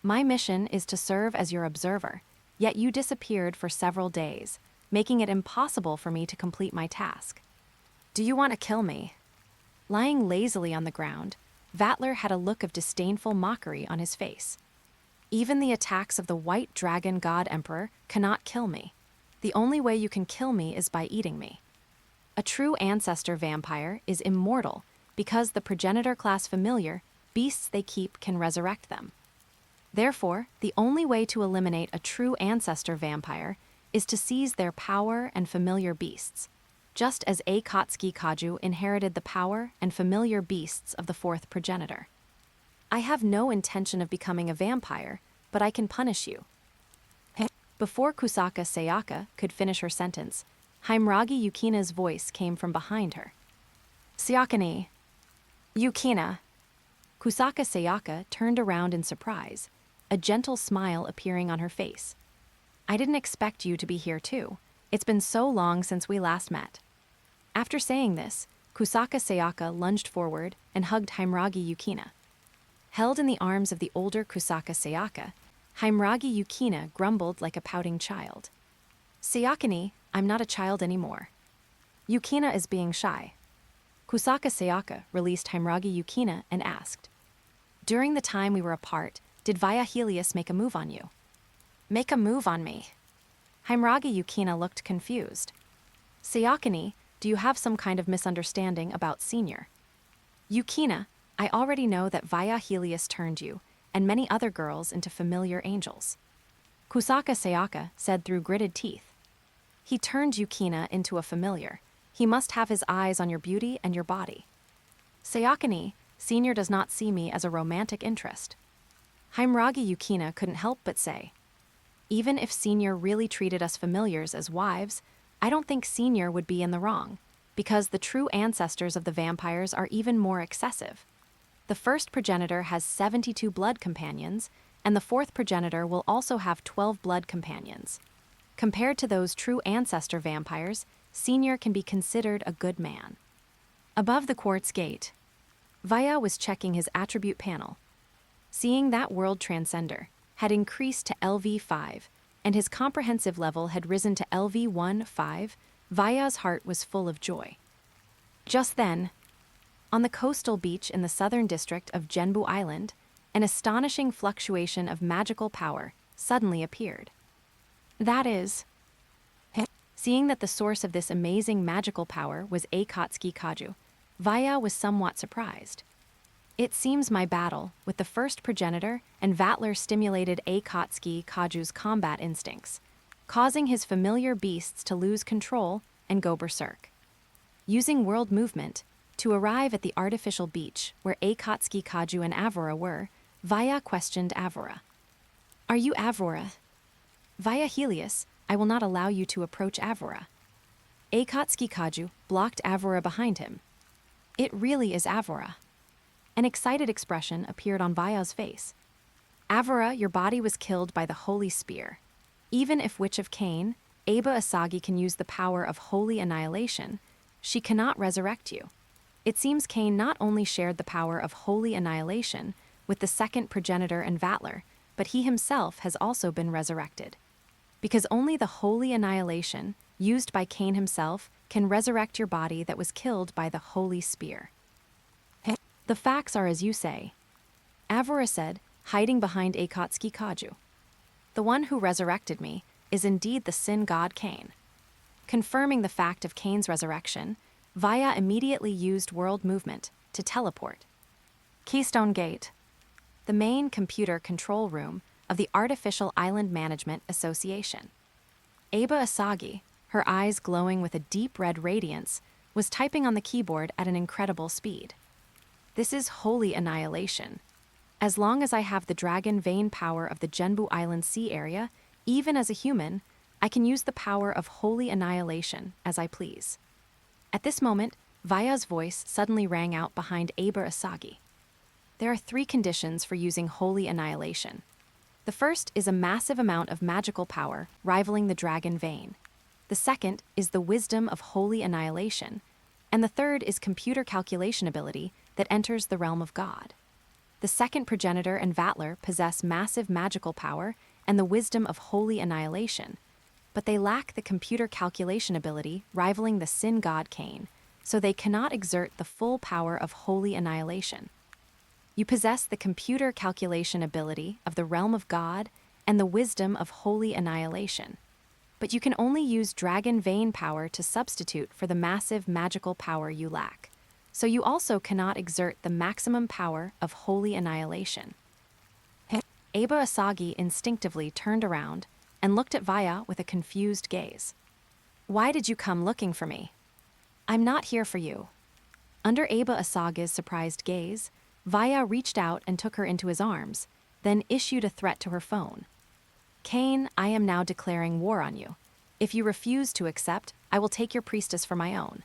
Speaker 1: My mission is to serve as your observer, yet you disappeared for several days, making it impossible for me to complete my task. Do you want to kill me? Lying lazily on the ground, Vatler had a look of disdainful mockery on his face. Even the attacks of the White Dragon God Emperor cannot kill me. The only way you can kill me is by eating me. A true ancestor vampire is immortal because the progenitor class familiar, beasts they keep, can resurrect them. Therefore, the only way to eliminate a true ancestor vampire is to seize their power and familiar beasts, just as Akatsuki Kaju inherited the power and familiar beasts of the fourth progenitor. I have no intention of becoming a vampire, but I can punish you. Before Kirasaka Sayaka could finish her sentence, Himragi Yukina's voice came from behind her. Sayaka-ni. Yukina. Kirasaka Sayaka turned around in surprise, a gentle smile appearing on her face. I didn't expect you to be here too. It's been so long since we last met. After saying this, Kirasaka Sayaka lunged forward and hugged Himragi Yukina. Held in the arms of the older Kirasaka Sayaka, Himragi Yukina grumbled like a pouting child. Sayaka-ni, I'm not a child anymore. Yukina is being shy. Kirasaka Sayaka released Himragi Yukina and asked, During the time we were apart, did Annihilation make a move on you? Make a move on me? Himragi Yukina looked confused. Sayaka-ni, do you have some kind of misunderstanding about Senior? Yukina, I already know that Annihilation turned you, and many other girls, into familiar angels. Kirasaka Sayaka said through gritted teeth. He turned Yukina into a familiar. He must have his eyes on your beauty and your body. Sayaka-ni, Senior does not see me as a romantic interest. Himragi Yukina couldn't help but say, Even if Senior really treated us familiars as wives, I don't think Senior would be in the wrong, because the true ancestors of the vampires are even more excessive. The first progenitor has 72 blood companions, and the fourth progenitor will also have 12 blood companions. Compared to those true ancestor vampires, Senior can be considered a good man. Above the quartz gate, Vaya was checking his attribute panel. Seeing that world transcender had increased to LV5, and his comprehensive level had risen to LV15, Vaya's heart was full of joy. Just then, on the coastal beach in the southern district of Genbu Island, an astonishing fluctuation of magical power suddenly appeared. That is, seeing that the source of this amazing magical power was Akatsuki Kaju, Vaya was somewhat surprised. It seems my battle with the first progenitor and Vatler stimulated Akatsuki Kaju's combat instincts, causing his familiar beasts to lose control and go berserk. Using world movement, to arrive at the artificial beach where Akatsuki Kaju and Aurora were, Vaya questioned Aurora. Are you Aurora? Annihilation, I will not allow you to approach Aurora. Akatsuki Kaju blocked Aurora behind him. It really is Aurora. An excited expression appeared on Vaya's face. Aurora, your body was killed by the Holy Spear. Even if Witch of Cain, Aba Asagi can use the power of Holy Annihilation, she cannot resurrect you. It seems Cain not only shared the power of Holy Annihilation with the second progenitor and Vatler, but he himself has also been resurrected. Because only the Holy Annihilation, used by Cain himself, can resurrect your body that was killed by the Holy Spear. The facts are as you say. Aurora said, hiding behind Akatsuki Kaju. The one who resurrected me is indeed the sin god Cain. Confirming the fact of Cain's resurrection, Vaya immediately used world movement to teleport. Keystone Gate, the main computer control room of the Artificial Island Management Association. Aba Asagi, her eyes glowing with a deep red radiance, was typing on the keyboard at an incredible speed. This is Holy Annihilation. As long as I have the dragon vein power of the Genbu Island Sea area, even as a human, I can use the power of Holy Annihilation as I please. At this moment, Vaya's voice suddenly rang out behind Aba Asagi. There are 3 conditions for using Holy Annihilation. The first is a massive amount of magical power rivaling the dragon vein. The second is the wisdom of Holy Annihilation. and the third is computer calculation ability that enters the realm of God. The second progenitor and Vatler possess massive magical power and the wisdom of holy annihilation, but they lack the computer calculation ability rivaling the sin god Cain, so they cannot exert the full power of holy annihilation. You possess the computer calculation ability of the realm of God and the wisdom of holy annihilation, but you can only use dragon vein power to substitute for the massive magical power you lack, so you also cannot exert the maximum power of holy annihilation. Aba Asagi instinctively turned around and looked at Vaya with a confused gaze. Why did you come looking for me? I'm not here for you. Under Aba Asagi's surprised gaze, Vaya reached out and took her into his arms, then issued a threat to her phone. Cain, I am now declaring war on you. If you refuse to accept, I will take your priestess for my own.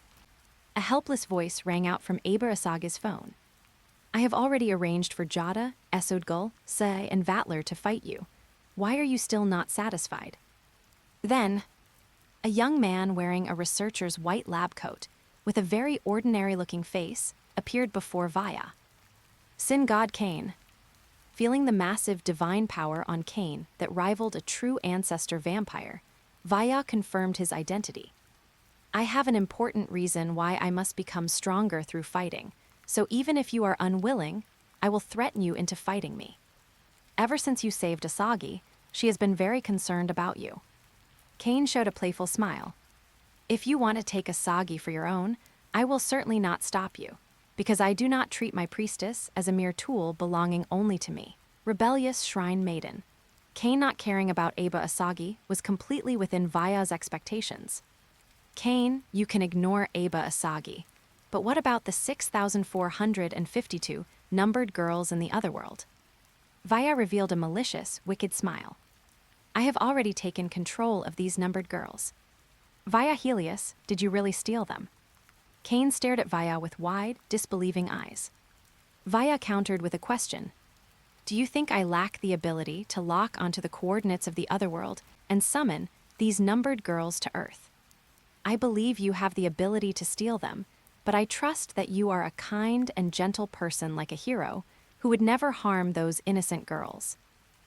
Speaker 1: A helpless voice rang out from Aba Asagi's phone. I have already arranged for Jada, Esodgul, Seiya, and Vatler to fight you. Why are you still not satisfied? Then, a young man wearing a researcher's white lab coat, with a very ordinary-looking face, appeared before Vaya. Sin God Cain. Feeling the massive divine power on Cain that rivaled a true ancestor vampire, Vaya confirmed his identity. I have an important reason why I must become stronger through fighting, so even if you are unwilling, I will threaten you into fighting me. Ever since you saved Asagi, she has been very concerned about you. Cain showed a playful smile. If you want to take Asagi for your own, I will certainly not stop you, because I do not treat my priestess as a mere tool belonging only to me. Rebellious Shrine Maiden. Cain not caring about Aba Asagi was completely within Vaya's expectations. Cain, you can ignore Aba Asagi, but what about the 6,452 numbered girls in the otherworld? Vaya revealed a malicious, wicked smile. I have already taken control of these numbered girls. Vaya Helios, did you really steal them? Cain stared at Vaya with wide, disbelieving eyes. Vaya countered with a question. Do you think I lack the ability to lock onto the coordinates of the otherworld and summon these numbered girls to Earth? I believe you have the ability to steal them, but I trust that you are a kind and gentle person like a hero who would never harm those innocent girls.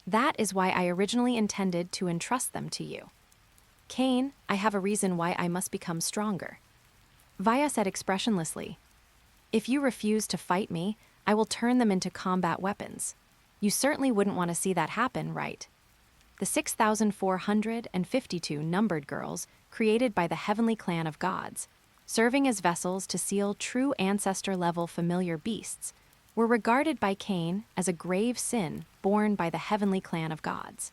Speaker 1: That is why I originally intended to entrust them to you. Cain, I have a reason why I must become stronger. Vaya said expressionlessly. If you refuse to fight me, I will turn them into combat weapons. You certainly wouldn't want to see that happen, right? The 6,452 numbered girls created by the heavenly clan of gods, serving as vessels to seal true ancestor-level familiar beasts, were regarded by Cain as a grave sin borne by the heavenly clan of gods.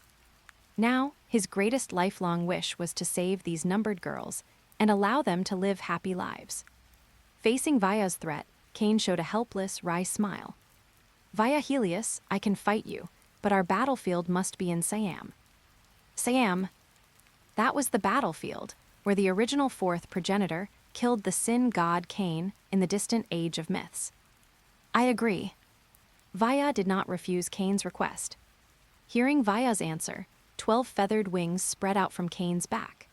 Speaker 1: Now, his greatest lifelong wish was to save these numbered girls and allow them to live happy lives. Facing Vaya's threat, Cain showed a helpless, wry smile. Vaya Helios, I can fight you, but our battlefield must be in Siam. Siam. That was the battlefield where the original fourth progenitor killed the sin god Cain in the distant age of myths. I agree. Vaya did not refuse Cain's request. Hearing Vaya's answer, 12 feathered wings spread out from Cain's back.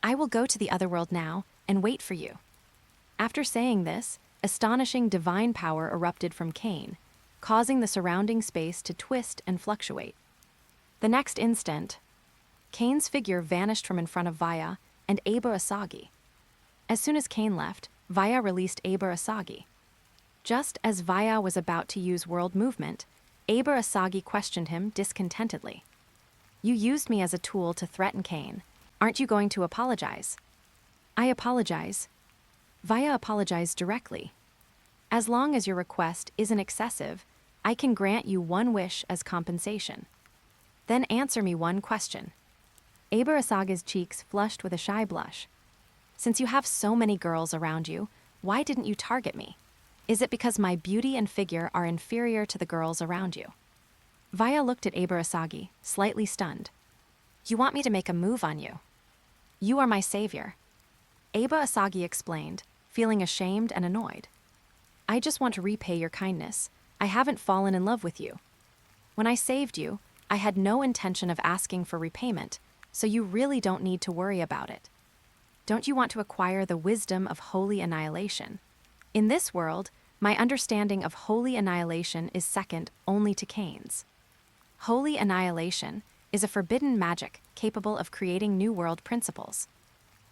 Speaker 1: I will go to the otherworld now and wait for you. After saying this, astonishing divine power erupted from Cain, causing the surrounding space to twist and fluctuate. The next instant, Cain's figure vanished from in front of Vaya and Aba Asagi. As soon as Cain left, Vaya released Aba Asagi. Just as Vaya was about to use world movement, Aba Asagi questioned him discontentedly. You used me as a tool to threaten Cain. Aren't you going to apologize? I apologize. Vaya apologized directly. As long as your request isn't excessive, I can grant you one wish as compensation. Then answer me one question. Aba Asagi's cheeks flushed with a shy blush. Since you have so many girls around you, why didn't you target me? Is it because my beauty and figure are inferior to the girls around you? Vaya looked at Aba Asagi, slightly stunned. You want me to make a move on you? You are my savior. Aba Asagi explained, feeling ashamed and annoyed. I just want to repay your kindness. I haven't fallen in love with you. When I saved you, I had no intention of asking for repayment, so you really don't need to worry about it. don't you want to acquire the wisdom of holy annihilation? In this world, my understanding of holy annihilation is second only to Cain's. Holy annihilation is a forbidden magic capable of creating new world principles.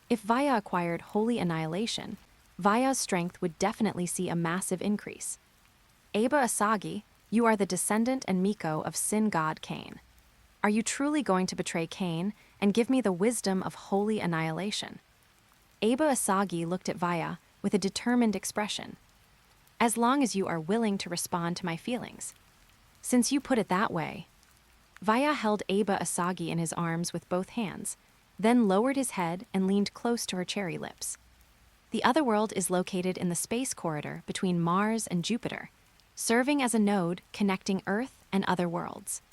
Speaker 1: If Vaya acquired holy annihilation, Vaya's strength would definitely see a massive increase. Aba Asagi, you are the descendant and Miko of sin god Cain. Are you truly going to betray Cain and give me the wisdom of holy annihilation? Aba Asagi looked at Vaya with a determined expression. As long as you are willing to respond to my feelings. Since you put it that way. Vaya held Aba Asagi in his arms with both hands, then lowered his head and leaned close to her cherry lips. The Otherworld is located in the space corridor between Mars and Jupiter, serving as a node connecting Earth and other worlds.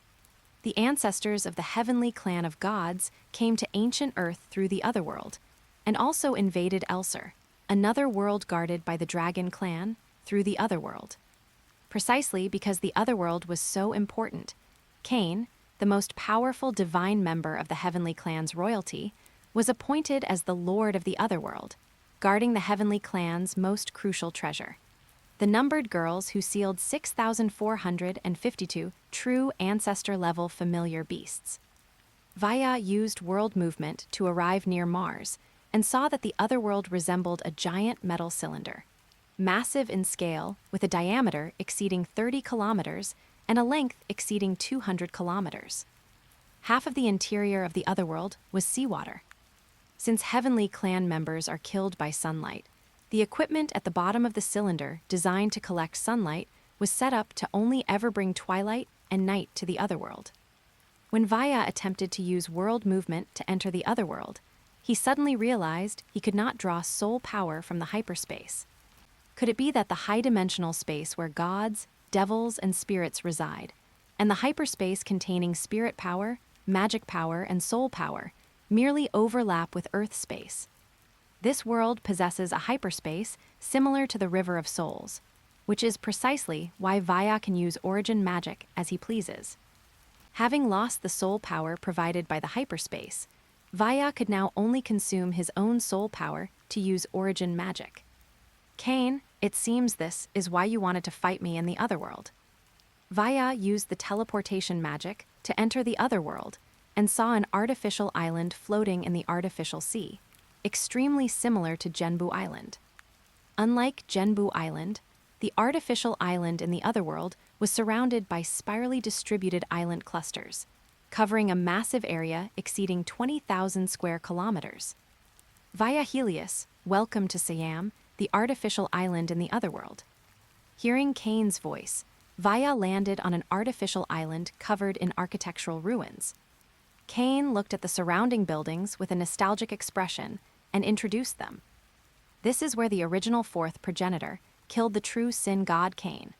Speaker 1: The ancestors of the heavenly clan of gods came to ancient Earth through the Otherworld, and also invaded Elser, another world guarded by the Dragon clan, through the Otherworld. Precisely because the Otherworld was so important, Cain, the most powerful divine member of the heavenly clan's royalty, was appointed as the Lord of the Otherworld, guarding the heavenly clan's most crucial treasure. The numbered girls who sealed 6,452 true Ancestor-level familiar beasts. Vaya used world movement to arrive near Mars and saw that the Otherworld resembled a giant metal cylinder. Massive in scale, with a diameter exceeding 30 kilometers and a length exceeding 200 kilometers. Half of the interior of the Otherworld was seawater. Since heavenly clan members are killed by sunlight, the equipment at the bottom of the cylinder designed to collect sunlight was set up to only ever bring twilight and night to the Otherworld. When Vaya attempted to use world movement to enter the Otherworld, he suddenly realized he could not draw soul power from the hyperspace. Could it be that the high-dimensional space where gods, devils, and spirits reside, and the hyperspace containing spirit power, magic power, and soul power, merely overlap with Earth space? This world possesses a hyperspace similar to the River of Souls, which is precisely why Vaya can use origin magic as he pleases. Having lost the soul power provided by the hyperspace, Vaya could now only consume his own soul power to use origin magic. Cain, it seems this is why you wanted to fight me in the Otherworld. Vaya used the teleportation magic to enter the Otherworld and saw an artificial island floating in the artificial sea, extremely similar to Genbu Island. Unlike Genbu Island, the artificial island in the Otherworld was surrounded by spirally distributed island clusters, covering a massive area exceeding 20,000 square kilometers. Via Helios, welcome to Siam, the artificial island in the Otherworld. Hearing Cain's voice, Vaya landed on an artificial island covered in architectural ruins. Cain looked at the surrounding buildings with a nostalgic expression and introduced them. This is where the original fourth progenitor killed the true sin god Cain.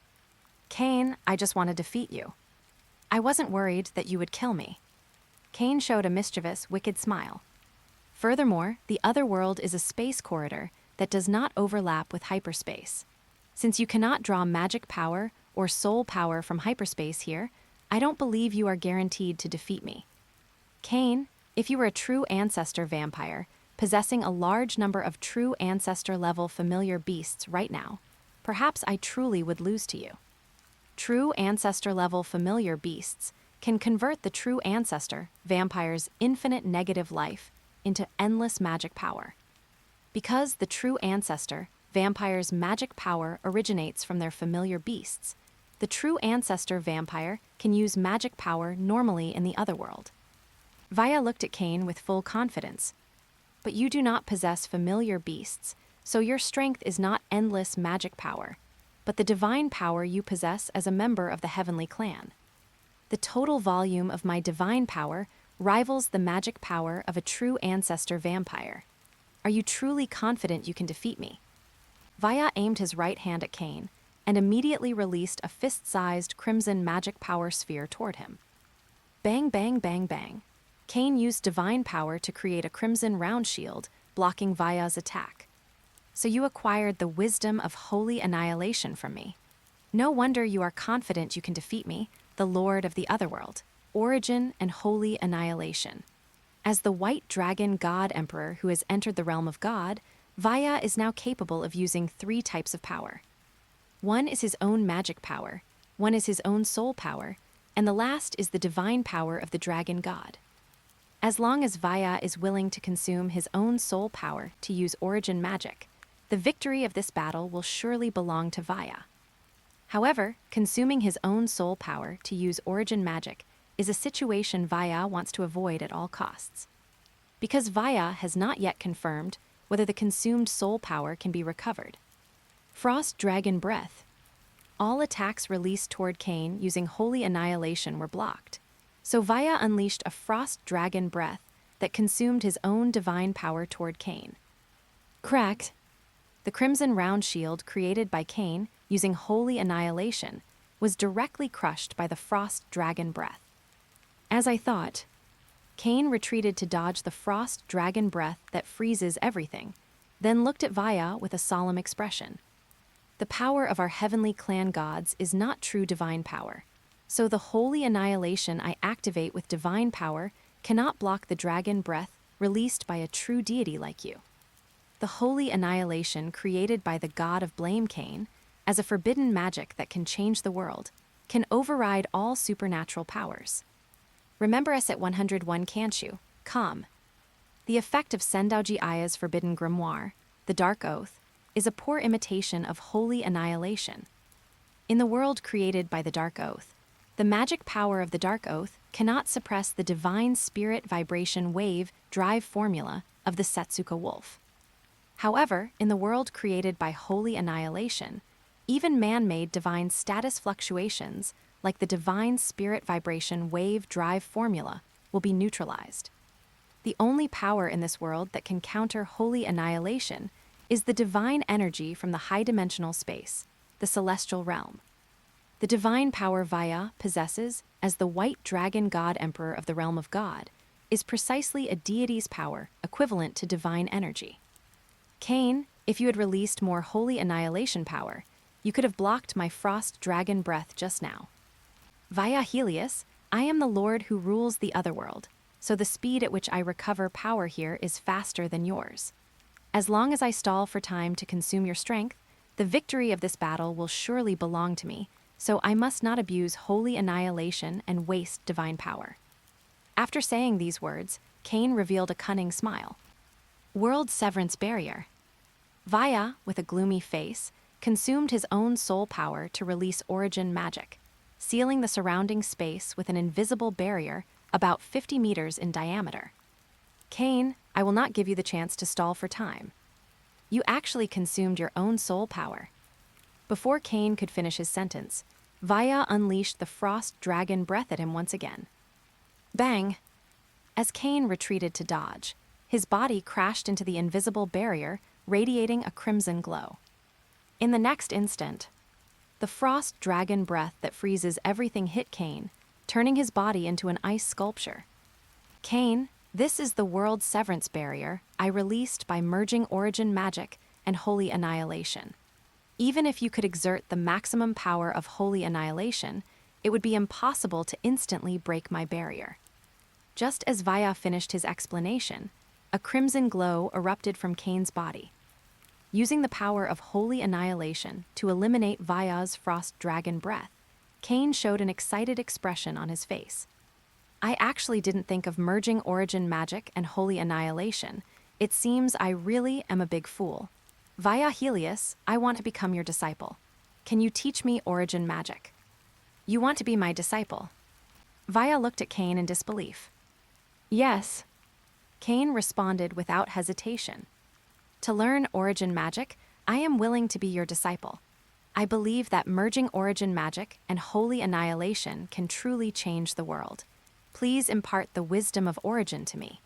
Speaker 1: Cain, I just want to defeat you. I wasn't worried that you would kill me. Cain showed a mischievous, wicked smile. Furthermore, the Otherworld is a space corridor that does not overlap with hyperspace. Since you cannot draw magic power or soul power from hyperspace here, I don't believe you are guaranteed to defeat me. Cain, if you were a true ancestor vampire, possessing a large number of true ancestor-level familiar beasts right now, perhaps I truly would lose to you. True ancestor-level familiar beasts can convert the true ancestor vampire's infinite negative life into endless magic power. Because the true ancestor vampire's magic power originates from their familiar beasts, the true ancestor vampire can use magic power normally in the Otherworld. Vaya looked at Cain with full confidence. But you do not possess familiar beasts, so your strength is not endless magic power, but the divine power you possess as a member of the heavenly clan. The total volume of my divine power rivals the magic power of a true ancestor vampire. Are you truly confident you can defeat me? Vaya aimed his right hand at Cain and immediately released a fist-sized crimson magic power sphere toward him. Bang, bang, bang, bang. Cain used divine power to create a crimson round shield, blocking Vaya's attack. So you acquired the wisdom of holy annihilation from me. No wonder you are confident you can defeat me, the Lord of the Otherworld, origin and holy annihilation. As the white dragon god emperor who has entered the realm of God, Vaya is now capable of using 3 types of power. One is his own magic power, one is his own soul power, and the last is the divine power of the dragon god. As long as Vaya is willing to consume his own soul power to use origin magic, the victory of this battle will surely belong to Vaya. However, consuming his own soul power to use origin magic is a situation Vaya wants to avoid at all costs. Because Vaya has not yet confirmed whether the consumed soul power can be recovered. Frost Dragon Breath. All attacks released toward Cain using Holy Annihilation were blocked, so Vaya unleashed a Frost Dragon Breath that consumed his own divine power toward Cain. Cracked. The crimson round shield created by Cain using Holy Annihilation was directly crushed by the Frost Dragon Breath. As I thought, Cain retreated to dodge the Frost Dragon Breath that freezes everything, then looked at Vaya with a solemn expression. The power of our heavenly clan gods is not true divine power, so the Holy Annihilation I activate with divine power cannot block the dragon breath released by a true deity like you. The Holy Annihilation created by the god of blame Cain, as a forbidden magic that can change the world, can override all supernatural powers. Remember us at 101, can't you? Calm. The effect of Sendaoji Aya's forbidden grimoire, the Dark Oath, is a poor imitation of Holy Annihilation. In the world created by the Dark Oath, the magic power of the Dark Oath cannot suppress the divine spirit vibration wave drive formula of the Setsuka wolf. However, in the world created by Holy Annihilation, even man-made divine status fluctuations, like the divine spirit vibration wave drive formula, will be neutralized. The only power in this world that can counter Holy Annihilation is the divine energy from the high-dimensional space, the celestial realm. The divine power Vaya possesses as the white dragon god emperor of the realm of God is precisely a deity's power equivalent to divine energy. Cain, if you had released more Holy Annihilation power, you could have blocked my Frost Dragon Breath just now. Vaya Helios, I am the Lord who rules the otherworld, so the speed at which I recover power here is faster than yours. As long as I stall for time to consume your strength, the victory of this battle will surely belong to me, so I must not abuse Holy Annihilation and waste divine power. After saying these words, Cain revealed a cunning smile. World Severance Barrier. Vaya, with a gloomy face, consumed his own soul power to release origin magic, sealing the surrounding space with an invisible barrier about 50 meters in diameter. Cain, I will not give you the chance to stall for time. You actually consumed your own soul power. Before Cain could finish his sentence, Vaya unleashed the Frost Dragon Breath at him once again. Bang! As Cain retreated to dodge, his body crashed into the invisible barrier, radiating a crimson glow. In the next instant, the Frost Dragon Breath that freezes everything hit Cain, turning his body into an ice sculpture. Cain, this is the World Severance Barrier I released by merging origin magic and Holy Annihilation. Even if you could exert the maximum power of Holy Annihilation, it would be impossible to instantly break my barrier. Just as Vaya finished his explanation, a crimson glow erupted from Cain's body. Using the power of Holy Annihilation to eliminate Vaya's Frost Dragon Breath, Cain showed an excited expression on his face. I actually didn't think of merging origin magic and Holy Annihilation. It seems I really am a big fool. Vaya Helios, I want to become your disciple. Can you teach me origin magic? You want to be my disciple? Vaya looked at Cain in disbelief. Yes. Cain responded without hesitation. To learn origin magic, I am willing to be your disciple. I believe that merging origin magic and Holy Annihilation can truly change the world. Please impart the wisdom of origin to me.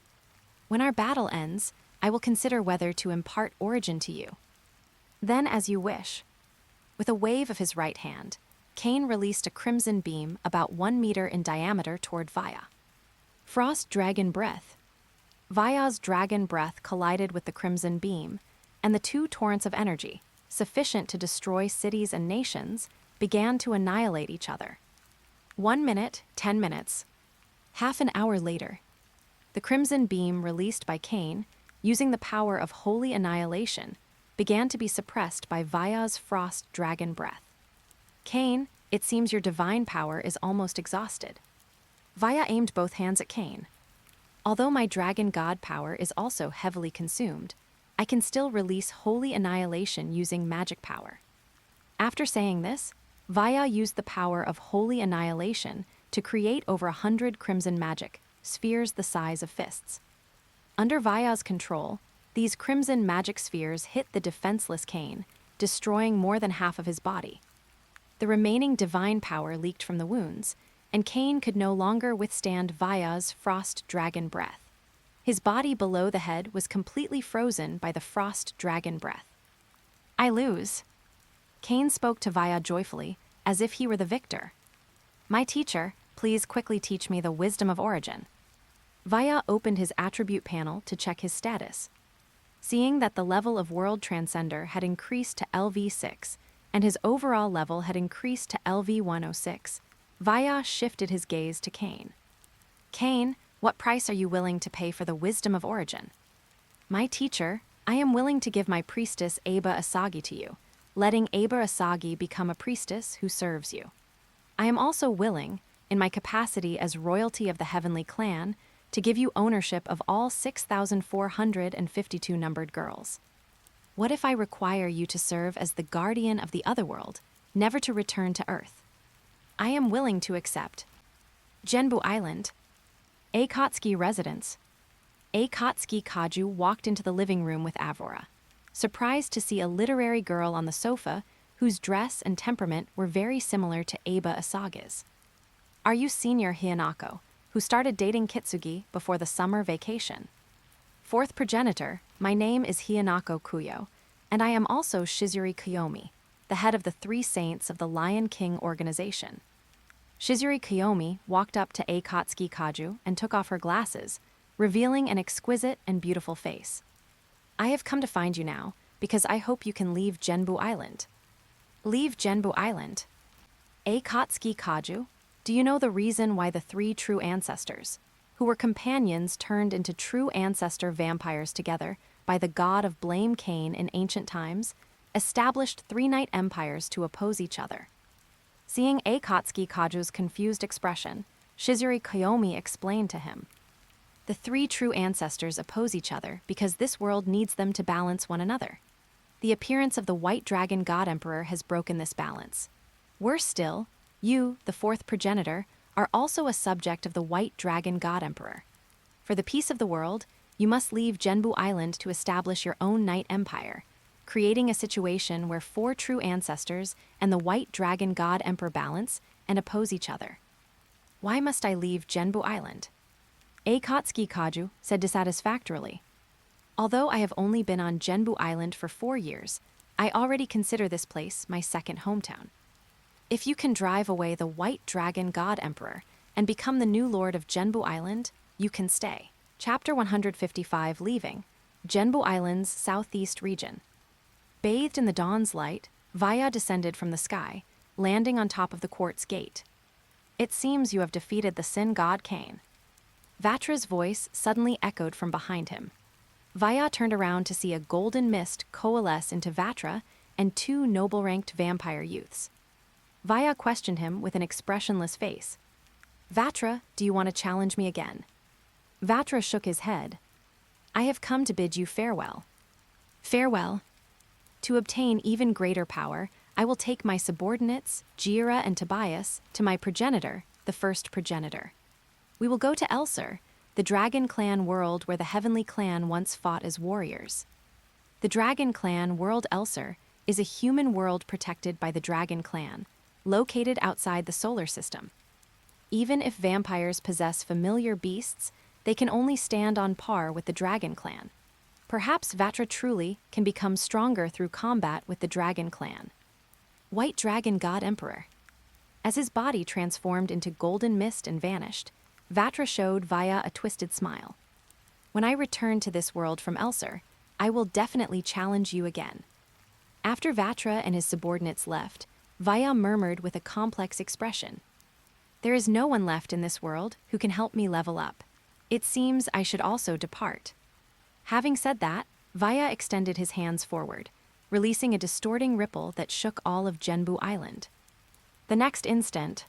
Speaker 1: When our battle ends, I will consider whether to impart origin to you. Then as you wish. With a wave of his right hand, Cain released a crimson beam about 1 meter in diameter toward Vaya. Frost Dragon Breath. Vaya's dragon breath collided with the crimson beam, and the 2 torrents of energy, sufficient to destroy cities and nations, began to annihilate each other. 1 minute, 10 minutes. Half an hour later. The crimson beam released by Cain, using the power of holy annihilation, began to be suppressed by Vaya's frost dragon breath. Cain, it seems your divine power is almost exhausted. Vaya aimed both hands at Cain. Although my dragon god power is also heavily consumed, I can still release holy annihilation using magic power. After saying this, Vaya used the power of holy annihilation to create over 100 crimson magic, spheres the size of fists. Under Vaya's control, these crimson magic spheres hit the defenseless Cain, destroying more than half of his body. The remaining divine power leaked from the wounds, and Cain could no longer withstand Vaya's frost dragon breath. His body below the head was completely frozen by the frost dragon breath. I lose. Cain spoke to Vaya joyfully, as if he were the victor. My teacher, please quickly teach me the wisdom of origin. Vaya opened his attribute panel to check his status. Seeing that the level of World Transcender had increased to LV6, and his overall level had increased to LV106, Vaya shifted his gaze to Cain. Cain, what price are you willing to pay for the wisdom of origin? My teacher, I am willing to give my priestess Aba Asagi to you, letting Aba Asagi become a priestess who serves you. I am also willing, in my capacity as royalty of the Heavenly Clan, to give you ownership of all 6,452 numbered girls. What if I require you to serve as the guardian of the otherworld, never to return to Earth? I am willing to accept. Genbu Island. Akatsuki residence. Akatsuki Kaju walked into the living room with Aurora, surprised to see a literary girl on the sofa whose dress and temperament were very similar to Aba Asagi's. Are you Senior Hinako, who started dating Kitsugi before the summer vacation? Fourth progenitor, my name is Hinako Kuyo, and I am also Shizuri Kiyomi, the head of the 3 saints of the Lion King organization. Shizuri Kiyomi walked up to Akatsuki Kaju and took off her glasses, revealing an exquisite and beautiful face. I have come to find you now, because I hope you can leave Genbu Island. Leave Genbu Island? Akatsuki Kaju, do you know the reason why the 3 true ancestors, who were companions turned into true ancestor vampires together by the god of blame Cain in ancient times, established 3 night empires to oppose each other? Seeing Akatsuki Kaju's confused expression, Shizuri Kiyomi explained to him. The 3 true ancestors oppose each other because this world needs them to balance one another. The appearance of the White Dragon God Emperor has broken this balance. Worse still, you, the 4th progenitor, are also a subject of the White Dragon God Emperor. For the peace of the world, you must leave Genbu Island to establish your own Night Empire, creating a situation where 4 true ancestors and the White Dragon God Emperor balance and oppose each other. Why must I leave Genbu Island? Akatsuki Kaju said dissatisfactorily. Although I have only been on Genbu Island for 4 years, I already consider this place my second hometown. If you can drive away the White Dragon God Emperor and become the new lord of Genbu Island, you can stay. Chapter 155 Leaving, Genbu Island's southeast region. Bathed in the dawn's light, Vaya descended from the sky, landing on top of the quartz gate. It seems you have defeated the sin god Cain. Vatra's voice suddenly echoed from behind him. Vaya turned around to see a golden mist coalesce into Vatra and 2 noble-ranked vampire youths. Vaya questioned him with an expressionless face. Vatra, do you want to challenge me again? Vatra shook his head. I have come to bid you farewell. Farewell. To obtain even greater power, I will take my subordinates, Jira and Tobias, to my progenitor, the 1st progenitor. We will go to Elsur, the Dragon Clan world where the Heavenly Clan once fought as warriors. The Dragon Clan world Elsur is a human world protected by the Dragon Clan, located outside the solar system. Even if vampires possess familiar beasts, they can only stand on par with the Dragon Clan. Perhaps Vatra truly can become stronger through combat with the Dragon Clan. White Dragon God Emperor. As his body transformed into golden mist and vanished, Vatra showed Vaya a twisted smile. When I return to this world from Elsur, I will definitely challenge you again. After Vatra and his subordinates left, Vaya murmured with a complex expression. There is no one left in this world who can help me level up. It seems I should also depart. Having said that, Vaya extended his hands forward, releasing a distorting ripple that shook all of Genbu Island. The next instant,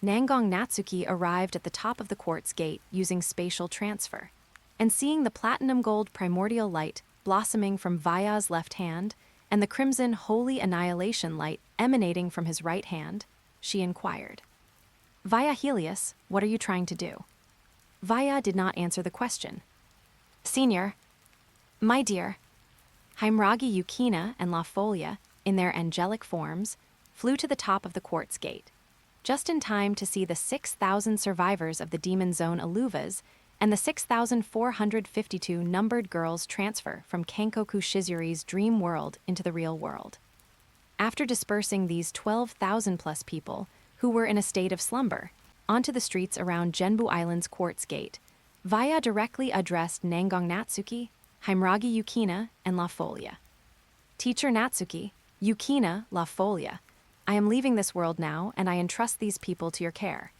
Speaker 1: Nangong Natsuki arrived at the top of the quartz gate using spatial transfer, and seeing the platinum gold primordial light blossoming from Vaya's left hand and the crimson holy annihilation light emanating from his right hand, she inquired, "Vaya Helios, what are you trying to do?" Vaya did not answer the question. "Senior, my dear." Heimragi Yukina and La Folia, in their angelic forms, flew to the top of the quartz gate, just in time to see the 6,000 survivors of the Demon Zone Aluvas and the 6,452 numbered girls transfer from Kankoku Shizuri's dream world into the real world. After dispersing these 12,000-plus people, who were in a state of slumber, onto the streets around Genbu Island's quartz gate, Vaya directly addressed Nangong Natsuki, Heimragi Yukina, and La Folia. "Teacher Natsuki, Yukina, La Folia, I am leaving this world now, and I entrust these people to your care."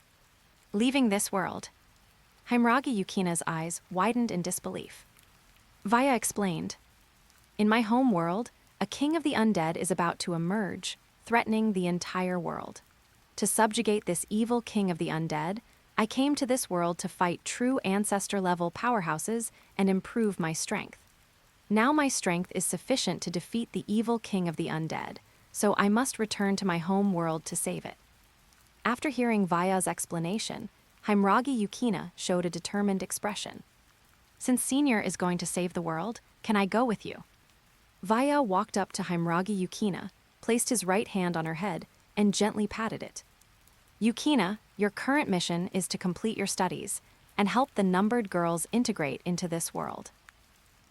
Speaker 1: "Leaving this world?" Heimragi Yukina's eyes widened in disbelief. Vaya explained, "In my home world, a king of the undead is about to emerge, threatening the entire world. To subjugate this evil king of the undead, I came to this world to fight true Ancestor-level powerhouses and improve my strength. Now my strength is sufficient to defeat the evil king of the undead, so I must return to my home world to save it." After hearing Vaya's explanation, Heimragi Yukina showed a determined expression. "Since Senior is going to save the world, can I go with you?" Vaya walked up to Heimragi Yukina, placed his right hand on her head, and gently patted it. "Yukina, your current mission is to complete your studies and help the numbered girls integrate into this world.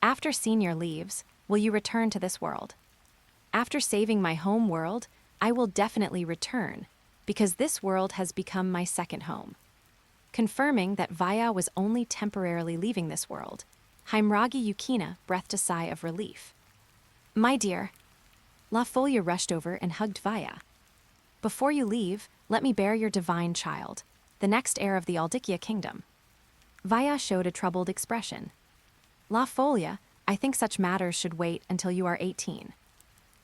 Speaker 1: After Senior leaves, will you return to this world? After saving my home world, I will definitely return, because this world has become my second home." Confirming that Vaya was only temporarily leaving this world, Heimragi Yukina breathed a sigh of relief. "My dear." La Folia rushed over and hugged Vaya. "Before you leave, let me bear your divine child, the next heir of the Aldikia kingdom." Vaya showed a troubled expression. "La Folia, I think such matters should wait until you are 18.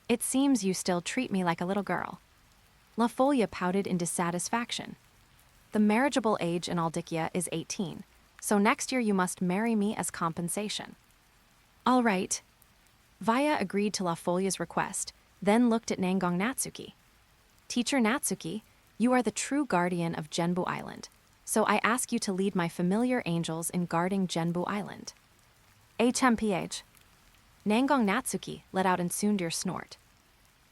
Speaker 1: It seems you still treat me like a little girl." La Folia pouted in dissatisfaction. "The marriageable age in Aldikia is 18, so next year you must marry me as compensation." "All right." Vaya agreed to La Folia's request, then looked at Nangong Natsuki. "Teacher Natsuki, you are the true guardian of Genbu Island, so I ask you to lead my familiar angels in guarding Genbu Island." "HMPH." Nangong Natsuki let out an Sundir snort.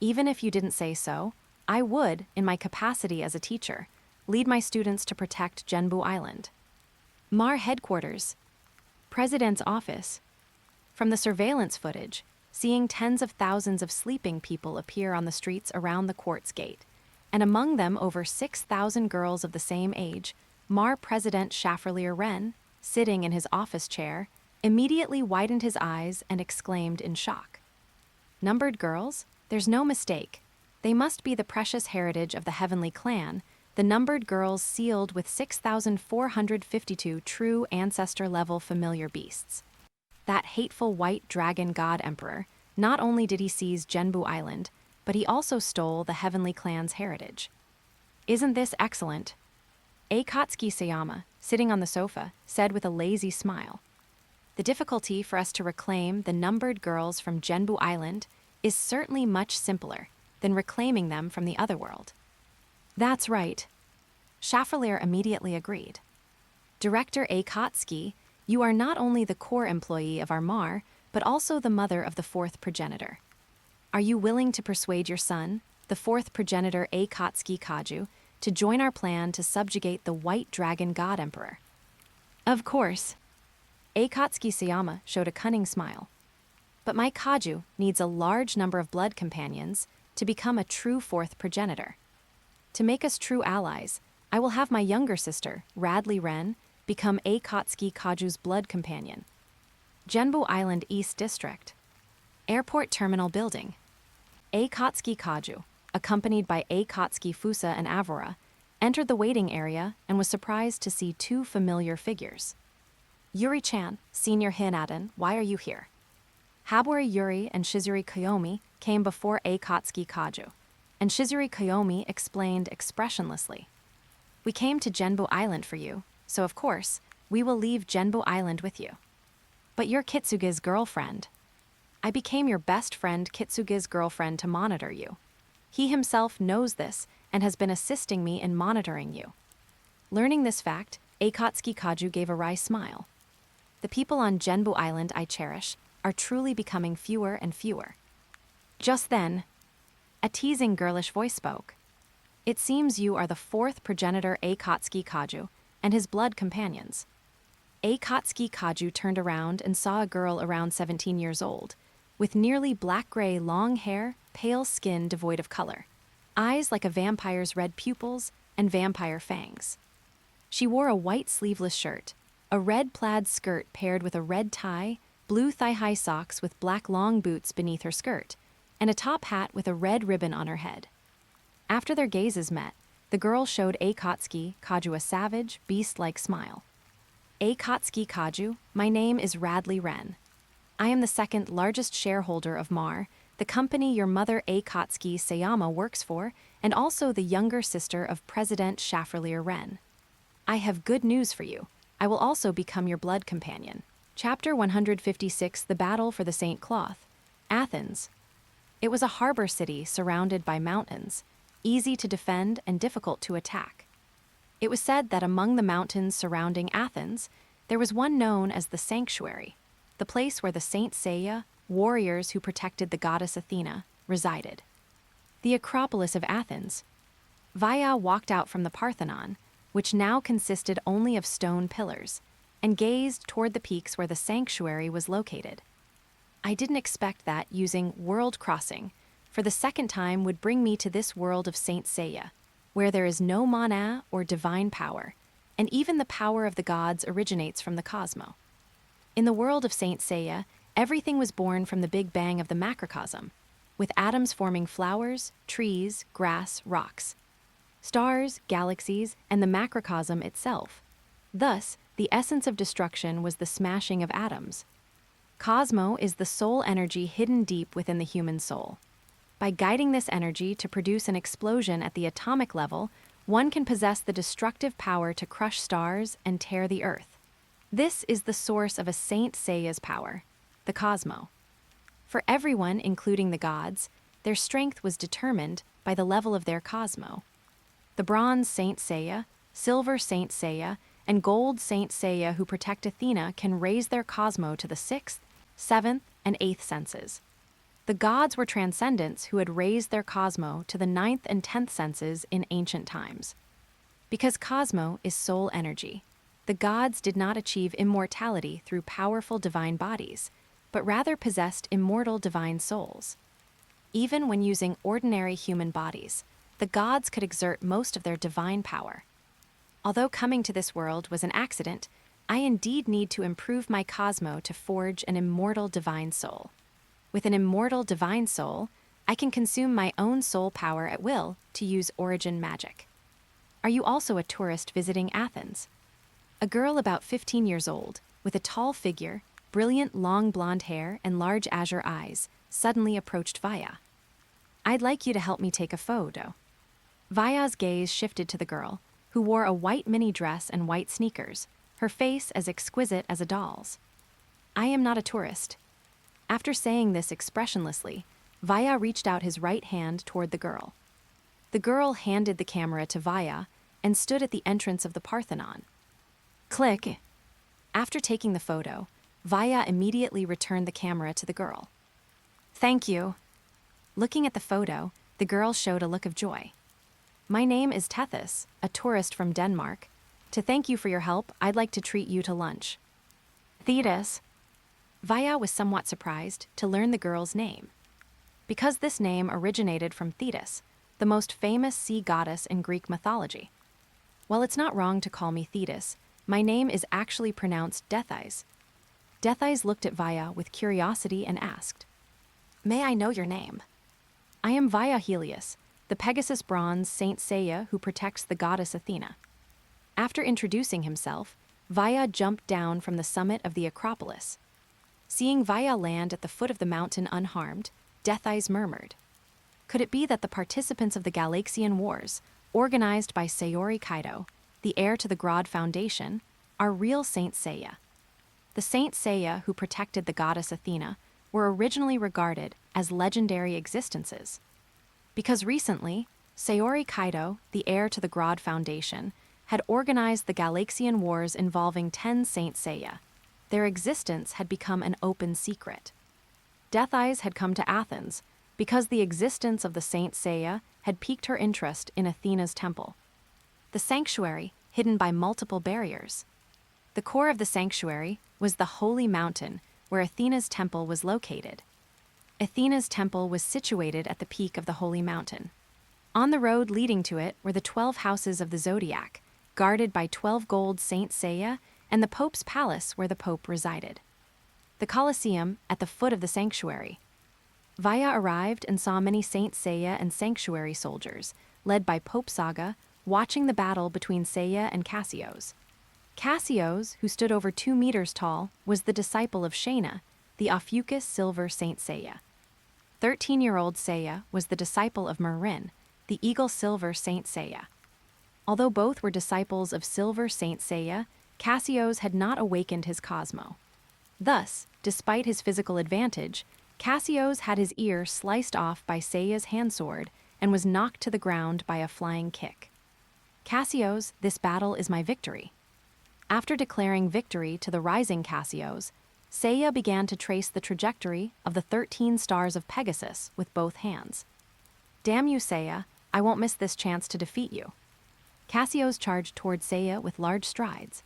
Speaker 1: "Even if you didn't say so, I would, in my capacity as a teacher, lead my students to protect Genbu Island." Mar headquarters. President's office. From the surveillance footage, seeing tens of thousands of sleeping people appear on the streets around the quartz gate, and among them over 6,000 girls of the same age, Mar President Schafferlier Wren, sitting in his office chair, immediately widened his eyes and exclaimed in shock. "Numbered girls? There's no mistake. They must be the precious heritage of the Heavenly Clan, the numbered girls sealed with 6,452 true Ancestor-level familiar beasts. That hateful white dragon god emperor, not only did he seize Genbu Island, but he also stole the Heavenly Clan's heritage. Isn't this excellent?" Akatsuki Sayama, sitting on the sofa, said with a lazy smile. "The difficulty for us to reclaim the numbered girls from Genbu Island is certainly much simpler than reclaiming them from the other world." "That's right." Schafferlier immediately agreed. "Director Akatsuki, you are not only the core employee of Armar, but also the mother of the fourth progenitor. Are you willing to persuade your son, the fourth progenitor Akatsuki Kaju, to join our plan to subjugate the White Dragon God Emperor?" "Of course." Akatsuki Sayama showed a cunning smile. "But my Kaju needs a large number of blood companions to become a true fourth progenitor. To make us true allies, I will have my younger sister, Radley Wren, become Akatsuki Kaju's blood companion." Genbu Island East District. Airport Terminal Building. Akatsuki Kaju, accompanied by Akatsuki Fusa and Aurora, entered the waiting area and was surprised to see two familiar figures. Yuri-chan, Senior Hinadin, why are you here? Habori Yuri and Shizuri Koyomi came before Akatsuki Kaju, and Shizuri Koyomi explained expressionlessly. We came to Genbu Island for you, so of course, we will leave Genbu Island with you. But you're Kitsuge's girlfriend. I became your best friend Kitsuge's girlfriend to monitor you. He himself knows this and has been assisting me in monitoring you. Learning this fact, Akatsuki Kaju gave a wry smile. The people on Genbu Island I cherish are truly becoming fewer and fewer. Just then, a teasing girlish voice spoke. It seems you are the fourth progenitor Akatsuki Kaju and his blood companions. Akatsuki Kaju turned around and saw a girl around 17 years old, with nearly black-gray long hair, pale skin devoid of color, eyes like a vampire's red pupils, and vampire fangs. She wore a white sleeveless shirt, a red plaid skirt paired with a red tie, blue thigh-high socks with black long boots beneath her skirt, and a top hat with a red ribbon on her head. After their gazes met, the girl showed Akatsuki Kaju a savage, beast-like smile. Akatsuki Kaju, my name is Radley Ren. I am the second largest shareholder of MAR, the company your mother Akatsuki Sayama works for, and also the younger sister of President Schafferlier Ren. I have good news for you. I will also become your blood companion. Chapter 156, The Battle for the Saint Cloth. Athens. It was a harbor city surrounded by mountains, easy to defend and difficult to attack. It was said that among the mountains surrounding Athens, there was one known as the Sanctuary, the place where the Saint Seiya, warriors who protected the goddess Athena, resided. The Acropolis of Athens. Vaya walked out from the Parthenon, which now consisted only of stone pillars, and gazed toward the peaks where the sanctuary was located. I didn't expect that using World Crossing for the second time would bring me to this world of Saint Seiya, where there is no mana or divine power, and even the power of the gods originates from the cosmos. In the world of Saint Seiya, everything was born from the Big Bang of the macrocosm, with atoms forming flowers, trees, grass, rocks, stars, galaxies, and the macrocosm itself. Thus, the essence of destruction was the smashing of atoms. Cosmo is the soul energy hidden deep within the human soul. By guiding this energy to produce an explosion at the atomic level, one can possess the destructive power to crush stars and tear the earth. This is the source of a Saint Seiya's power, the Cosmo. For everyone, including the gods, their strength was determined by the level of their Cosmo. The bronze Saint Seiya, silver Saint Seiya, and gold Saint Seiya who protect Athena can raise their Cosmo to the 6th, 7th, and 8th senses. The gods were transcendents who had raised their Cosmo to the 9th and 10th senses in ancient times. Because Cosmo is soul energy, the gods did not achieve immortality through powerful divine bodies, but rather possessed immortal divine souls. Even when using ordinary human bodies, the gods could exert most of their divine power. Although coming to this world was an accident, I indeed need to improve my Cosmo to forge an immortal divine soul. With an immortal divine soul, I can consume my own soul power at will to use origin magic. Are you also a tourist visiting Athens? A girl about 15 years old, with a tall figure, brilliant long blonde hair, and large azure eyes, suddenly approached Vaya. I'd like you to help me take a photo. Vaya's gaze shifted to the girl, who wore a white mini dress and white sneakers, her face as exquisite as a doll's. I am not a tourist. After saying this expressionlessly, Vaya reached out his right hand toward the girl. The girl handed the camera to Vaya and stood at the entrance of the Parthenon. Click. After taking the photo, Vaya immediately returned the camera to the girl. Thank you. Looking at the photo, the girl showed a look of joy. My name is Tethys, a tourist from Denmark. To thank you for your help, I'd like to treat you to lunch. Thetis. Vaya was somewhat surprised to learn the girl's name. Because this name originated from Thetis, the most famous sea goddess in Greek mythology. While it's not wrong to call me Thetis, my name is actually pronounced Dethys. Dethys looked at Vaya with curiosity and asked, May I know your name? I am Vaya Helios, the Pegasus bronze Saint Seiya who protects the goddess Athena. After introducing himself, Vaya jumped down from the summit of the Acropolis. Seeing Vaya land at the foot of the mountain unharmed, Death Eyes murmured. Could it be that the participants of the Galaxian Wars, organized by Saori Kido, the heir to the Grodd Foundation, are real Saint Seiya? The Saint Seiya who protected the goddess Athena were originally regarded as legendary existences. Because recently, Saori Kido, the heir to the Grodd Foundation, had organized the Galaxian Wars involving 10 Saint Seiya. Their existence had become an open secret. Death Eyes had come to Athens because the existence of the Saint Seiya had piqued her interest in Athena's temple. The sanctuary, hidden by multiple barriers. The core of the sanctuary was the holy mountain where Athena's temple was located. Athena's temple was situated at the peak of the holy mountain. On the road leading to it were the 12 houses of the zodiac, guarded by 12 gold Saint Seiya, and the Pope's palace where the Pope resided. The Colosseum at the foot of the sanctuary. Vaya arrived and saw many Saint Seiya and sanctuary soldiers, led by Pope Saga, watching the battle between Seiya and Cassios. Cassios, who stood over 2 meters tall, was the disciple of Shayna, the Ophiuchus Silver Saint Seiya. 13-year-old Seiya was the disciple of Marin, the Eagle Silver Saint Seiya. Although both were disciples of Silver Saint Seiya, Cassios had not awakened his Cosmo. Thus, despite his physical advantage, Cassios had his ear sliced off by Seiya's handsword and was knocked to the ground by a flying kick. Cassios, this battle is my victory. After declaring victory to the rising Cassios, Seiya began to trace the trajectory of the 13 stars of Pegasus with both hands. Damn you, Seiya, I won't miss this chance to defeat you. Cassios charged toward Seiya with large strides.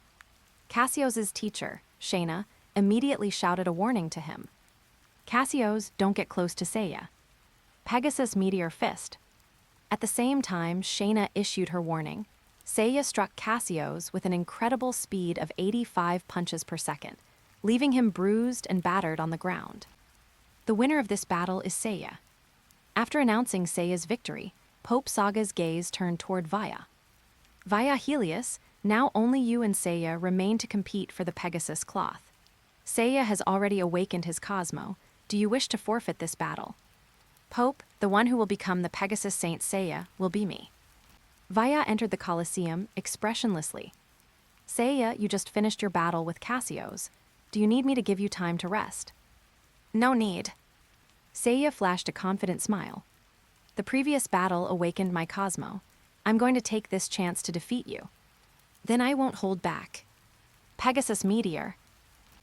Speaker 1: Cassios's teacher, Shayna, immediately shouted a warning to him. Cassios, don't get close to Seiya. Pegasus Meteor Fist. At the same time Shayna issued her warning, Seiya struck Cassios with an incredible speed of 85 punches per second, leaving him bruised and battered on the ground. The winner of this battle is Seiya. After announcing Seiya's victory, Pope Saga's gaze turned toward Vaya. Vaya Helios, now only you and Seiya remain to compete for the Pegasus cloth. Seiya has already awakened his Cosmo. Do you wish to forfeit this battle? Pope, the one who will become the Pegasus Saint Seiya, will be me. Vaya entered the Colosseum expressionlessly. Seiya, you just finished your battle with Cassios. Do you need me to give you time to rest? No need. Seiya flashed a confident smile. The previous battle awakened my Cosmo. I'm going to take this chance to defeat you. Then I won't hold back. Pegasus Meteor.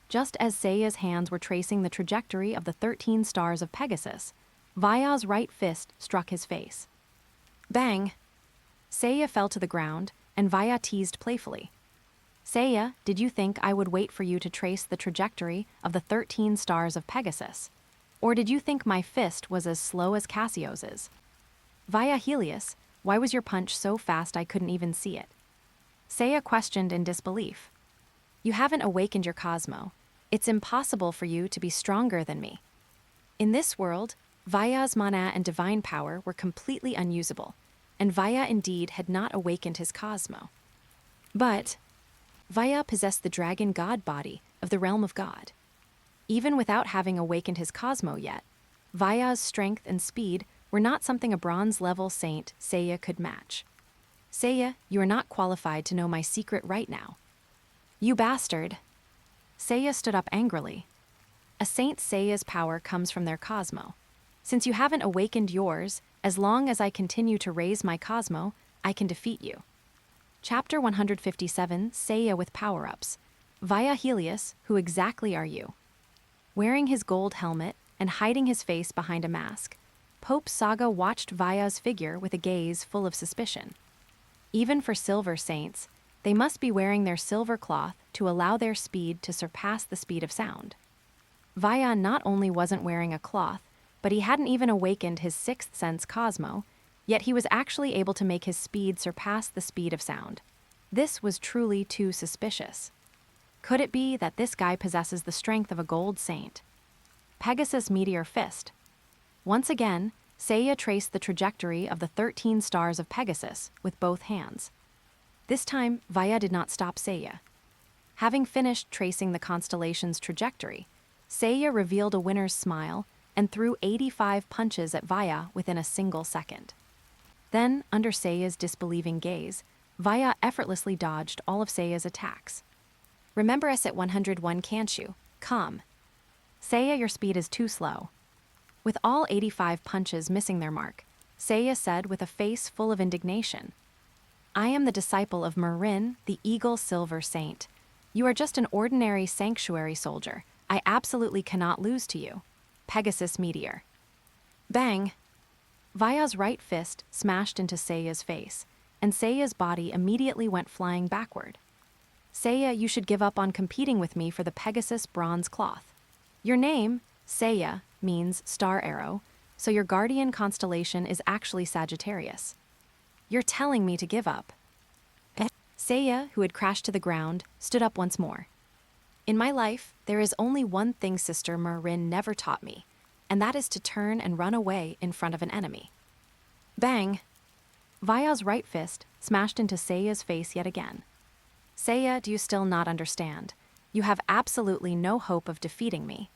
Speaker 1: Just as Seiya's hands were tracing the trajectory of the 13 stars of Pegasus, Vaya's right fist struck his face. Bang! Seiya fell to the ground, and Vaya teased playfully. Seiya, did you think I would wait for you to trace the trajectory of the 13 stars of Pegasus? Or did you think my fist was as slow as Cassios's? Vaya Helios, why was your punch so fast I couldn't even see it? Seiya questioned in disbelief. You haven't awakened your Cosmo. It's impossible for you to be stronger than me. In this world, Vaya's mana and divine power were completely unusable, and Vaya indeed had not awakened his Cosmo. But Vaya possessed the dragon god body of the realm of God. Even without having awakened his Cosmo yet, Vaya's strength and speed were not something a bronze-level saint Seiya could match. Seiya, you are not qualified to know my secret right now. You bastard! Seiya stood up angrily. A Saint Seiya's power comes from their Cosmo. Since you haven't awakened yours, as long as I continue to raise my Cosmo, I can defeat you. Chapter 157, Seiya with Power-Ups. Vaya Helios, who exactly are you? Wearing his gold helmet and hiding his face behind a mask, Pope Saga watched Vaya's figure with a gaze full of suspicion. Even for silver saints, they must be wearing their silver cloth to allow their speed to surpass the speed of sound. Vaya not only wasn't wearing a cloth, but he hadn't even awakened his sixth sense Cosmo, yet he was actually able to make his speed surpass the speed of sound. This was truly too suspicious. Could it be that this guy possesses the strength of a gold saint? Pegasus Meteor Fist. Once again, Seiya traced the trajectory of the 13 stars of Pegasus with both hands. This time, Vaya did not stop Seiya. Having finished tracing the constellation's trajectory, Seiya revealed a winner's smile and threw 85 punches at Vaya within a single second. Then, under Seiya's disbelieving gaze, Vaya effortlessly dodged all of Seiya's attacks. Remember us at 101, can't you? Come. Seiya, your speed is too slow. With all 85 punches missing their mark, Seiya said with a face full of indignation, I am the disciple of Marin, the Eagle Silver Saint. You are just an ordinary sanctuary soldier. I absolutely cannot lose to you. Pegasus Meteor. Bang! Vaya's right fist smashed into Seiya's face, and Seiya's body immediately went flying backward. Seiya, you should give up on competing with me for the Pegasus bronze cloth. Your name, Seiya, means star arrow, so your guardian constellation is actually Sagittarius. You're telling me to give up. Seiya, who had crashed to the ground, stood up once more. In my life, there is only one thing Sister Marin never taught me, and that is to turn and run away in front of an enemy. Bang! Vaya's right fist smashed into Seiya's face yet again. Seiya, do you still not understand? You have absolutely no hope of defeating me.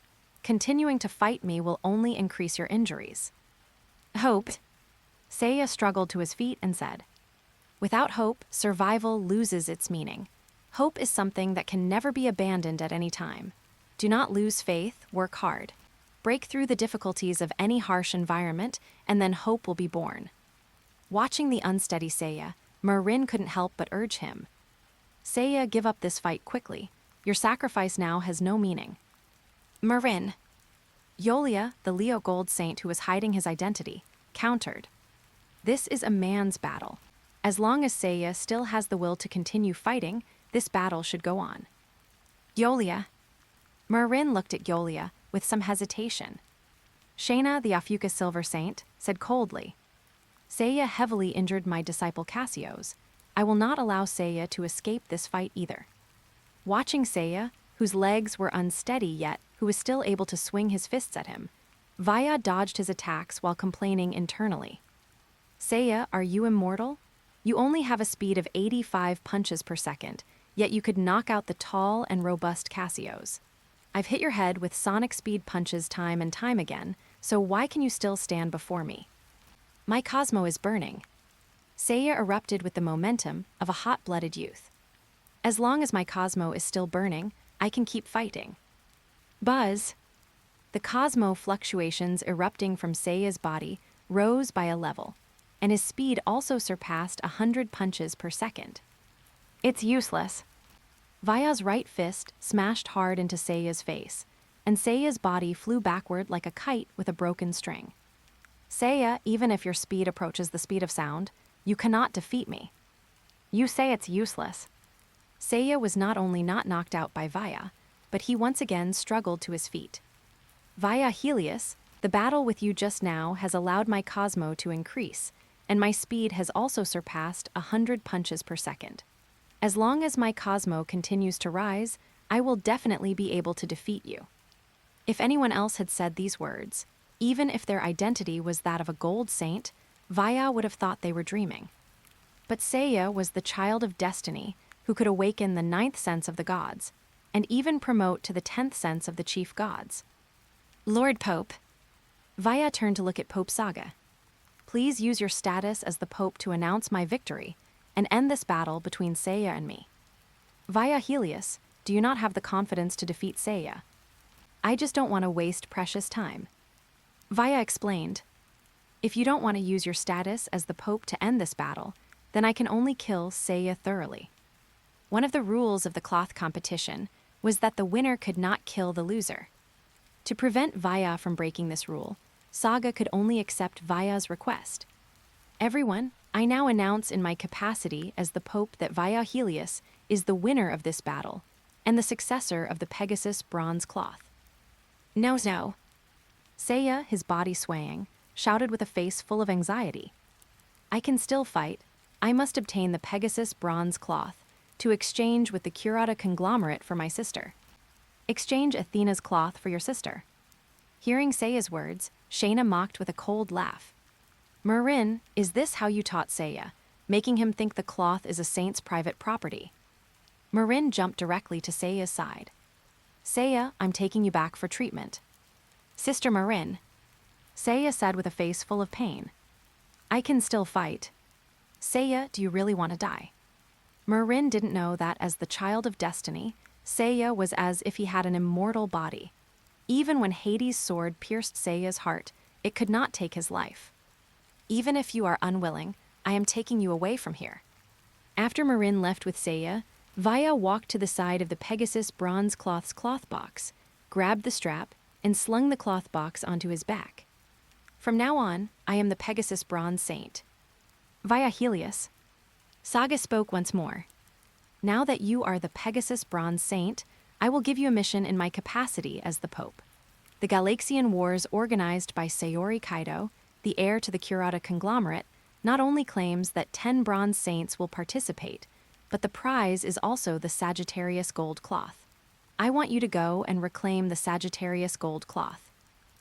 Speaker 1: Continuing to fight me will only increase your injuries. Hope? Seiya struggled to his feet and said, Without hope, survival loses its meaning. Hope is something that can never be abandoned at any time. Do not lose faith, work hard. Break through the difficulties of any harsh environment, and then hope will be born. Watching the unsteady Seiya, Marin couldn't help but urge him. Seiya, give up this fight quickly. Your sacrifice now has no meaning. Marin. Aiolia, the Leo Gold Saint who was hiding his identity, countered. This is a man's battle. As long as Seiya still has the will to continue fighting, this battle should go on. Aiolia. Marin looked at Aiolia with some hesitation. Shayna, the Afuka Silver Saint, said coldly, Seiya heavily injured my disciple Cassios. I will not allow Seiya to escape this fight either. Watching Seiya, whose legs were unsteady yet who was still able to swing his fists at him, Vaya dodged his attacks while complaining internally. Seiya, are you immortal? You only have a speed of 85 punches per second, yet you could knock out the tall and robust Cassios. I've hit your head with sonic speed punches time and time again, so why can you still stand before me? My Cosmo is burning. Seiya erupted with the momentum of a hot-blooded youth. As long as my Cosmo is still burning, I can keep fighting. Buzz! The Cosmo fluctuations erupting from Seiya's body rose by a level, and his speed also surpassed 100 punches per second. It's useless. Vaya's right fist smashed hard into Seiya's face, and Seiya's body flew backward like a kite with a broken string. Seiya, even if your speed approaches the speed of sound, you cannot defeat me. You say it's useless. Seiya was not only not knocked out by Vaya, but he once again struggled to his feet. Helios, the battle with you just now has allowed my Cosmo to increase, and my speed has also surpassed 100 punches per second. As long as my Cosmo continues to rise, I will definitely be able to defeat you. If anyone else had said these words, even if their identity was that of a gold saint, Vaya would have thought they were dreaming. But Seiya was the child of destiny who could awaken the 9th sense of the gods, and even promote to the 10th sense of the chief gods. Lord Pope. Vaya turned to look at Pope Saga. Please use your status as the Pope to announce my victory and end this battle between Seiya and me. Vaya Helios, do you not have the confidence to defeat Seiya? I just don't want to waste precious time. Vaya explained, if you don't want to use your status as the Pope to end this battle, then I can only kill Seiya thoroughly. One of the rules of the cloth competition was that the winner could not kill the loser. To prevent Vaya from breaking this rule, Saga could only accept Vaya's request. Everyone, I now announce in my capacity as the Pope that Vaya Helios is the winner of this battle and the successor of the Pegasus bronze cloth. No. Seiya, his body swaying, shouted with a face full of anxiety. I can still fight. I must obtain the Pegasus bronze cloth to exchange with the Kurata conglomerate for my sister. Exchange Athena's cloth for your sister. Hearing Seiya's words, Shayna mocked with a cold laugh. Marin, is this how you taught Seiya, making him think the cloth is a saint's private property? Marin jumped directly to Seiya's side. Seiya, I'm taking you back for treatment. Sister Marin, Seiya said with a face full of pain. I can still fight. Seiya, do you really want to die? Marin didn't know that as the child of destiny, Seiya was as if he had an immortal body. Even when Hades' sword pierced Seiya's heart, it could not take his life. Even if you are unwilling, I am taking you away from here. After Marin left with Seiya, Vaya walked to the side of the Pegasus bronze cloth's cloth box, grabbed the strap, and slung the cloth box onto his back. From now on, I am the Pegasus bronze saint. Via Helios. Saga spoke once more. Now that you are the Pegasus bronze saint, I will give you a mission in my capacity as the Pope. The Galaxian Wars organized by Saori Kido, the heir to the Kurata conglomerate, not only claims that 10 bronze saints will participate, but the prize is also the Sagittarius gold cloth. I want you to go and reclaim the Sagittarius gold cloth.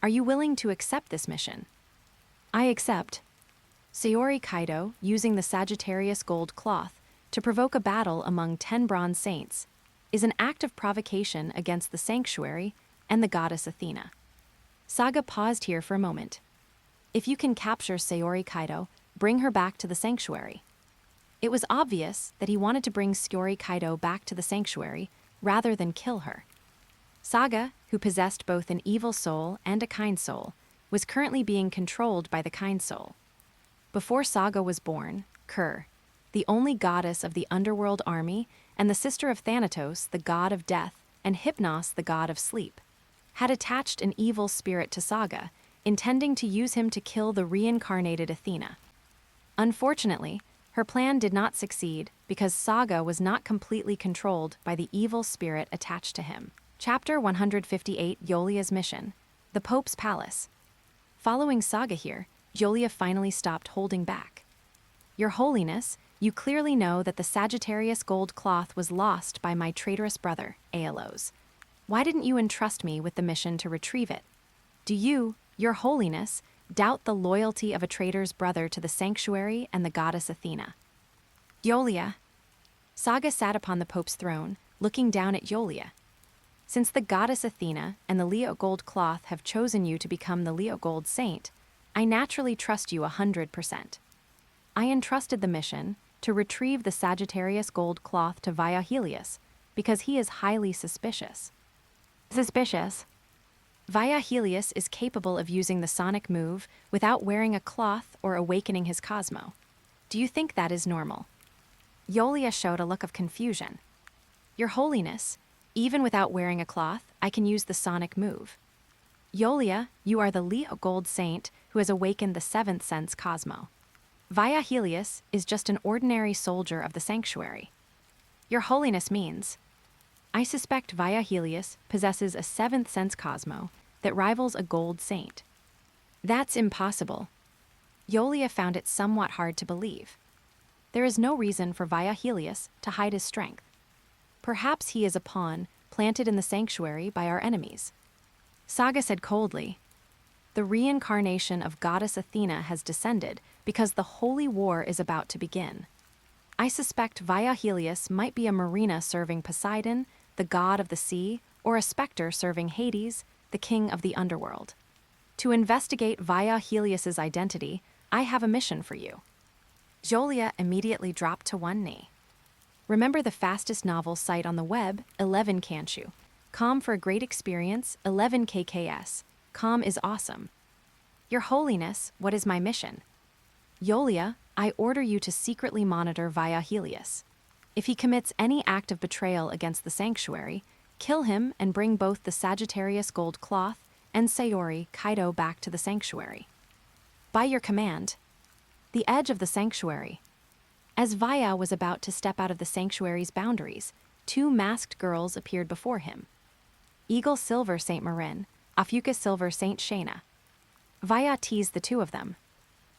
Speaker 1: Are you willing to accept this mission? I accept. Saori Kido, using the Sagittarius gold cloth to provoke a battle among 10 bronze saints, is an act of provocation against the sanctuary and the goddess Athena. Saga paused here for a moment. If you can capture Saori Kido, bring her back to the sanctuary. It was obvious that he wanted to bring Saori Kido back to the sanctuary rather than kill her. Saga, who possessed both an evil soul and a kind soul, was currently being controlled by the kind soul. Before Saga was born, Kur, the only goddess of the underworld army and the sister of Thanatos, the god of death, and Hypnos, the god of sleep, had attached an evil spirit to Saga, intending to use him to kill the reincarnated Athena. Unfortunately, her plan did not succeed because Saga was not completely controlled by the evil spirit attached to him. Chapter 158, Aiolia's Mission. The Pope's Palace. Following Saga here, Aiolia finally stopped holding back. Your Holiness, you clearly know that the Sagittarius gold cloth was lost by my traitorous brother, Aiolos. Why didn't you entrust me with the mission to retrieve it? Do you, Your Holiness, doubt the loyalty of a traitor's brother to the sanctuary and the goddess Athena? Aiolia. Saga sat upon the Pope's throne, looking down at Aiolia. Since the goddess Athena and the Leo Gold cloth have chosen you to become the Leo Gold saint, I naturally trust you 100%. I entrusted the mission to retrieve the Sagittarius gold cloth to Via Helios because he is highly suspicious. Suspicious? Via Helios is capable of using the sonic move without wearing a cloth or awakening his Cosmo. Do you think that is normal? Aiolia showed a look of confusion. Your Holiness, even without wearing a cloth, I can use the sonic move. Aiolia, you are the Leo Gold saint who has awakened the 7th sense Cosmo. Via Helios is just an ordinary soldier of the sanctuary. Your Holiness means, I suspect Via Helios possesses a 7th sense Cosmo that rivals a gold saint. That's impossible. Aiolia found it somewhat hard to believe. There is no reason for Via Helios to hide his strength. Perhaps he is a pawn planted in the sanctuary by our enemies. Saga said coldly, the reincarnation of goddess Athena has descended because the holy war is about to begin. I suspect Via Helios might be a marina serving Poseidon, the god of the sea, or a specter serving Hades, the king of the underworld. To investigate Via Helios's identity, I have a mission for you. Aiolia immediately dropped to one knee. Remember the fastest novel site on the web, 11 Kanshu. Com for a great experience, 11 KKS. Com is awesome. Your Holiness, what is my mission? Aiolia, I order you to secretly monitor Via Helios. If he commits any act of betrayal against the sanctuary, kill him and bring both the Sagittarius gold cloth and Saori Kido back to the sanctuary. By your command. The edge of the sanctuary. As Vaya was about to step out of the sanctuary's boundaries, 2 masked girls appeared before him. Eagle Silver Saint Marin, Afuka Silver Saint Shayna. Vaya teased the 2 of them.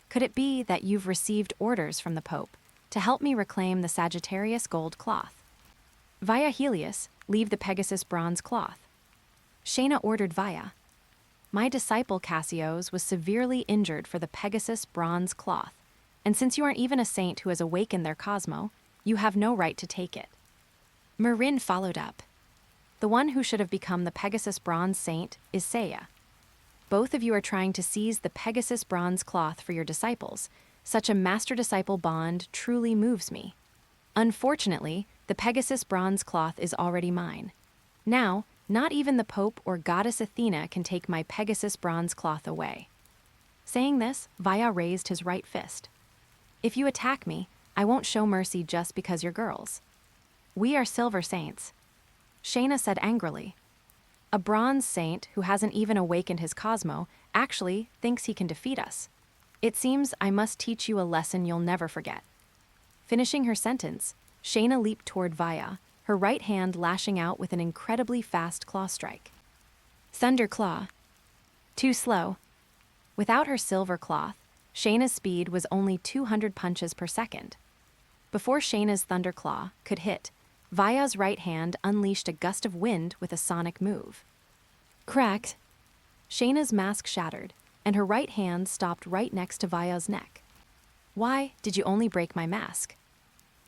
Speaker 1: Could it be that you've received orders from the Pope to help me reclaim the Sagittarius gold cloth? Via Helios, leave the Pegasus bronze cloth. Shayna ordered Vaya. My disciple Cassios was severely injured for the Pegasus bronze cloth, and since you aren't even a saint who has awakened their Cosmo, you have no right to take it. Marin followed up. The one who should have become the Pegasus Bronze Saint is Seiya. Both of you are trying to seize the Pegasus Bronze Cloth for your disciples. Such a master-disciple bond truly moves me. Unfortunately, the Pegasus Bronze Cloth is already mine. Now, not even the Pope or Goddess Athena can take my Pegasus Bronze Cloth away. Saying this, Vaya raised his right fist. If you attack me, I won't show mercy just because you're girls. We are Silver Saints, Shayna said angrily. A Bronze Saint who hasn't even awakened his Cosmo actually thinks he can defeat us. It seems I must teach you a lesson you'll never forget. Finishing her sentence, Shayna leaped toward Vaya, her right hand lashing out with an incredibly fast claw strike. Thunder Claw. Too slow. Without her silver cloth, Shayna's speed was only 200 punches per second. Before Shayna's Thunder Claw could hit, Vaya's right hand unleashed a gust of wind with a sonic move. Cracked. Shayna's mask shattered, and her right hand stopped right next to Vaya's neck. Why did you only break my mask?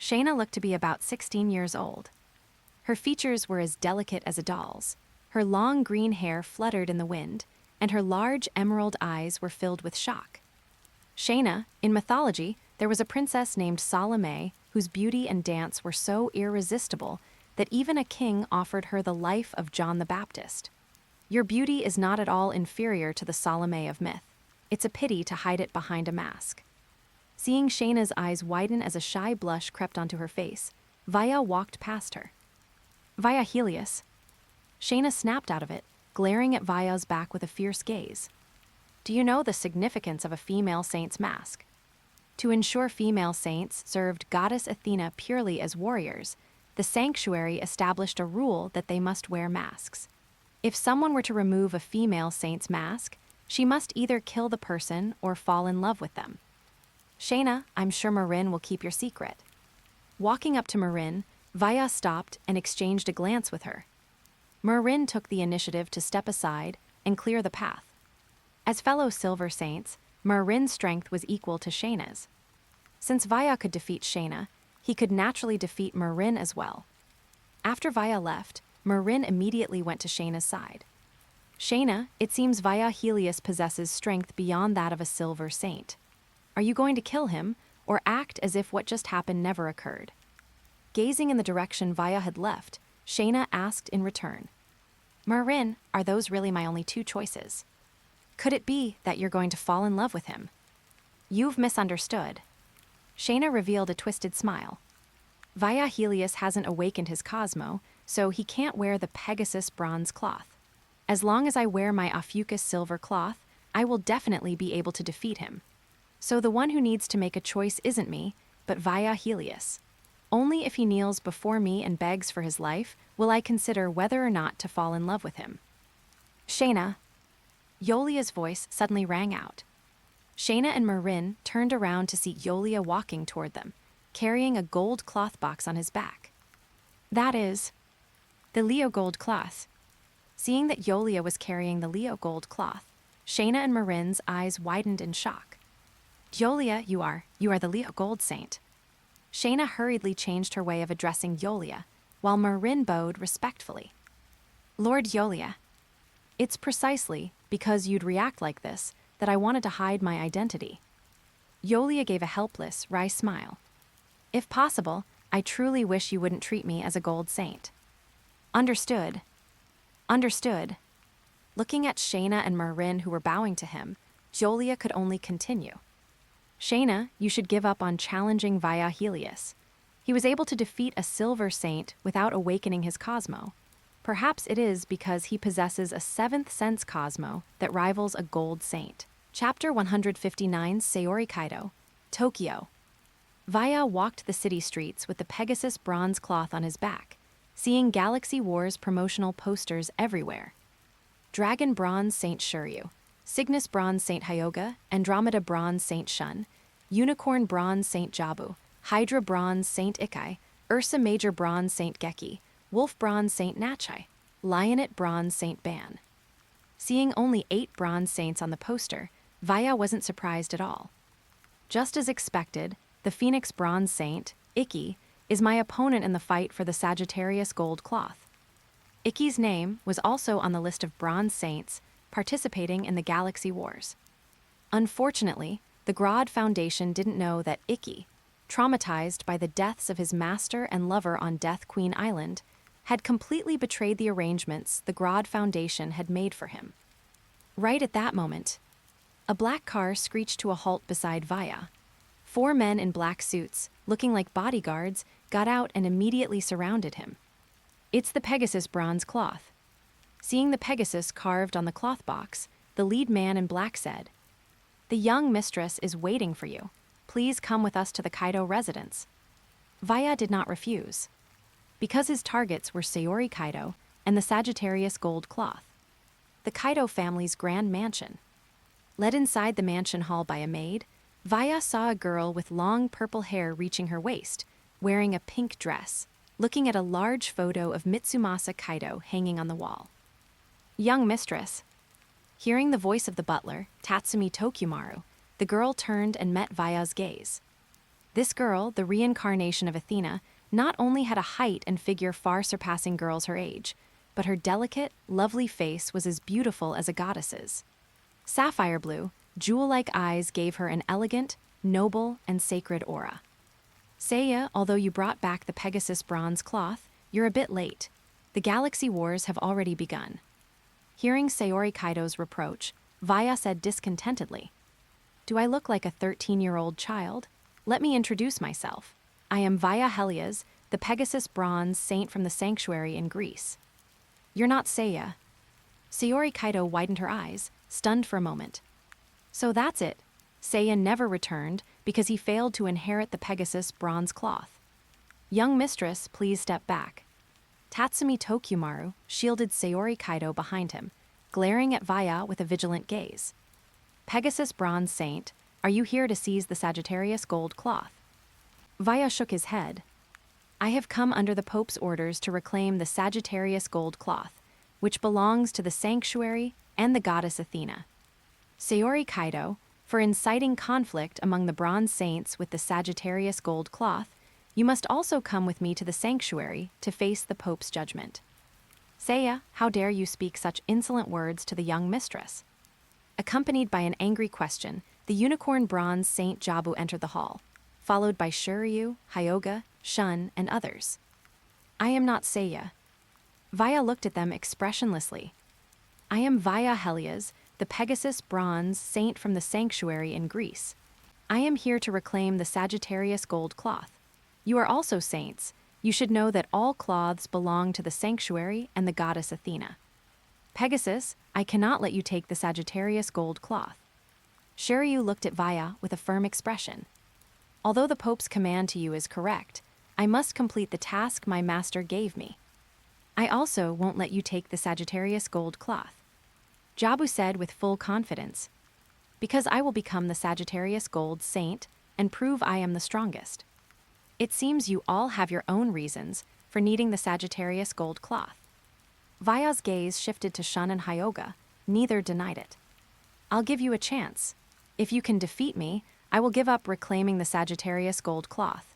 Speaker 1: Shayna looked to be about 16 years old. Her features were as delicate as a doll's. Her long green hair fluttered in the wind, and her large emerald eyes were filled with shock. Shayna, in mythology, there was a princess named Salome whose beauty and dance were so irresistible that even a king offered her the life of John the Baptist. Your beauty is not at all inferior to the Salome of myth. It's a pity to hide it behind a mask. Seeing Shayna's eyes widen as a shy blush crept onto her face, Vaya walked past her. Vaya Helios. Shayna snapped out of it, glaring at Vaya's back with a fierce gaze. Do you know the significance of a female saint's mask? To ensure female saints served Goddess Athena purely as warriors, the sanctuary established a rule that they must wear masks. If someone were to remove a female saint's mask, she must either kill the person or fall in love with them. Shayna, I'm sure Marin will keep your secret. Walking up to Marin, Vaya stopped and exchanged a glance with her. Marin took the initiative to step aside and clear the path. As fellow Silver Saints, Marin's strength was equal to Shayna's. Since Vaya could defeat Shayna, he could naturally defeat Marin as well. After Vaya left, Marin immediately went to Shayna's side. Shayna, it seems Vaya Helios possesses strength beyond that of a Silver Saint. Are you going to kill him, or act as if what just happened never occurred? Gazing in the direction Vaya had left, Shayna asked in return. Marin, are those really my only two choices? Could it be that you're going to fall in love with him? You've misunderstood. Shayna revealed a twisted smile. Vaya Helios hasn't awakened his Cosmo, so he can't wear the Pegasus Bronze Cloth. As long as I wear my Ophiuchus Silver Cloth, I will definitely be able to defeat him. So the one who needs to make a choice isn't me, but Vaya Helios. Only if he kneels before me and begs for his life will I consider whether or not to fall in love with him. Shayna. Iolia's voice suddenly rang out. Shayna and Marin turned around to see Aiolia walking toward them, carrying a gold cloth box on his back. That is the Leo gold cloth. Seeing that Aiolia was carrying the Leo gold cloth, Shayna and Marin's eyes widened in shock. Aiolia, you are the Leo gold saint. Shayna hurriedly changed her way of addressing Aiolia, while Marin bowed respectfully. Lord Aiolia. It's precisely because you'd react like this that I wanted to hide my identity. Aiolia gave a helpless, wry smile. If possible, I truly wish you wouldn't treat me as a gold saint. Understood. Understood. Looking at Shayna and Marin who were bowing to him, Aiolia could only continue. Shayna, you should give up on challenging Vaya Helios. He was able to defeat a Silver Saint without awakening his Cosmo. Perhaps it is because he possesses a seventh sense Cosmo that rivals a gold saint. Chapter 159, Saori Kido, Tokyo. Vaya walked the city streets with the Pegasus bronze cloth on his back, seeing Galaxy Wars promotional posters everywhere. Dragon Bronze Saint Shiryu, Cygnus Bronze Saint Hyoga, Andromeda Bronze Saint Shun, Unicorn Bronze Saint Jabu, Hydra Bronze Saint Ikai, Ursa Major Bronze Saint Geki, Wolf Bronze Saint Nachai, Lionette Bronze Saint Ban. Seeing only 8 bronze saints on the poster, Vaya wasn't surprised at all. Just as expected, the Phoenix Bronze Saint, Ikki, is my opponent in the fight for the Sagittarius gold cloth. Ikki's name was also on the list of bronze saints participating in the Galaxy Wars. Unfortunately, the Grodd Foundation didn't know that Ikki, traumatized by the deaths of his master and lover on Death Queen Island, had completely betrayed the arrangements the Grodd Foundation had made for him. Right at that moment, a black car screeched to a halt beside Vaya. 4 men in black suits, looking like bodyguards, got out and immediately surrounded him. It's the Pegasus bronze cloth. Seeing the Pegasus carved on the cloth box, the lead man in black said, "The young mistress is waiting for you. Please come with us to the Kido residence." Vaya did not refuse, because his targets were Saori Kido and the Sagittarius gold cloth, the Kido family's grand mansion. Led inside the mansion hall by a maid, Vaya saw a girl with long purple hair reaching her waist, wearing a pink dress, looking at a large photo of Mitsumasa Kido hanging on the wall. "Young mistress." Hearing the voice of the butler, Tatsumi Tokumaru, the girl turned and met Vaya's gaze. This girl, the reincarnation of Athena, not only had a height and figure far surpassing girls her age, but her delicate, lovely face was as beautiful as a goddess's. Sapphire blue, jewel-like eyes gave her an elegant, noble, and sacred aura. "Seiya, although you brought back the Pegasus bronze cloth, you're a bit late. The Galaxy Wars have already begun." Hearing Saori Kido's reproach, Vaya said discontentedly, "Do I look like a 13-year-old child? Let me introduce myself. I am Vaya Helias, the Pegasus bronze saint from the sanctuary in Greece." "You're not Seiya." Saori Kido widened her eyes, stunned for a moment. "So that's it. Seiya never returned because he failed to inherit the Pegasus bronze cloth. Young mistress, please step back." Tatsumi Tokumaru shielded Saori Kido behind him, glaring at Vaya with a vigilant gaze. "Pegasus bronze saint, are you here to seize the Sagittarius gold cloth?" Vaya shook his head. "I have come under the Pope's orders to reclaim the Sagittarius gold cloth, which belongs to the sanctuary and the goddess Athena. Saori Kido, for inciting conflict among the bronze saints with the Sagittarius gold cloth, you must also come with me to the sanctuary to face the Pope's judgment." "Seiya, how dare you speak such insolent words to the young mistress?" Accompanied by an angry question, the unicorn bronze Saint Jabu entered the hall, followed by Shiryu, Hyoga, Shun, and others. "I am not Seiya." Vaya looked at them expressionlessly. "I am Vaya Helias, the Pegasus bronze saint from the sanctuary in Greece. I am here to reclaim the Sagittarius gold cloth. You are also saints. You should know that all cloths belong to the sanctuary and the goddess Athena. Pegasus, I cannot let you take the Sagittarius gold cloth." Shiryu looked at Vaya with a firm expression. "Although the Pope's command to you is correct, I must complete the task my master gave me. I also won't let you take the Sagittarius gold cloth." Jabu said with full confidence, "Because I will become the Sagittarius gold saint and prove I am the strongest." It seems you all have your own reasons for needing the Sagittarius gold cloth. Vaya's gaze shifted to Shun and Hyoga. Neither denied it. "I'll give you a chance. If you can defeat me, I will give up reclaiming the Sagittarius gold cloth."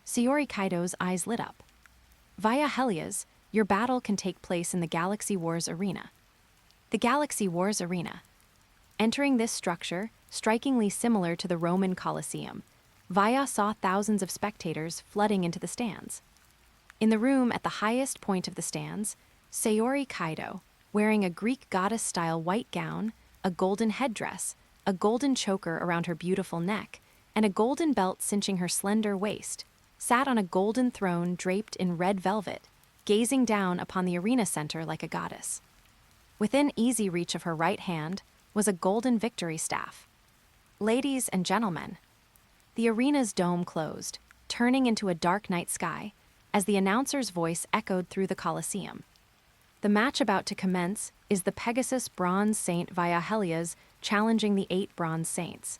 Speaker 1: Saori Kido's eyes lit up. "Vaya Helias, your battle can take place in the Galaxy Wars arena." The Galaxy Wars arena. Entering this structure, strikingly similar to the Roman Colosseum, Vaya saw thousands of spectators flooding into the stands. In the room at the highest point of the stands, Saori Kido, wearing a Greek goddess-style white gown, a golden headdress, a golden choker around her beautiful neck, and a golden belt cinching her slender waist, sat on a golden throne draped in red velvet, gazing down upon the arena center like a goddess. Within easy reach of her right hand was a golden victory staff. "Ladies and gentlemen," the arena's dome closed, turning into a dark night sky, as the announcer's voice echoed through the Colosseum. "The match about to commence is the Pegasus bronze saint Vaya Helias challenging the 8 bronze saints.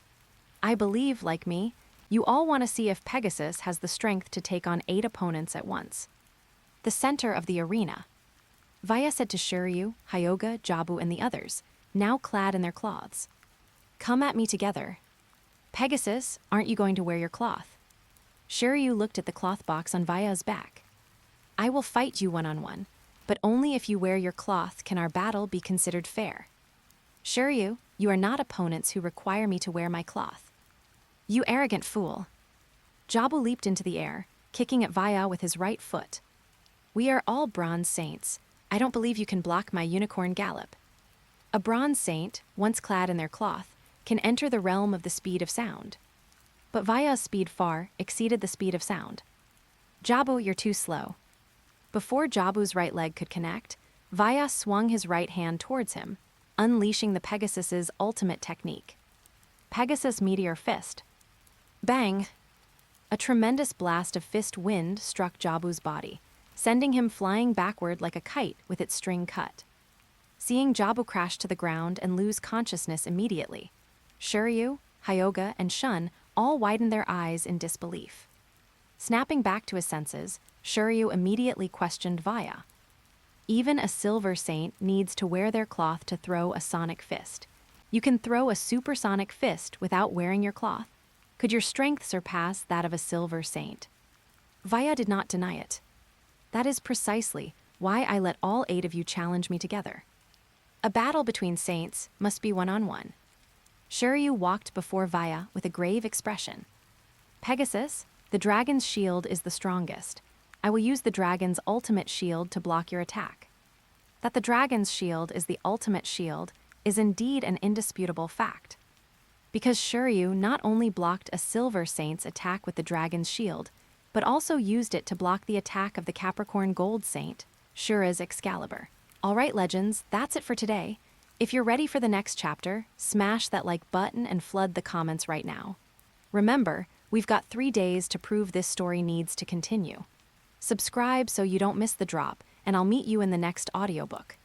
Speaker 1: I believe, like me, you all want to see if Pegasus has the strength to take on 8 opponents at once." The center of the arena. Vaya said to Shiryu, Hyoga, Jabu, and the others, now clad in their cloths. "Come at me together. Pegasus, aren't you going to wear your cloth?" Shiryu looked at the cloth box on Vaya's back. I will fight you one-on-one, but only if you wear your cloth can our battle be considered fair. Shiryu, you are not opponents who require me to wear my cloth. You arrogant fool. Jabu leaped into the air, kicking at Vaya with his right foot. We are all bronze saints. I don't believe you can block my unicorn gallop. A bronze saint, once clad in their cloth, can enter the realm of the speed of sound. But Vaya's speed far exceeded the speed of sound. Jabu, you're too slow. Before Jabu's right leg could connect, Vaya swung his right hand towards him, unleashing the Pegasus's ultimate technique. Pegasus Meteor Fist. Bang! A tremendous blast of fist wind struck Jabu's body, sending him flying backward like a kite with its string cut. Seeing Jabu crash to the ground and lose consciousness immediately, Shiryu, Hyoga, and Shun all widened their eyes in disbelief. Snapping back to his senses, Shiryu immediately questioned Vaya. Even a silver saint needs to wear their cloth to throw a sonic fist. You can throw a supersonic fist without wearing your cloth. Could your strength surpass that of a silver saint? Vaya did not deny it. That is precisely why I let all 8 of you challenge me together. A battle between saints must be one-on-one. Shiryu walked before Vaya with a grave expression. Pegasus, the dragon's shield is the strongest. I will use the dragon's ultimate shield to block your attack. That the dragon's shield is the ultimate shield is indeed an indisputable fact. Because Shiryu not only blocked a silver saint's attack with the dragon's shield, but also used it to block the attack of the Capricorn Gold Saint, Shura's Excalibur. Alright legends, that's it for today. If you're ready for the next chapter, smash that like button and flood the comments right now. Remember, we've got 3 days to prove this story needs to continue. Subscribe so you don't miss the drop, and I'll meet you in the next audiobook.